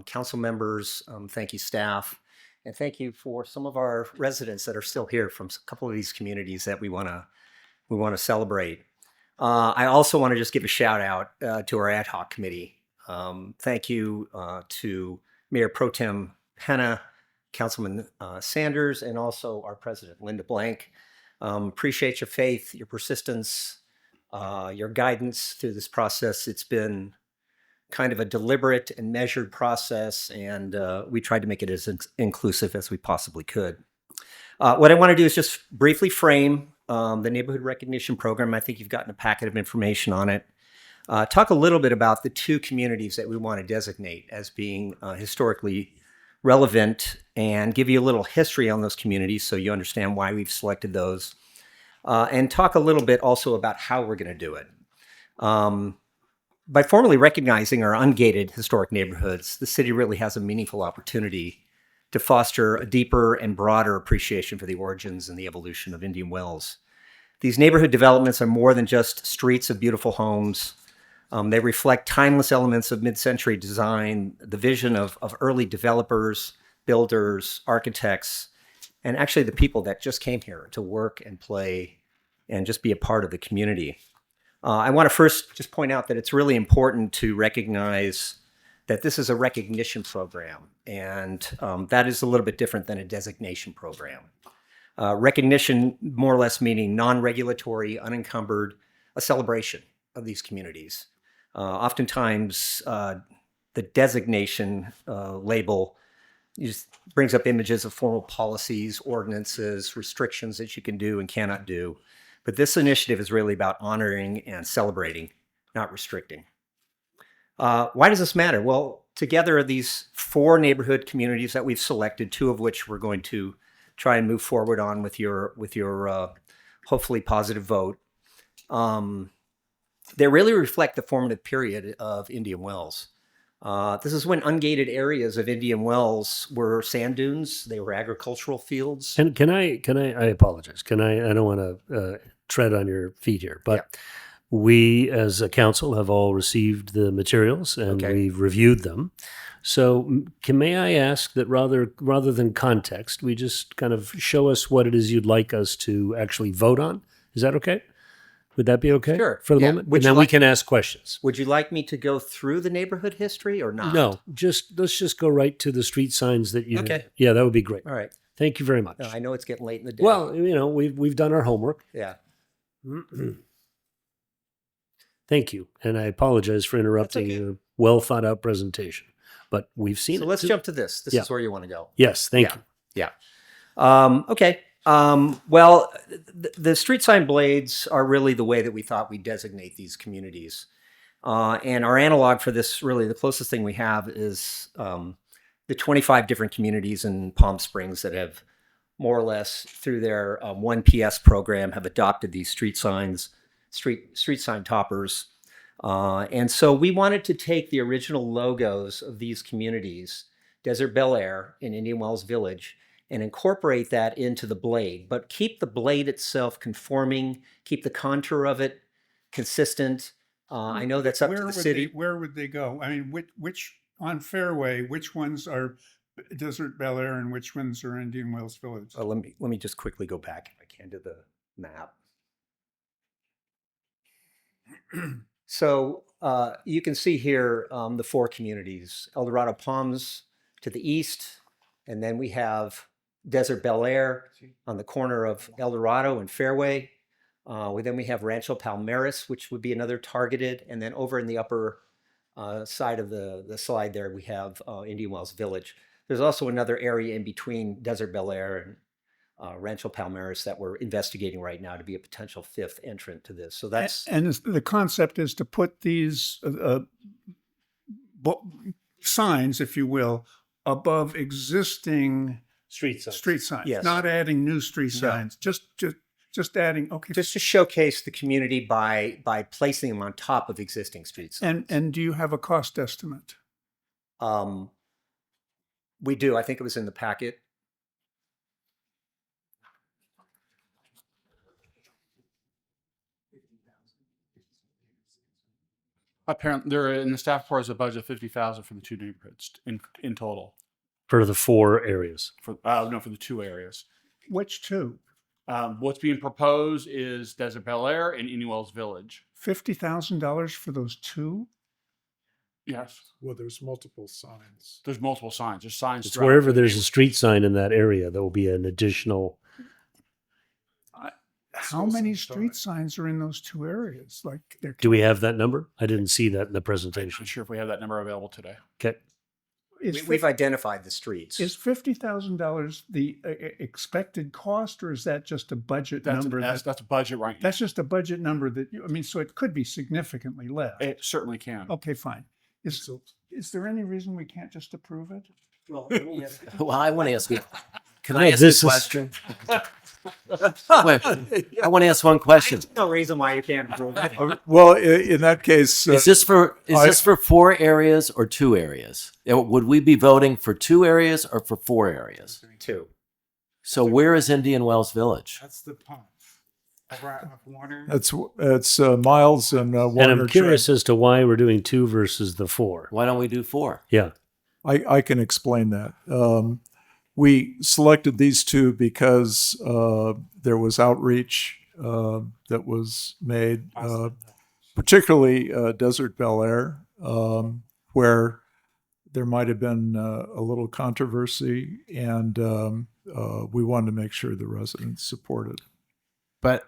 Speaker 13: Council members. Thank you, staff. And thank you for some of our residents that are still here from a couple of these communities that we want to celebrate. I also want to just give a shout out to our ad hoc committee. Thank you to Mayor Pro Tem Penna, Councilman Sanders, and also our president, Linda Blank. Appreciate your faith, your persistence, your guidance through this process. It's been kind of a deliberate and measured process, and we tried to make it as inclusive as we possibly could. What I want to do is just briefly frame the Neighborhood Recognition Program. I think you've gotten a packet of information on it. Talk a little bit about the two communities that we want to designate as being historically relevant and give you a little history on those communities so you understand why we've selected those. And talk a little bit also about how we're going to do it. By formally recognizing our ungated historic neighborhoods, the city really has a meaningful opportunity to foster a deeper and broader appreciation for the origins and the evolution of Indian Wells. These neighborhood developments are more than just streets of beautiful homes. They reflect timeless elements of mid-century design, the vision of early developers, builders, architects, and actually the people that just came here to work and play and just be a part of the community. I want to first just point out that it's really important to recognize that this is a recognition program, and that is a little bit different than a designation program. Recognition, more or less meaning non-regulatory, unencumbered, a celebration of these communities. Oftentimes, the designation label just brings up images of formal policies, ordinances, restrictions that you can do and cannot do. But this initiative is really about honoring and celebrating, not restricting. Why does this matter? Well, together are these 4 neighborhood communities that we've selected, 2 of which we're going to try and move forward on with your hopefully positive vote. They really reflect the formative period of Indian Wells. This is when ungated areas of Indian Wells were sand dunes. They were agricultural fields.
Speaker 10: And can I apologize. I don't want to tread on your feet here, but we as a council have all received the materials and we've reviewed them. So may I ask that rather than context, we just kind of show us what it is you'd like us to actually vote on? Is that okay? Would that be okay?
Speaker 13: Sure.
Speaker 10: For the
Speaker 13: Yeah.
Speaker 10: moment?
Speaker 13: Would
Speaker 10: And
Speaker 13: you
Speaker 10: then we
Speaker 13: like-
Speaker 10: can ask questions.
Speaker 13: Would you like me to go through the neighborhood history or not?
Speaker 10: No, let's just go right to the street signs that you.
Speaker 13: Okay.
Speaker 10: Yeah, that would be great.
Speaker 13: All right.
Speaker 10: Thank you very much.
Speaker 13: No, I know it's getting late in the day.
Speaker 10: Well, we've done our homework.
Speaker 13: yeah.
Speaker 10: Thank you, and I apologize for interrupting your well thought out presentation, but we've seen
Speaker 13: So
Speaker 10: it.
Speaker 13: let's jump to this. This
Speaker 10: Yeah.
Speaker 13: is where you want to go.
Speaker 10: Yes, thank you.
Speaker 13: Yeah. Okay. Well, the street sign blades are really the way that we thought we designate these communities. And our analog for this, really, the closest thing we have is the 25 different communities in Palm Springs that have more or less, through their 1PS program, have adopted these street signs, street sign toppers. And so we wanted to take the original logos of these communities, Desert Bel Air and Indian Wells Village, and incorporate that into the blade, but keep the blade itself conforming, keep the contour of it consistent. I know that's up to the city.
Speaker 3: Where would they go? I mean, which on Fairway, which ones are Desert Bel Air and which ones are Indian Wells Village?
Speaker 13: Let me just quickly go back, if I can, to the map. So you can see here the four communities: El Dorado Palms to the east, and then we have Desert Bel Air on the corner of El Dorado and Fairway. Then we have Rancho Palmares, which would be another targeted, and then over in the upper side of the slide there, we have Indian Wells Village. There's also another area in between Desert Bel Air and Rancho Palmares that we're investigating right now to be a potential fifth entrant to this. So that's
Speaker 3: And the concept is to put these signs, if you will, above existing
Speaker 10: street signs.
Speaker 3: Yes. Not adding new street signs. Just adding. Okay.
Speaker 13: just to showcase the community by placing them on top of existing street signs.
Speaker 3: And do you have a cost estimate?
Speaker 13: We do. I think it was in the packet.
Speaker 12: Apparently, there in the staff report is a budget of 50,000 for the two neighborhoods in total.
Speaker 10: For the four areas.
Speaker 12: For the two areas.
Speaker 3: Which two?
Speaker 12: What's being proposed is Desert Bel Air and Indian Wells Village.
Speaker 3: $50,000 for those two?
Speaker 12: Yes.
Speaker 5: Well, there's multiple signs.
Speaker 12: There's multiple signs. There's signs.
Speaker 10: It's
Speaker 12: throughout
Speaker 10: wherever
Speaker 12: the
Speaker 10: there's a street sign in that area, there will be an additional.
Speaker 3: How many street signs are in those two areas? Like,
Speaker 10: Do we have that number? I didn't see that in the
Speaker 12: I'm
Speaker 10: presentation.
Speaker 12: not sure if we have that number available today.
Speaker 10: Okay.
Speaker 13: We've identified the streets.
Speaker 3: Is $50,000 the expected cost, or is that just a budget number?
Speaker 12: That's a budget right now.
Speaker 3: That's just a budget number that so it could be significantly less.
Speaker 12: It certainly can.
Speaker 3: Okay, fine. Is there any reason we can't just approve it?
Speaker 8: Well, I want to ask you. Can
Speaker 10: No,
Speaker 8: I ask you a
Speaker 10: this is-
Speaker 8: question? Wait, I want to ask one question.
Speaker 13: No reason why you can't approve it.
Speaker 5: Well, in that case,
Speaker 8: Is this for four areas or two areas? Would we be voting for two areas or for four areas?
Speaker 13: Two.
Speaker 8: So where is Indian Wells Village?
Speaker 3: That's the pump. Warner.
Speaker 5: It's Miles and Warner.
Speaker 10: And I'm curious as to why we're doing two versus the four.
Speaker 8: Why don't we do four?
Speaker 10: Yeah.
Speaker 5: I can explain that. We selected these two because there was outreach that was made, particularly Desert Bel Air, where there might have been a little controversy, and we wanted to make sure the residents supported.
Speaker 6: But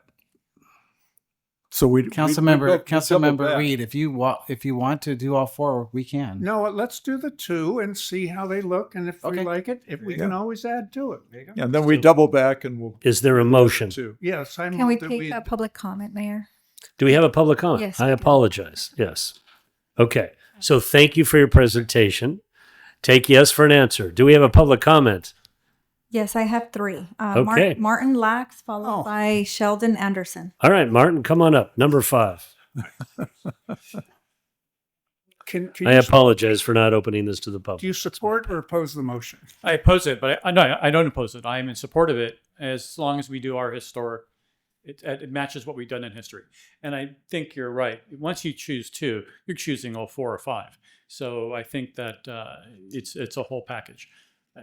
Speaker 5: so
Speaker 6: Councilmember Reed, if you want to do all four, we can.
Speaker 3: No, let's do the two and see how they look, and if we like it, if we can always add to it. There you go.
Speaker 5: And then we double back and we'll.
Speaker 10: Is there a motion?
Speaker 3: Yes,
Speaker 2: Can we take a public comment, Mayor?
Speaker 10: Do we have a public comment?
Speaker 2: Yes,
Speaker 10: I
Speaker 2: we do.
Speaker 10: apologize. Yes. Okay. So thank you for your presentation. Take yes for an answer. Do we have a public comment?
Speaker 2: Yes, I have three.
Speaker 10: Okay.
Speaker 2: Martin Lax, followed by Sheldon Anderson.
Speaker 10: All right, Martin, come on up. Number 5. I apologize for not opening this to the public.
Speaker 3: Do you support or oppose the motion?
Speaker 11: I oppose it, but no, I don't oppose it. I am in support of it as long as we do our historic. It matches what we've done in history. And I think you're right. Once you choose two, you're choosing all 4 or 5. So I think that it's a whole package.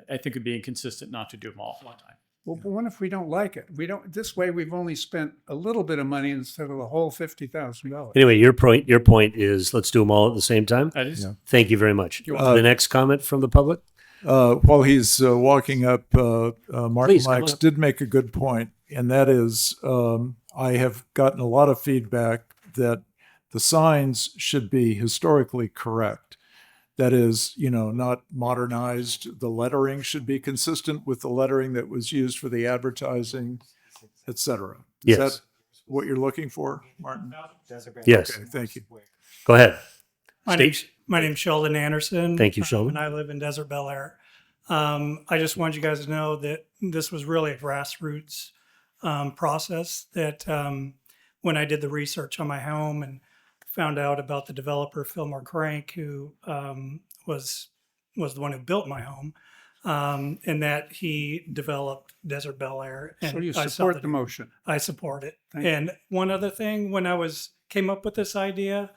Speaker 11: I think it'd be inconsistent not to do them all at one time.
Speaker 3: Well, but what if we don't like it? We don't. This way, we've only spent a little bit of money instead of the whole $50,000.
Speaker 10: Anyway, your point is let's do them all at the same time.
Speaker 11: That is.
Speaker 5: Yeah.
Speaker 10: Thank you very much. The next comment from the public.
Speaker 5: While he's walking up, Martin
Speaker 10: Please, come
Speaker 5: Lax
Speaker 10: on up.
Speaker 5: did make a good point, and that is I have gotten a lot of feedback that the signs should be historically correct. That is, not modernized. The lettering should be consistent with the lettering that was used for the advertising, et cetera. Is
Speaker 10: Yes.
Speaker 5: that what you're looking for, Martin?
Speaker 10: Yes.
Speaker 5: Okay, thank you.
Speaker 10: Go ahead.
Speaker 15: My name's Sheldon Anderson.
Speaker 10: Thank you, Sheldon.
Speaker 15: And I live in Desert Bel Air. I just wanted you guys to know that this was really a grassroots process that when I did the research on my home and found out about the developer Fillmore Crank, who was the one who built my home, and that he developed Desert Bel Air. And
Speaker 3: So you
Speaker 15: I saw
Speaker 3: support
Speaker 15: that-
Speaker 3: the motion?
Speaker 15: I support it.
Speaker 3: Thank you.
Speaker 15: And one other thing, when I came up with this idea,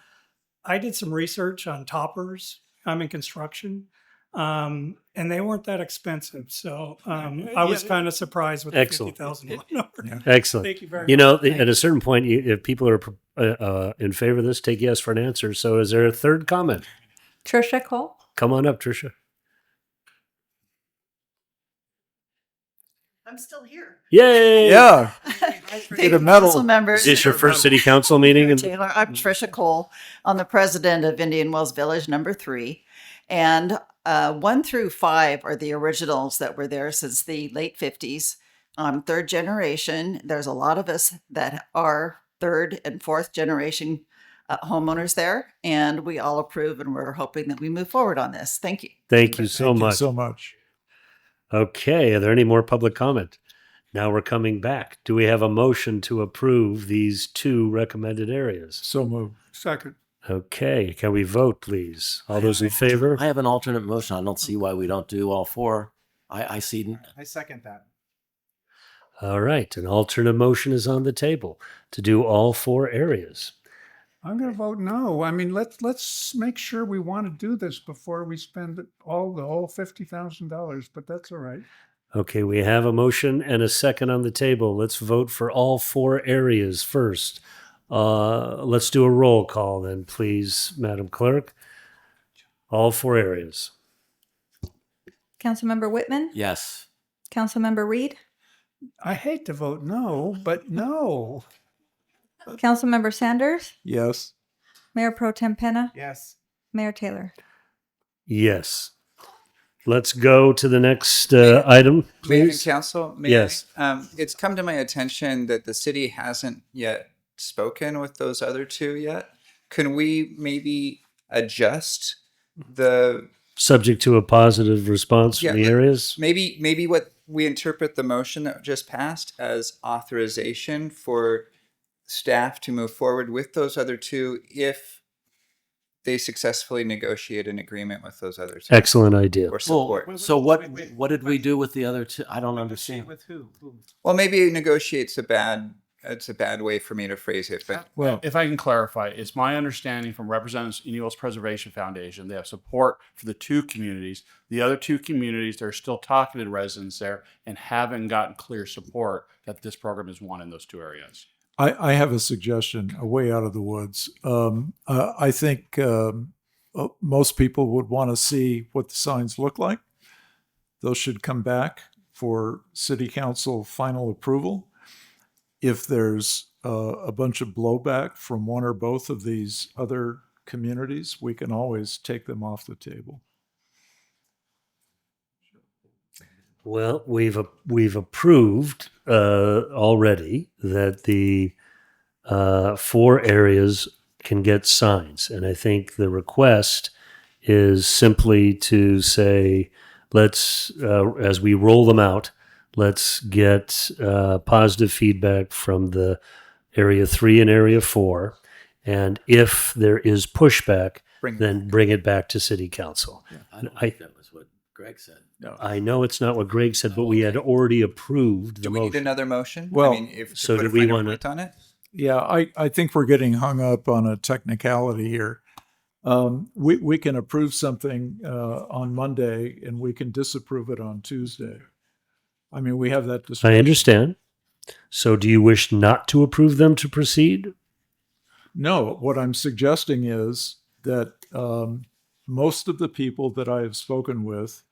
Speaker 15: I did some research on toppers. I'm in construction, and they weren't that expensive. So I was kind of surprised with the
Speaker 10: Excellent.
Speaker 15: $50,000 number.
Speaker 10: Excellent.
Speaker 15: Thank you very much.
Speaker 10: At a certain point, if people are in favor of this, take yes for an answer. So is there a third comment?
Speaker 2: Trisha Cole.
Speaker 10: Come on up, Tricia.
Speaker 18: I'm still here.
Speaker 10: Yay!
Speaker 5: Yeah.
Speaker 18: Thank
Speaker 5: Get a
Speaker 18: you,
Speaker 5: medal.
Speaker 18: council members.
Speaker 10: Is this your first city council meeting?
Speaker 18: Taylor, I'm Trisha Cole. I'm the president of Indian Wells Village number 3. And 1 through 5 are the originals that were there since the late 50s. Third generation. There's a lot of us that are third and fourth generation homeowners there. And we all approve, and we're hoping that we move forward on this. Thank you.
Speaker 10: Thank you so
Speaker 5: Thank you
Speaker 10: much.
Speaker 5: so much.
Speaker 10: Okay. Are there any more public comment? Now we're coming back. Do we have a motion to approve these 2 recommended areas?
Speaker 5: So moved.
Speaker 3: Second.
Speaker 10: Okay. Can we vote, please? All those in favor?
Speaker 8: I have an alternate motion. I don't see why we don't do all 4. I see.
Speaker 6: I second that.
Speaker 10: All right. An alternate motion is on the table to do all 4 areas.
Speaker 3: I'm going to vote no. I mean, let's make sure we want to do this before we spend the whole $50,000. But that's all right.
Speaker 10: Okay, we have a motion and a second on the table. Let's vote for all 4 areas first. Let's do a roll call then, please, Madam Clerk. All 4 areas.
Speaker 2: Councilmember Whitman.
Speaker 8: Yes.
Speaker 2: Councilmember Reed.
Speaker 3: I hate to vote no, but no.
Speaker 2: Councilmember Sanders.
Speaker 5: Yes.
Speaker 2: Mayor Pro Tem Penna.
Speaker 6: Yes.
Speaker 2: Mayor Taylor.
Speaker 10: Yes. Let's go to the next item,
Speaker 14: Mayor and
Speaker 10: please.
Speaker 14: Council, may
Speaker 10: Yes.
Speaker 14: I? It's come to my attention that the city hasn't yet spoken with those other 2 yet. Can we maybe adjust the
Speaker 10: Subject to a positive response from the
Speaker 14: like,
Speaker 10: areas.
Speaker 14: maybe what we interpret the motion that just passed as authorization for staff to move forward with those other 2 if they successfully negotiate an agreement with those other 2.
Speaker 10: Excellent idea.
Speaker 14: Or support.
Speaker 8: So what did we do with the other 2? I don't understand.
Speaker 6: With who?
Speaker 14: Well, maybe negotiate's it's a bad way for me to phrase it, but
Speaker 12: Well, if I can clarify, it's my understanding from representatives of Indian Wells Preservation Foundation, they have support for the 2 communities. The other 2 communities, they're still talking to residents there and haven't gotten clear support that this program is one in those 2 areas.
Speaker 5: I have a suggestion, a way out of the woods. I think most people would want to see what the signs look like. Those should come back for city council final approval. If there's a bunch of blowback from one or both of these other communities, we can always take them off the table.
Speaker 10: Well, we've approved already that the 4 areas can get signs, and I think the request is simply to say, let's as we roll them out, let's get positive feedback from the Area 3 and Area 4, and if there is pushback, then bring it back to City Council.
Speaker 8: I don't think that was what Greg said.
Speaker 14: No.
Speaker 10: I know it's not what Greg said, but we had already approved the
Speaker 14: do we
Speaker 10: motion.
Speaker 14: need another motion?
Speaker 5: Well,
Speaker 14: I mean, if
Speaker 10: so
Speaker 14: to put
Speaker 10: do
Speaker 14: a
Speaker 10: we
Speaker 14: finer
Speaker 10: wanna-
Speaker 14: point on it?
Speaker 5: Yeah, I think we're getting hung up on a technicality here. We can approve something on Monday and we can disapprove it on Tuesday. I mean, we have that discussion.
Speaker 10: I understand. So do you wish not to approve them to proceed?
Speaker 5: No, what I'm suggesting is that most of the people that I have spoken with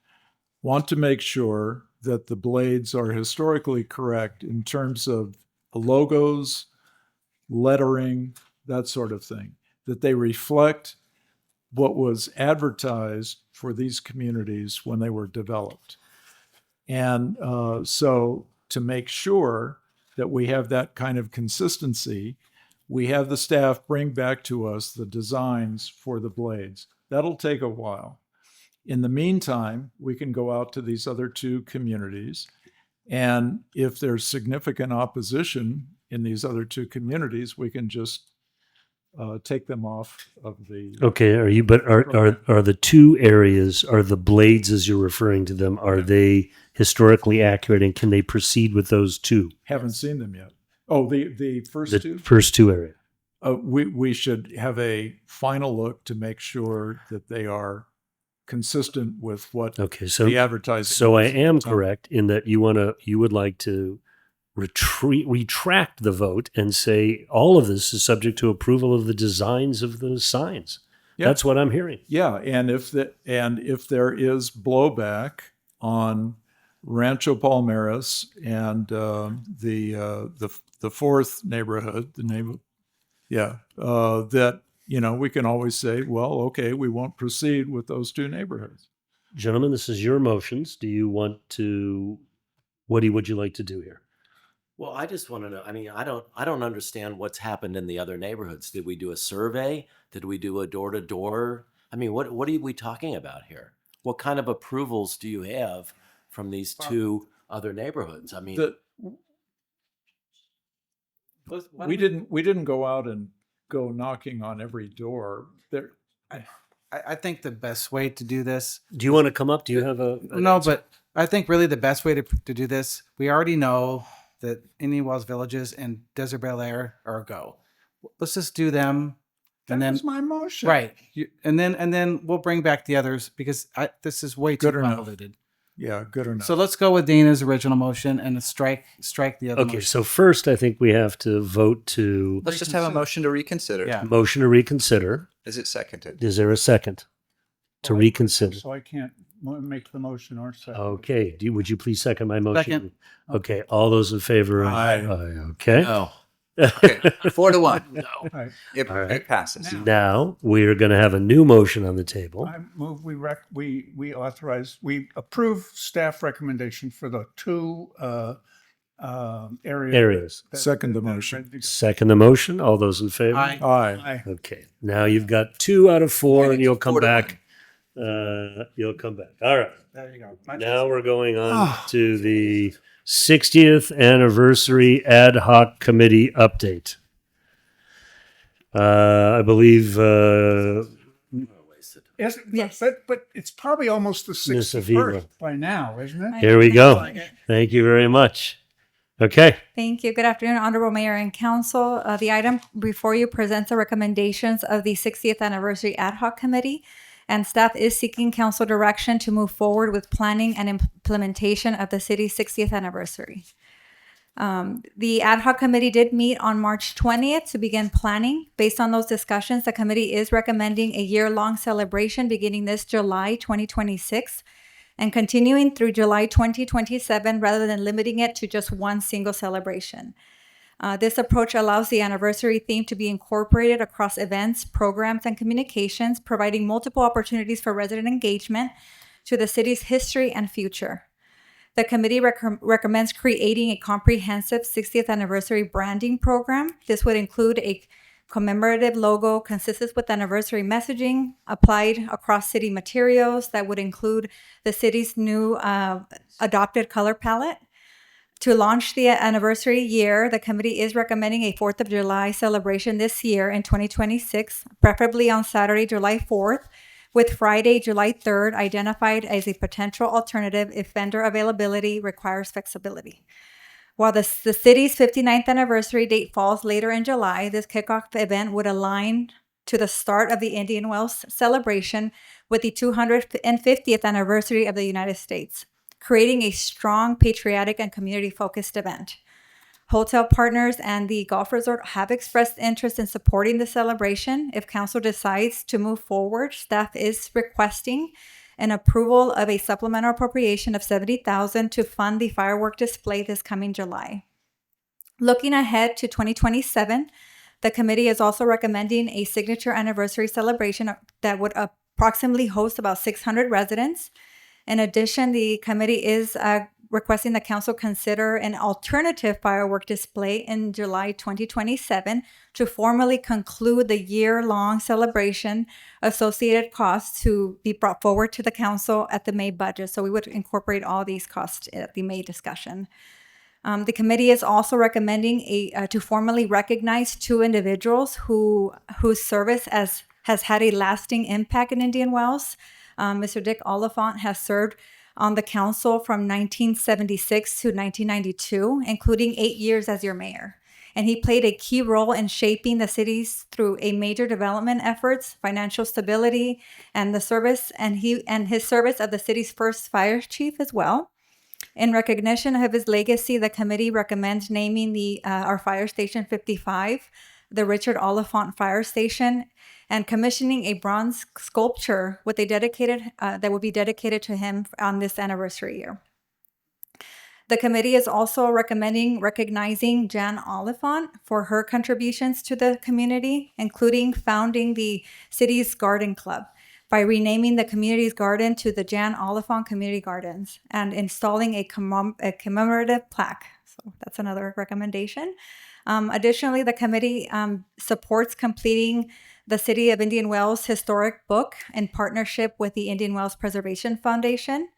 Speaker 5: want to make sure that the blades are historically correct in terms of logos, lettering, that sort of thing, that they reflect what was advertised for these communities when they were developed. And so to make sure that we have that kind of consistency, we have the staff bring back to us the designs for the blades. That'll take a while. In the meantime, we can go out to these other two communities, and if there's significant opposition in these other two communities, we can just take them off of the.
Speaker 10: Okay, are the two areas, are the blades as you're referring to them, are they historically accurate, and can they proceed with those two?
Speaker 5: Haven't seen them yet. Oh, the first
Speaker 10: The
Speaker 5: two?
Speaker 10: first two areas.
Speaker 5: We should have a final look to make sure that they are consistent with what the advertising.
Speaker 10: So I
Speaker 5: is at
Speaker 10: am
Speaker 5: the time.
Speaker 10: correct in that you would like to retract the vote and say all of this is subject to approval of the designs of the signs.
Speaker 5: Yeah.
Speaker 10: That's what I'm hearing.
Speaker 5: Yeah, and if there is blowback on Rancho Palmeras and the fourth neighborhood, that we can always say, well, okay, we won't proceed with those two neighborhoods.
Speaker 10: Gentlemen, this is your motions. Do you want to? What would you like to do here?
Speaker 8: Well, I just want to know. I mean, I don't understand what's happened in the other neighborhoods. Did we do a survey? Did we do a door to door? I mean, what are we talking about here? What kind of approvals do you have from these two other neighborhoods? I mean,
Speaker 5: We didn't go out and go knocking on every door. There,
Speaker 6: I think the best way to do this.
Speaker 10: Do you want to come up? Do you have a
Speaker 6: No, but I think really the best way to do this, we already know that Indian Wells Villages and Desert Bel Air are a go. Let's just do them. And
Speaker 3: That
Speaker 6: then
Speaker 3: was my motion.
Speaker 6: right. And then we'll bring back the others because this is way too
Speaker 5: Good enough.
Speaker 6: convoluted.
Speaker 5: Yeah, good enough.
Speaker 6: So let's go with Dana's original motion and strike the other
Speaker 10: Okay,
Speaker 6: motion.
Speaker 10: so first I think we have to vote to
Speaker 14: Let's just have a motion to reconsider.
Speaker 6: Yeah.
Speaker 10: motion to reconsider.
Speaker 14: Is it seconded?
Speaker 10: Is there a second to reconsider?
Speaker 3: So I can't make the motion or second.
Speaker 10: Okay. Would you please second my motion?
Speaker 6: Second.
Speaker 10: Okay. All those in favor?
Speaker 5: Aye.
Speaker 10: Okay.
Speaker 8: no.
Speaker 14: Okay, 4-1.
Speaker 3: All right.
Speaker 14: It passes.
Speaker 10: Now we're going to have a new motion on the table.
Speaker 3: I move we approve staff recommendation for the two
Speaker 10: Areas.
Speaker 5: Second the
Speaker 3: that are
Speaker 5: motion.
Speaker 3: ready to go.
Speaker 10: Second the motion. All those in favor?
Speaker 6: Aye.
Speaker 5: Aye.
Speaker 3: Aye.
Speaker 10: Okay. Now you've got 2 out of 4, and you'll come
Speaker 14: 4-1.
Speaker 10: back. You'll come back. All right.
Speaker 3: There you go.
Speaker 10: Now we're going on to the 60th anniversary ad hoc committee update. I believe
Speaker 3: Yes. But it's probably almost the
Speaker 10: Ms. Avila.
Speaker 3: 61st by now, isn't it?
Speaker 10: Here we go. Thank you very much. Okay.
Speaker 2: Thank you. Good afternoon, Honorable Mayor and Council. The item before you presents the recommendations of the 60th Anniversary Ad Hoc Committee, and staff is seeking council direction to move forward with planning and implementation of the city's 60th anniversary. The ad hoc committee did meet on March 20th to begin planning. Based on those discussions, the committee is recommending a year-long celebration beginning this July 2026 and continuing through July 2027 rather than limiting it to just one single celebration. This approach allows the anniversary theme to be incorporated across events, programs, and communications, providing multiple opportunities for resident engagement to the city's history and future. The committee recommends creating a comprehensive 60th anniversary branding program. This would include a commemorative logo consistent with anniversary messaging applied across city materials that would include the city's new adopted color palette. To launch the anniversary year, the committee is recommending a 4th of July celebration this year in 2026, preferably on Saturday, July 4th, with Friday, July 3rd identified as a potential alternative if vendor availability requires flexibility. While the city's 59th anniversary date falls later in July, this kickoff event would align to the start of the Indian Wells celebration with the 250th anniversary of the United States. creating a strong, patriotic, and community-focused event. Hotel partners and the golf resort have expressed interest in supporting the celebration. If council decides to move forward, staff is requesting an approval of a supplemental appropriation of $70,000 to fund the firework display this coming July. Looking ahead to 2027, the committee is also recommending a signature anniversary celebration that would approximately host about 600 residents. In addition, the committee is requesting the council consider an alternative firework display in July 2027 to formally conclude the year-long celebration. Associated costs to be brought forward to the council at the May budget. So we would incorporate all these costs at the May discussion. The committee is also recommending to formally recognize 2 individuals whose service has had a lasting impact in Indian Wells. Mr. Dick Oliphant has served on the council from 1976 to 1992, including 8 years as your mayor. And he played a key role in shaping the cities through a major development efforts, financial stability, and the service, and his service of the city's first fire chief as well. In recognition of his legacy, the committee recommends naming our Fire Station 55, the Richard Oliphant Fire Station, and commissioning a bronze sculpture with that will be dedicated to him on this anniversary year. The committee is also recognizing Jan Oliphant for her contributions to the community, including founding the city's garden club by renaming the community's garden to the Jan Oliphant Community Gardens and installing a commemorative plaque. So that's another recommendation. Additionally, the committee supports completing the City of Indian Wells historic book in partnership with the Indian Wells Preservation Foundation.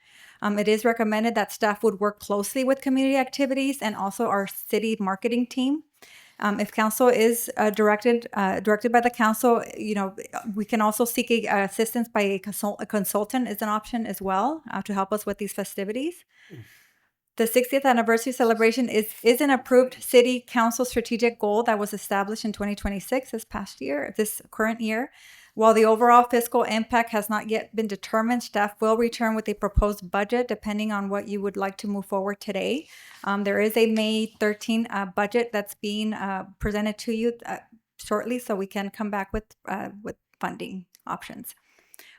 Speaker 2: It is recommended that staff would work closely with community activities and also our city marketing team. If council is directed by the council, we can also seek assistance by a consultant is an option as well to help us with these festivities. The 60th anniversary celebration is an approved city council strategic goal that was established in 2026, this current year. While the overall fiscal impact has not yet been determined, staff will return with a proposed budget depending on what you would like to move forward today. There is a May 13 budget that's being presented to you shortly, so we can come back with funding options.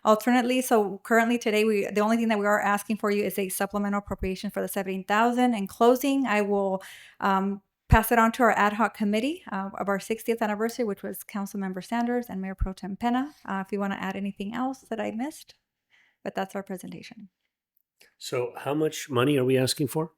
Speaker 2: Alternately, so currently today, the only thing that we are asking for you is a supplemental appropriation for the $17,000. In closing, I will pass it on to our ad hoc committee of our 60th anniversary, which was Councilmember Sanders and Mayor Pro Tem Penna. If you want to add anything else that I missed, but that's our presentation.
Speaker 10: So how much money are we asking for?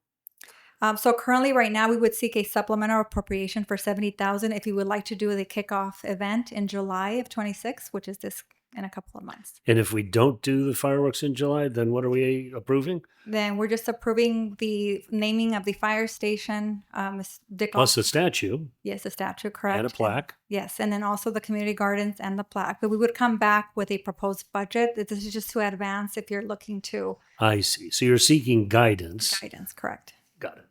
Speaker 2: So currently, right now, we would seek a supplemental appropriation for $70,000 if you would like to do the kickoff event in July of 26, which is this in a couple of months.
Speaker 10: And if we don't do the fireworks in July, then what are we approving?
Speaker 2: Then we're just approving the naming of the fire station.
Speaker 10: Plus the statue.
Speaker 2: Yes, the statue, correct.
Speaker 10: And a plaque.
Speaker 2: Yes, and then also the community gardens and the plaque. But we would come back with a proposed budget. This is just to advance if you're looking to.
Speaker 10: I see. So you're seeking guidance.
Speaker 2: Guidance, correct.
Speaker 10: Got it.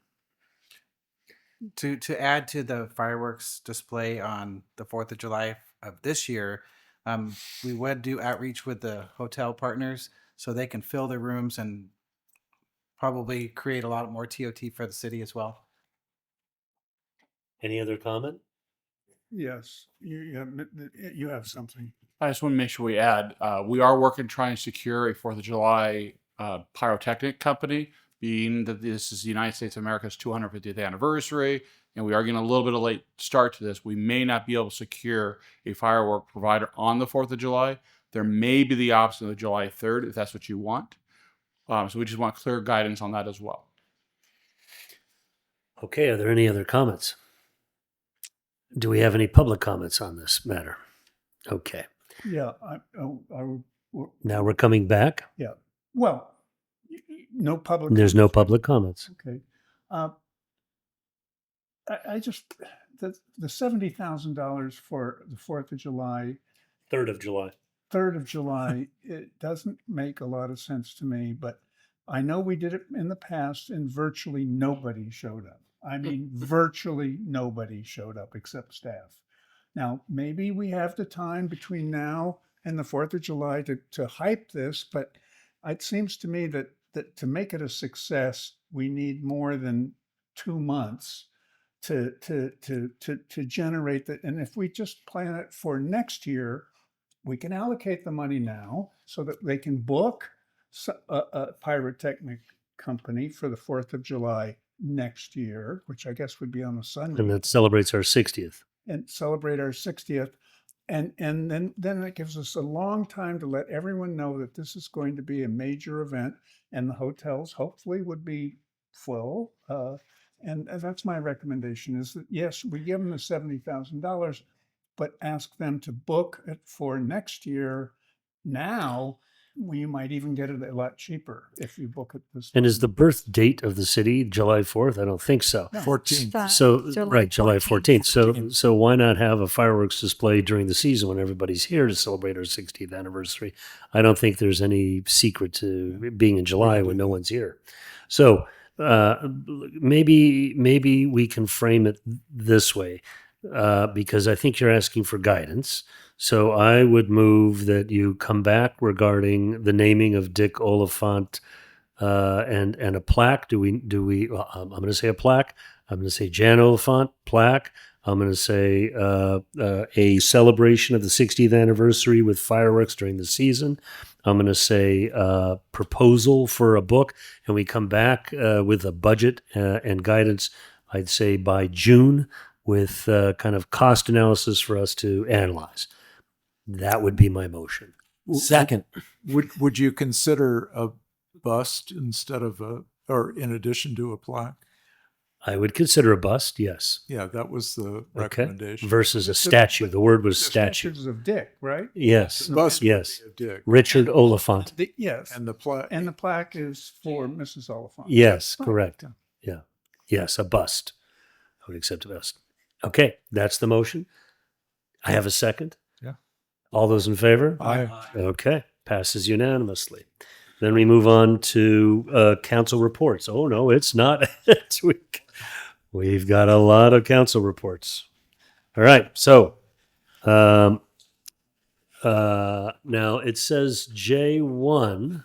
Speaker 6: To add to the fireworks display on the 4th of July of this year, we would do outreach with the hotel partners so they can fill their rooms and probably create a lot more TOT for the city as well.
Speaker 10: Any other comment?
Speaker 3: Yes, you have something.
Speaker 12: I just want to make sure we add, we are working to try and secure a 4th of July pyrotechnic company, being that this is the United States of America's 250th anniversary, and we are getting a little bit of late start to this. We may not be able to secure a firework provider on the 4th of July. There may be the option of July 3rd if that's what you want. So we just want clear guidance on that as well.
Speaker 10: Okay, are there any other comments? Do we have any public comments on this matter? Okay.
Speaker 3: Yeah.
Speaker 10: Now we're coming back.
Speaker 3: Yeah. Well, no public.
Speaker 10: There's no public comments.
Speaker 3: Okay. I just, the $70,000 for the 4th of July.
Speaker 10: 3rd of July.
Speaker 3: 3rd of July, it doesn't make a lot of sense to me, but I know we did it in the past and virtually nobody showed up. I mean, virtually nobody showed up except staff. Now, maybe we have the time between now and the 4th of July to hype this, but it seems to me that that to make it a success, we need more than 2 months to generate that. And if we just plan it for next year, we can allocate the money now so that they can book a pyrotechnic company for the 4th of July next year, which I guess would be on a Sunday,
Speaker 10: And that celebrates our 60th.
Speaker 3: and celebrate our 60th. And then it gives us a long time to let everyone know that this is going to be a major event, and the hotels hopefully would be full. And that's my recommendation, is that, yes, we give them the $70,000, but ask them to book it for next year. Now, we might even get it a lot cheaper if you book it this
Speaker 10: And is the birth date of the city July 4th? I don't think so.
Speaker 3: No.
Speaker 5: 14th.
Speaker 10: So
Speaker 2: July
Speaker 10: July 14th. So why not have a fireworks display during the season when everybody's here to celebrate our 60th anniversary? I don't think there's any secret to being in July when no one's here. So maybe we can frame it this way, because I think you're asking for guidance. So I would move that you come back regarding the naming of Dick Oliphant and a plaque. Do we? Well, I'm going to say a plaque. I'm going to say Jan Oliphant plaque. I'm going to say a celebration of the 60th anniversary with fireworks during the season. I'm going to say proposal for a book, and we come back with a budget and guidance. I'd say by June with kind of cost analysis for us to analyze. That would be my motion.
Speaker 8: Second.
Speaker 5: Would you consider a bust instead of or in addition to a plaque?
Speaker 10: I would consider a bust, yes.
Speaker 5: Yeah, that was the
Speaker 10: Okay.
Speaker 5: recommendation.
Speaker 10: Versus a statue. The word was
Speaker 3: The
Speaker 10: statue.
Speaker 3: statues of Dick, right?
Speaker 10: Yes.
Speaker 5: The bust would
Speaker 10: Yes.
Speaker 5: be of Dick.
Speaker 10: Richard Oliphant.
Speaker 3: Yes.
Speaker 5: And the plaque.
Speaker 3: And the plaque is for Mrs. Oliphant.
Speaker 10: Yes,
Speaker 3: Fine.
Speaker 10: correct. Yeah. Yes, a bust. I would accept a bust. Okay, that's the motion. I have a second.
Speaker 5: Yeah.
Speaker 10: All those in favor?
Speaker 5: Aye.
Speaker 10: Okay, passes unanimously. Then we move on to council reports. Oh, no, it's not. We've got a lot of council reports. All right, so now it says J1,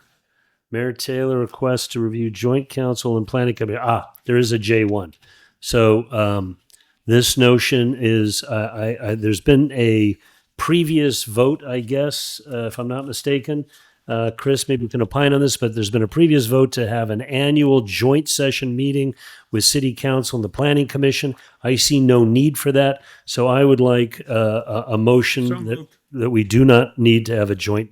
Speaker 10: Mayor Taylor requests to review joint council and planning committee. There is a J1. So this notion is, there's been a previous vote, I guess, if I'm not mistaken. Chris, maybe you can opine on this, but there's been a previous vote to have an annual joint session meeting with City Council and the Planning Commission. I see no need for that, so I would like a motion
Speaker 3: So
Speaker 10: that we do not need to have a joint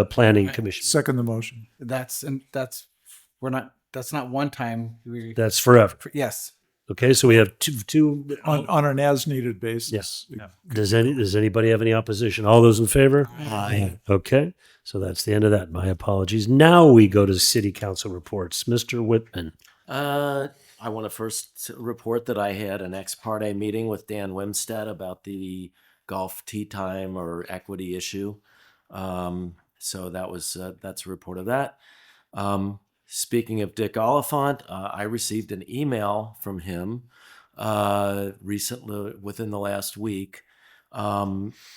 Speaker 10: Planning Commission.
Speaker 5: Second the motion.
Speaker 6: That's not one time.
Speaker 10: That's forever.
Speaker 6: Yes.
Speaker 10: Okay, so we have two
Speaker 5: On an as-needed basis.
Speaker 10: Yes. Does anybody have any opposition? All those in favor?
Speaker 8: Aye.
Speaker 10: Okay, so that's the end of that. My apologies. Now we go to City Council reports. Mr. Whitman.
Speaker 8: I want to first report that I had an ex parte meeting with Dan Wimstead about the golf tee time or equity issue. So that's a report of that. Speaking of Dick Oliphant, I received an email from him recently, within the last week,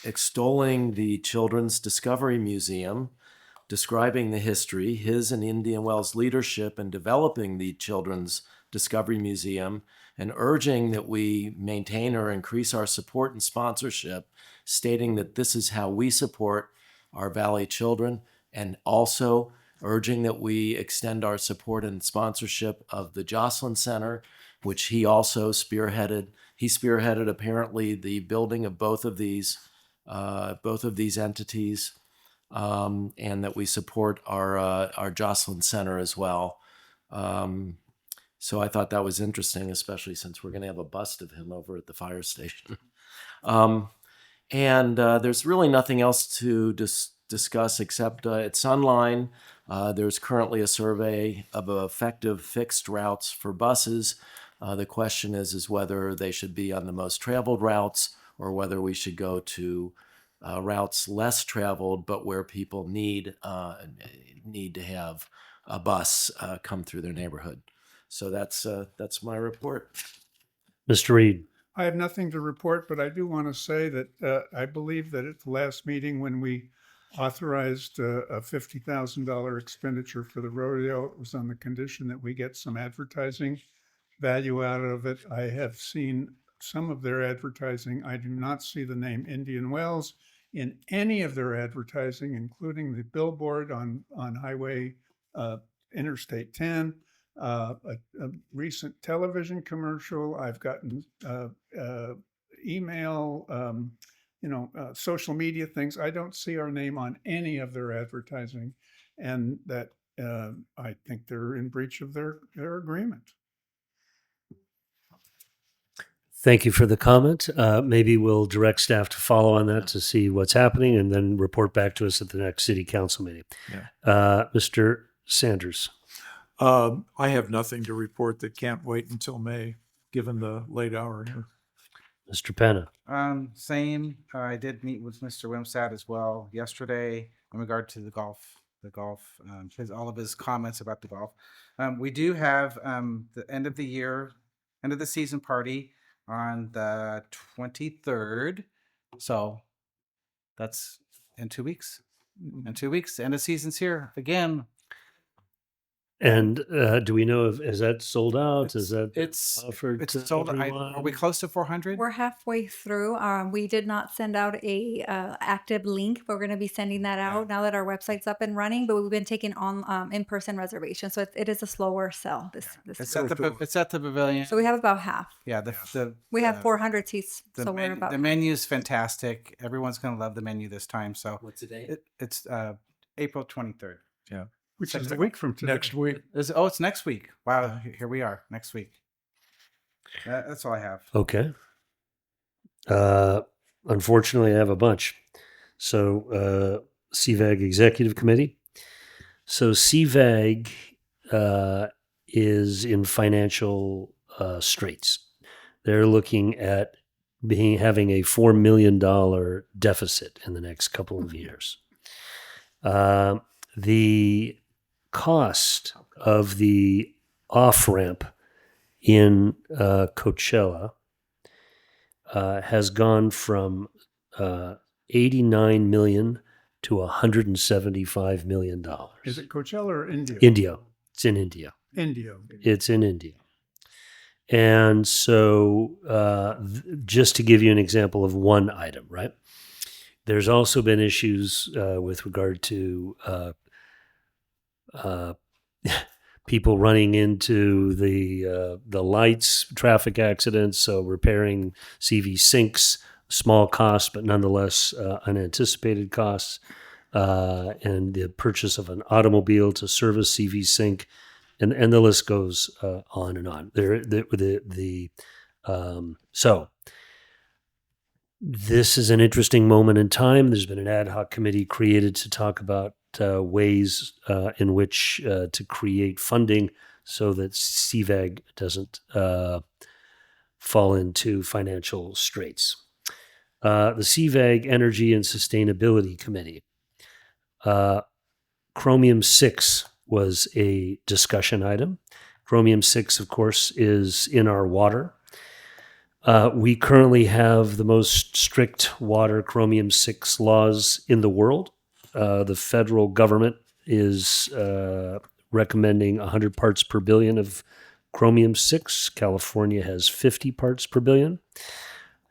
Speaker 8: extolling the Children's Discovery Museum, describing the history, his and Indian Wells' leadership in developing the Children's Discovery Museum, and urging that we maintain or increase our support and sponsorship, stating that this is how we support our Valley children, and also urging that we extend our support and sponsorship of the Jocelyn Center, which he also spearheaded. He spearheaded apparently the building of both of these entities, and that we support our Jocelyn Center as well. So I thought that was interesting, especially since we're going to have a bust of him over at the fire station. And there's really nothing else to discuss except it's online. There's currently a survey of effective fixed routes for buses. The question is whether they should be on the most traveled routes or whether we should go to routes less traveled, but where people need to have a bus come through their neighborhood. So that's my report.
Speaker 10: Mr. Reed.
Speaker 3: I have nothing to report, but I do want to say that I believe that at the last meeting when we authorized a $50,000 expenditure for the rodeo. It was on the condition that we get some advertising value out of it. I have seen some of their advertising. I do not see the name Indian Wells in any of their advertising, including the billboard on Highway Interstate 10, a recent television commercial. I've gotten email, social media things. I don't see our name on any of their advertising, and that I think they're in breach of their agreement.
Speaker 10: Thank you for the comment. Maybe we'll direct staff to follow on that to see what's happening and then report back to us at the next city council meeting. Mr. Sanders.
Speaker 5: I have nothing to report that can't wait until May, given the late hour here.
Speaker 10: Mr. Penna.
Speaker 6: Same. I did meet with Mr. Wimsatt as well yesterday in regard to the golf, all of his comments about the golf. We do have the end of the season party on the 23rd. So that's in 2 weeks. In 2 weeks, end of season's here again.
Speaker 10: And do we know is that sold out? Is that offered?
Speaker 6: It's sold. Are we close to 400?
Speaker 2: We're halfway through. We did not send out a active link, but we're going to be sending that out now that our website's up and running. But we've been taking on in-person reservations, so it is a slower sell.
Speaker 6: It's at the pavilion.
Speaker 2: So we have about half.
Speaker 6: Yeah,
Speaker 2: we have 400 seats, so we're about.
Speaker 6: The menu is fantastic. Everyone's going to love the menu this time. So
Speaker 8: what's the date?
Speaker 6: It's April 23rd.
Speaker 5: Yeah.
Speaker 3: Which is a week from today.
Speaker 5: Next week.
Speaker 6: It's next week. Wow, here we are next week. That's all I have.
Speaker 10: Okay. Unfortunately, I have a bunch. So CVAG Executive Committee. So CVAG is in financial straits. They're looking at having a $4 million deficit in the next couple of years. The cost of the off-ramp in Coachella has gone from $89 million to $175 million.
Speaker 3: Is it Coachella or India?
Speaker 10: India. It's in India.
Speaker 3: India.
Speaker 10: It's in India. And so just to give you an example of one item, right? There's also been issues with regard to people running into the lights, traffic accidents, so repairing CV sinks, small costs, but nonetheless unanticipated costs, and the purchase of an automobile to service CV sink, and the list goes on and on. So this is an interesting moment in time. There's been an ad hoc committee created to talk about ways in which to create funding so that CVAG doesn't fall into financial straits. The CVAG Energy and Sustainability Committee. Chromium-6 was a discussion item. Chromium-6, of course, is in our water. We currently have the most strict water chromium-6 laws in the world. The federal government is recommending 100 parts per billion of chromium-6. California has 50 parts per billion.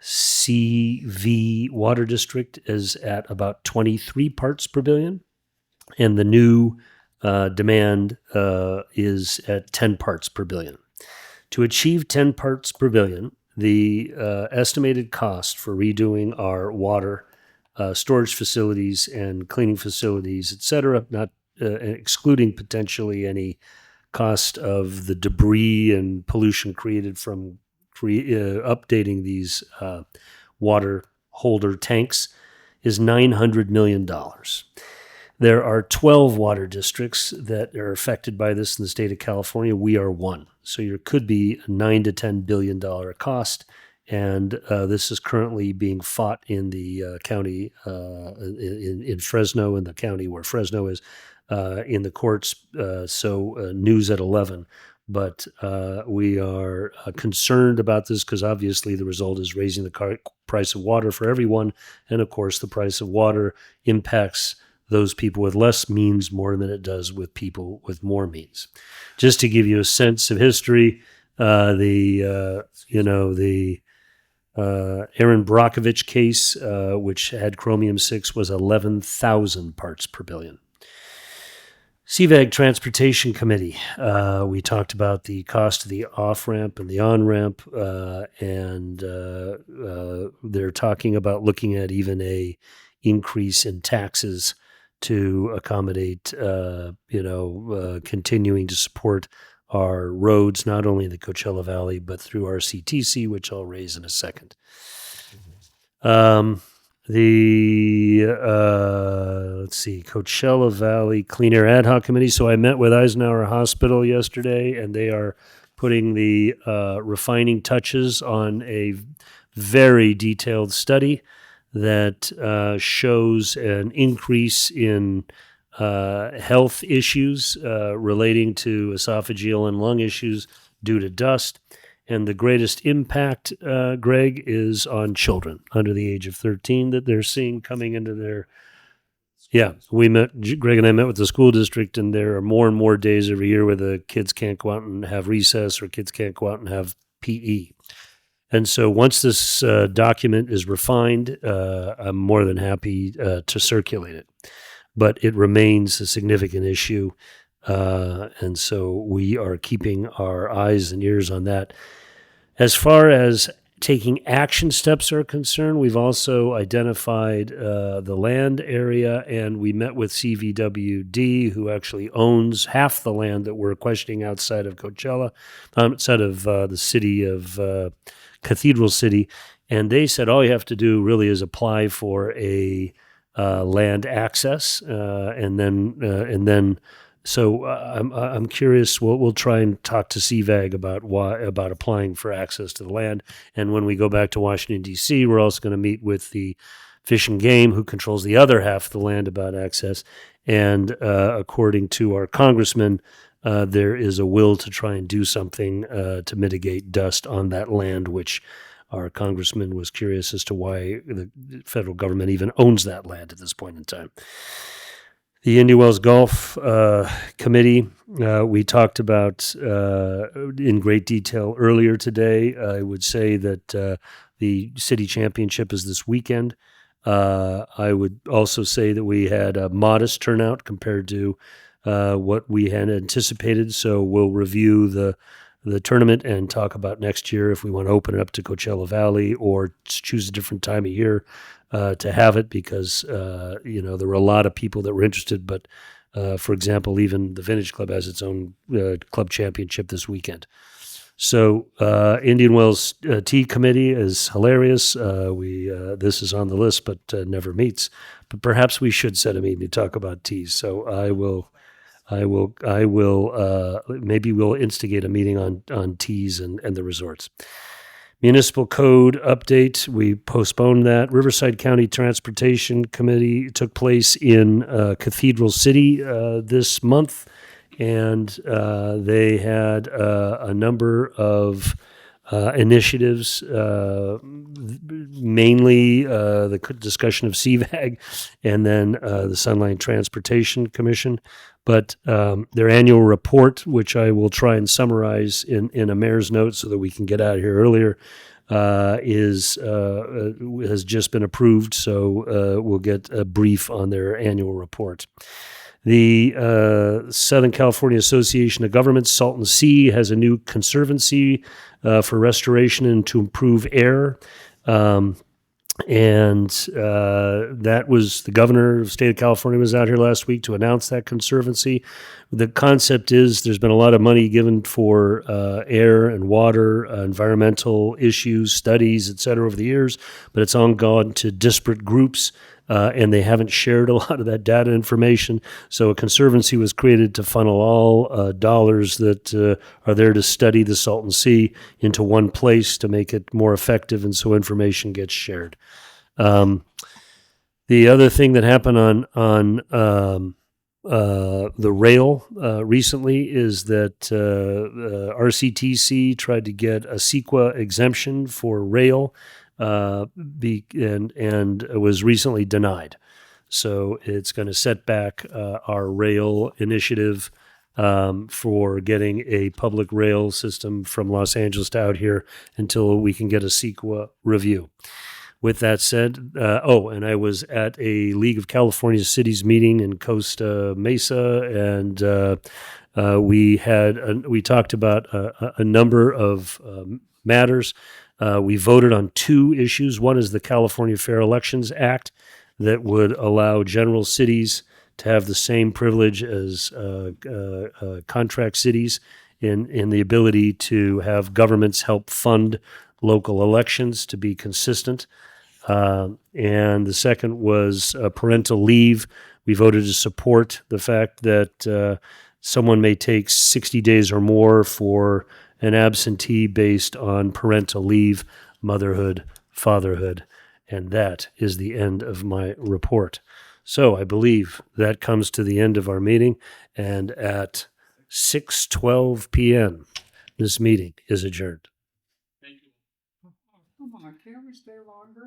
Speaker 10: CV Water District is at about 23 parts per billion. And the new demand is at 10 parts per billion. To achieve 10 parts per billion, the estimated cost for redoing our water storage facilities and cleaning facilities, et cetera, not excluding potentially any cost of the debris and pollution created from updating these water holder tanks, is $900 million. There are 12 water districts that are affected by this in the state of California. We are one. So there could be a $9 to $10 billion cost. And this is currently being fought in the county, in Fresno, in the county where Fresno is, in the courts. So news at 11. But we are concerned about this because obviously the result is raising the price of water for everyone. And of course, the price of water impacts those people with less means more than it does with people with more means. Just to give you a sense of history, the Aaron Brockovich case, which had chromium-6, was 11,000 parts per billion. CVAG Transportation Committee. We talked about the cost of the off-ramp and the on-ramp, and they're talking about looking at even a increase in taxes to accommodate, continuing to support our roads, not only in the Coachella Valley, but through RCTC, which I'll raise in a second. Coachella Valley Clean Air Ad Hoc Committee. So I met with Eisenhower Hospital yesterday, and they are putting the refining touches on a very detailed study that shows an increase in health issues relating to esophageal and lung issues due to dust. And the greatest impact, Greg, is on children under the age of 13 that they're seeing coming into their... Yeah, Greg and I met with the school district, and there are more and more days every year where the kids can't go out and have recess or kids can't go out and have PE. And so once this document is refined, I'm more than happy to circulate it. But it remains a significant issue, and so we are keeping our eyes and ears on that. As far as taking action steps are concerned, we've also identified the land area, and we met with CVWD, who actually owns half the land that we're questioning outside of Coachella, outside of the city of Cathedral City, and they said all you have to do really is apply for a land access, and then. So I'm curious. We'll try and talk to CVAG about applying for access to the land. And when we go back to Washington D.C., we're also going to meet with the Fish and Game, who controls the other half of the land, about access. And according to our congressman, there is a will to try and do something to mitigate dust on that land, which our congressman was curious as to why the federal government even owns that land at this point in time. The Indian Wells Golf Committee, we talked about in great detail earlier today. I would say that the city championship is this weekend. I would also say that we had a modest turnout compared to what we had anticipated. So we'll review the tournament and talk about next year if we want to open it up to Coachella Valley or choose a different time of year to have it, because there were a lot of people that were interested. But for example, even the Vintage Club has its own club championship this weekend. So Indian Wells Tea Committee is hilarious. This is on the list, but never meets. But perhaps we should set a meeting to talk about teas. So I will. Maybe we'll instigate a meeting on teas and the resorts. Municipal Code update, we postponed that. Riverside County Transportation Committee took place in Cathedral City this month, and they had a number of initiatives, mainly the discussion of CVAG and then the Sunline Transportation Commission. But their annual report, which I will try and summarize in a mayor's note so that we can get out of here earlier, has just been approved. So we'll get a brief on their annual report. The Southern California Association of Governments, Salton Sea, has a new conservancy for restoration and to improve air. And that was the governor of the state of California was out here last week to announce that conservancy. The concept is there's been a lot of money given for air and water, environmental issues, studies, et cetera, over the years, but it's all gone to disparate groups. And they haven't shared a lot of that data information. So a conservancy was created to funnel all dollars that are there to study the Salton Sea into one place to make it more effective, and so information gets shared. The other thing that happened on the rail recently is that RCTC tried to get a CEQA exemption for rail. And was recently denied. So it's going to set back our rail initiative for getting a public rail system from Los Angeles to out here until we can get a CEQA review. With that said, and I was at a League of California Cities meeting in Costa Mesa, and we talked about a number of matters. We voted on two issues. One is the California Fair Elections Act that would allow general cities to have the same privilege as contract cities in the ability to have governments help fund local elections to be consistent. And the second was parental leave. We voted to support the fact that someone may take 60 days or more for an absentee based on parental leave, motherhood, fatherhood. And that is the end of my report. So I believe that comes to the end of our meeting. And at 6:12 p.m., this meeting is adjourned.
Speaker 3: Come on, can't we stay longer?